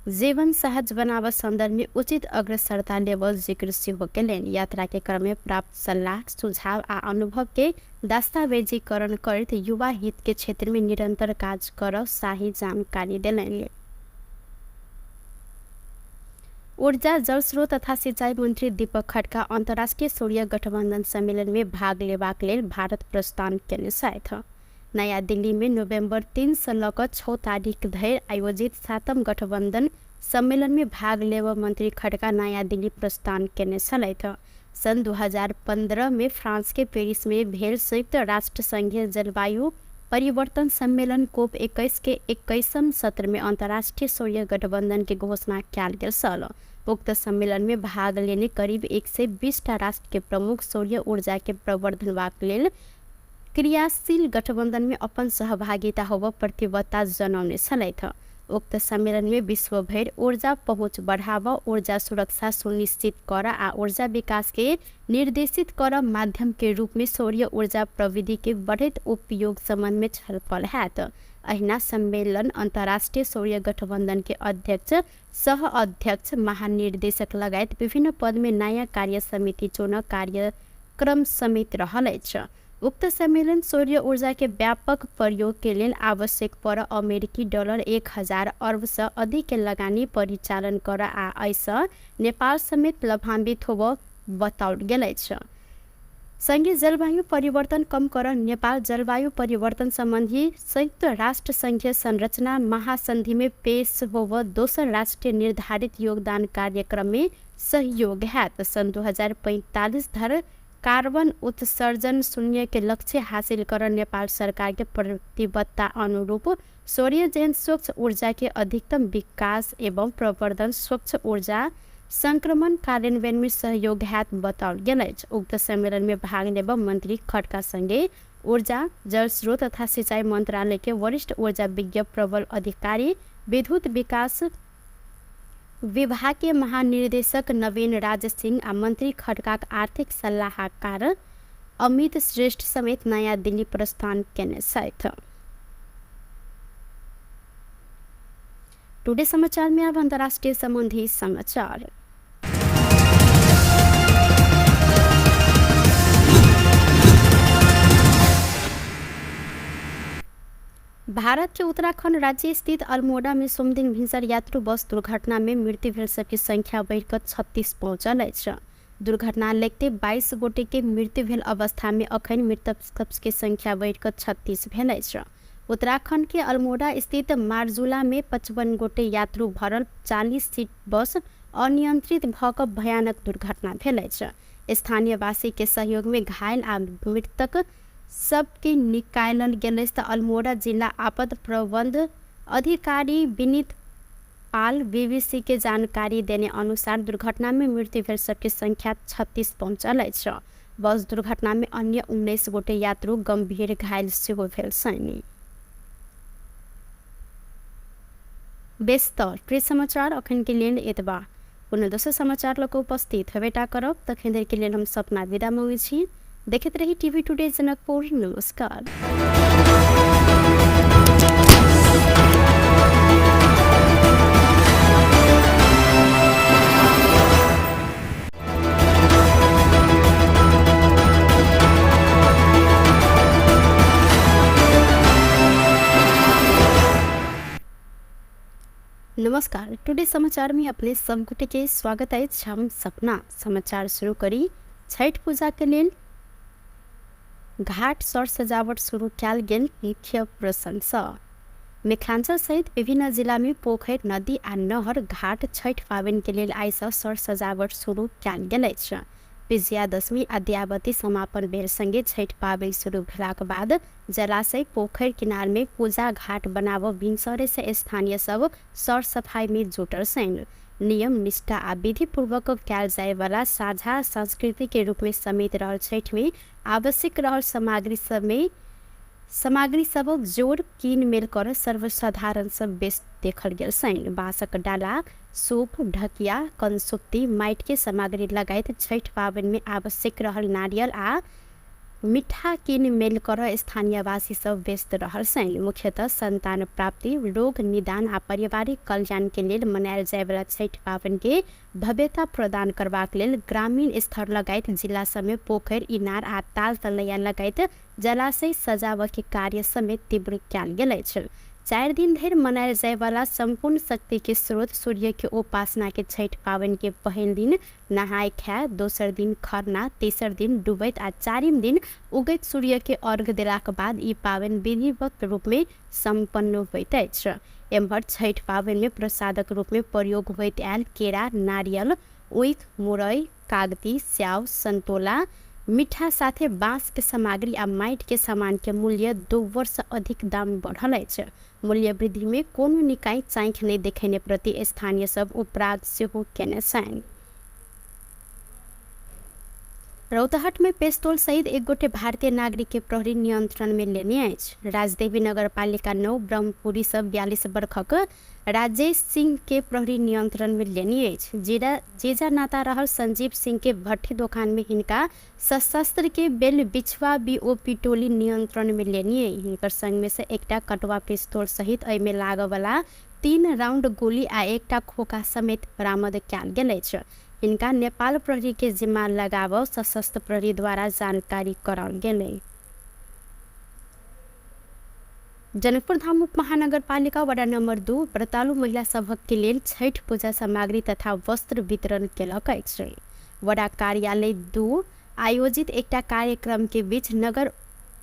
जीवन सहज बनाव संदर्भ में उचित अग्रसरता लेवल जिक्र से हो केलेन। यात्रा के क्रम में प्राप्त सलाह, सुझाव आ अनुभव के दस्तावेजीकरण कर युवा हित के क्षेत्र में निरंतर कार्य कर शाही जानकारी दिलेन। ऊर्जा, जल स्रोत तथा सिंचाई मंत्री दीपक खड्का अंतर्राष्ट्रीय सूर्य गठबंधन सम्मेलन में भाग लेबाक लेल भारत प्रस्थान केने छथि। नयाँ दिल्ली में नवंबर 3 से लऽ 6 तारीख धरि आयोजित 7म गठबंधन सम्मेलन में भाग लेब मंत्री खड्का नया दिल्ली प्रस्थान केने छलथि। सन 2015 में फ्रांस के पेरिस में भेल संयुक्त राष्ट्र संघीय जलवायु परिवर्तन सम्मेलन कोप 21 के 21 सत्र में अंतर्राष्ट्रीय सौर्य गठबंधन की घोषणा कियाल गेल छल। उक्त सम्मेलन में भाग लेने करीब 120 राष्ट्र के प्रमुख सौर्य ऊर्जा के प्रवर्धनवाक लेल क्रियाशील गठबंधन में अपन सहभागिता होब प्रतिबद्धता जनाउने छलैथ। उक्त सम्मेलन में विश्व भर ऊर्जा पहुँच बढ़ावा, ऊर्जा सुरक्षा सुनिश्चित कर आ ऊर्जा विकास के निर्देशित कर माध्यम के रूप में सौर्य ऊर्जा प्रविधि के बढ़त उपयोग संबंध में छलफल हैत। अहिना सम्मेलन अंतर्राष्ट्रीय सौर्य गठबंधन के अध्यक्ष, सह अध्यक्ष, महानिर्देशक लगायत विभिन्न पद में नया कार्य समिति चुन कार्यक्रम समेत रहलैछ। उक्त सम्मेलन सौर्य ऊर्जा के व्यापक प्रयोग के लिए आवश्यक पर अमेरिकी डॉलर 1000 अरब से अधिक के लगानी परिचालन कर आ ऐसा नेपाल समेत लाभान्वित होब बताओल गेल छ। संघीय जलवायु परिवर्तन कम कर नेपाल जलवायु परिवर्तन संबंधी संयुक्त राष्ट्र संघीय संरचना महासंधि में पेश होब दोसर राष्ट्रीय निर्धारित योगदान कार्यक्रम में सहयोग है। सन 2045 धर कार्बन उत्सर्जन शून्य के लक्ष्य हासिल कर नेपाल सरकार के प्रतिबद्धता अनुरूप सौर्य जैन स्वच्छ ऊर्जा के अधिकतम विकास एवं प्रवर्धन, स्वच्छ ऊर्जा संक्रमण कार्यान्वयन में सहयोग हैत बताओल गेल। उक्त सम्मेलन में भाग लेब मंत्री खड्का संगे ऊर्जा, जल स्रोत तथा सिंचाई मंत्रालय के वरिष्ठ ऊर्जा विज्ञ प्रबल अधिकारी, विद्युत विकास विभाग के महानिर्देशक नवीन राज सिंह आ मंत्री खड्का आर्थिक सलाहकार अमित श्रेष्ठ समेत नया दिल्ली प्रस्थान केने छथि। टुडे समाचार में अब अंतर्राष्ट्रीय संबंधी समाचार। भारत के उत्तराखंड राज्य स्थित अल्मोड़ा में सोमदिन भिनसर यात्रु बस दुर्घटना में मृत्यु भेल सबकी संख्या बढ़कर 36 पहुंचल अछि। दुर्घटना लेते 22 गोटे के मृत्यु भेल अवस्था में अखन मृतक सबके संख्या बढ़कर 36 भेल अछि। उत्तराखंड के अल्मोड़ा स्थित मार्जुला में 55 गोटे यात्रु भरल 40 सीट बस अनियंत्रित भ क भयानक दुर्घटना भेल अछि। स्थानीय वासी के सहयोग में घायल आ मृतक सबके निकालल गेल त अल्मोड़ा जिला आपदा प्रबंध अधिकारी विनीत पाल बीबीसी के जानकारी देने अनुसार दुर्घटना में मृत्यु भेल सबके संख्या 36 पहुंचल अछि। बस दुर्घटना में अन्य 19 गोटे यात्रु गंभीर घायल सेहो भेल छनि। व्यस्त प्रिय समाचार अखन के लिए एतबा। पुनः दोसर समाचार लोग उपस्थित हेबेटा करब तखन देर के लिए हम सपना विदा मांगे छी। देखते रही टीवी टुडे जनकपुर। नमस्कार। नमस्कार, टुडे समाचार में अपने सब गोटे के स्वागत है। हम सपना समाचार शुरू करी। छठ पूजा के लिए घाट सर सजावट शुरू कियाल गेल मुख्य प्रशंसा। मिथिलांचल सहित विभिन्न जिला में पोखर, नदी आ नहर घाट छठ पाबनि के लिए आई सर सजावट शुरू कियाल गेल अछि। विजयादशमी अद्यावधि समापन भेल संगे छठ पाबनि शुरू भेलाक बाद जलाशय, पोखर किनार में पूजा घाट बनाबऽ भिनसरे से स्थानीय सब सर सफाई में जुटल छनि। नियम निष्ठा आ विधि पूर्वक कयल जाय वाला साझा संस्कृति के रूप में समेत रहल छठ में आवश्यक रहल सामग्री सब जोड़ कीन मेल कर सर्वसाधारण सब बेच देखल गेल छनि। बाँसक डाला, सूप, ढकिया, कंसुक्ति, माटि के सामग्री लगायत छठ पाबनि में आवश्यक रहल नारियल आ मिठा कीन मेल कर स्थानीयवासी सब व्यस्त रहल छनि। मुख्यतः संतान प्राप्ति, रोग निदान आ पारिवारिक कल्याण के लेल मनायल जाय वाला छठ पाबनि के भव्यता प्रदान करबाक लेल ग्रामीण स्तर लगायत जिला सब में पोखर, इनार आ ताल तलैया लगायत जलाशय सजावऽ के कार्य समेत तीव्र कयल गेल अछि। 4 दिन धरि मनायल जाय वाला संपूर्ण शक्ति के स्रोत सूर्य के उपासना के छठ पाबनि के पहिल दिन नहाय खाय, दोसर दिन खरना, तेसर दिन डूबैत आ चारिम दिन उगैत सूर्य के अर्घ्य देलाक बाद ई पाबनि विधिवत रूप में संपन्न होइत अछि। एम्हर छठ पाबनि में प्रसादक रूप में प्रयोग होइत आयल केरा, नारियल, ऊख, मुरई, कागती, स्याव, संतोला, मिठा साथे बाँस के सामग्री आ माइट के सामान के मूल्य 2 वर्ष अधिक दाम बढ़ल अछि। मूल्य वृद्धि में कोनो निकाय चाँखि नहीं देखेने प्रति स्थानीय सब उपराग सेहो केने छन्। रौतहट में पेस्तौल सहित एक गोटे भारतीय नागरिक के प्रहरी नियंत्रण में लेने अछि। राजदेवी नगरपालिका 9 ब्रह्मपुरी सब 42 वर्षक राजेश सिंह के प्रहरी नियंत्रण में लेने अछि। जेजा नाता रहल संजीव सिंह के भट्ठी दुकान में हिनका सशस्त्र के बेल बिछवा बीओपी टोली नियंत्रण में लेने। हिनकर संग में से एकटा कटवा पिस्तौल सहित एहिमे लागवला 3 राउंड गोली आ एकटा खोखा समेत बरामद कयल गेल अछि। इनका नेपाल प्रहरी के जिम्मा लगाव सशस्त्र प्रहरी द्वारा जानकारी कराल गेलै। जनकपुर धाम उप महानगरपालिका वडा नंबर 2 व्रतालु महिला सभक के लेल छठ पूजा सामग्री तथा वस्त्र वितरण केलक अछि। वडा कार्यालय 2 आयोजित एकटा कार्यक्रम के बीच नगर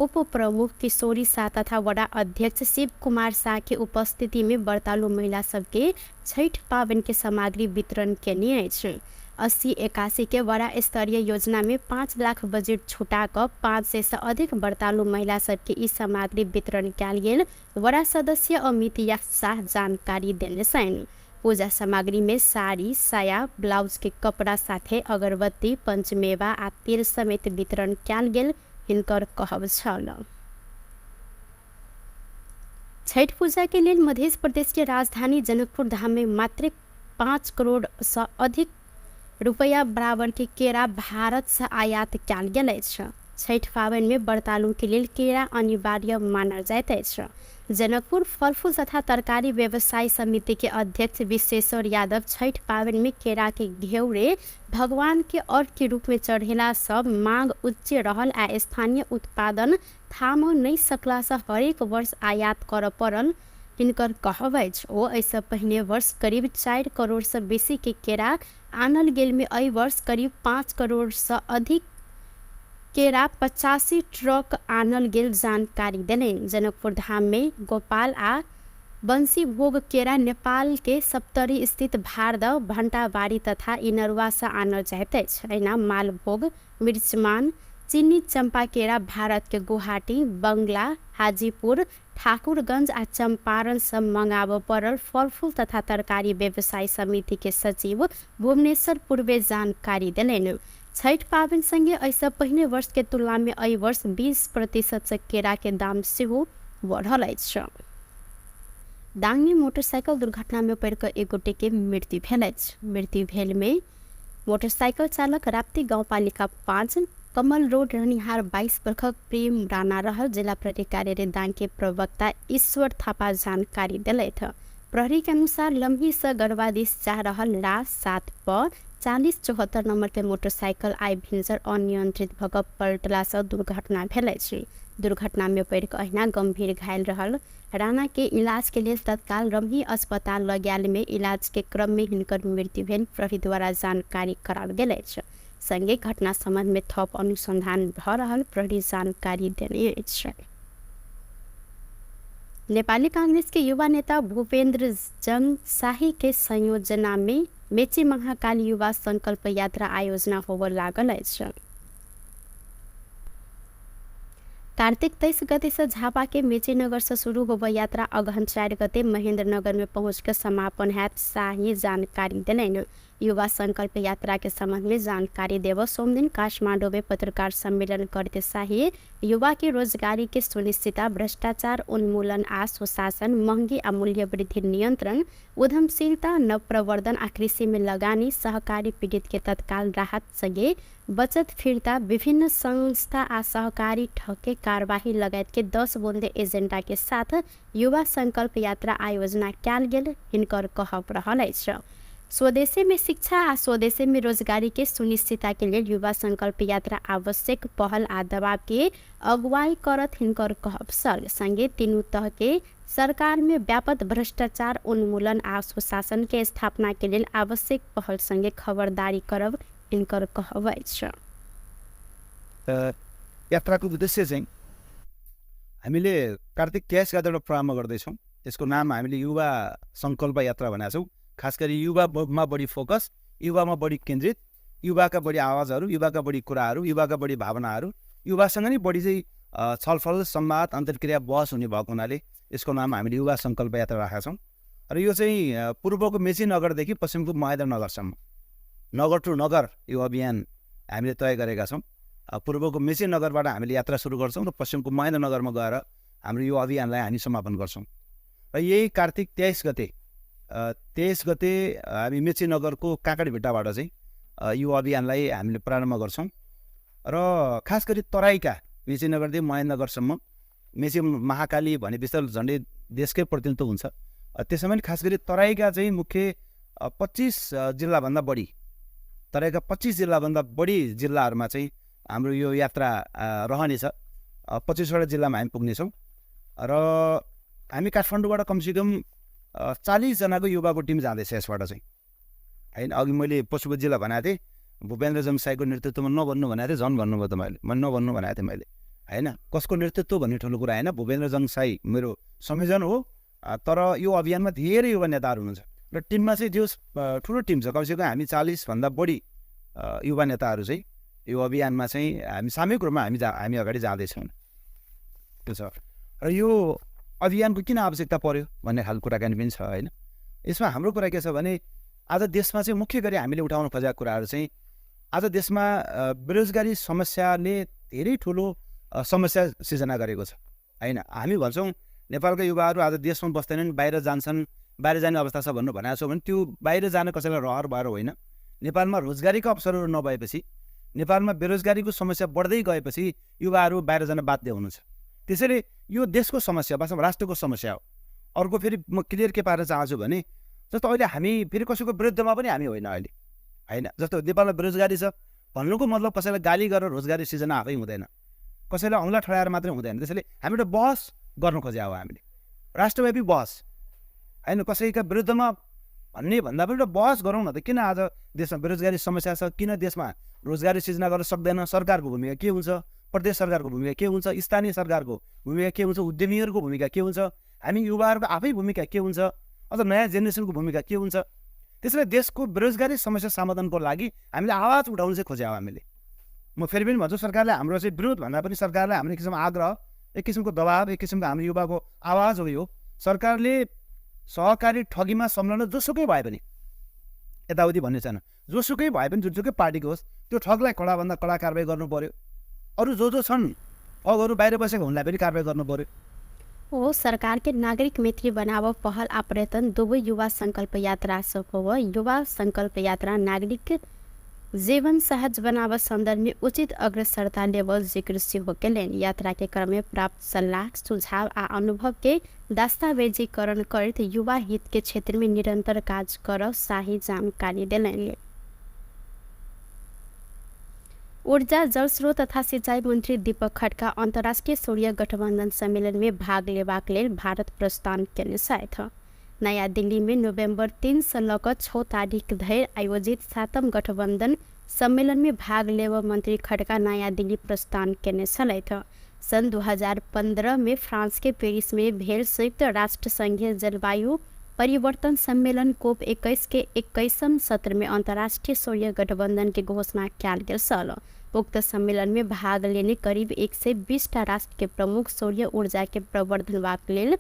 उप प्रमुख किशोरी शाह तथा वडा अध्यक्ष शिव कुमार शाह के उपस्थिति में व्रतालु महिला सबके छठ पावन के सामग्री वितरण केने अछि। 80-81 के वडा स्तरीय योजना में 5 लाख बजट छुटा कर 500 से अधिक व्रतालु महिला सबके ई सामग्री वितरण कयल गेल। वडा सदस्य अमित शाह जानकारी देने छन्। पूजा सामग्री में साड़ी, साया, ब्लाउज के कपड़ा साथे अगरबत्ती, पंचमेवा आ तेल समेत वितरण कयल गेल हिनकर कहब छल। छठ पूजा के लेल मध्य प्रदेश के राजधानी जनकपुर धाम में मात्र 5 करोड़ से अधिक रुपया बराबर के केरा भारत से आयात कयल गेल अछि। छठ पावन में व्रतालु के लेल केरा अनिवार्य मानल जाइत अछि। जनकपुर फल फूल तथा तरकारी व्यवसाय समिति के अध्यक्ष विश्वेश्वर यादव छठ पावन में केरा के घेउरे भगवान के अर्घ के रूप में चढ़ेला सब मांग उच्च रहल आ स्थानीय उत्पादन थाम नहीं सकला से हरेक वर्ष आयात कर पड़ल हिनकर कहब अछि। ओ ऐसे पहिने वर्ष करीब 4 करोड़ से बेसी के केरा आनल गेल में एहि वर्ष करीब 5 करोड़ से अधिक केरा 85 ट्रक आनल गेल जानकारी देने। जनकपुर धाम में गोपाल आ बंसी भोग केरा नेपाल के सप्तरी स्थित भारद भंटाबाड़ी तथा इनरवा से आनल जाइत अछि। एना मालभोग, मिर्चमान, चीनी चंपा केरा भारत के गुवाहाटी, बंगला, हाजीपुर, ठाकुरगंज आ चंपारण से मंगाब पड़ल फल फूल तथा तरकारी व्यवसाय समिति के सचिव भुवनेश्वर पूर्वे जानकारी देलनि। छठ पावन संगे ऐसा पहिने वर्ष के तुलना में एहि वर्ष 20% से केरा के दाम सेहो बढ़ल अछि। दांग में मोटरसाइकिल दुर्घटना में पड़ कर एक गोटे के मृत्यु भेल अछि। मृत्यु भेल में मोटरसाइकिल चालक राप्ती गाउँपालिका 5 कमल रोड रहनिहार 22 वर्षक प्रेम राणा रहल। जिला प्रहरी कार्यालय दांग के प्रवक्ता ईश्वर थापा जानकारी दिलैथ। प्रहरी के अनुसार लम्ही से गढ़वा दिस जा रहल ला 7 प 4074 नंबर के मोटरसाइकिल आई भिंजर अनियंत्रित भग पलटला से दुर्घटना भेल अछि। दुर्घटना में पड़ कऽ अहिना गंभीर घायल रहल राणा के इलाज के लिए तत्काल रमही अस्पताल ल गेल में इलाज के क्रम में हिनकर मृत्यु भेल प्रहरी द्वारा जानकारी कराल गेल अछि। संगे घटना संबंध में थप अनुसंधान भ रहल प्रहरी जानकारी देने अछि। नेपाली कांग्रेस के युवा नेता भूपेन्द्र जंग शाही के संयोजना में मेची महाकाली युवा संकल्प यात्रा आयोजना होबे लागल अछि। कार्तिक 23 गते से झापा के मेची नगर से शुरू होबे यात्रा अगहन 4 गते महेंद्र नगर में पहुंच कर समापन हैत शाही जानकारी देलनि। युवा संकल्प यात्रा के संबंध में जानकारी देव सोमदिन काठमांडू में पत्रकार सम्मेलन करते शाही युवा के रोजगारी के सुनिश्चितता, भ्रष्टाचार उन्मूलन आ सुशासन, महंगी आ मूल्य वृद्धि नियंत्रण, उद्यमशीलता, नवप्रवर्धन आ कृषि में लगानी, सहकारी पीड़ित के तत्काल राहत संगे बचत फिरता, विभिन्न संस्था आ सहकारी ठके कार्यवाही लगायत के 10 बुंदे एजेंडा के साथ युवा संकल्प यात्रा आयोजना कयल गेल हिनकर कहब रहल अछि। स्वदेशी में शिक्षा आ स्वदेशी में रोजगारी के सुनिश्चितता के लिए युवा संकल्प यात्रा आवश्यक पहल आ दबाव के अगुवाई करत हिनकर कहब छल। संगे तीनों तह के सरकार में व्यापक भ्रष्टाचार उन्मूलन आ सुशासन के स्थापना के लिए आवश्यक पहल संगे खबरदारी करब हिनकर कहब अछि। यात्राको उद्देश्य चाहिँ हामीले कार्तिक 23 गतेबाट प्रारम्भ गर्दैछौँ। यसको नाम हामीले युवा संकल्प यात्रा भनेका छौँ। खास गरी युवामा बढी फोकस, युवामा बढी केन्द्रित युवाका बढी आवाजहरू, युवाका बढी कुराहरू, युवाका बढी भावनाहरू, युवासँग नै बढी चाहिँ छलफल, संवाद, अन्तर्क्रिया, बहस हुने भएको हुनाले यसको नाम हामीले युवा सङ्कल्प यात्रा राखेका छौँ। र यो चाहिँ पूर्वको मेची नगरदेखि पश्चिमको महेन्द्र नगरसम्म, नगर टु नगर यो अभियान हामीले तय गरेका छौँ। पूर्वको मेची नगरबाट हामीले यात्रा सुरु गर्छौँ र पश्चिमको महेन्द्र नगरमा गएर हाम्रो यो अभियानलाई हामी समापन गर्छौँ। र यही कार्तिक 23 गते हामी मेची नगरको काँकडभिट्टाबाट चाहिँ यो अभियानलाई हामीले प्रारम्भ गर्छौँ। र खास गरी तराईका मेची नगरदेखि महेन्द्र नगरसम्म, मेची महाकाली भने विस्तार झन्डै देशकै प्रतिनिधित्व हुन्छ। त्यसमा पनि खास गरी तराईका चाहिँ मुख्य 25 जिल्लाभन्दा बढी, तराईका 25 जिल्लाभन्दा बढी जिल्लाहरूमा चाहिँ हाम्रो यो यात्रा रहनेछ। 25वटा जिल्लामा हामी पुग्नेछौँ र हामी काठमाडौँबाट कमसेकम 40 जनाको युवाको टिम जाँदैछ यसबाट चाहिँ, होइन। अघि मैले पशुपति जिल्ला भनेको थिएँ, भूपेन्द्र जङसाईको नेतृत्वमा नभन्नु भनेको थिएँ, झन् भन्नुभयो त मैले नभन्नु भनेको थिएँ मैले, होइन। कसको नेतृत्व भन्ने ठुलो कुरा होइन, भूपेन्द्र जङसाई मेरो संयोजन हो। तर यो अभियानमा धेरै युवा नेताहरू हुनुहुन्छ र टिममा चाहिँ जो ठुलो टिम छ, कमसेकम हामी 40भन्दा बढी युवा नेताहरू चाहिँ यो अभियानमा चाहिँ हामी सामूहिक रूपमा हामी अगाडि जाँदैछौँ, त्यो छ। र यो अभियानको किन आवश्यकता पर्यो भन्ने खालको कुराकानी पनि छ, होइन। यसमा हाम्रो कुरा के छ भने आज देशमा चाहिँ मुख्य गरी हामीले उठाउन खोजेका कुराहरू चाहिँ आज देशमा बेरोजगारी समस्याले धेरै ठुलो समस्या सिर्जना गरेको छ, होइन। हामी भन्छौँ नेपालका युवाहरू आज देशमा बस्दैनन्, बाहिर जान्छन्, बाहिर जाने अवस्था छ भनेको छौँ भने त्यो बाहिर जान कसैलाई रहर भएर होइन। नेपालमा रोजगारीका अवसरहरू नभएपछि, नेपालमा बेरोजगारीको समस्या बढ्दै गएपछि युवाहरू बाहिर जान बाध्य हुनुहुन्छ। त्यसैले यो देशको समस्या, वास्तवमा राष्ट्रको समस्या हो। अर्को फेरि म क्लियर के पार्न चाहन्छु भने जस्तो अहिले हामी फेरि कसैको विरुद्धमा पनि हामी होइन अहिले, होइन। जस्तो नेपालमा बेरोजगारी छ भन्नुको मतलब कसैलाई गाली गरेर रोजगारी सिर्जना आफै हुँदैन, कसैलाई औँला ठडाएर मात्रै हुँदैन। त्यसैले हामी एउटा बहस गर्नु खोजे हो, हामीले राष्ट्रव्यापी बहस, होइन। कसैका विरुद्धमा भन्ने भन्दा पनि एउटा बहस गरौँ न त। किन आज देशमा बेरोजगारी समस्या छ, किन देशमा रोजगारी सिर्जना गर्न सक्दैन, सरकारको भूमिका के हुन्छ, प्रदेश सरकारको भूमिका के हुन्छ, स्थानीय सरकारको भूमिका के हुन्छ, उद्यमीहरूको भूमिका के हुन्छ, हामी युवाहरूको आफै भूमिका के हुन्छ, अझ नयाँ जेनेरेसनको भूमिका के हुन्छ। त्यसैले देशको बेरोजगारी समस्या समाधानको लागि हामीले आवाज उठाउनु चाहिँ खोज्यौँ हामीले। म फेरि पनि भन्छु, सरकारले हाम्रो चाहिँ विरोध भन्दा पनि सरकारलाई हाम्रो एक किसिमको आग्रह, एक किसिमको दबाब, एक किसिमको हाम्रो युवाको आवाज हो यो। सरकारले सहकारी ठगीमा संलग्न जोसुकै भए पनि, यताउति भन्ने छैन, जोसुकै भए पनि जुनसुकै पार्टीको होस्, त्यो ठगलाई कडाभन्दा कडा कारवाही गर्नु पर्यो। अरू जो छन् ठगहरू बाहिर बसेको हुनलाई पनि कारवाही गर्नु पर्यो। हो सरकार के नागरिक मैत्री बनाव पहल आ प्रयत्न दुवै युवा संकल्प यात्रा हो। युवा संकल्प यात्रा नागरिक जीवन सहज बनाव संदर्भ में उचित अग्रसरता लेवल जिक्र से होकेलेन। यात्रा के क्रम में प्राप्त सलाह सुझाव आ अनुभव के दस्तावेजीकरण कर युवा हित के क्षेत्र में निरंतर कार्य कर शाही जानकारी दिलेन। ऊर्जा जलस्रोत तथा सिंचाई मंत्री दीपक खड्का अंतर्राष्ट्रीय सूर्य गठबंधन सम्मेलन में भाग लेबाक लेल भारत प्रस्थान केने छथि। नयाँ दिल्ली में नवंबर 3 से लग 6 तारीख धरि आयोजित 7म गठबंधन सम्मेलन में भाग लेब मंत्री खड्का नयाँ दिल्ली प्रस्थान केने छथि। सन 2015 में फ्रांस के पेरिस में भेल संयुक्त राष्ट्र संघीय जलवायु परिवर्तन सम्मेलन कोप 21 के 21वें सत्र में अंतर्राष्ट्रीय सूर्य गठबंधन की घोषणा किया गेल। उक्त सम्मेलन में भाग लेने करीब 120 राष्ट्र के प्रमुख सूर्य ऊर्जा के प्रवर्धन लेल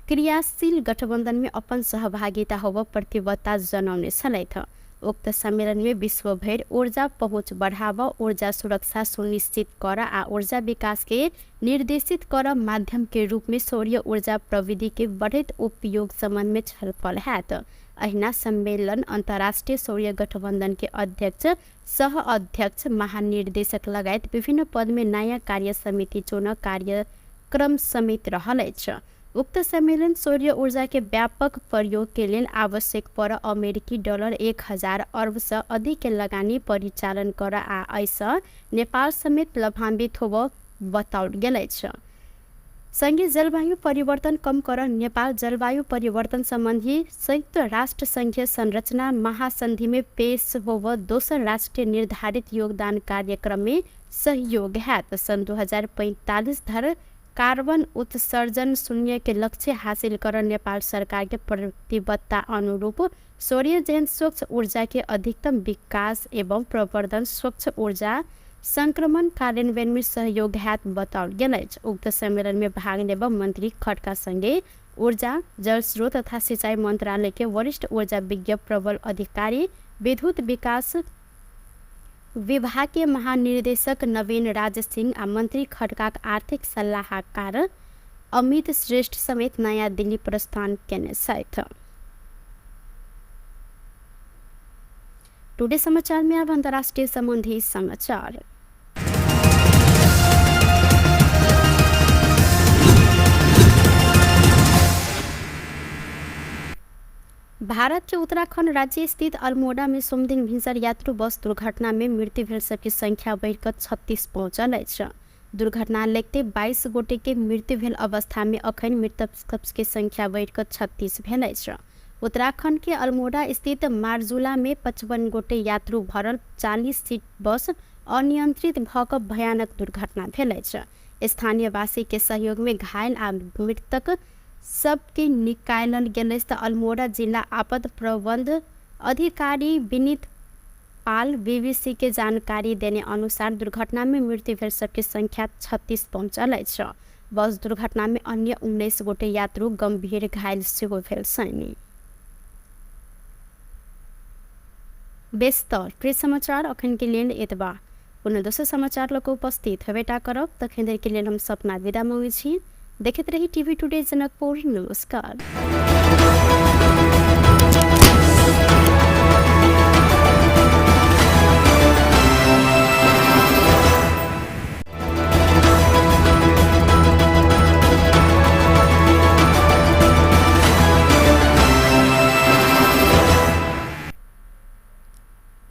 क्रियाशील गठबंधन में अपन सहभागिता होब प्रतिबद्धता जनाउने छथि। उक्त सम्मेलन में विश्वभर ऊर्जा पहुँच बढ़ावा, ऊर्जा सुरक्षा सुनिश्चित कर आ ऊर्जा विकास के निर्देशित कर माध्यम के रूप में सूर्य ऊर्जा प्रविधि के बढ़ित उपयोग संबंध में छलफल हैत। अहिना सम्मेलन अंतर्राष्ट्रीय सूर्य गठबंधन के अध्यक्ष, सह अध्यक्ष, महानिर्देशक लगायत विभिन्न पद में नयाँ कार्य समिति चुन कार्यक्रम समेत रहलैछ। उक्त सम्मेलन सूर्य ऊर्जा के व्यापक प्रयोग के लिए आवश्यक पर अमेरिकी डॉलर 1000 अरब से अधिक के लगानी परिचालन कर आ ऐसा नेपाल समेत लाभान्वित होब बताउल गेलैछ। संघीय जलवायु परिवर्तन कम कर नेपाल जलवायु परिवर्तन संबंधी संयुक्त राष्ट्र संघीय संरचना महासंधि में पेश होब दोसर राष्ट्रीय निर्धारित योगदान कार्यक्रम में सहयोग है। सन 2045 धर कार्बन उत्सर्जन शून्य के लक्ष्य हासिल कर नेपाल सरकार के प्रतिबद्धता अनुरूप सौर्य जैन स्वच्छ ऊर्जा के अधिकतम विकास एवं प्रवर्धन स्वच्छ ऊर्जा संक्रमण कार्यान्वयन में सहयोग हाथ बताओल गेल अछि। उक्त सम्मेलन में भाग लेब मंत्री खड्का संगे ऊर्जा जल स्रोत तथा सिंचाई मंत्रालय के वरिष्ठ ऊर्जा विज्ञ प्रबल अधिकारी विद्युत विकास विभाग के महानिर्देशक नवीन राज सिंह आ मंत्री खड्का आर्थिक सलाहकार अमित श्रेष्ठ समेत नयाँ दिल्ली प्रस्थान केने छथि। टुडे समाचार में अब अंतर्राष्ट्रीय संबंधी समाचार। भारत के उत्तराखंड राज्य स्थित अल्मोड़ा में सोमदिन भिनसर यात्रु बस दुर्घटना में मृत्यु भेल सबकी संख्या बढ़कर 36 पहुंचल अछि। दुर्घटना लेखते 22 गोटे के मृत्यु भेल अवस्था में अखन मृतक सबके संख्या बढ़कर 36 भेल अछि। उत्तराखंड के अल्मोड़ा स्थित मारजुला में 55 गोटे यात्रु भरल 40 सीट बस अनियंत्रित भ क भयानक दुर्घटना भेल अछि। स्थानीय वासी के सहयोग में घायल आ मृतक सबके निकालल गेल अछि तऽ अल्मोड़ा जिला आपद प्रबंध अधिकारी विनीत पाल बीबीसी के जानकारी देने अनुसार दुर्घटना में मृत्यु भेल सबके संख्या 36 पहुंचल अछि। बस दुर्घटना में अन्य 19 गोटे यात्रु गंभीर घायल सेहो भेल छनि। बेस्तर प्रिय समाचार अखन के लेल एतबा। पुनः दोसर समाचार लोग उपस्थित हेबेटा करब तखन देर के लेल हम सपना विदा मांगे छी। देखते रही टीवी टुडे जनकपुर। नमस्कार।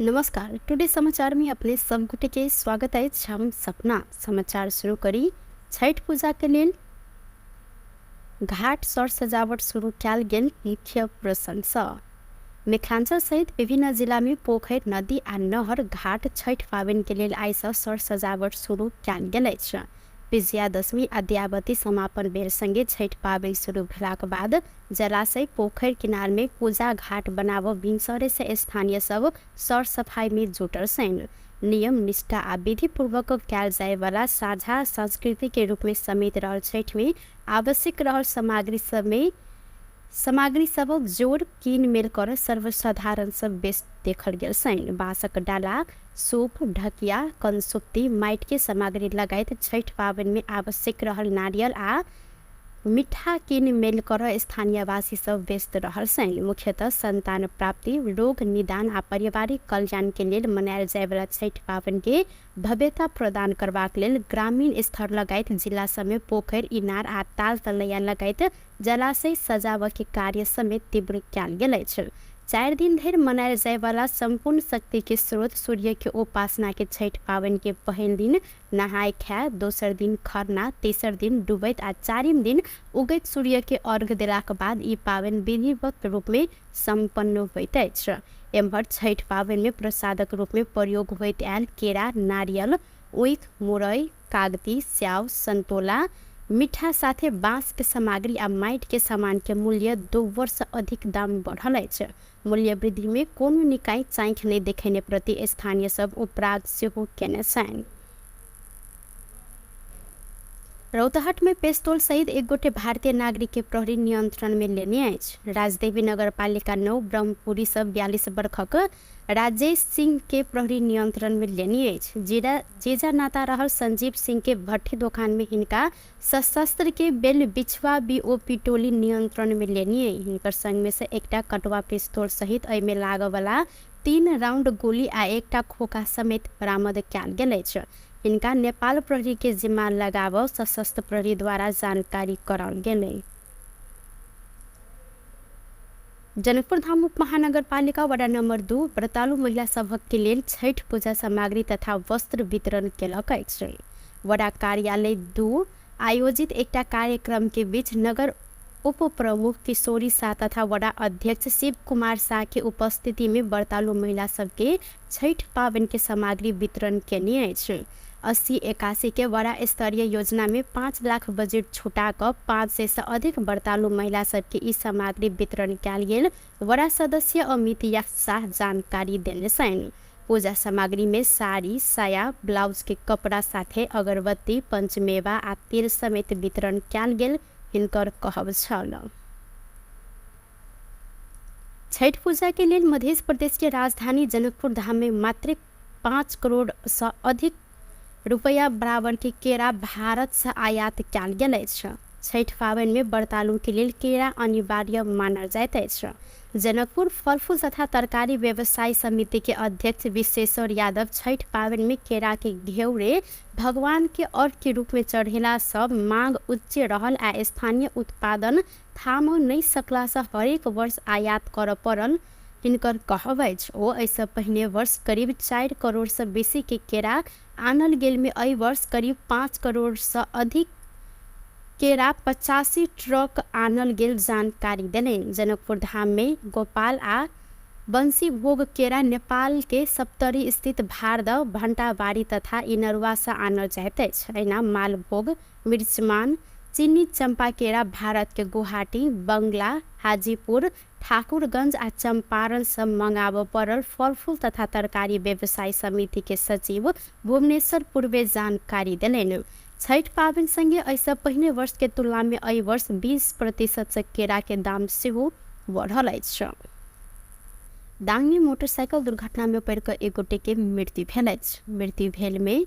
नमस्कार। टुडे समाचार में अपने सब गोटे के स्वागत है। हम सपना समाचार शुरू करी। छठ पूजा के लेल घाट सर सजावट शुरू कयल गेल। मुख्य प्रशंसा। मिथिलांचल सहित विभिन्न जिला में पोखर नदी आ नहर घाट छठ पाबनि के लेल आइ सँ सर सजावट शुरू कयल गेल अछि। विजयादशमी आ दयावती समापन बेर संगे छठ पाबनि शुरू भेलाक बाद जलाशय पोखर किनार में पूजा घाट बनाबऽ भिनसरे से स्थानीय सब सर सफाई में जुटल छनि। नियम निष्ठा आ विधि पूर्वक कयल जाय वाला साझा संस्कृति के रूप में समेत रहल छठ में आवश्यक रहल सामग्री सब जोड़ कीन मेल कर सर्वसाधारण सब बेस देखल गेल छनि। बांसक डाला, सूप, ढकिया, कंसुप्ती, माटि के सामग्री लगायत छठ पाबनि में आवश्यक रहल नारियल आ मीठा कीन मेल कर स्थानीयवासी सब व्यस्त रहल छनि। मुख्यतः संतान प्राप्ति, रोग निदान आ पारिवारिक कल्याण के लेल मनायल जाय वाला छठ पाबनि के भव्यता प्रदान करबाक लेल ग्रामीण स्तर लगायत जिला सब में पोखर, इनार आ ताल तलैया लगायत जलाशय सजावऽ के कार्य समेत तीव्र कयल गेल अछि। 4 दिन धरि मनायल जाय वाला संपूर्ण शक्ति के स्रोत सूर्य के उपासना के छठ पाबनि के पहिल दिन नहाय खाय, दोसर दिन खरना, तेसर दिन डूबैत आ चारिम दिन उगैत सूर्य के अर्घ्य देलाक बाद ई पाबनि विधिवत रूप में संपन्न होइत अछि। एम्हर छठ पाबनि में प्रसादक रूप में प्रयोग होइत आयल केरा, नारियल, ऊख, मुरई, कागती, स्याव, संतोला, मीठा साथे बांस के सामग्री आ माटि के सामान के मूल्य 2 वर्ष अधिक दाम बढ़ल अछि। मूल्य वृद्धि में कोनो निकाय चाँखि नहीं देखेने प्रति स्थानीय सब उपराग सेहो केने छनि। रौतहट में पेस्तौल सहित एक गोटे भारतीय नागरिक के प्रहरी नियंत्रण में लेने अछि। राजदेवी नगरपालिका 9 ब्रह्मपुरी सब 42 वर्षक राजेश सिंह के प्रहरी नियंत्रण में लेने अछि। जेजा नाता रहल संजीव सिंह के भट्ठी दुकान में हिनका सशस्त्र के बेल बिछवा बीओपी टोली नियंत्रण में लेने। हिनकर संग में से एकटा कटवा पिस्तौल सहित एहि में लागऽ वाला 3 राउंड गोली आ एकटा खोखा समेत बरामद कयल गेल अछि। इनका नेपाल प्रहरी के जिम्मा लगाव सशस्त्र प्रहरी द्वारा जानकारी कराल गेलै। जनकपुर धाम उप महानगर पालिका वडा नंबर 2 व्रतालु महिला सभक के लेल छठ पूजा सामग्री तथा वस्त्र वितरण केलक अछि। वडा कार्यालय 2 आयोजित एकटा कार्यक्रम के बीच नगर उप प्रमुख किशोरी शाह तथा वडा अध्यक्ष शिव कुमार शाह के उपस्थिति में व्रतालु महिला सबके छठ पाबनि के सामग्री वितरण केने अछि। 80-81 के बड़ा स्तरीय योजना में 5 लाख बजेट छुटाकर 500 से अधिक व्रतालु महिला सबके ई सामग्री वितरण कयल गेल। बड़ा सदस्य अमित शाह जानकारी देने छन्। पूजा सामग्री में साड़ी, साया, ब्लाउज के कपड़ा साथे अगरबत्ती, पंचमेवा आ तेल समेत वितरण कयल गेल हिनकर कहब छल। छठ पूजा के लेल मध्य प्रदेश के राजधानी जनकपुर धाम में मात्र 5 करोड़ से अधिक रुपया बराबर के केरा भारत से आयात कयल गेल अछि। छठ पाबनि में व्रतालु के लेल केरा अनिवार्य मानल जाइत अछि। जनकपुर फल फूल तथा तरकारी व्यवसाय समिति के अध्यक्ष विश्वेश्वर यादव छठ पाबनि में केरा के घेउरे भगवान के अर्घ के रूप में चढ़ेला सब मांग उच्च रहल आ स्थानीय उत्पादन थाम नहीं सकला से हरेक वर्ष आयात कर पड़ल हिनकर कहब अछि। ओ ऐसे पहिने वर्ष करीब 4 करोड़ से बेसी के केरा आनल गेल में एहि वर्ष करीब 5 करोड़ से अधिक केरा 85 ट्रक आनल गेल जानकारी देने। जनकपुर धाम में गोपाल आ बंसी भोग केरा नेपाल के सप्तरी स्थित भारद भंटाबाड़ी तथा इनरवा से आनल जाइत अछि। एना मालभोग, मिर्चमान, चीनी चंपा केरा भारत के गुवाहाटी, बंगला, हाजीपुर, ठाकुरगंज आ चंपारण से मंगाब पड़ल फल फूल तथा तरकारी व्यवसाय समिति के सचिव भुवनेश्वर पूर्वे जानकारी देलनि। छठ पाबनि संगे ऐसा पहिने वर्ष के तुलना में एहि वर्ष 20% से केरा के दाम सेहो बढ़ल अछि। दांग में मोटरसाइकिल दुर्घटना में पड़ कर एक गोटे के मृत्यु भेल अछि। मृत्यु भेल में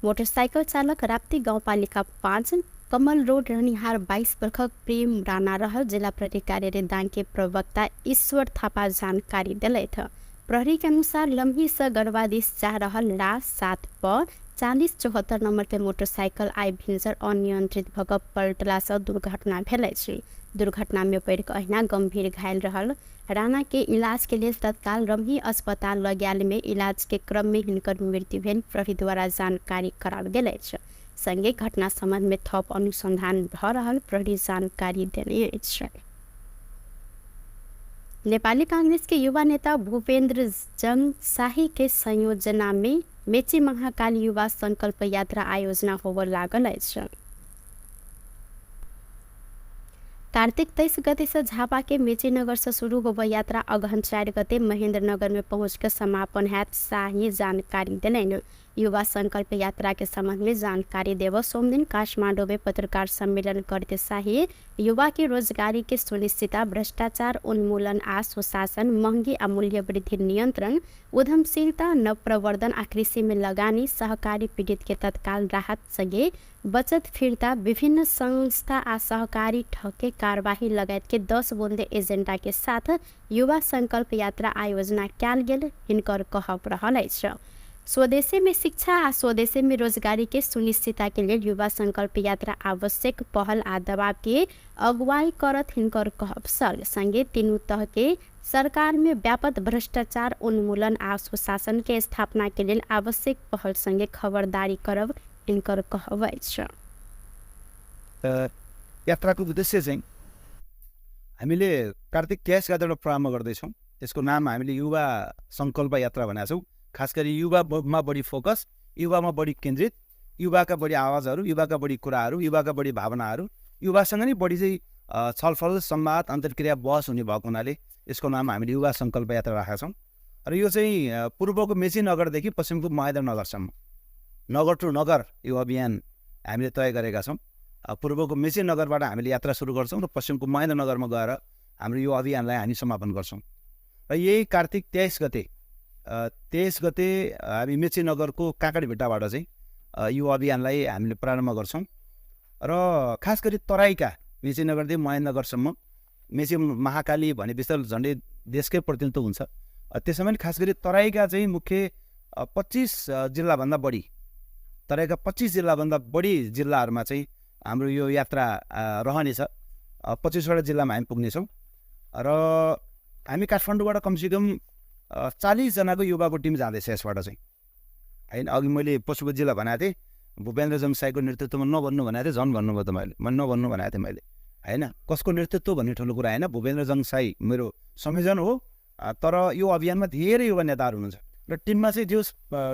मोटरसाइकिल चालक राप्ती गाउँपालिका 5 कमल रोड रहनिहार 22 वर्षक प्रेम राणा रहल। जिला प्रहरी कार्यालय दांग के प्रवक्ता ईश्वर थापा जानकारी दिलैथ। प्रहरी के अनुसार लम्ही से गढ़वा दिस जा रहल ला 7 प 4074 नंबर के मोटरसाइकिल आई भिंजर अनियंत्रित भऽ पलटला से दुर्घटना भेल अछि। दुर्घटना में पड़ कऽ अहिना गंभीर घायल रहल राणा के इलाज के लिए तत्काल रमही अस्पताल लऽ गेल में इलाज के क्रम में हिनकर मृत्यु भेल प्रहरी द्वारा जानकारी कराल गेल अछि। संगे घटना संबंध में थप अनुसंधान भऽ रहल प्रहरी जानकारी देने अछि। नेपाली कांग्रेस के युवा नेता भूपेन्द्र जंग शाही के संयोजना में मेची महाकाली युवा संकल्प यात्रा आयोजना होबऽ लागल अछि। कार्तिक 23 गते से झापा के मेची नगर से शुरू होबऽ यात्रा अगहन 4 गते महेंद्र नगर में पहुंच कर समापन हैत शाही जानकारी देलनि। युवा संकल्प यात्रा के संबंध में जानकारी देव सोमदिन काठमांडू में पत्रकार सम्मेलन करते शाही युवा के रोजगारी के सुनिश्चितता, भ्रष्टाचार उन्मूलन आ सुशासन, महंगी आ मूल्य वृद्धि नियंत्रण, उद्यमशीलता, नवप्रवर्धन आ कृषि में लगानी, सहकारी पीड़ित के तत्काल राहत संगे बचत फिरता, विभिन्न संस्था आ सहकारी ठके कार्यवाही लगायत के 10 बुंदे एजेंडा के साथ युवा संकल्प यात्रा आयोजना कयल गेल हिनकर कहब रहल अछि। स्वदेशी में शिक्षा आ स्वदेशी में रोजगारी के सुनिश्चितता के लिए युवा संकल्प यात्रा आवश्यक पहल आ दबाव के अगुवाई करत हिनकर कहब छल। संगे तीनों तह के सरकार में व्यापक भ्रष्टाचार उन्मूलन आ सुशासन के स्थापना के लिए आवश्यक पहल संगे खबरदारी करब हिनकर कहब अछि। यात्राको उद्देश्य चाहिँ हामीले कार्तिक 23 गतेबाट प्रारम्भ गर्दैछौँ। त्यसको नाम हामीले युवा संकल्प यात्रा भनेका छौँ। खास गरी युवामा बढी फोकस, युवामा बढी केन्द्रित, युवाका बढी आवाजहरू, युवाका बढी कुराहरू, युवाका बढी भावनाहरू, युवासँग नै बढी चाहिँ छलफल, संवाद, अन्तर्क्रिया, बहस हुने भएको हुनाले यसको नाम हामीले युवा संकल्प यात्रा राखेका छौँ। र यो चाहिँ पूर्वको मेची नगरदेखि पश्चिमको महेन्द्र नगरसम्म नगर टु नगर यो अभियान हामीले तय गरेका छौँ। पूर्वको मेची नगरबाट हामीले यात्रा सुरु गर्छौँ र पश्चिमको महेन्द्र नगरमा गएर हाम्रो यो अभियानलाई हामी समापन गर्छौँ। र यही कार्तिक 23 गते हामी मेची नगरको काँकडभिट्टाबाट चाहिँ यो अभियानलाई हामीले प्रारम्भ गर्छौँ। र खास गरी तराईका मेची नगरदेखि महेन्द्र नगरसम्म मेची महाकाली भने विस्तार झन्डै देशकै प्रतिनिधित्व हुन्छ। त्यसमा पनि खास गरी तराईका चाहिँ मुख्य 25 जिल्लाभन्दा बढी, तराईका 25 जिल्लाभन्दा बढी जिल्लाहरूमा चाहिँ हाम्रो यो यात्रा रहनेछ। 25वटा जिल्लामा हामी पुग्नेछौँ र हामी काठमाडौँबाट कमसेकम 40 जनाको युवाको टिम जाँदैछ यसबाट चाहिँ, होइन। अघि मैले पशुपति जिल्ला भनेको थिएँ, भूपेन्द्र जङसाईको नेतृत्वमा नभन्नु भनेको थिएँ, झन् भन्नुभयो त मैले नभन्नु भनेको थिएँ मैले, होइन। कसको नेतृत्व भन्ने ठुलो कुरा होइन, भूपेन्द्र जङसाई मेरो संयोजन हो। तर यो अभियानमा धेरै युवा नेताहरू हुनुहुन्छ। र टिममा चाहिँ जो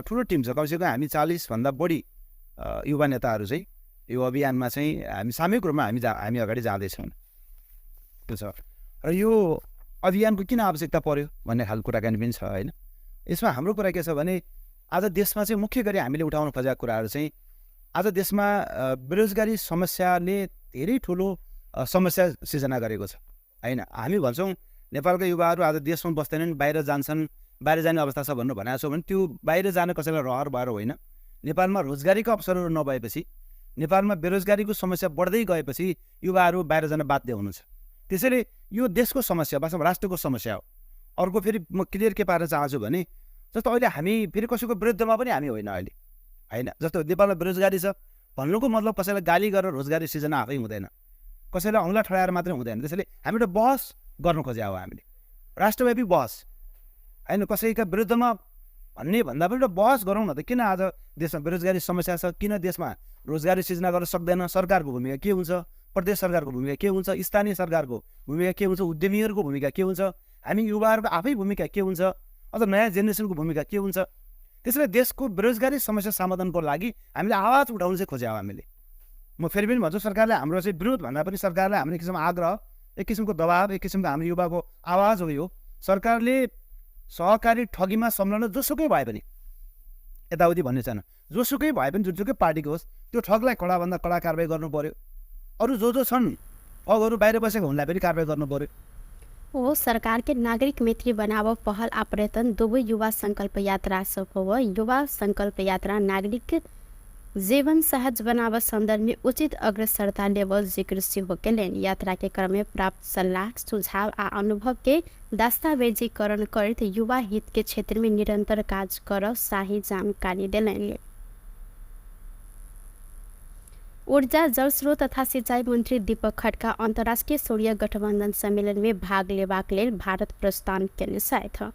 ठुलो टिम छ, कमसेकम हामी 40भन्दा बढी युवा नेताहरू चाहिँ यो अभियानमा चाहिँ हामी सामूहिक रूपमा हामी अगाडि जाँदैछौँ। त्यो छ र यो अभियानको किन आवश्यकता पर्यो भन्ने खालको कुराकानी पनि छ होइन। यसमा हाम्रो कुरा के छ भने आज देशमा चाहिँ मुख्य गरी हामीले उठाउन खोजेका कुराहरू चाहिँ आज देशमा बेरोजगारी समस्याले धेरै ठुलो समस्या सिर्जना गरेको छ होइन। हामी भन्छौँ नेपालका युवाहरू आज देशमा बस्दैनन्, बाहिर जान्छन्, बाहिर जाने अवस्था छ भनेर भनेको छौँ भने त्यो बाहिर जान कसैलाई रहर भएर होइन। नेपालमा रोजगारीको अवसरहरू नभएपछि, नेपालमा बेरोजगारीको समस्या बढ्दै गएपछि युवाहरू बाहिर जान बाध्य हुनुहुन्छ। त्यसैले यो देशको समस्या, वास्तवमा राष्ट्रको समस्या हो। अर्को फेरि म क्लियर के पार्न चाहन्छु भने जस्तो अहिले हामी फेरि कसैको विरुद्धमा पनि हामी होइन अहिले होइन। जस्तो नेपालमा बेरोजगारी छ भन्नुको मतलब कसैलाई गाली गरेर रोजगारी सिर्जना आफै हुँदैन, कसैलाई औँला ठडाएर मात्रै हुँदैन। त्यसैले हामी एउटा बहस गर्नु खोजे हो, हामीले राष्ट्रव्यापी बहस होइन, कसैका विरुद्धमा भन्ने भन्दा पनि एउटा बहस गरौँ न त। किन आज देशमा बेरोजगारी समस्या छ, किन देशमा रोजगारी सिर्जना गर्न सक्दैन, सरकारको भूमिका के हुन्छ, प्रदेश सरकारको भूमिका के हुन्छ, स्थानीय सरकारको भूमिका के हुन्छ, उद्यमीहरूको भूमिका के हुन्छ, हामी युवाहरूको आफै भूमिका के हुन्छ, अझ नयाँ जेनेरेसनको भूमिका के हुन्छ। त्यसैले देशको बेरोजगारी समस्या समाधानको लागि हामीले आवाज उठाउनु चाहिँ खोज्यौँ हामीले। म फेरि पनि भन्छु, सरकारले हाम्रो चाहिँ विरोध भन्दा पनि सरकारलाई हाम्रो एक किसिमको आग्रह, एक किसिमको दबाब, एक किसिमको हाम्रो युवाको आवाज हो यो। सरकारले सहकारी ठगीमा संलग्न जोसुकै भए पनि, यताउति भन्ने छैन, जोसुकै भए पनि जुनसुकै पार्टीको होस्, त्यो ठगलाई कडाभन्दा कडा कारवाही गर्नु पर्यो। अरू जो छन् ठगहरू बाहिर बसेको हुनलाई पनि कारवाही गर्नु पर्यो। वो सरकार के नागरिक मैत्री बनाव पहल आ प्रयत्न दुवै युवा संकल्प यात्रा हो। युवा संकल्प यात्रा नागरिक जीवन सहज बनाव संदर्भ में उचित अग्रसरता लेवल जिक्र हो केलेन। यात्रा के क्रम में प्राप्त सलाह, सुझाव आ अनुभव के दस्तावेजीकरण कर युवा हित के क्षेत्र में निरंतर कार्य कर शाही जानकारी दिलेन। ऊर्जा, जल स्रोत तथा सिंचाई मंत्री दीपक खड्का अंतर्राष्ट्रीय सूर्य गठबंधन सम्मेलन में भाग लेबाक लेल भारत प्रस्थान केने छथि।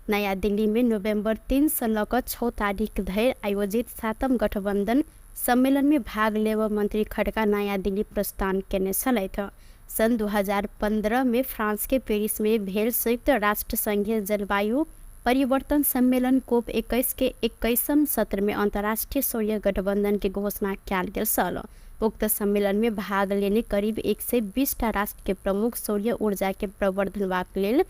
नयाँ दिल्ली में नवंबर 3 से लऽ 6 तारीख धरि आयोजित 7म गठबंधन सम्मेलन में भाग लेब मंत्री खड्का नयाँ दिल्ली प्रस्थान केने छलथि। सन 2015 में फ्रांस के पेरिस में भेल संयुक्त राष्ट्र संघीय जलवायु परिवर्तन सम्मेलन COP 21 के 21वें सत्र में अंतर्राष्ट्रीय सूर्य गठबंधन की घोषणा किया गेल छल। उक्त सम्मेलन में भाग लेने करीब 120 राष्ट्र के प्रमुख सूर्य ऊर्जा के प्रवर्धन लेल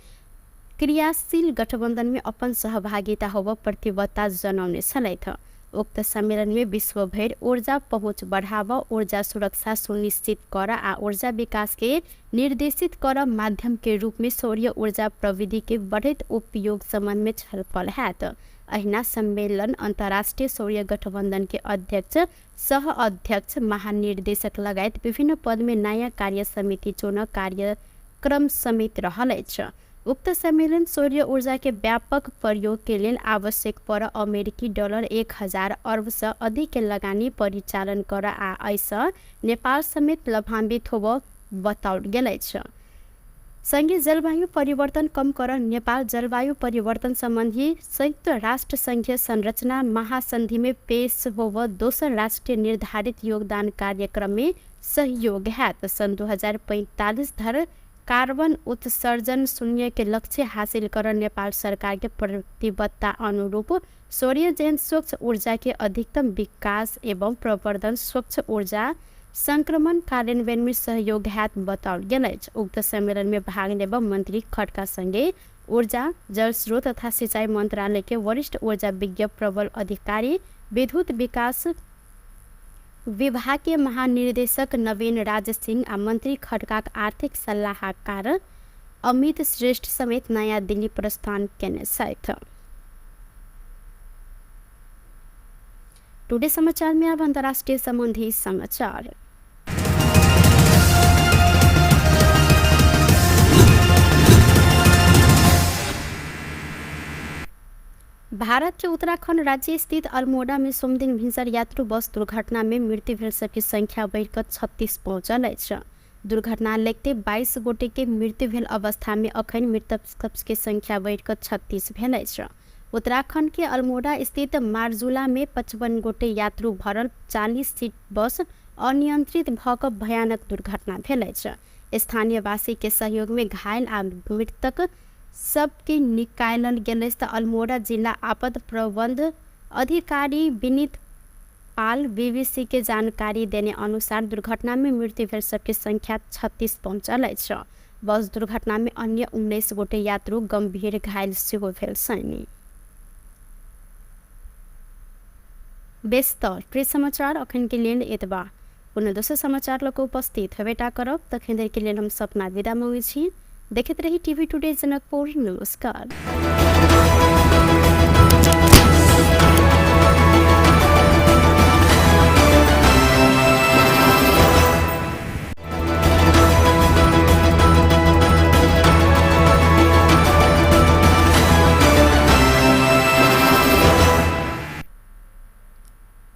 क्रियाशील गठबंधन में अपन सहभागिता होब प्रतिबद्धता जनाउने छलथि। उक्त सम्मेलन में विश्व भर ऊर्जा पहुँच बढ़ावा, ऊर्जा सुरक्षा सुनिश्चित कर आ ऊर्जा विकास के निर्देशित कर माध्यम के रूप में सूर्य ऊर्जा प्रविधि के बढ़त उपयोग संबंध में छलफल हैत। अहिना सम्मेलन अंतर्राष्ट्रीय सूर्य गठबंधन के अध्यक्ष, सह अध्यक्ष, महानिर्देशक लगायत विभिन्न पद में नयाँ कार्य समिति चुन कार्यक्रम समेत रहल छ। उक्त सम्मेलन सूर्य ऊर्जा के व्यापक प्रयोग के लिए आवश्यक पर अमेरिकी $1000 अरब से अधिक के लगानी परिचालन कर आ ऐसा नेपाल समेत लाभान्वित होब बताओल गेल छ। संघीय जलवायु परिवर्तन कम कर नेपाल जलवायु परिवर्तन संबंधी संयुक्त राष्ट्र संघीय संरचना महासंधि में पेश होब दोसर राष्ट्रीय निर्धारित योगदान कार्यक्रम में सहयोग है। सन 2045 धर कार्बन उत्सर्जन शून्य के लक्ष्य हासिल कर नेपाल सरकार के प्रतिबद्धता अनुरूप सूर्यजन्य स्वच्छ ऊर्जा के अधिकतम विकास एवं प्रवर्धन, स्वच्छ ऊर्जा संक्रमण कार्यान्वयन में सहयोग हैत बताओल गेल। उक्त सम्मेलन में भाग लेब मंत्री खड्का संगे ऊर्जा, जल स्रोत तथा सिंचाई मंत्रालय के वरिष्ठ ऊर्जा विज्ञ प्रबल अधिकारी, विद्युत विकास विभागीय महानिर्देशक नवीन राज सिंह आ मंत्री खड्का आर्थिक सलाहकार अमित श्रेष्ठ समेत नयाँ दिल्ली प्रस्थान केने छथि। टुडे समाचार में अब अंतर्राष्ट्रीय संबंधी समाचार। भारत के उत्तराखंड राज्य स्थित अल्मोड़ा में सोमदिन भिनसर यात्रु बस दुर्घटना में मृत्यु भेल सबकी संख्या बढ़कर 36 पहुंचल है। दुर्घटना लेते 22 गोटे के मृत्यु भेल अवस्था में अखन मृतक के संख्या बढ़कर 36 भेल है। उत्तराखंड के अल्मोड़ा स्थित मार्जुला में 55 गोटे यात्रु भरल 40 सीट बस अनियंत्रित भक भयानक दुर्घटना भेल है। स्थानीय वासी के सहयोग में घायल आ मृतक सबके निकालल गेल त अल्मोड़ा जिला आपद प्रबंध अधिकारी विनीत पाल बीबीसी के जानकारी देने अनुसार दुर्घटना में मृत्यु भेल सबके संख्या 36 पहुंचल अछि। बस दुर्घटना में अन्य 19 गोटे यात्रु गंभीर घायल सेहो भेल छनि। बेस्तर प्रिय समाचार अखन के लेल एतबा। पुनः दोसर समाचार लऽ कऽ उपस्थित हेबेटा करब। तखन धरि के लेल हम सपना विदा मांगै छी। देखैत रही टीवी टुडे जनकपुर। नमस्कार।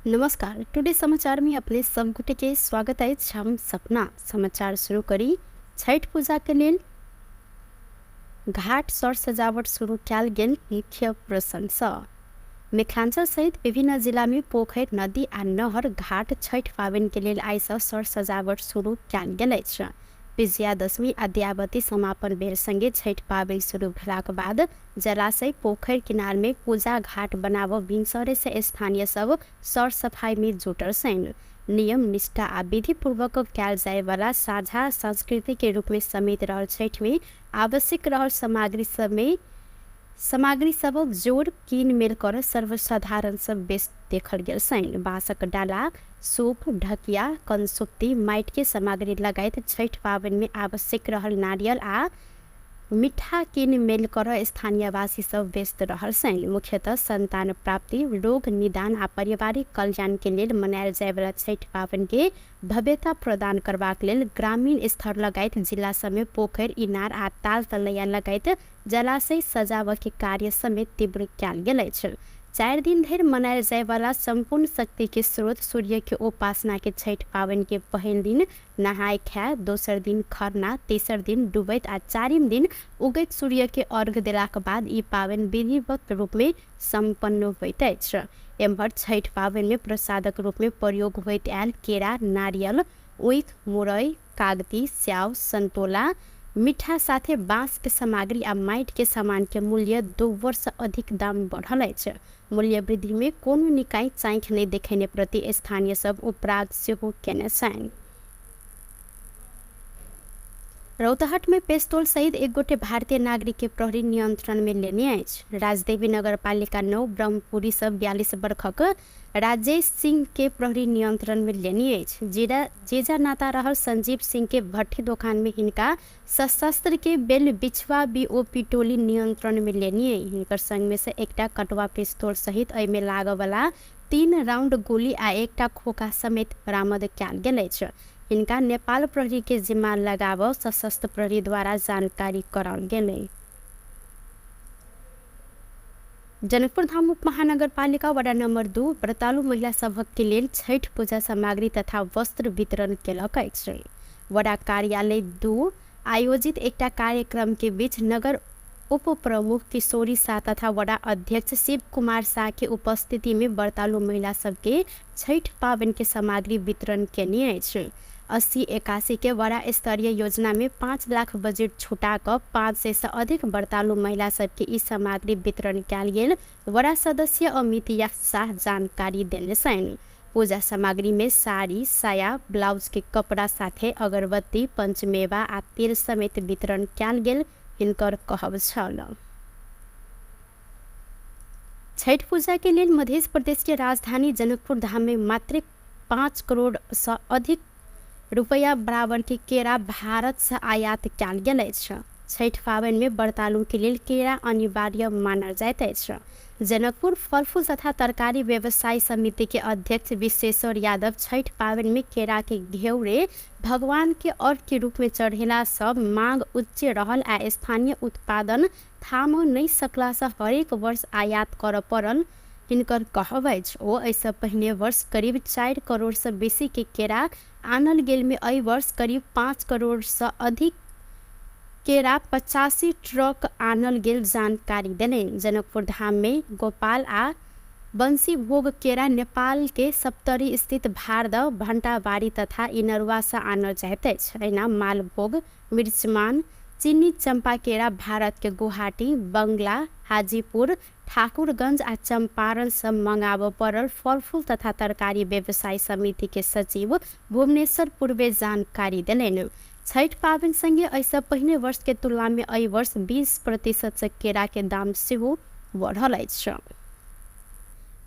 नमस्कार, टुडे समाचार में अपने सब गोटे के स्वागत है। हम सपना समाचार शुरू करी। छठ पूजा के लेल घाट सर सजावट शुरू कयल गेल। मुख्य प्रशंसा मिथिलांचल सहित विभिन्न जिला में पोखरि, नदी आ नहर घाट छठ पाबनि के लेल आइ सँ सर सजावट शुरू कयल गेल अछि। विजयादशमी अद्यावधि समापन बेर संगे छठ पाबनि शुरू भेलाक बाद जलाशय, पोखरि किनार में पूजा घाट बनाबऽ भिनसरे से स्थानीय सब सर सफाई में जुटल छनि। नियम निष्ठा आ विधि पूर्वक कयल जाय वाला साझा संस्कृति के रूप में समेत रहल छठ में आवश्यक रहल सामग्री सब जोड़ कीन मेल कर सर्वसाधारण सब बेस देखल गेल छनि। बाँसक डाला, सूप, ढकिया, कंसुप्ती, माटि के सामग्री लगायत छठ पाबनि में आवश्यक रहल नारियल आ मीठा कीन मेल कर स्थानीयवासी सब व्यस्त रहल छनि। मुख्यतः संतान प्राप्ति, रोग निदान आ पारिवारिक कल्याण के लेल मनायल जाय वाला छठ पाबनि के भव्यता प्रदान करबाक लेल ग्रामीण स्तर लगायत जिला सब में पोखरि, इनार आ ताल तलैया लगायत जलाशय सजावऽ के कार्य समेत तीव्र कयल गेल अछि। 4 दिन धरि मनायल जाय वाला संपूर्ण शक्ति के स्रोत सूर्य के उपासना के छठ पाबनि के पहिल दिन नहाय खाय, दोसर दिन खरना, तेसर दिन डूबैत आ चारिम दिन उगैत सूर्य के अर्घ्य देलाक बाद ई पाबनि विधिवत रूप में संपन्न होइत अछि। एम्हर छठ पाबनि में प्रसादक रूप में प्रयोग होइत आयल केरा, नारियल, ऊख, मुरई, कागती, स्याव, संतोला, मीठा साथे बाँस के सामग्री आ माटि के सामान के मूल्य 2 वर्ष अधिक दाम बढ़ल अछि। मूल्य वृद्धि में कोनो निकाय चाँखि नहीं देखेने प्रति स्थानीय सब उपराग सेहो केने छनि। रौतहट में पेस्तौल सहित एक गोटे भारतीय नागरिक के प्रहरी नियंत्रण में लेने अछि। राजदेवी नगर पालिका 9 ब्रह्मपुरी सब 42 वर्षक राजेश सिंह के प्रहरी नियंत्रण में लेने अछि। जेजा नाता रहल संजीव सिंह के भट्ठी दुकान में हिनका सशस्त्र के बेल बिछवा बीओपी टोली नियंत्रण में लेने। हिनकर संग में से एकटा कटवा पिस्तौल सहित एहि में लागऽ वाला 3 राउंड गोली आ एकटा खोखा समेत बरामद कयल गेल अछि। हिनका नेपाल प्रहरी के जिम्मा लगाबऽ सशस्त्र प्रहरी द्वारा जानकारी कराओल गेलै। जनकपुर धाम उप महानगर पालिका वडा नंबर 2 व्रतालु महिला सभक के लेल छठ पूजा सामग्री तथा वस्त्र वितरण केलक अछि। वडा कार्यालय 2 आयोजित एकटा कार्यक्रम के बीच नगर उप प्रमुख किशोरी शाह तथा वडा अध्यक्ष शिव कुमार शाह के उपस्थिति में व्रतालु महिला सबके छठ पाबनि के सामग्री वितरण केने अछि। 80-81 के वडा स्तरीय योजना में 5 लाख बजट छुटा कर 500 से अधिक व्रतालु महिला सबके ई सामग्री वितरण कयल गेल। वडा सदस्य अमित शाह जानकारी देने छनि। पूजा सामग्री में साड़ी, साया, ब्लाउज के कपड़ा साथे अगरबत्ती, पंचमेवा आ तेल समेत वितरण कयल गेल हिनकर कहब छल। छठ पूजा के लेल मध्य प्रदेश के राजधानी जनकपुर धाम में मात्र 5 करोड़ से अधिक रुपया बराबर के केरा भारत से आयात कयल गेल अछि। छठ पाबनि में व्रतालु के लेल केरा अनिवार्य मानल जाइत अछि। जनकपुर फल फूल तथा तरकारी व्यवसाय समिति के अध्यक्ष विश्वेश्वर यादव छठ पाबनि में केरा के घेउरे भगवान के अर्घ के रूप में चढ़ेला सब मांग उच्च रहल आ स्थानीय उत्पादन थाम नहीं सकला से हरेक वर्ष आयात कर पड़ल हिनकर कहब अछि। ओ एहिसँ पहिने वर्ष करीब 4 करोड़ से बेसी के केरा आनल गेल में एहि वर्ष करीब 5 करोड़ से अधिक केरा 85 ट्रक आनल गेल जानकारी देने। जनकपुर धाम में गोपाल आ बंसी भोग केरा नेपाल के सप्तरी स्थित भारद, भंटाबाड़ी तथा इनरवा से आनल जाइत अछि। एना मालभोग, मिर्चमान, चीनी चंपा केरा भारत के गुवाहाटी, बंगला, हाजीपुर, ठाकुरगंज आ चंपारण से मंगाबो पड़ल फलफूल तथा तरकारी व्यवसाय समिति के सचिव भुवनेश्वर पूर्वे जानकारी दिलेन। छठ पाबन संगे ऐसा पहिने वर्ष के तुलना में एहि वर्ष 20% से केरा के दाम सेहो बढ़ल अछि।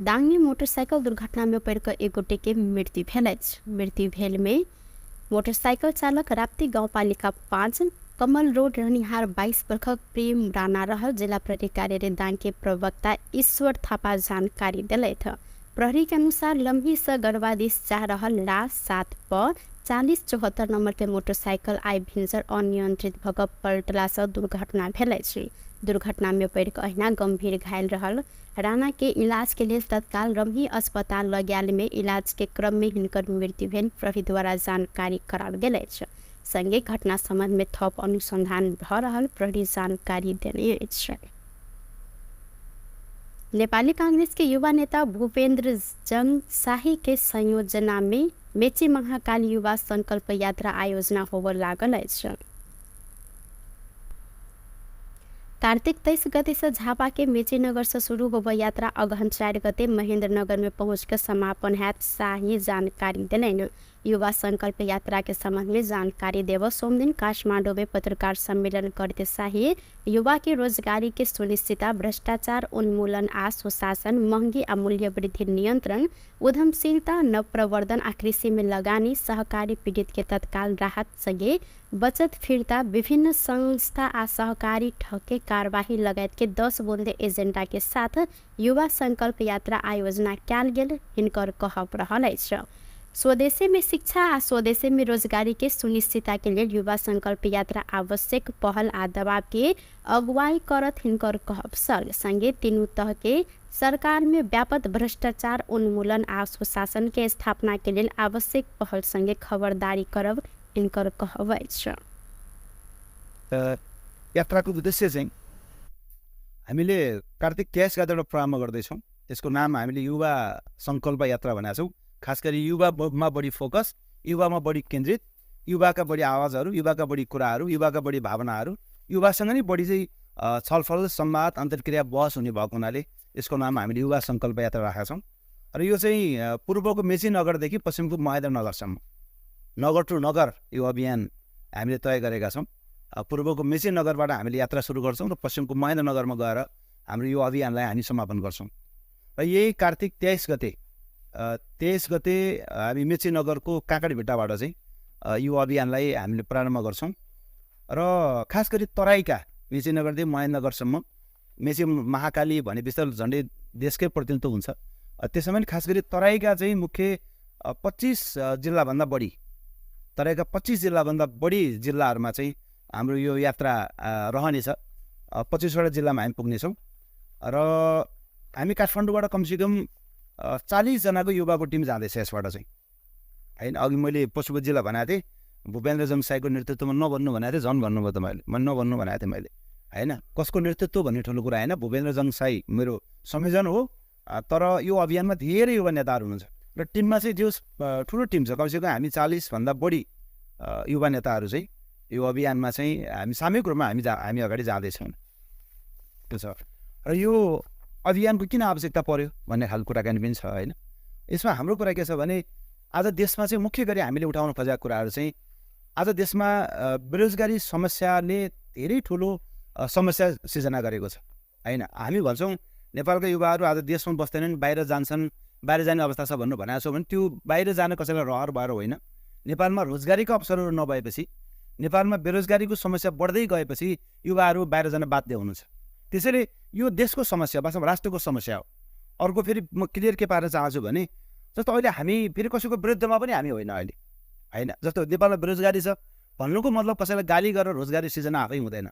दाङ में मोटरसाइकिल दुर्घटना में पड़ कर एक गोटे के मृत्यु भेल अछि। मृत्यु भेल में मोटरसाइकिल चालक राप्ती गाउँपालिका 5 कमल रोड रहनिहार 22 वर्षक प्रेम राणा रहल। जिला प्रहरी कार्यालय दाङ के प्रवक्ता ईश्वर थापा जानकारी दिलैथ। प्रहरी के अनुसार लम्ही से गढ़वादिश जा रहल ला 7 प 4074 नंबर के मोटरसाइकिल आई भिन्सर अनियंत्रित भग पलटला से दुर्घटना भेल अछि। दुर्घटना में पड़ कऽ अहिना गंभीर घायल रहल राणा के इलाज के लिए तत्काल रम्ही अस्पताल लगायल में इलाज के क्रम में हिनकर मृत्यु भेल प्रहरी द्वारा जानकारी कराल गेल अछि। संगे घटना संबंध में थप अनुसंधान भ रहल प्रहरी जानकारी देने अछि। नेपाली कांग्रेस के युवा नेता भूपेन्द्र जंग शाही के संयोजना में मेची महाकाल युवा संकल्प यात्रा आयोजना होबे लागल अछि। कार्तिक 23 गते से झापा के मेचीनगर से शुरू होबे यात्रा अगहन 4 गते महेंद्रनगर में पहुंच कर समापन हैत शाही जानकारी दिलेन। युवा संकल्प यात्रा के संबंध में जानकारी देव सोमदिन काठमांडू में पत्रकार सम्मेलन करते शाही युवा के रोजगारी के सुनिश्चितता, भ्रष्टाचार उन्मूलन आ सुशासन, महंगी आ मूल्य वृद्धि नियंत्रण, उद्यमशीलता, नवप्रवर्धन आ कृषि में लगानी, सहकारी पीड़ित के तत्काल राहत संगे बचत फिरता, विभिन्न संस्था आ सहकारी ठके कार्यवाही लगायत के 10 बुंदे एजेंडा के साथ युवा संकल्प यात्रा आयोजना कैल गेल हिनकर कहब रहल अछि। स्वदेशी में शिक्षा आ स्वदेशी में रोजगारी के सुनिश्चितता के लिए युवा संकल्प यात्रा आवश्यक पहल आ दबाव के अगुवाई करत हिनकर कहब सल। संगे तीनों तह के सरकार में व्यापक भ्रष्टाचार उन्मूलन आ सुशासन के स्थापना के लिए आवश्यक पहल संगे खबरदारी करब हिनकर कहब अछि। यात्राको उद्देश्य चाहिँ हामीले कार्तिक 23 गतेबाट प्रारम्भ गर्दैछौँ। यसको नाम हामीले युवा संकल्प यात्रा भनेका छौँ। खास गरी युवामा बढी फोकस, युवामा बढी केन्द्रित, युवाका बढी आवाजहरू, युवाका बढी कुराहरू, युवाका बढी भावनाहरू, युवासँग नै बढी चाहिँ छलफल, संवाद, अन्तर्क्रिया, बहस हुने भएको हुनाले यसको नाम हामीले युवा संकल्प यात्रा राखेका छौँ। र यो चाहिँ पूर्वको मेची नगरदेखि पश्चिमको महेन्द्रनगरसम्म नगर टु नगर यो अभियान हामीले तय गरेका छौँ। पूर्वको मेची नगरबाट हामीले यात्रा सुरु गर्छौँ र पश्चिमको महेन्द्रनगरमा गएर हाम्रो यो अभियानलाई हामी समापन गर्छौँ। र यही कार्तिक 23 गते हामी मेची नगरको काँकडभिट्टाबाट चाहिँ यो अभियानलाई हामीले प्रारम्भ गर्छौँ। र खास गरी तराईका मेची नगरदेखि महेन्द्रनगरसम्म मेची महाकाली भने विस्तार झन्डै देशकै प्रतिनिधित्व हुन्छ। त्यसमा पनि खास गरी तराईका चाहिँ मुख्य 25 जिल्लाभन्दा बढी, तराईका 25 जिल्लाभन्दा बढी जिल्लाहरूमा चाहिँ हाम्रो यो यात्रा रहनेछ। 25वटा जिल्लामा हामी पुग्नेछौँ र हामी काठमाडौँबाट कमसेकम 40 जनाको युवाको टिम जाँदैछ यसबाट चाहिँ, होइन। अघि मैले पशुपति जिल्ला भनेको थिएँ, भूपेन्द्र जङसाईको नेतृत्वमा नभन्नु भनेको थिएँ, झन् भन्नुभयो त मैले नभन्नु भनेको थिएँ मैले, होइन। कसको नेतृत्व भन्ने ठुलो कुरा होइन, भूपेन्द्र जङसाई मेरो संयोजन हो। तर यो अभियानमा धेरै युवा नेताहरू हुनुहुन्छ र टिममा चाहिँ जो ठुलो टिम छ, कमसेकम हामी 40 भन्दा बढी युवा नेताहरू चाहिँ यो अभियानमा चाहिँ हामी सामूहिक रूपमा हामी अगाडि जाँदैछौँ। त्यो छ। र यो अभियानको किन आवश्यकता पर्यो भन्ने खालको कुराकानी पनि छ, होइन। यसमा हाम्रो कुरा के छ भने आज देशमा चाहिँ मुख्य गरी हामीले उठाउन खोजेका कुराहरू चाहिँ आज देशमा बेरोजगारी समस्याले धेरै ठुलो समस्या सिर्जना गरेको छ, होइन। हामी भन्छौँ नेपालका युवाहरू आज देशमा बस्दैनन्, बाहिर जान्छन्, बाहिर जाने अवस्था छ भनेको छौँ भने त्यो बाहिर जान कसैलाई रहर भएर होइन। नेपालमा रोजगारीका अवसरहरू नभएपछि, नेपालमा बेरोजगारीको समस्या बढ्दै गएपछि युवाहरू बाहिर जान बाध्य हुनुहुन्छ। त्यसैले यो देशको समस्या, वास्तवमा राष्ट्रको समस्या हो। अर्को फेरि म क्लियर के पार्न चाहन्छु भने जस्तो अहिले हामी फेरि कसैको विरुद्धमा पनि हामी होइन अहिले, होइन। जस्तो नेपालमा बेरोजगारी छ भन्नुको मतलब कसैलाई गाली गरेर रोजगारी सिर्जना आफै हुँदैन,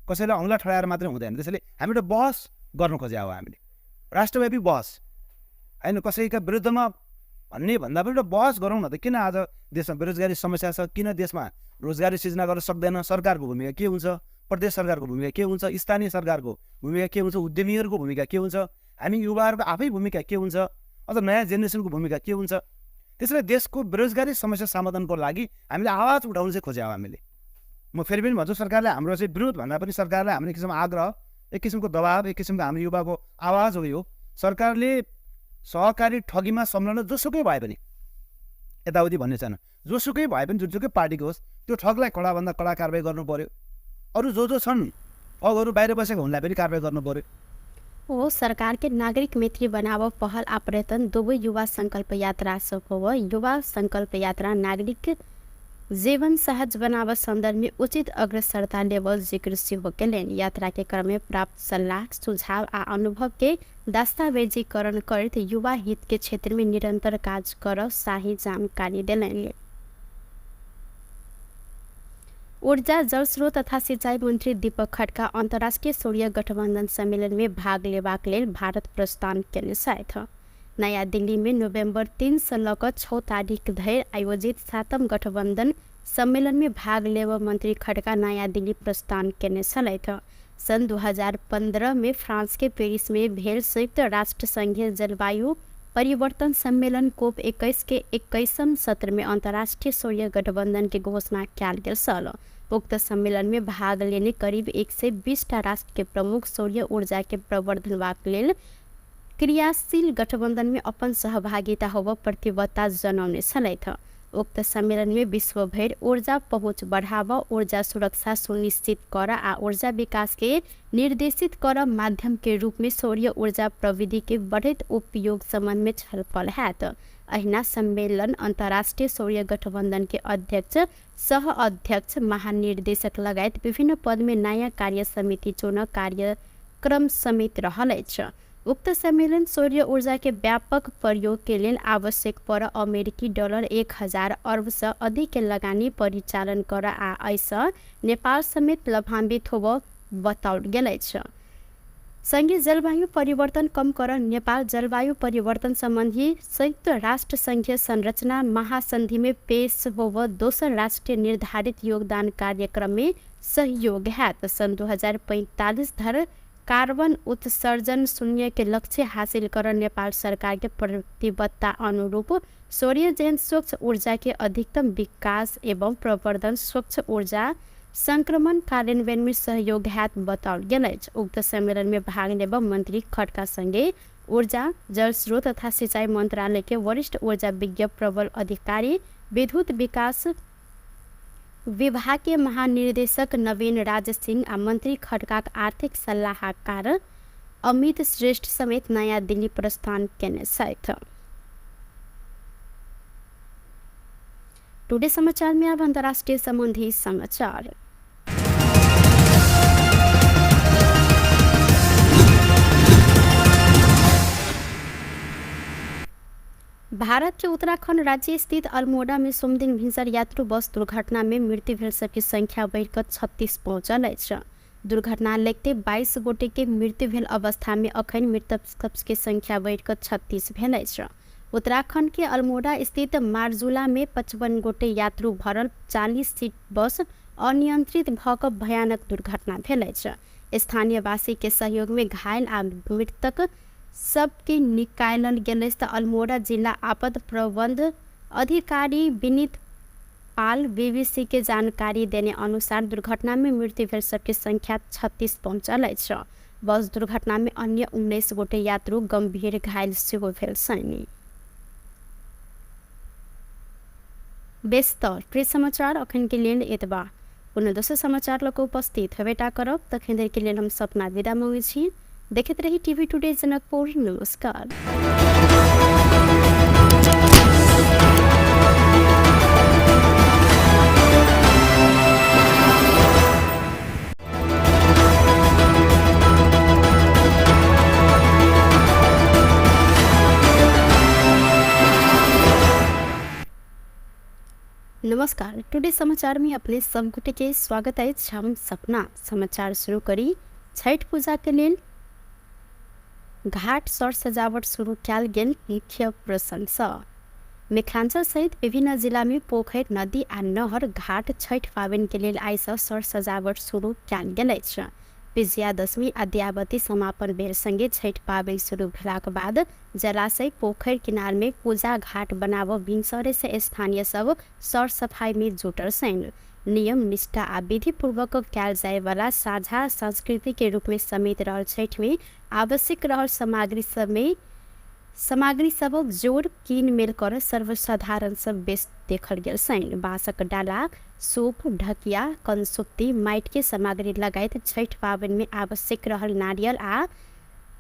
कसैलाई औँला ठडाएर मात्रै हुँदैन। त्यसैले हामी एउटा बहस गर्नु खोजे हो, हामीले राष्ट्रव्यापी बहस, होइन। कसैका विरुद्धमा भन्ने भन्दा पनि एउटा बहस गरौँ न त। किन आज देशमा बेरोजगारी समस्या छ, किन देशमा रोजगारी सिर्जना गर्न सक्दैन, सरकारको भूमिका के हुन्छ, प्रदेश सरकारको भूमिका के हुन्छ, स्थानीय सरकारको भूमिका के हुन्छ, उद्यमीहरूको भूमिका के हुन्छ, हामी युवाहरूको आफै भूमिका के हुन्छ, अझ नयाँ जेनेरेसनको भूमिका के हुन्छ। त्यसैले देशको बेरोजगारी समस्या समाधानको लागि हामीले आवाज उठाउनु चाहिँ खोज्यौँ हामीले, म फेरि पनि भन्छु सरकारले हाम्रो चाहिँ विरोध भन्दा पनि सरकारलाई हाम्रो एक किसिमको आग्रह, एक किसिमको दबाब, एक किसिमको हाम्रो युवाको आवाज हो यो। सरकारले सहकारी ठगीमा संलग्न जोसुकै भए पनि यताउति भन्ने छैन, जोसुकै भए पनि जुनसुकै पार्टीको होस् त्यो ठगलाई कडाभन्दा कडा कारबाही गर्नु पर्यो। अरू जो छन् ठगहरू बाहिर बसेको उनलाई पनि कारबाही गर्नु पर्यो। हो सरकार के नागरिक मैत्री बनाव पहल आ प्रयत्न दुवै युवा संकल्प यात्रा हो। युवा संकल्प यात्रा नागरिक जीवन सहज बनाव संदर्भ में उचित अग्रसरता लेवल जिक्र हो केलेन। यात्रा के क्रम में प्राप्त सलाह सुझाव आ अनुभव के दस्तावेजीकरण कर युवा हित के क्षेत्र में निरंतर कार्य कर शाही जानकारी दिलेन। ऊर्जा जलस्रोत तथा सिंचाई मंत्री दीपक खड्का अंतर्राष्ट्रीय सूर्य गठबंधन सम्मेलन में भाग लेबाक लेल भारत प्रस्थान केने छथि। नयाँ दिल्ली में नवंबर 3 से लग 6 तारीख धरि आयोजित 7म गठबंधन सम्मेलन में भाग लेब मंत्री खड्का नयाँ दिल्ली प्रस्थान केने छलथि। सन 2015 में फ्रांस के पेरिस में भेल संयुक्त राष्ट्र संघीय जलवायु परिवर्तन सम्मेलन कोप 21 के 21वें सत्र में अंतर्राष्ट्रीय सूर्य गठबंधन की घोषणा किया गेल। उक्त सम्मेलन में भाग लेने करीब 120 राष्ट्र के प्रमुख सूर्य ऊर्जा के प्रवर्धन लेल क्रियाशील गठबंधन में अपन सहभागिता होब प्रतिबद्धता जनाउने छलथि। उक्त सम्मेलन में विश्व भर ऊर्जा पहुँच बढ़ावा, ऊर्जा सुरक्षा सुनिश्चित कर आ ऊर्जा विकास के निर्देशित कर माध्यम के रूप में सूर्य ऊर्जा प्रविधि के बढ़त उपयोग संबंध में छलफल हैत। अहिना सम्मेलन अंतर्राष्ट्रीय सूर्य गठबंधन के अध्यक्ष, सह अध्यक्ष, महानिर्देशक लगायत विभिन्न पद में नया कार्य समिति चुन कार्यक्रम समेत रहल छ। उक्त सम्मेलन सूर्य ऊर्जा के व्यापक प्रयोग के लिए आवश्यक पर अमेरिकी डॉलर 1000 अरब से अधिक के लगानी परिचालन कर आ ऐसा नेपाल समेत लाभान्वित होब बताओल गेल छ। संघीय जलवायु परिवर्तन कम कर नेपाल जलवायु परिवर्तन संबंधी संयुक्त राष्ट्र संघीय संरचना महासंधि में पेश होब दोसर राष्ट्रीय निर्धारित योगदान कार्यक्रम में सहयोग है। सन 2045 धर कार्बन उत्सर्जन शून्य के लक्ष्य हासिल कर नेपाल सरकार के प्रतिबद्धता अनुरूप सूर्य जैन स्वच्छ ऊर्जा के अधिकतम विकास एवं प्रवर्धन, स्वच्छ ऊर्जा संक्रमण कार्यान्वयन में सहयोग हैत बताओल गेल। उक्त सम्मेलन में भाग लेब मंत्री खड्का संगे ऊर्जा जलस्रोत तथा सिंचाई मंत्रालय के वरिष्ठ ऊर्जा विज्ञ प्रबल अधिकारी, विद्युत विकास विभाग के महानिर्देशक नवीन राज सिंह आ मंत्री खड्का आर्थिक सलाहकार अमित श्रेष्ठ समेत नयाँ दिल्ली प्रस्थान केने छथि। टुडे समाचार में अब अंतर्राष्ट्रीय संबंधी समाचार। भारत के उत्तराखंड राज्य स्थित अल्मोड़ा में सोमदिन भिन्सर यात्रु बस दुर्घटना में मृत्यु भेल सबकी संख्या बढ़कर 36 पहुंचल है। दुर्घटना लेते 22 गोटे के मृत्यु भेल अवस्था में अखन मृतक सबकी संख्या बढ़कर 36 भेल है। उत्तराखंड के अल्मोड़ा स्थित मार्जुला में 55 गोटे यात्रु भरल 40 सीट बस अनियंत्रित भक भयानक दुर्घटना भेल है। स्थानीय वासी के सहयोग में घायल आ मृतक सबके निकालल गेल। अल्मोड़ा जिला आपद प्रबंध अधिकारी विनीत पाल बीबीसी के जानकारी देने अनुसार दुर्घटना में मृत्यु भेल सबकी संख्या 36 पहुंचल है। बस दुर्घटना में अन्य 19 गोटे यात्रु गंभीर घायल सेहो भेल छनि। व्यस्त प्रिय समाचार अखन के लिए एतबा। पुनः दोसर समाचार लोग उपस्थित हेबेटा करब तखन देर के लिए हम सपना विदा मांगे छी। देखते रही टीवी टुडे जनकपुर। नमस्कार। नमस्कार, टुडे समाचार में अपने सबगुटे के स्वागत है। हम सपना समाचार शुरू करी। छठ पूजा के लिए घाट सर सजावट शुरू किया गेल मुख्य प्रशंसा। मिथिलांचल सहित विभिन्न जिला में पोखर, नदी आ नहर घाट छठ पावन के लिए आई सर सजावट शुरू किया गेल। विजयादशमी अद्यावधि समापन बेर संगे छठ पावन शुरू भेलाक बाद जलाशय, पोखर किनार में पूजा घाट बनाव भिनसरे से स्थानीय सब सर सफाई में जुटल छन्। नियम निष्ठा आ विधिपूर्वक कयल जायवाला साझा संस्कृति के रूप में समेत रहल छठ में आवश्यक रहल सामग्री सबक जोड़ कीन मेल कर सर्वसाधारण सब बेच देखल गेल छैन। बाँसक डाला, सूप, ढकिया, कंसुप्ती, माइट के सामग्री लगायत छठ पाबनि में आवश्यक रहल नारियल आ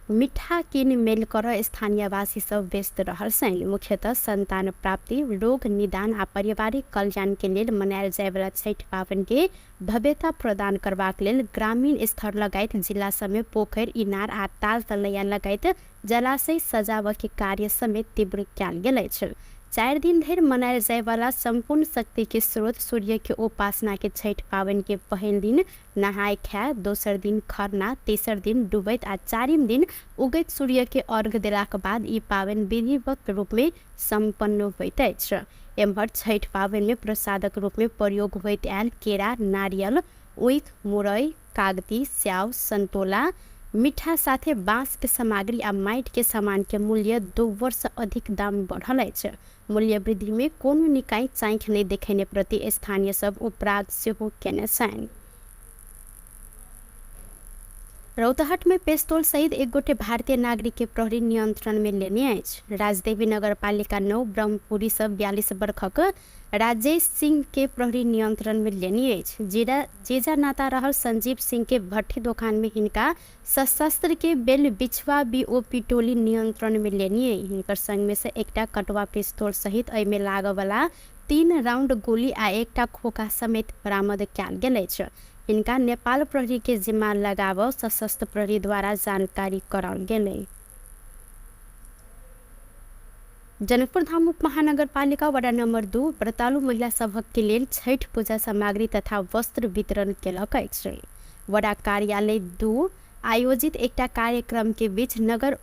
मिठा कीन मेल कर स्थानीयवासी सब व्यस्त रहल छैन। मुख्यतः संतान प्राप्ति, रोग निदान आ पारिवारिक कल्याण के लेल मनायल जायवाला छठ पाबनि के भव्यता प्रदान करबाक लेल ग्रामीण स्तर लगायत जिला समेत पोखरि, इनार आ ताल तलैया लगायत जलाशय सजावट के कार्य समेत तीव्र कयल गेल अछि। 4 दिन धरि मनायल जायवाला संपूर्ण शक्ति के स्रोत सूर्य के उपासना के छठ पाबनि के पहिल दिन नहाय खाय, दोसर दिन खरना, तेसर दिन डुबैत आ चारिम दिन उगैत सूर्य के अर्घ देलाक बाद ई पाबनि विधिवत रूप में संपन्न होइत अछि। एम्हर छठ पाबनि में प्रसादक रूप में प्रयोग होइत आयल केरा, नारियल, ऊख, मुरई, कागती, स्याउ, संतोला, मीठा साथे बाँस के सामग्री आ माइट के सामान के मूल्य 2 वर्ष अधिक दाम बढ़ल अछि। मूल्य वृद्धि में कोनो निकाय चाँखि नहीं देखेने प्रति स्थानीय सब उपराध सेहो केने छन्। रौतहट में पेस्तौल सहित एक गोटे भारतीय नागरिक के प्रहरी नियंत्रण में लेने अछि। राजदेवी नगरपालिका 9 ब्रह्मपुरी सब 42 वर्षक राजेश सिंह के प्रहरी नियंत्रण में लेने अछि। जेजा नाता रहल संजीव सिंह के भट्ठी दुकान में हिनका सशस्त्र के बेल बिछवा बीओपी टोली नियंत्रण में लेने। हिनकर संग में से एकटा कटवा पिस्तौल सहित एहि में लागवला 3 राउंड गोली आ एकटा खोखा समेत बरामद कयल गेल अछि। इनका नेपाल प्रहरी के जिम्मा लगाव सशस्त्र प्रहरी द्वारा जानकारी कराल गेलै। जनकपुर धाम उप महानगर पालिका वडा नंबर 2 व्रतालु महिला सभक के लेल छठ पूजा सामग्री तथा वस्त्र वितरण केलक अछि। वडा कार्यालय 2 आयोजित एकटा कार्यक्रम के बीच नगर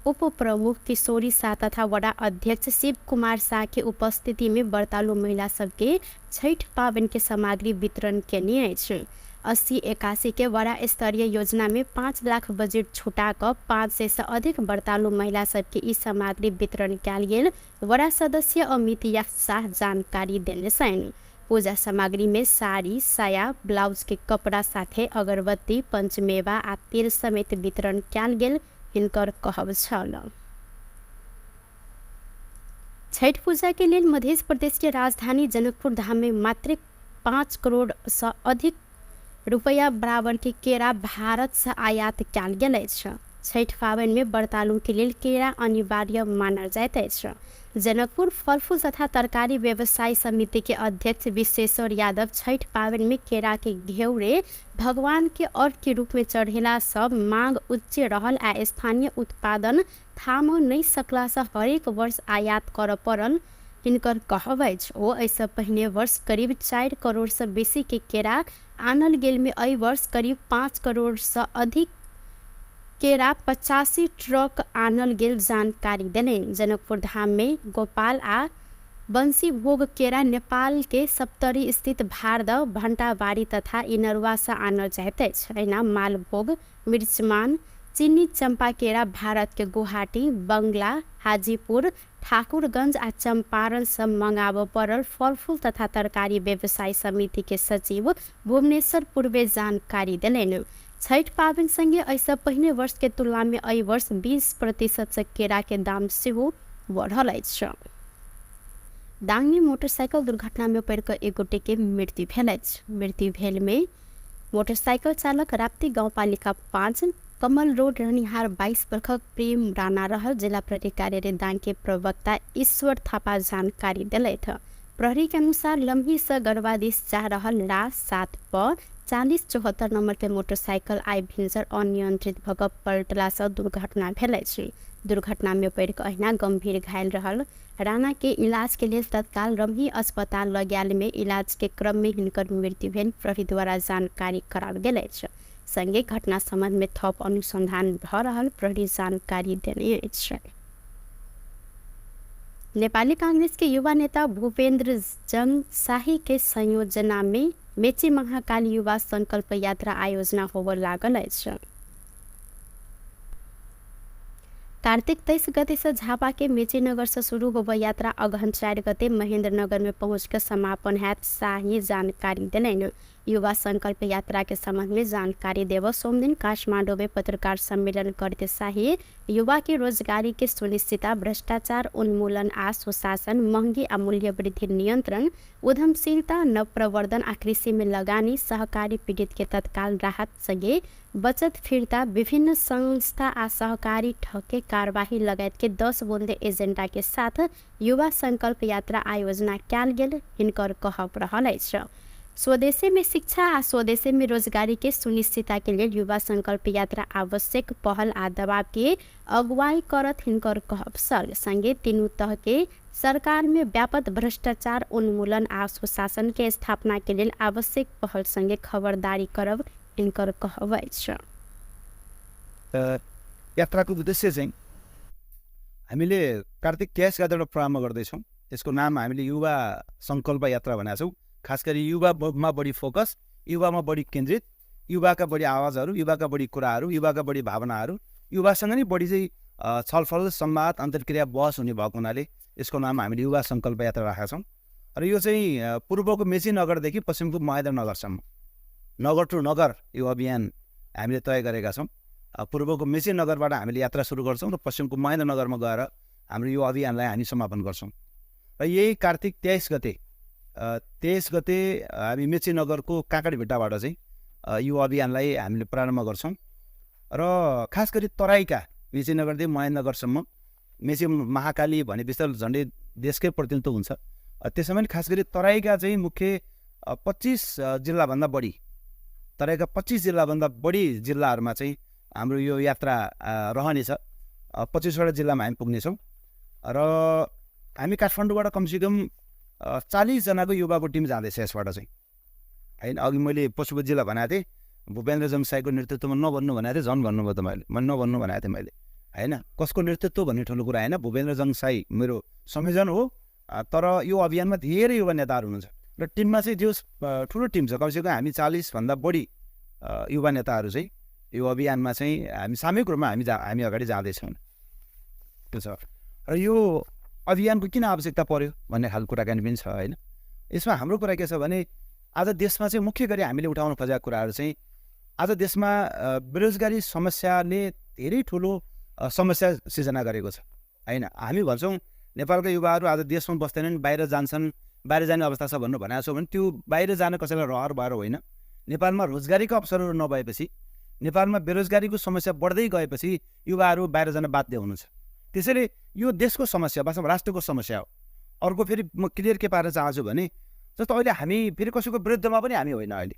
उप प्रमुख किशोरी शाह तथा वडा अध्यक्ष शिव कुमार शाह के उपस्थिति में व्रतालु महिला सबके छठ पाबनि के सामग्री वितरण केने अछि। 80-81 के वडा स्तरीय योजना में 5 लाख बजट छुटा कर 500 से अधिक व्रतालु महिला सबके ई सामग्री वितरण कयल गेल वडा सदस्य अमित शाह जानकारी देने छन्। पूजा सामग्री में साड़ी, साया, ब्लाउज के कपड़ा साथे अगरबत्ती, पंचमेवा आ तेल समेत वितरण कयल गेल हिनकर कहब छल। छठ पूजा के लिए मध्य प्रदेश के राजधानी जनकपुर धाम में मात्र 5 करोड़ से अधिक रुपया बराबर के केरा भारत से आयात कयल गेल अछि। छठ पाबनि में व्रतालु के लेल केरा अनिवार्य मानल जाइत अछि। जनकपुर फल फूल तथा तरकारी व्यवसाय समिति के अध्यक्ष विश्वेश्वर यादव छठ पाबनि में केरा के घेउरे भगवान के अर्घ के रूप में चढ़ेला सब मांग उच्च रहल आ स्थानीय उत्पादन थाम नहीं सकला से हरेक वर्ष आयात कर पड़ल हिनकर कहब अछि। ओ एहिसँ पहिने वर्ष करीब 4 करोड़ से बेसी के केरा आनल गेल में एहि वर्ष करीब 5 करोड़ से अधिक केरा 85 ट्रक आनल गेल जानकारी देने। जनकपुर धाम में गोपाल आ बंसी भोग केरा नेपाल के सप्तरी स्थित भारद भंटाबाड़ी तथा इनरवा से आनल जाइत अछि। एना मालभोग, मिर्चमान, चीनी चंपा केरा भारत के गुवाहाटी, बंगला, हाजीपुर, ठाकुरगंज आ चंपारण से मंगाब पड़ल फल फूल तथा तरकारी व्यवसाय समिति के सचिव भुवनेश्वर पूर्वे जानकारी देलनि। छठ पाबनि संगे एहिसँ पहिने वर्ष के तुलना में एहि वर्ष 20% से केरा के दाम सेहो बढ़ल अछि। दांग में मोटरसाइकिल दुर्घटना में पड़ कर एक गोटे के मृत्यु भेल अछि। मृत्यु भेल में मोटरसाइकिल चालक राप्ती गाउँपालिका 5 कमल रोड रहनिहार 22 वर्षक प्रेम राणा रहल। जिला प्रहरी कार्यालय दांग के प्रवक्ता ईश्वर थापा जानकारी दिलथि। प्रहरी के अनुसार लम्ही से गरबा दिस जा रहल ला 7 पर 4074 नंबर के मोटरसाइकिल आई भिंसर अनियंत्रित भऽ पलटला से दुर्घटना भेल अछि। दुर्घटना में पड़ कऽ अहिना गंभीर घायल रहल राणा के इलाज के लिए तत्काल रमही अस्पताल लऽ गेल में इलाज के क्रम में हिनकर मृत्यु भेल प्रहरी द्वारा जानकारी कराल गेल अछि। संगे घटना संबंध में थप अनुसंधान भऽ रहल प्रहरी जानकारी देने अछि। नेपाली कांग्रेस के युवा नेता भूपेन्द्र जंग शाही के संयोजना में मेची महाकाली युवा संकल्प यात्रा आयोजना होबऽ लागल अछि। कार्तिक 23 गते से झापा के मेचीनगर से शुरू होबो यात्रा अगहन 4 गते महेंद्रनगर में पहुंच के समापन हैत शाही जानकारी दिलैन। युवा संकल्प यात्रा के संबंध में जानकारी देव सोमदिन काठमाडौँ में पत्रकार सम्मेलन करते शाही युवा के रोजगारी के सुनिश्चितता, भ्रष्टाचार उन्मूलन आ सुशासन, महंगी आ मूल्य वृद्धि नियंत्रण, उद्यमशीलता, नवप्रवर्धन आ कृषि में लगानी, सहकारी पीड़ित के तत्काल राहत संगे बचत फिर्ता, विभिन्न संस्था आ सहकारी ठके कार्यवाही लगायत के 10 बुंदे एजेंडा के साथ युवा संकल्प यात्रा आयोजना कैल गेल हिनकर कहब रहल अछि। स्वदेशी में शिक्षा आ स्वदेशी में रोजगारी के सुनिश्चितता के लिए युवा संकल्प यात्रा आवश्यक पहल आ दबाव के अगुवाई करत हिनकर कहब सर संगे तीनों तह के सरकार में व्यापक भ्रष्टाचार उन्मूलन आ सुशासन के स्थापना के लिए आवश्यक पहल संगे खबरदारी करब हिनकर कहब अछि। यात्राको उद्देश्य चाहिँ हामीले कार्तिक 23 गतेबाट प्रारम्भ गर्दैछौँ। यसको नाम हामीले युवा सङ्कल्प यात्रा भनेका छौँ। खास गरी युवामा बढी फोकस, युवामा बढी केन्द्रित, युवाका बढी आवाजहरू, युवाका बढी कुराहरू, युवाका बढी भावनाहरू, युवासँग नै बढी चाहिँ छलफल, संवाद, अन्तर्क्रिया, बहस हुने भएको हुनाले यसको नाम हामीले युवा सङ्कल्प यात्रा राखेका छौँ। र यो चाहिँ पूर्वको मेची नगरदेखि पश्चिमको महेन्द्रनगरसम्म नगर टु नगर यो अभियान हामीले तय गरेका छौँ। पूर्वको मेची नगरबाट हामीले यात्रा सुरु गर्छौँ र पश्चिमको महेन्द्रनगरमा गएर हाम्रो यो अभियानलाई हामी समापन गर्छौँ। र यही कार्तिक 23 गते हामी मेची नगरको काँकडभिट्टाबाट चाहिँ यो अभियानलाई हामीले प्रारम्भ गर्छौँ। र खास गरी तराईका मेची नगरदेखि महेन्द्रनगरसम्म, मेची महाकाली भने विस्तार झन्डै देशकै प्रतिनिधित्व हुन्छ। त्यसमा पनि खास गरी तराईका चाहिँ मुख्य 25 जिल्लाभन्दा बढी, तराईका 25 जिल्लाभन्दा बढी जिल्लाहरूमा चाहिँ हाम्रो यो यात्रा रहनेछ। 25वटा जिल्लामा हामी पुग्नेछौँ र हामी काठमाडौँबाट कमसेकम 40 जनाको युवाको टिम जाँदैछ यसबाट चाहिँ, होइन। अघि मैले पशुपति जिल्ला भनेको थिएँ, भूपेन्द्र जङसाईको नेतृत्वमा नभन्नु भनेको थिएँ, झन् भन्नुभयो तपाईँले, मैले नभन्नु भनेको थिएँ मैले, होइन। कसको नेतृत्व भन्ने ठुलो कुरा होइन, भूपेन्द्र जङसाई मेरो संयोजन हो। तर यो अभियानमा धेरै युवा नेताहरू हुनुहुन्छ र टिममा चाहिँ जो ठुलो टिम छ, कमसेकम हामी 40भन्दा बढी युवा नेताहरू चाहिँ यो अभियानमा चाहिँ हामी सामूहिक रूपमा हामी अगाडि जाँदैछौँ। त्यो छ। र यो अभियानको किन आवश्यकता पर्यो भन्ने खालको कुराकानी पनि छ, होइन। यसमा हाम्रो कुरा के छ भने आज देशमा चाहिँ मुख्य गरी हामीले उठाउन खोजेका कुराहरू चाहिँ आज देशमा बेरोजगारी समस्याले धेरै ठुलो समस्या सिर्जना गरेको छ, होइन। हामी भन्छौँ नेपालका युवाहरू आज देशमा बस्दैनन्, बाहिर जान्छन्, बाहिर जाने अवस्था छ भन्नु भनेको छौँ भने त्यो बाहिर जान कसैलाई रहर भएर होइन। नेपालमा रोजगारीको अवसरहरू नभएपछि, नेपालमा बेरोजगारीको समस्या बढ्दै गएपछि युवाहरू बाहिर जान बाध्य हुनुहुन्छ। त्यसैले यो देशको समस्या, वास्तवमा राष्ट्रको समस्या हो। अर्को फेरि म क्लियर के पार्न चाहन्छु भने जस्तो अहिले हामी फेरि कसैको विरुद्धमा पनि हामी होइन अहिले,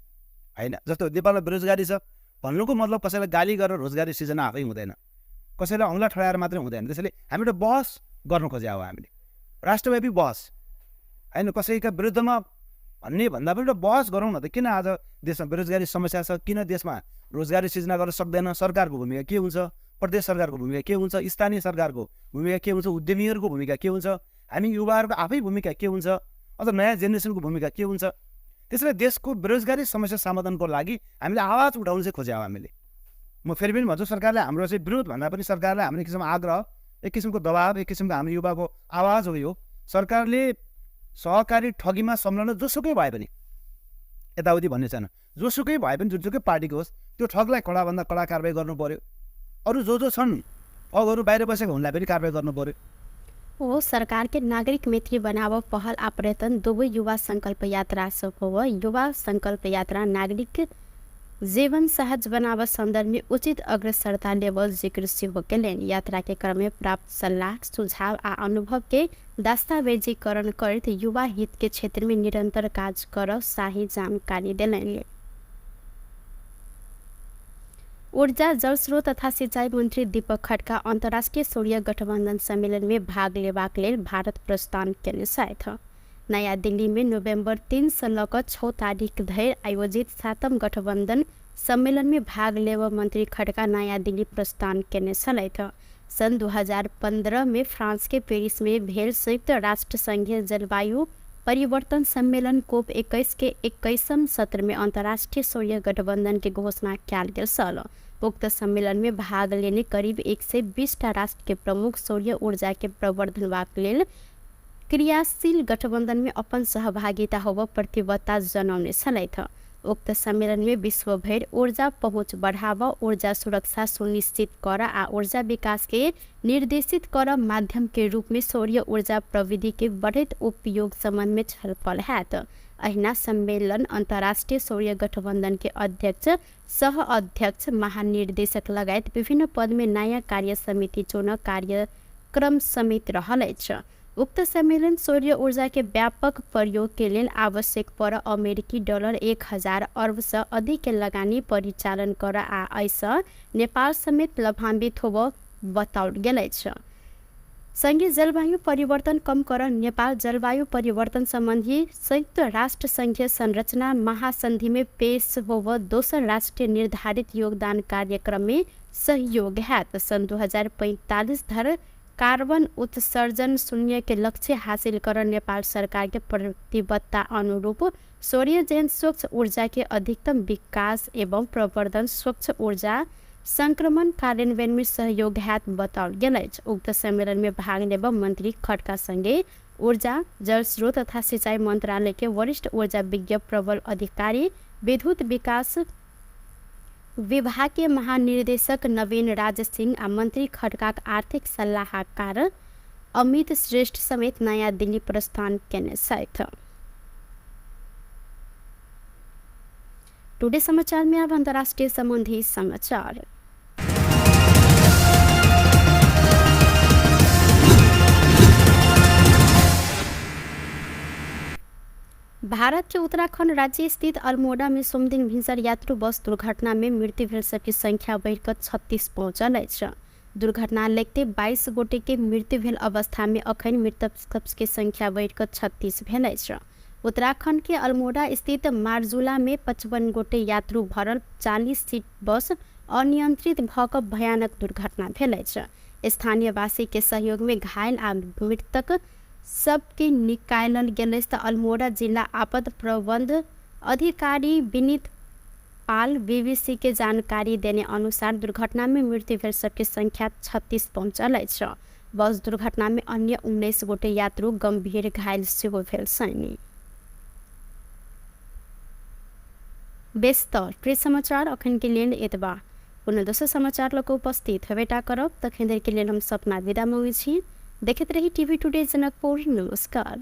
होइन। जस्तो नेपालमा बेरोजगारी छ भन्नुको मतलब कसैलाई गाली गरेर रोजगारी सिर्जना आफै हुँदैन, कसैलाई औँला ठडाएर मात्रै हुँदैन। त्यसैले हामी एउटा बहस गर्नु खोजे हो, हामीले राष्ट्रव्यापी बहस, होइन। कसैका विरुद्धमा भन्ने भन्दा पनि एउटा बहस गरौँ न त। किन आज देशमा बेरोजगारी समस्या छ, किन देशमा रोजगारी सिर्जना गर्न सक्दैन, सरकारको भूमिका के हुन्छ, प्रदेश सरकारको भूमिका के हुन्छ, स्थानीय सरकारको भूमिका के हुन्छ, उद्यमीहरूको भूमिका के हुन्छ, हामी युवाहरूको आफै भूमिका के हुन्छ, अझ नयाँ जेनेरेसनको भूमिका के हुन्छ। त्यसैले देशको बेरोजगारी समस्या समाधानको लागि हामीले आवाज उठाउनु चाहिँ खोज्यौँ हामीले। म फेरि पनि भन्छु, सरकारले हाम्रो चाहिँ विरोध भन्दा पनि सरकारलाई हाम्रो एक किसिमको आग्रह, एक किसिमको दबाब, एक किसिमको हाम्रो युवाको आवाज हो यो। सरकारले सहकारी ठगीमा संलग्न जोसुकै भए पनि, यताउति भन्ने छैन, जोसुकै भए पनि जुनसुकै पार्टीको होस्, त्यो ठगलाई कडाभन्दा कडा कारवाही गर्नु पर्यो। अरू जो छन् ठगहरू बाहिर बसेको उनलाई पनि कारवाही गर्नु पर्यो। वो सरकार के नागरिक मैत्री बनाव पहल आ प्रयत्न दुवै युवा संकल्प यात्रा सब हो। युवा संकल्प यात्रा नागरिक जीवन सहज बनाव संदर्भ में उचित अग्रसरता लेवल जिक्र से होकेलेन। यात्रा के क्रम में प्राप्त सलाह, सुझाव आ अनुभव के दस्तावेजीकरण कर युवा हित के क्षेत्र में निरंतर कार्य कर शाही जानकारी दिलेन। ऊर्जा, जल स्रोत तथा सिंचाई मंत्री दीपक खड्का अंतर्राष्ट्रीय सूर्य गठबंधन सम्मेलन में भाग लेबाक लेल भारत प्रस्थान केने छथि। नयाँ दिल्ली में नवंबर 3 से लऽ 6 तारीख धरि आयोजित 7म गठबंधन सम्मेलन में भाग लेब मंत्री खड्का नयाँ दिल्ली प्रस्थान केने छलथि। सन 2015 में फ्रांस के पेरिस में भेल संयुक्त राष्ट्र संघीय जलवायु परिवर्तन सम्मेलन COP 21 के 21वें सत्र में अंतर्राष्ट्रीय सूर्य गठबंधन की घोषणा कैल गेल छल। उक्त सम्मेलन में भाग लेने करीब 120 राष्ट्र के प्रमुख सौर्य ऊर्जा के प्रवर्धन लेल क्रियाशील गठबंधन में अपन सहभागिता होब प्रतिबद्धता जनाउने छलैथ। उक्त सम्मेलन में विश्व भर ऊर्जा पहुँच बढ़ावा, ऊर्जा सुरक्षा सुनिश्चित कर आ ऊर्जा विकास के निर्देशित कर माध्यम के रूप में सौर्य ऊर्जा प्रविधि के बढ़त उपयोग संबंध में छलफल हैत। अहिना सम्मेलन अंतर्राष्ट्रीय सौर्य गठबंधन के अध्यक्ष, सह अध्यक्ष, महानिर्देशक लगायत विभिन्न पद में नयाँ कार्य समिति चुन कार्यक्रम समेत रहलैछ। उक्त सम्मेलन सौर्य ऊर्जा के व्यापक प्रयोग के लिए आवश्यक पर अमेरिकी डॉलर 1000 अरब से अधिक के लगानी परिचालन कर आ ऐसा नेपाल समेत लाभान्वित होब बताओल गेलैछ। संघीय जलवायु परिवर्तन कम कर नेपाल जलवायु परिवर्तन संबंधी संयुक्त राष्ट्र संघीय संरचना महासंधि में पेश होब दोसर राष्ट्रीय निर्धारित योगदान कार्यक्रम में सहयोग हैत। सन 2045 धर कार्बन उत्सर्जन शून्य के लक्ष्य हासिल कर नेपाल सरकार के प्रतिबद्धता अनुरूप सौर्य जैन स्वच्छ ऊर्जा के अधिकतम विकास एवं प्रवर्धन, स्वच्छ ऊर्जा संक्रमण कार्यान्वयन में सहयोग हैत बताओल गेलैछ। उक्त सम्मेलन में भाग लेब मंत्री खड्का संगे ऊर्जा, जल स्रोत तथा सिंचाई मंत्रालय के वरिष्ठ ऊर्जा विज्ञ प्रबल अधिकारी, विद्युत विकास विभाग के महानिर्देशक नवीन राज सिंह आ मंत्री खड्का आर्थिक सलाहकार अमित श्रेष्ठ समेत नयाँ दिल्ली प्रस्थान केने छथि। टुडे समाचार में अब अंतर्राष्ट्रीय संबंधी समाचार। भारत के उत्तराखंड राज्य स्थित अल्मोड़ा में सोमदिन भिन्सर यात्रु बस दुर्घटना में मृत्यु भेल सबकी संख्या बढ़कर 36 पहुंचल अछि। दुर्घटना लेखते 22 गोटे के मृत्यु भेल अवस्था में अखन मृतक सबके संख्या बढ़कर 36 भेल अछि। उत्तराखंड के अल्मोड़ा स्थित मार्जुला में 55 गोटे यात्रु भरल 40 सीट बस अनियंत्रित भ क भयानक दुर्घटना भेल अछि। स्थानीय वासी के सहयोग में घायल आ मृतक सबके निकालल गेल त अल्मोड़ा जिला आपद प्रबंध अधिकारी विनीत पाल बीबीसी के जानकारी देने अनुसार दुर्घटना में मृत्यु भेल सबके संख्या 36 पहुंचल अछि। बस दुर्घटना में अन्य 19 गोटे यात्रु गंभीर घायल सेहो भेल छनि। व्यस्त प्रेस समाचार अखन के लिए एतबा। पुनः दोसर समाचार लग उपस्थित हेबेटा करब तखन देर के लिए हम सपना विदा मांगे छी। देखते रही टीवी टुडे जनकपुर। नमस्कार।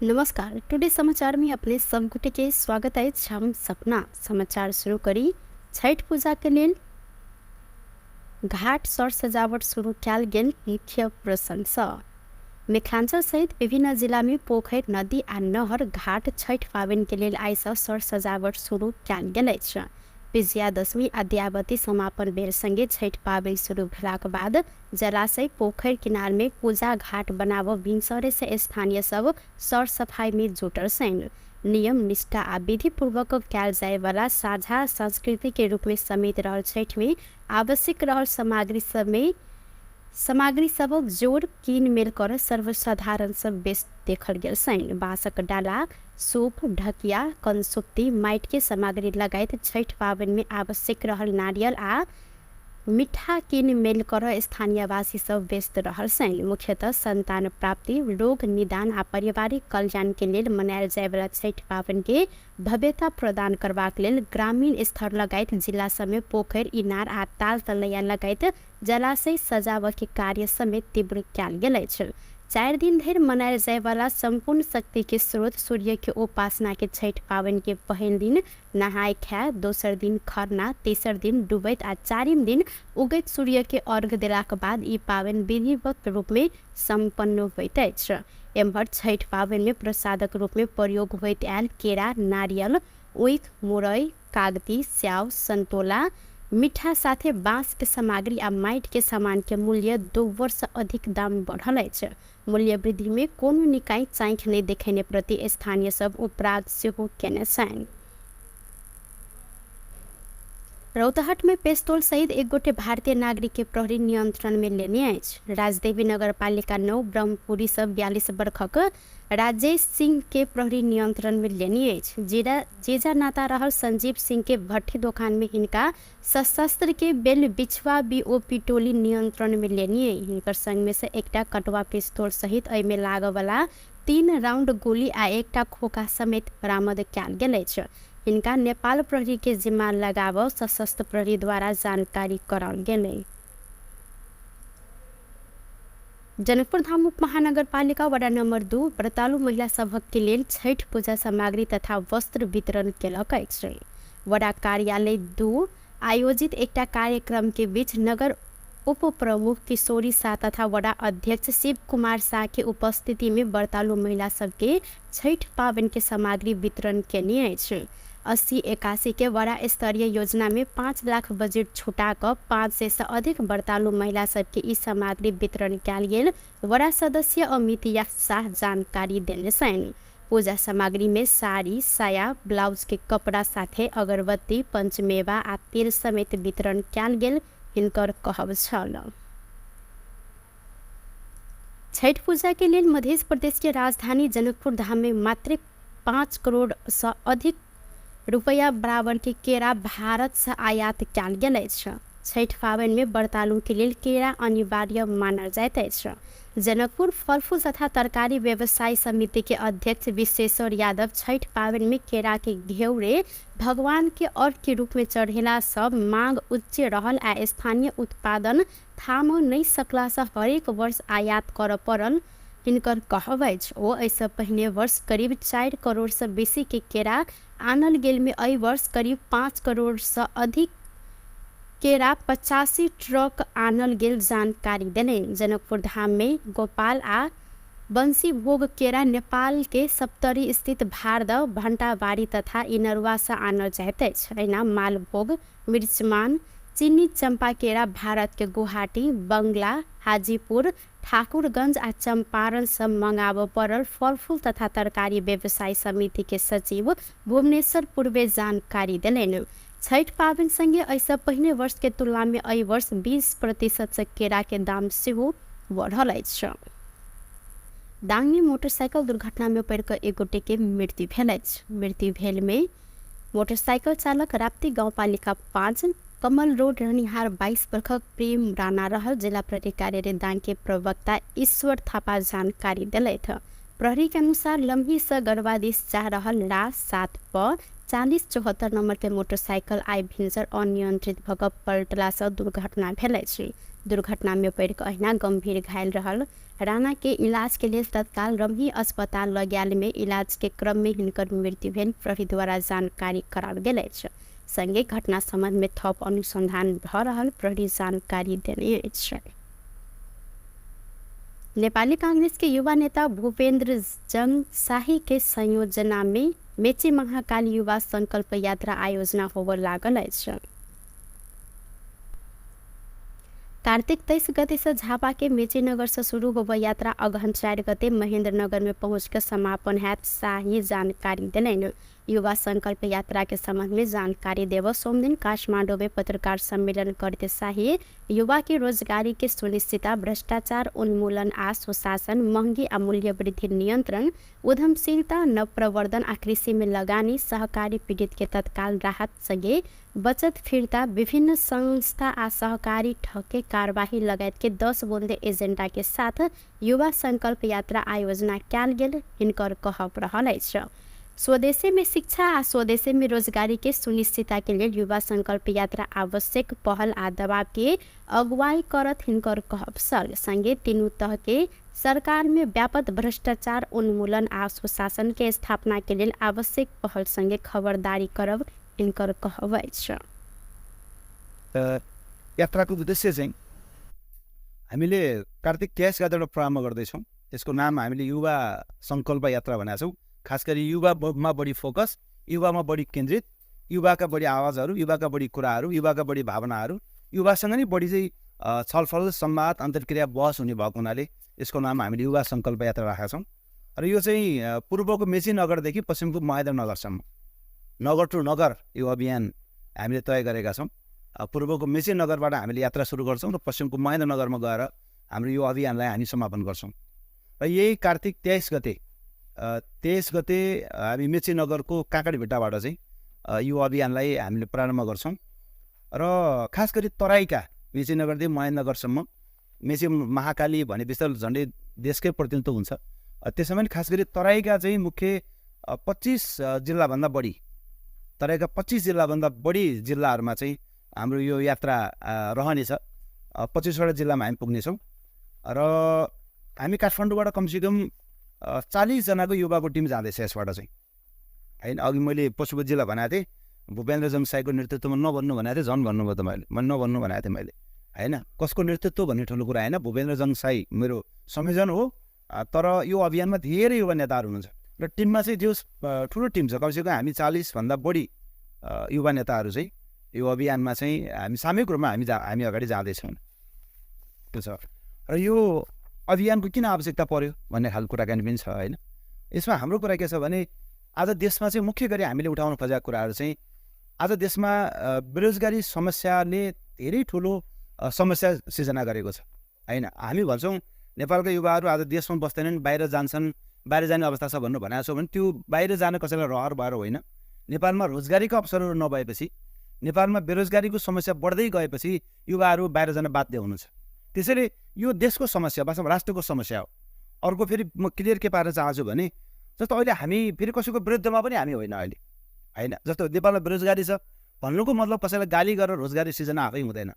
नमस्कार, टुडे समाचार में अपने सब गोटे के स्वागत है। हम सपना समाचार शुरू करी। छठ पूजा के लिए घाट सर सजावट शुरू कल गेल मुख्य प्रशंसा। मिथिलांचल सहित विभिन्न जिला में पोखर, नदी आ नहर घाट छठ पाबनि के लिए आई सर सजावट शुरू कल गेल अछि। विजयादशमी आ दयावती समापन बेर संगे छठ पाबनि शुरू भेलाक बाद जलाशय, पोखर किनार में पूजा घाट बनाब भिनसरे से स्थानीय सब सर सफाई में जुटल छनि। नियम निष्ठा आ विधि पूर्वक कयल जाय वाला साझा संस्कृति के रूप में समेत रहल छठ में आवश्यक रहल सामग्री सबक जोड़ कीन मेल कर सर्वसाधारण सब बेस देखल गेल छनि। बाँसक डाला, सूप, ढकिया, कंसुप्ती, माटि के सामग्री लगायत छठ पाबनि में आवश्यक रहल नारियल आ मिठा कीन मेल कर स्थानीयवासी सब व्यस्त रहल छनि। मुख्यतः संतान प्राप्ति, रोग निदान आ पारिवारिक कल्याण के लेल मनायल जाय वाला छठ पाबनि के भव्यता प्रदान करबाक लेल ग्रामीण स्तर लगायत जिला सब में पोखर, इनार आ ताल तलैया लगायत जलाशय सजावट के कार्य समेत तीव्र कयल गेल अछि। 4 दिन धरि मनायल जाय वाला संपूर्ण शक्ति के स्रोत सूर्य के उपासना के छठ पाबनि के पहिल दिन नहाय खाय, दोसर दिन खरना, तेसर दिन डूबैत आ चारिम दिन उगैत सूर्य के अर्घ देलाक बाद ई पाबनि विधिवत रूप में संपन्न होइत अछि। एम्हर छठ पाबनि में प्रसादक रूप में प्रयोग होइत आयल केरा, नारियल, ऊख, मुरई, कागती, स्याव, संतोला, मीठा साथे बाँस के सामग्री आ माइट के सामान के मूल्य 2 वर्ष अधिक दाम बढ़ल अछि। मूल्य वृद्धि में कोनो निकाय चाँखि नहीं देखेने प्रति स्थानीय सब उपराग सेहो केने छन्। रौतहट में पिस्तौल सहित एक गोटे भारतीय नागरिक के प्रहरी नियंत्रण में लेने अछि। राजदेवी नगरपालिका 9 ब्रह्मपुरी सब 42 वर्षक राजेश सिंह के प्रहरी नियंत्रण में लेने अछि। जेजा नाता रहल संजीव सिंह के भट्ठी दुकान में हिनका सशस्त्र के बेल बिछवा बीओपी टोली नियंत्रण में लेने। हिनकर संग में से एकटा कटवा पिस्तौल सहित एमे लागवला 3 राउंड गोली आ एकटा खोखा समेत बरामद कयल गेल अछि। इनका नेपाल प्रहरी के जिम्मा लगाव सशस्त्र प्रहरी द्वारा जानकारी कराल गेलै। जनकपुर धाम उप महानगरपालिका वडा नंबर 2 व्रतालु महिला सभक के लेल छठ पूजा सामग्री तथा वस्त्र वितरण केलक अछि। वडा कार्यालय 2 आयोजित एकटा कार्यक्रम के बीच नगर उप प्रमुख किशोरी शाह तथा वडा अध्यक्ष शिव कुमार शाह के उपस्थिति में व्रतालु महिला सबके छठ पावन के सामग्री वितरण केने अछि। 80-81 के वडा स्तरीय योजना में 5 लाख बजट छुटा कर 500 से अधिक व्रतालु महिला सबके ई सामग्री वितरण कयल गेल। वडा सदस्य अमित शाह जानकारी देने छन्। पूजा सामग्री में साड़ी, साया, ब्लाउज के कपड़ा साथे अगरबत्ती, पंचमेवा आ तेल समेत वितरण कयल गेल हिनकर कहब छल। छठ पूजा के लिए मध्य प्रदेश के राजधानी जनकपुर धाम में मात्र 5 करोड़ से अधिक रुपया बराबर के केरा भारत से आयात कयल गेल अछि। छठ पावन में व्रतालु के लिए केरा अनिवार्य मानल जाइत अछि। जनकपुर फल फूल तथा तरकारी व्यवसाय समिति के अध्यक्ष विश्वेश्वर यादव छठ पावन में केरा के घेउरे भगवान के अर्घ के रूप में चढ़ेला सब मांग उच्च रहल आ स्थानीय उत्पादन थाम नहीं सकला से हरेक वर्ष आयात कर पड़ल हिनकर कहब अछि। ओ ऐसे पहिने वर्ष करीब 4 करोड़ से बेसी के केरा आनल गेल में एहि वर्ष करीब 5 करोड़ से अधिक केरा 85 ट्रक आनल गेल जानकारी देने। जनकपुर धाम में गोपाल आ बंसी भोग केरा नेपाल के सप्तरी स्थित भारद भंटाबाड़ी तथा इनरवा से आनल जाइत अछि। एना मालभोग, मिर्चमान, चीनी चंपा केरा भारत के गुवाहाटी, बंगला, हाजीपुर, ठाकुरगंज आ चंपारण से मंगाव पड़ल फल फूल तथा तरकारी व्यवसाय समिति के सचिव भुवनेश्वर पूर्वे जानकारी देलनि। छठ पावन संगे ऐसा पहिने वर्ष के तुलना में एहि वर्ष 20% से केरा के दाम सेहो बढ़ल अछि। दांग में मोटरसाइकिल दुर्घटना में पड़ कर एक गोटे के मृत्यु भेल अछि। मृत्यु भेल में मोटरसाइकिल चालक राप्ती गाउँपालिका 5 कमल रोड रहनिहार 22 वर्षक प्रेम राणा रहल। जिला प्रहरी कार्यालय दांग के प्रवक्ता ईश्वर थापा जानकारी दिलथि। प्रहरी के अनुसार लम्ही से गढ़वा दिस जा रहल ला 7 प 4074 नंबर के मोटरसाइकिल आई भिंसर अनियंत्रित भग पलटला से दुर्घटना भेल अछि। दुर्घटना में पड़ कऽ अहिना गंभीर घायल रहल राणा के इलाज के लिए तत्काल रमही अस्पताल ल गेल में इलाज के क्रम में हिनकर मृत्यु भेल प्रहरी द्वारा जानकारी कराल गेल अछि। संगे घटना संबंध में थप अनुसंधान भ रहल प्रहरी जानकारी देने अछि। नेपाली कांग्रेस के युवा नेता भूपेन्द्र जंग शाही के संयोजना में मेची महाकाली युवा संकल्प यात्रा आयोजना होबे लागल अछि। कार्तिक 23 गते से झापा के मेची नगर से शुरू होबे यात्रा अगहन 4 गते महेंद्र नगर में पहुंच कर समापन हैत शाही जानकारी देलनि। युवा संकल्प यात्रा के संबंध में जानकारी देव सोम दिन काठमांडू में पत्रकार सम्मेलन करते शाही युवा की रोजगारी के सुनिश्चितता, भ्रष्टाचार उन्मूलन आ सुशासन, महंगी आ मूल्य वृद्धि नियंत्रण, उद्यमशीलता, नवप्रवर्धन आ कृषि में लगानी, सहकारी पीड़ित के तत्काल राहत संगे बचत फिरता, विभिन्न संस्था आ सहकारी ठके कार्यवाही लगायत के 10 बुंदे एजेंडा के साथ युवा संकल्प यात्रा आयोजना कयल गेल हिनकर कहब रहल अछि। स्वदेशी में शिक्षा आ स्वदेशी में रोजगारी के सुनिश्चितता के लिए युवा संकल्प यात्रा आवश्यक पहल आ दबाव के अगुवाई करत हिनकर कहब छल। संगे तीनों तह के सरकार में व्यापक भ्रष्टाचार उन्मूलन आ सुशासन के स्थापना के लिए आवश्यक पहल संगे खबरदारी करब हिनकर कहब अछि। यात्राको उद्देश्य चाहिँ हामीले कार्तिक क्यास यात्राबाट प्रारम्भ गर्दैछौँ। यसको नाम हामीले युवा संकल्प यात्रा भनेका छौँ। खास गरी युवामा बढी फोकस, युवामा बढी केन्द्रित, युवाका बढी आवाजहरू, युवाका बढी कुराहरू, युवाका बढी भावनाहरू, युवासँग नै बढी चाहिँ छलफल, संवाद, अन्तर्क्रिया, बहस हुने भएको हुनाले यसको नाम हामीले युवा सङ्कल्प यात्रा राखेका छौँ। र यो चाहिँ पूर्वको मेची नगरदेखि पश्चिमको महेन्द्र नगरसम्म, नगर टु नगर यो अभियान हामीले तय गरेका छौँ। पूर्वको मेची नगरबाट हामीले यात्रा सुरु गर्छौँ र पश्चिमको महेन्द्र नगरमा गएर हाम्रो यो अभियानलाई हामी समापन गर्छौँ। र यही कार्तिक 23 गते हामी मेची नगरको काँकडभिट्टाबाट चाहिँ यो अभियानलाई हामीले प्रारम्भ गर्छौँ। र खास गरी तराईका मेची नगरदेखि महेन्द्रनगरसम्म, मेची महाकाली भनेपछि त झन्डै देशकै प्रतिनिधित्व हुन्छ। त्यसमा पनि खास गरी तराईका चाहिँ मुख्य 25 जिल्लाभन्दा बढी, तराईका 25 जिल्लाभन्दा बढी जिल्लाहरूमा चाहिँ हाम्रो यो यात्रा रहनेछ। 25वटा जिल्लामा हामी पुग्नेछौँ र हामी काठमाडौँबाट कमसेकम 40 जनाको युवाको टिम जाँदैछ यसबाट चाहिँ, होइन। अघि मैले पशुपति जिल्ला भनेको थिएँ, भूपेन्द्र जङसाईको नेतृत्वमा नभन्नु भनेको थिएँ, झन् भन्नुभयो त मैले नभन्नु भनेको थिएँ मैले, होइन। कसको नेतृत्व भन्ने ठुलो कुरा होइन, भूपेन्द्र जङसाई मेरो संयोजन हो। तर यो अभियानमा धेरै युवा नेताहरू हुनुहुन्छ र टिममा चाहिँ जो ठुलो टिम छ, कमसेकम हामी 40भन्दा बढी युवा नेताहरू चाहिँ यो अभियानमा चाहिँ हामी सामूहिक रूपमा हामी अगाडि जाँदैछौँ। त्यो छ। र यो अभियानको किन आवश्यकता पर्यो भन्ने खालको कुराकानी पनि छ, होइन। यसमा हाम्रो कुरा के छ भने आज देशमा चाहिँ मुख्य गरी हामीले उठाउन खोजेका कुराहरू चाहिँ आज देशमा बेरोजगारी समस्याले धेरै ठुलो समस्या सिर्जना गरेको छ, होइन। हामी भन्छौँ नेपालका युवाहरू आज देशमा बस्दैनन्, बाहिर जान्छन्, बाहिर जाने अवस्था छ भन्नु भनेको छौँ भने त्यो बाहिर जान कसैलाई रहर भएर होइन। नेपालमा रोजगारीको अवसरहरू नभएपछि, नेपालमा बेरोजगारीको समस्या बढ्दै गएपछि युवाहरू बाहिर जान बाध्य हुनुहुन्छ। त्यसैले यो देशको समस्या, वास्तवमा राष्ट्रको समस्या हो। अर्को फेरि म क्लियर के पार्न चाहन्छु भने जस्तो अहिले हामी फेरि कसैको विरुद्धमा पनि हामी होइन अहिले, होइन। जस्तो नेपालमा बेरोजगारी छ भन्नुको मतलब कसैलाई गाली गरेर रोजगारी सिर्जना आफै हुँदैन,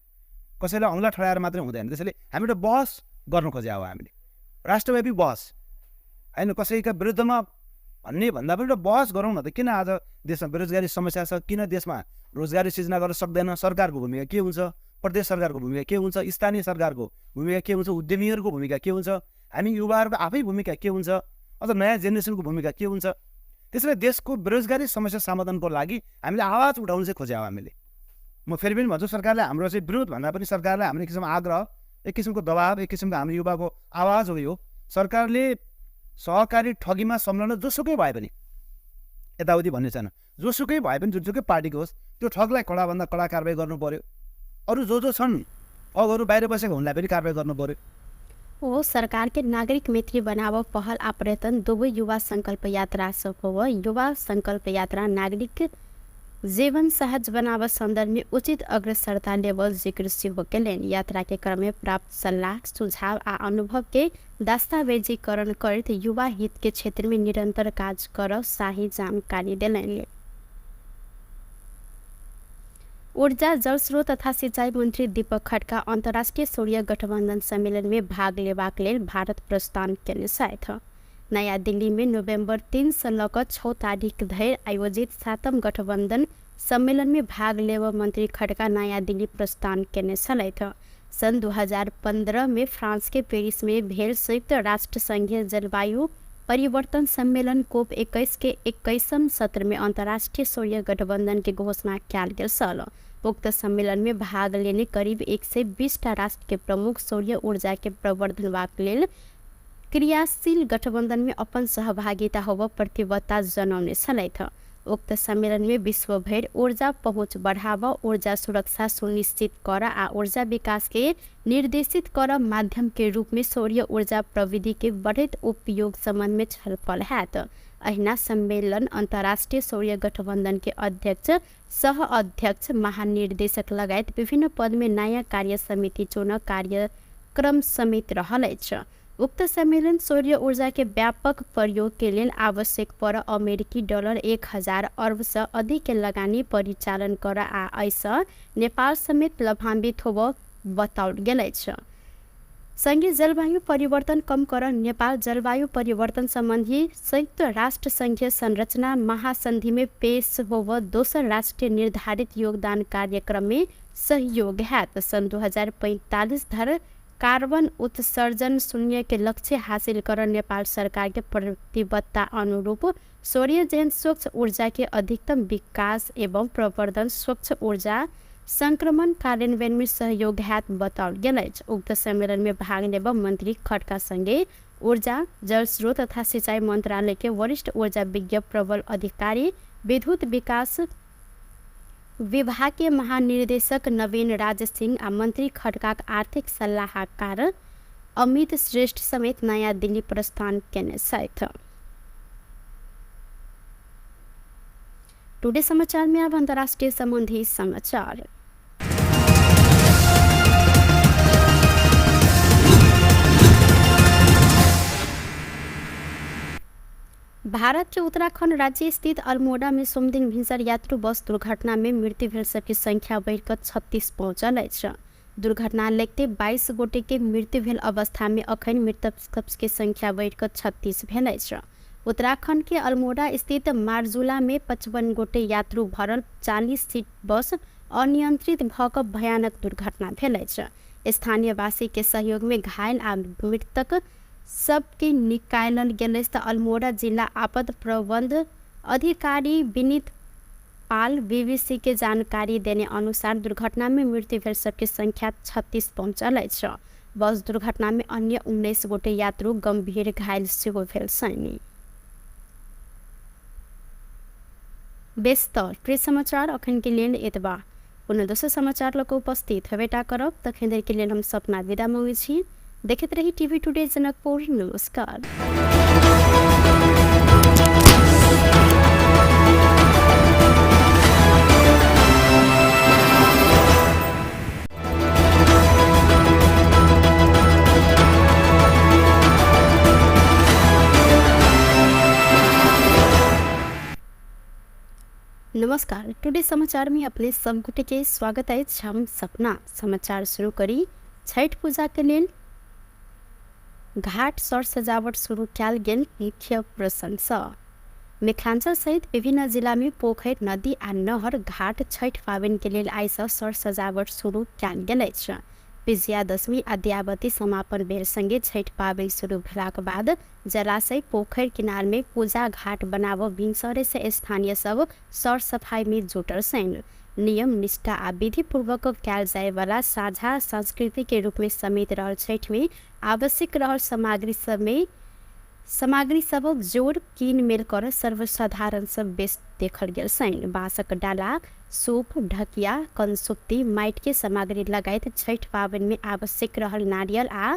कसैलाई औँला ठडाएर मात्रै हुँदैन। त्यसैले हामी एउटा बहस गर्नु खोजेका हो हामीले, राष्ट्रव्यापी बहस, होइन। कसैका विरुद्धमा भन्ने भन्दा पनि एउटा बहस गरौँ न त। किन आज देशमा बेरोजगारी समस्या छ, किन देशमा रोजगारी सिर्जना गर्न सक्दैन, सरकारको भूमिका के हुन्छ, प्रदेश सरकारको भूमिका के हुन्छ, स्थानीय सरकारको भूमिका के हुन्छ, उद्यमीहरूको भूमिका के हुन्छ, हामी युवाहरूको आफै भूमिका के हुन्छ, अझ नयाँ जेनेरेसनको भूमिका के हुन्छ। त्यसैले देशको बेरोजगारी समस्या समाधानको लागि हामीले आवाज उठाउनु चाहिँ खोज्यौँ हामीले। म फेरि पनि भन्छु, सरकारले हाम्रो चाहिँ विरोध भन्दा पनि सरकारलाई हाम्रो एक किसिमको आग्रह, एक किसिमको दबाब, एक किसिमको हाम्रो युवाको आवाज हो यो। सरकारले सहकारी ठगीमा संलग्न जोसुकै भए पनि, यताउति भन्ने छैन, जोसुकै भए पनि जुनसुकै पार्टीको होस्, त्यो ठगलाई कडाभन्दा कडा कारवाही गर्नु पर्यो। अरू जो छन् ठगहरू बाहिर बसेको उनलाई पनि कारवाही गर्नु पर्यो। हो सरकार के नागरिक मैत्री बनाव पहल आ प्रयत्न दुवै युवा संकल्प यात्रा हो। युवा संकल्प यात्रा नागरिक जीवन सहज बनाव संदर्भ में उचित अग्रसरता लेवल जिक्र हो के यात्रा के क्रम में प्राप्त सलाह, सुझाव आ अनुभव के दस्तावेजीकरण कर युवा हित के क्षेत्र में निरंतर कार्य कर शाही जानकारी दिलेंगे। ऊर्जा, जल स्रोत तथा सिंचाई मंत्री दीपक खड्का अंतर्राष्ट्रीय सूर्य गठबंधन सम्मेलन में भाग लेबाक लेल भारत प्रस्थान केने छथि। नयाँ दिल्ली में नवंबर 3 से लकर 6 तारीख धरि आयोजित 7म गठबंधन सम्मेलन में भाग लेब मंत्री खड्का नयाँ दिल्ली प्रस्थान केने छथि। सन 2015 में फ्रांस के पेरिस में भेल संयुक्त राष्ट्र संघीय जलवायु परिवर्तन सम्मेलन COP 21 के 21वें सत्र में अंतर्राष्ट्रीय सूर्य गठबंधन की घोषणा किया गया। उक्त सम्मेलन में भाग लेने करीब 120 राष्ट्र के प्रमुख सूर्य ऊर्जा के प्रवर्धन लेल क्रियाशील गठबंधन में अपन सहभागिता होब प्रतिबद्धता जनाउने छथि। उक्त सम्मेलन में विश्वभर ऊर्जा पहुँच बढ़ावा, ऊर्जा सुरक्षा सुनिश्चित कर आ ऊर्जा विकास के निर्देशित कर माध्यम के रूप में सूर्य ऊर्जा प्रविधि के बढ़त उपयोग संबंध में छलफल हैत। अहिना सम्मेलन अंतर्राष्ट्रीय सूर्य गठबंधन के अध्यक्ष, सह अध्यक्ष, महानिर्देशक लगायत विभिन्न पद में नयाँ कार्य समिति चुन कार्यक्रम समेत रहलैछ। उक्त सम्मेलन सूर्य ऊर्जा के व्यापक प्रयोग के लिए आवश्यक पर अमेरिकी डॉलर 1000 अरब से अधिक के लगानी परिचालन कर आ ऐसा नेपाल समेत लाभान्वित होब बताओल गेल। संघीय जलवायु परिवर्तन कम कर नेपाल जलवायु परिवर्तन संबंधी संयुक्त राष्ट्र संघीय संरचना महासंधि में पेश होब दोसर राष्ट्रीय निर्धारित योगदान कार्यक्रम में सहयोग है। सन 2045 धर कार्बन उत्सर्जन शून्य के लक्ष्य हासिल कर नेपाल सरकार के प्रतिबद्धता अनुरूप सौर्यजन स्वच्छ ऊर्जा के अधिकतम विकास एवं प्रवर्धन स्वच्छ ऊर्जा संक्रमण कार्यान्वयन में सहयोग हाथ बताओल गेल अछि। उक्त सम्मेलन में भाग लेब मंत्री खड्का संगे ऊर्जा जल स्रोत तथा सिंचाई मंत्रालय के वरिष्ठ ऊर्जा विज्ञ प्रबल अधिकारी विद्युत विकास विभाग के महानिर्देशक नवीन राज सिंह आ मंत्री खड्का आर्थिक सलाहकार अमित श्रेष्ठ समेत नया दिल्ली प्रस्थान केने छथि। टुडे समाचार में अब अंतर्राष्ट्रीय संबंधी समाचार। भारत के उत्तराखंड राज्य स्थित अल्मोड़ा में सोमदिन भिनसर यात्रु बस दुर्घटना में मृत्यु भेल सबकी संख्या बढ़कर 36 पहुंचल अछि। दुर्घटना लगते 22 गोटे के मृत्यु भेल अवस्था में अखन मृतक सबके संख्या बढ़कर 36 भेल अछि। उत्तराखंड के अल्मोड़ा स्थित मारजुला में 55 गोटे यात्रु भरल 40 सीट बस अनियंत्रित भऽ भयानक दुर्घटना भेल अछि। स्थानीय वासी के सहयोग में घायल आ मृतक सबके निकालल गेल तऽ अल्मोड़ा जिला आपद प्रबंध अधिकारी विनीत पाल बीबीसी के जानकारी देने अनुसार दुर्घटना में मृत्यु भेल सबके संख्या 36 पहुंचल अछि। बस दुर्घटना में अन्य 19 गोटे यात्रु गंभीर घायल सेहो भेल छनि। बेस्तर प्रिय समाचार अखन के लेल एतबा। पुनः दोसर समाचार लऽ कऽ उपस्थित हेबेटा करब तखन धरि के लेल हम सपना विदा मांगै छी। देखते रही टीवी टुडे जनकपुर। नमस्कार। नमस्कार, टुडे समाचार में अपने सब गोटे के स्वागत है। हम सपना समाचार शुरू करी। छठ पूजा के लेल घाट सर सजावट शुरू कयल गेल मुख्य प्रशंसा। मिथिलांचल सहित विभिन्न जिला में पोखर नदी आ नहर घाट छठ पाबनि के लेल आइ सँ सर सजावट शुरू कयल गेल अछि। विजयादशमी आ दयावती समापन बेर संगे छठ पाबनि शुरू भेलाक बाद जलाशय पोखर किनार में पूजा घाट बनाबऽ भिनसरे से स्थानीय सब सर सफाई में जुटल छनि। नियम निष्ठा आ विधि पूर्वक कयल जाय वाला साझा संस्कृति के रूप में समेत रहल छठ में आवश्यक रहल सामग्री सबक जोड़ कीन मेल कर सर्वसाधारण सब बेस देखल गेल छनि। बाँसक डाला, सूप, ढकिया, कंसुप्ती, माटि के सामग्री लगायत छठ पाबनि में आवश्यक रहल नारियल आ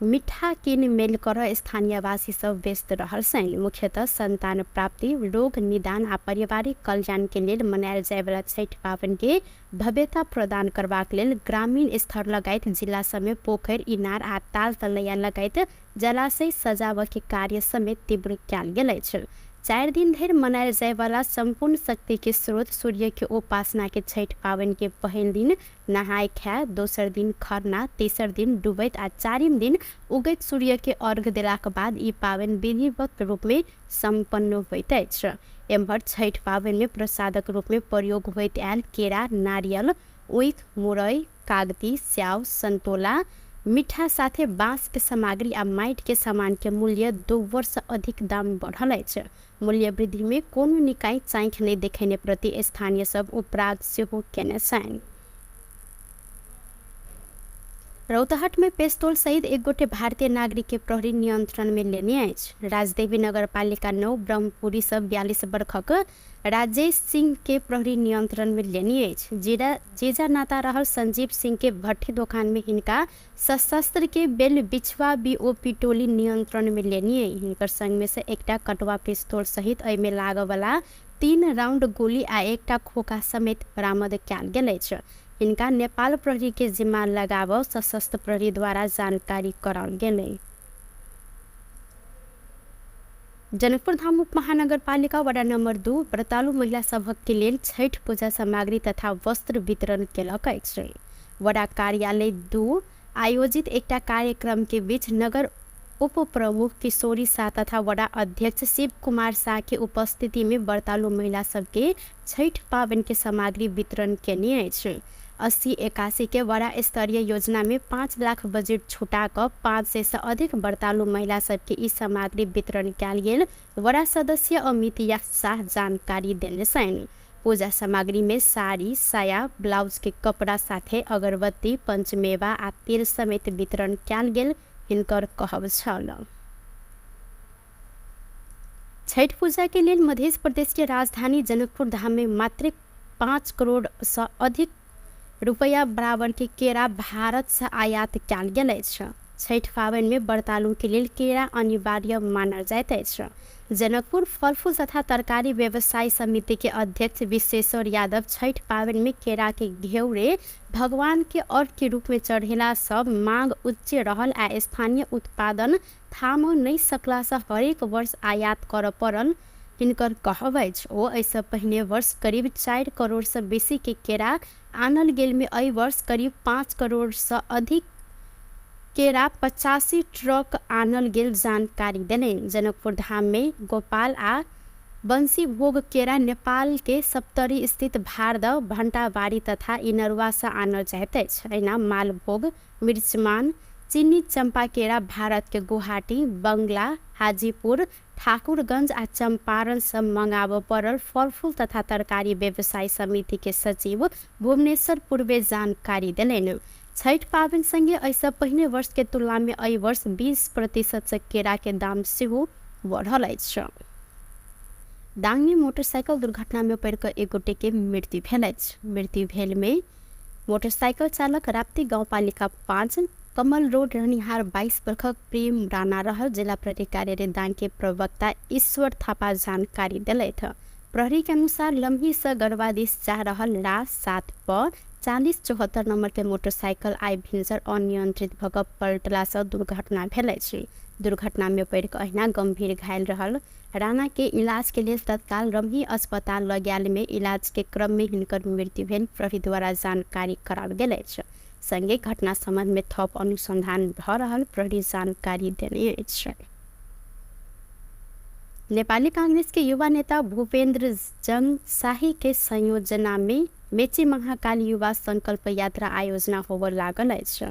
मीठा कीन मेल कर स्थानीयवासी सब व्यस्त रहल छनि। मुख्यतः संतान प्राप्ति, रोग निदान आ पारिवारिक कल्याण के लेल मनायल जाय वाला छठ पाबनि के भव्यता प्रदान करबाक लेल ग्रामीण स्तर लगायत जिला सब में पोखर, इनार आ ताल तलैया लगायत जलाशय सजावट के कार्य समेत तीव्र कयल गेल अछि। 4 दिन धरि मनायल जाय वाला संपूर्ण शक्ति के स्रोत सूर्य के उपासना के छठ पाबनि के पहिल दिन नहाय खाय, दोसर दिन खरना, तेसर दिन डूबैत आ चारिम दिन उगैत सूर्य के अर्घ देलाक बाद ई पाबनि विधिवत रूप में संपन्न होइत अछि। एम्हर छठ पाबनि में प्रसादक रूप में प्रयोग होइत आयल केरा, नारियल, ऊख, मुरई, कागती, स्याव, संतोला, मीठा साथे बाँस के सामग्री आ माटि के सामान के मूल्य 2 वर्ष अधिक दाम बढ़ल अछि। मूल्य वृद्धि में कोनो निकाय चाँखि नहीं देखेने प्रति स्थानीय सब उपराग सेहो केने छनि। रौतहट में पेस्तौल सहित 1 गोटे भारतीय नागरिक के प्रहरी नियंत्रण में लेने अछि। राजदेवी नगरपालिका 9 ब्रह्मपुरी सब 42 वर्षक राजेश सिंह के प्रहरी नियंत्रण में लेने अछि। जेजा नाता रहल संजीव सिंह के भट्ठी दुकान में हिनका सशस्त्र के बेल बिछवा बीओपी टोली नियंत्रण में लेने। हिनकर संग में से एकटा कटवा पिस्तौल सहित एहि में लागऽ वाला 3 राउंड गोली आ एकटा खोखा समेत बरामद कयल गेल अछि। इनका नेपाल प्रहरी के जिम्मा लगाव सशस्त्र प्रहरी द्वारा जानकारी कराल गेलै। जनकपुर धाम उप महानगर पालिका वडा नंबर 2 व्रतालु महिला सभक के लेल छठ पूजा सामग्री तथा वस्त्र वितरण केलक अछि। वडा कार्यालय 2 आयोजित एकटा कार्यक्रम के बीच नगर उप प्रमुख किशोरी शाह तथा वडा अध्यक्ष शिव कुमार शाह के उपस्थिति में व्रतालु महिला सबके छठ पावन के सामग्री वितरण केने अछि। 80-81 के वडा स्तरीय योजना में 5 लाख बजट छुटा कर 500 से अधिक व्रतालु महिला सबके ई सामग्री वितरण कयल गेल। वडा सदस्य अमित शाह जानकारी देने छन्। पूजा सामग्री में साड़ी, साया, ब्लाउज के कपड़ा साथे अगरबत्ती, पंचमेवा आ तेल समेत वितरण कयल गेल हिनकर कहब छल। छठ पूजा के लिए मध्य प्रदेश के राजधानी जनकपुर धाम में मात्र 5 करोड़ से अधिक रुपया बराबर के केरा भारत से आयात कयल गेल अछि। छठ पावन में व्रतालु के लिए केरा अनिवार्य मानल जाइत अछि। जनकपुर फल फूल तथा तरकारी व्यवसाय समिति के अध्यक्ष विश्वेश्वर यादव छठ पावन में केरा के घेउरे भगवान के अर्घ के रूप में चढ़ेला सब मांग उच्च रहल आ स्थानीय उत्पादन थाम नहीं सकला से हरेक वर्ष आयात कर पड़ल हिनकर कहब अछि। ओ ऐसे पहिने वर्ष करीब 4 करोड़ से बेसी के केरा आनल गेल में एहि वर्ष करीब 5 करोड़ से अधिक केरा 85 ट्रक आनल गेल जानकारी देने। जनकपुर धाम में गोपाल आ बंसी भोग केरा नेपाल के सप्तरी स्थित भारद भंटाबाड़ी तथा इनरवा से आनल जाइत अछि। एना मालभोग, मिर्चमान, चीनी चंपा केरा भारत के गुवाहाटी, बंगला, हाजीपुर, ठाकुरगंज आ चंपारण से मंगाब पड़ल फल फूल तथा तरकारी व्यवसाय समिति के सचिव भुवनेश्वर पूर्वे जानकारी देलनि। छठ पावन संगे ऐसा पहिने वर्ष के तुलना में एहि वर्ष 20% से केरा के दाम सेहो बढ़ल अछि। दांग में मोटरसाइकिल दुर्घटना में पड़ कर एक गोटे के मृत्यु भेल अछि। मृत्यु भेल में मोटरसाइकिल चालक राप्ती गाउँपालिका 5 कमल रोड रहनिहार 22 वर्षक प्रेम राणा रहल। जिला प्रहरी कार्यालय दांग के प्रवक्ता ईश्वर थापा जानकारी दिलथि। प्रहरी के अनुसार लम्ही से गढ़वा दिस जा रहल ला 7 पर 4074 नंबर के मोटरसाइकिल आई भिंसर अनियंत्रित भग पलटला से दुर्घटना भेल अछि। दुर्घटना में पड़ कऽ अहिना गंभीर घायल रहल राणा के इलाज के लिए तत्काल रमही अस्पताल लऽ गेल में इलाज के क्रम में हिनकर मृत्यु भेल प्रहरी द्वारा जानकारी कराओल गेल अछि। संगे घटना संबंध में थप अनुसंधान भऽ रहल प्रहरी जानकारी देने अछि। नेपाली कांग्रेस के युवा नेता भूपेन्द्र जंग शाही के संयोजना में मेची महाकाली युवा संकल्प यात्रा आयोजना होबऽ लागल अछि।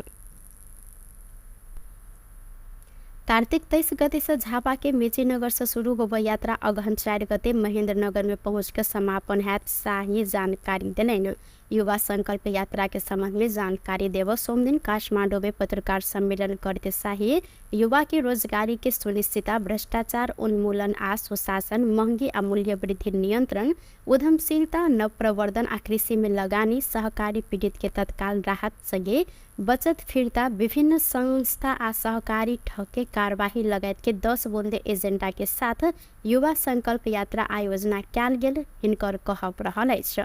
कार्तिक 23 गते से झापा के मेची नगर से शुरू होबऽ यात्रा अगहन 4 गते महेंद्र नगर में पहुंच कर समापन हैत शाही जानकारी देलनि। युवा संकल्प यात्रा के संबंध में जानकारी देव सोम दिन काठमांडू में पत्रकार सम्मेलन करते शाही युवा के रोजगारी के सुनिश्चितता, भ्रष्टाचार उन्मूलन आ सुशासन, महंगी आ मूल्य वृद्धि नियंत्रण, उद्यमशीलता, नवप्रवर्धन आ कृषि में लगानी, सहकारी पीड़ित के तत्काल राहत संगे बचत फिरता, विभिन्न संस्था आ सहकारी ठके कार्यवाही लगायत के 10 बुंदे एजेंडा के साथ युवा संकल्प यात्रा आयोजना कयल गेल हिनकर कहब रहल अछि।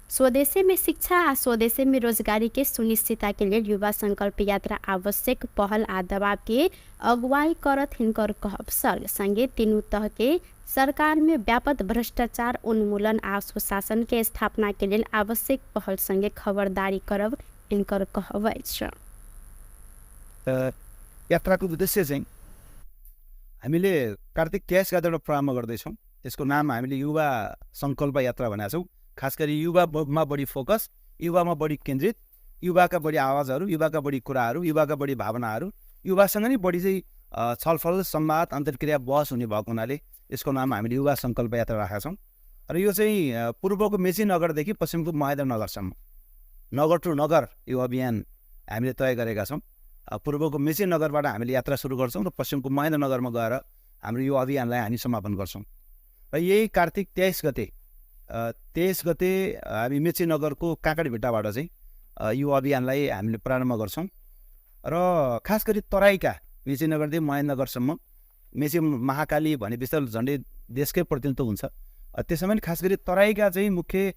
स्वदेशी में शिक्षा आ स्वदेशी में रोजगारी के सुनिश्चितता के लिए युवा संकल्प यात्रा आवश्यक पहल आ दबाव के अगुवाई करत हिनकर कहब छल। संगे तीनों तह के सरकार में व्यापक भ्रष्टाचार उन्मूलन आ सुशासन के स्थापना के लिए आवश्यक पहल संगे खबरदारी करब हिनकर कहब अछि। यात्राको उद्देश्य चाहिँ हामीले कार्तिक 23 गते एउटा प्रारम्भ गर्दैछौँ। यसको नाम हामीले युवा संकल्प यात्रा भनेका छौँ। खास गरी युवामा बढी फोकस, युवामा बढी केन्द्रित, युवाका बढी आवाजहरू, युवाका बढी कुराहरू, युवाका बढी भावनाहरू, युवासँग नै बढी चाहिँ छलफल, संवाद, अन्तर्क्रिया, बहस हुने भएको हुनाले यसको नाम हामीले युवा संकल्प यात्रा राखेका छौँ। र यो चाहिँ पूर्वको मेची नगरदेखि पश्चिमको महेन्द्र नगरसम्म नगर टु नगर यो अभियान हामीले तय गरेका छौँ। पूर्वको मेची नगरबाट हामीले यात्रा सुरु गर्छौँ र पश्चिमको महेन्द्र नगरमा गएर हाम्रो यो अभियानलाई हामी समापन गर्छौँ। र यही कार्तिक 23 गते हामी मेची नगरको काँकडभिट्टाबाट चाहिँ यो अभियानलाई हामीले प्रारम्भ गर्छौँ। र खास गरी तराईका मेची नगरदेखि महेन्द्र नगरसम्म मेची महाकाली भनेपछि त झन्डै देशकै प्रतिनिधित्व हुन्छ। त्यसमा पनि खास गरी तराईका चाहिँ मुख्य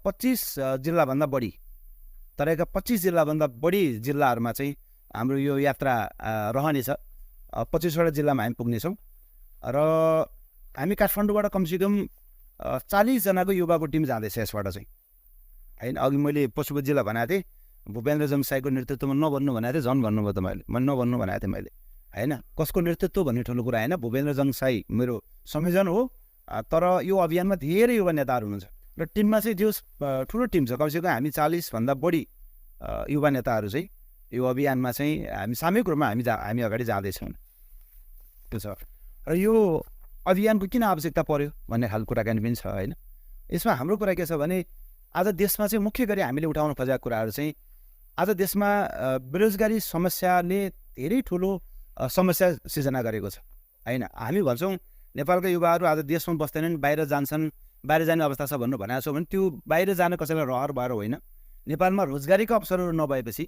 25 जिल्लाभन्दा बढी, तराईका 25 जिल्लाभन्दा बढी जिल्लाहरूमा चाहिँ हाम्रो यो यात्रा रहनेछ। 25वटा जिल्लामा हामी पुग्नेछौँ र हामी काठमाडौँबाट कमसेकम 40 जनाको युवाको टिम जाँदैछ यसबाट चाहिँ होइन। अघि मैले पशुपति जिल्ला भनेको थिएँ, भूपेन्द्र जङ शाहीको नेतृत्वमा नभन्नु भनेको थिएँ, झन् भन्नुभयो त मैले नभन्नु भनेको थिएँ मैले। होइन, कसको नेतृत्व भन्ने ठुलो कुरा होइन, भूपेन्द्र जङसाई मेरो संयोजन हो। तर यो अभियानमा धेरै युवा नेताहरू हुनुहुन्छ र टिममा चाहिँ जो ठुलो टिम छ, कमसेकम हामी 40भन्दा बढी युवा नेताहरू चाहिँ यो अभियानमा चाहिँ हामी सामूहिक रूपमा हामी अगाडि जाँदैछौँ। त्यो छ र यो अभियानको किन आवश्यकता पर्यो भन्ने खालको कुराकानी पनि छ होइन। यसमा हाम्रो कुरा के छ भने आज देशमा चाहिँ मुख्य गरी हामीले उठाउन खोजेका कुराहरू चाहिँ आज देशमा बेरोजगारी समस्याले धेरै ठुलो समस्या सिर्जना गरेको छ होइन। हामी भन्छौँ नेपालका युवाहरू आज देशमा बस्दैनन्, बाहिर जान्छन्, बाहिर जाने अवस्था छ भन्नु भनेको छौँ भने त्यो बाहिर जान कसैलाई रहर भएर होइन। नेपालमा रोजगारीको अवसरहरू नभएपछि,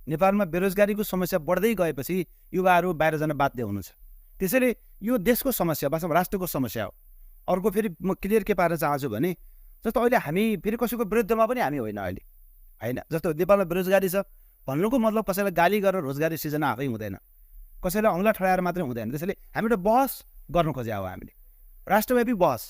नेपालमा बेरोजगारीको समस्या बढ्दै गएपछि युवाहरू बाहिर जान बाध्य हुनुहुन्छ। त्यसैले यो देशको समस्या, वास्तवमा राष्ट्रको समस्या हो। अर्को फेरि म क्लियर के पार्न चाहन्छु भने जस्तो अहिले हामी फेरि कसैको विरुद्धमा पनि हामी होइन अहिले होइन। जस्तो नेपालमा बेरोजगारी छ भन्नुको मतलब कसैलाई गाली गरेर रोजगारी सिर्जना आफै हुँदैन, कसैलाई औँला ठडाएर मात्रै हुँदैन। त्यसैले हामी एउटा बहस गर्नु खोजेका हो, हामीले राष्ट्रव्यापी बहस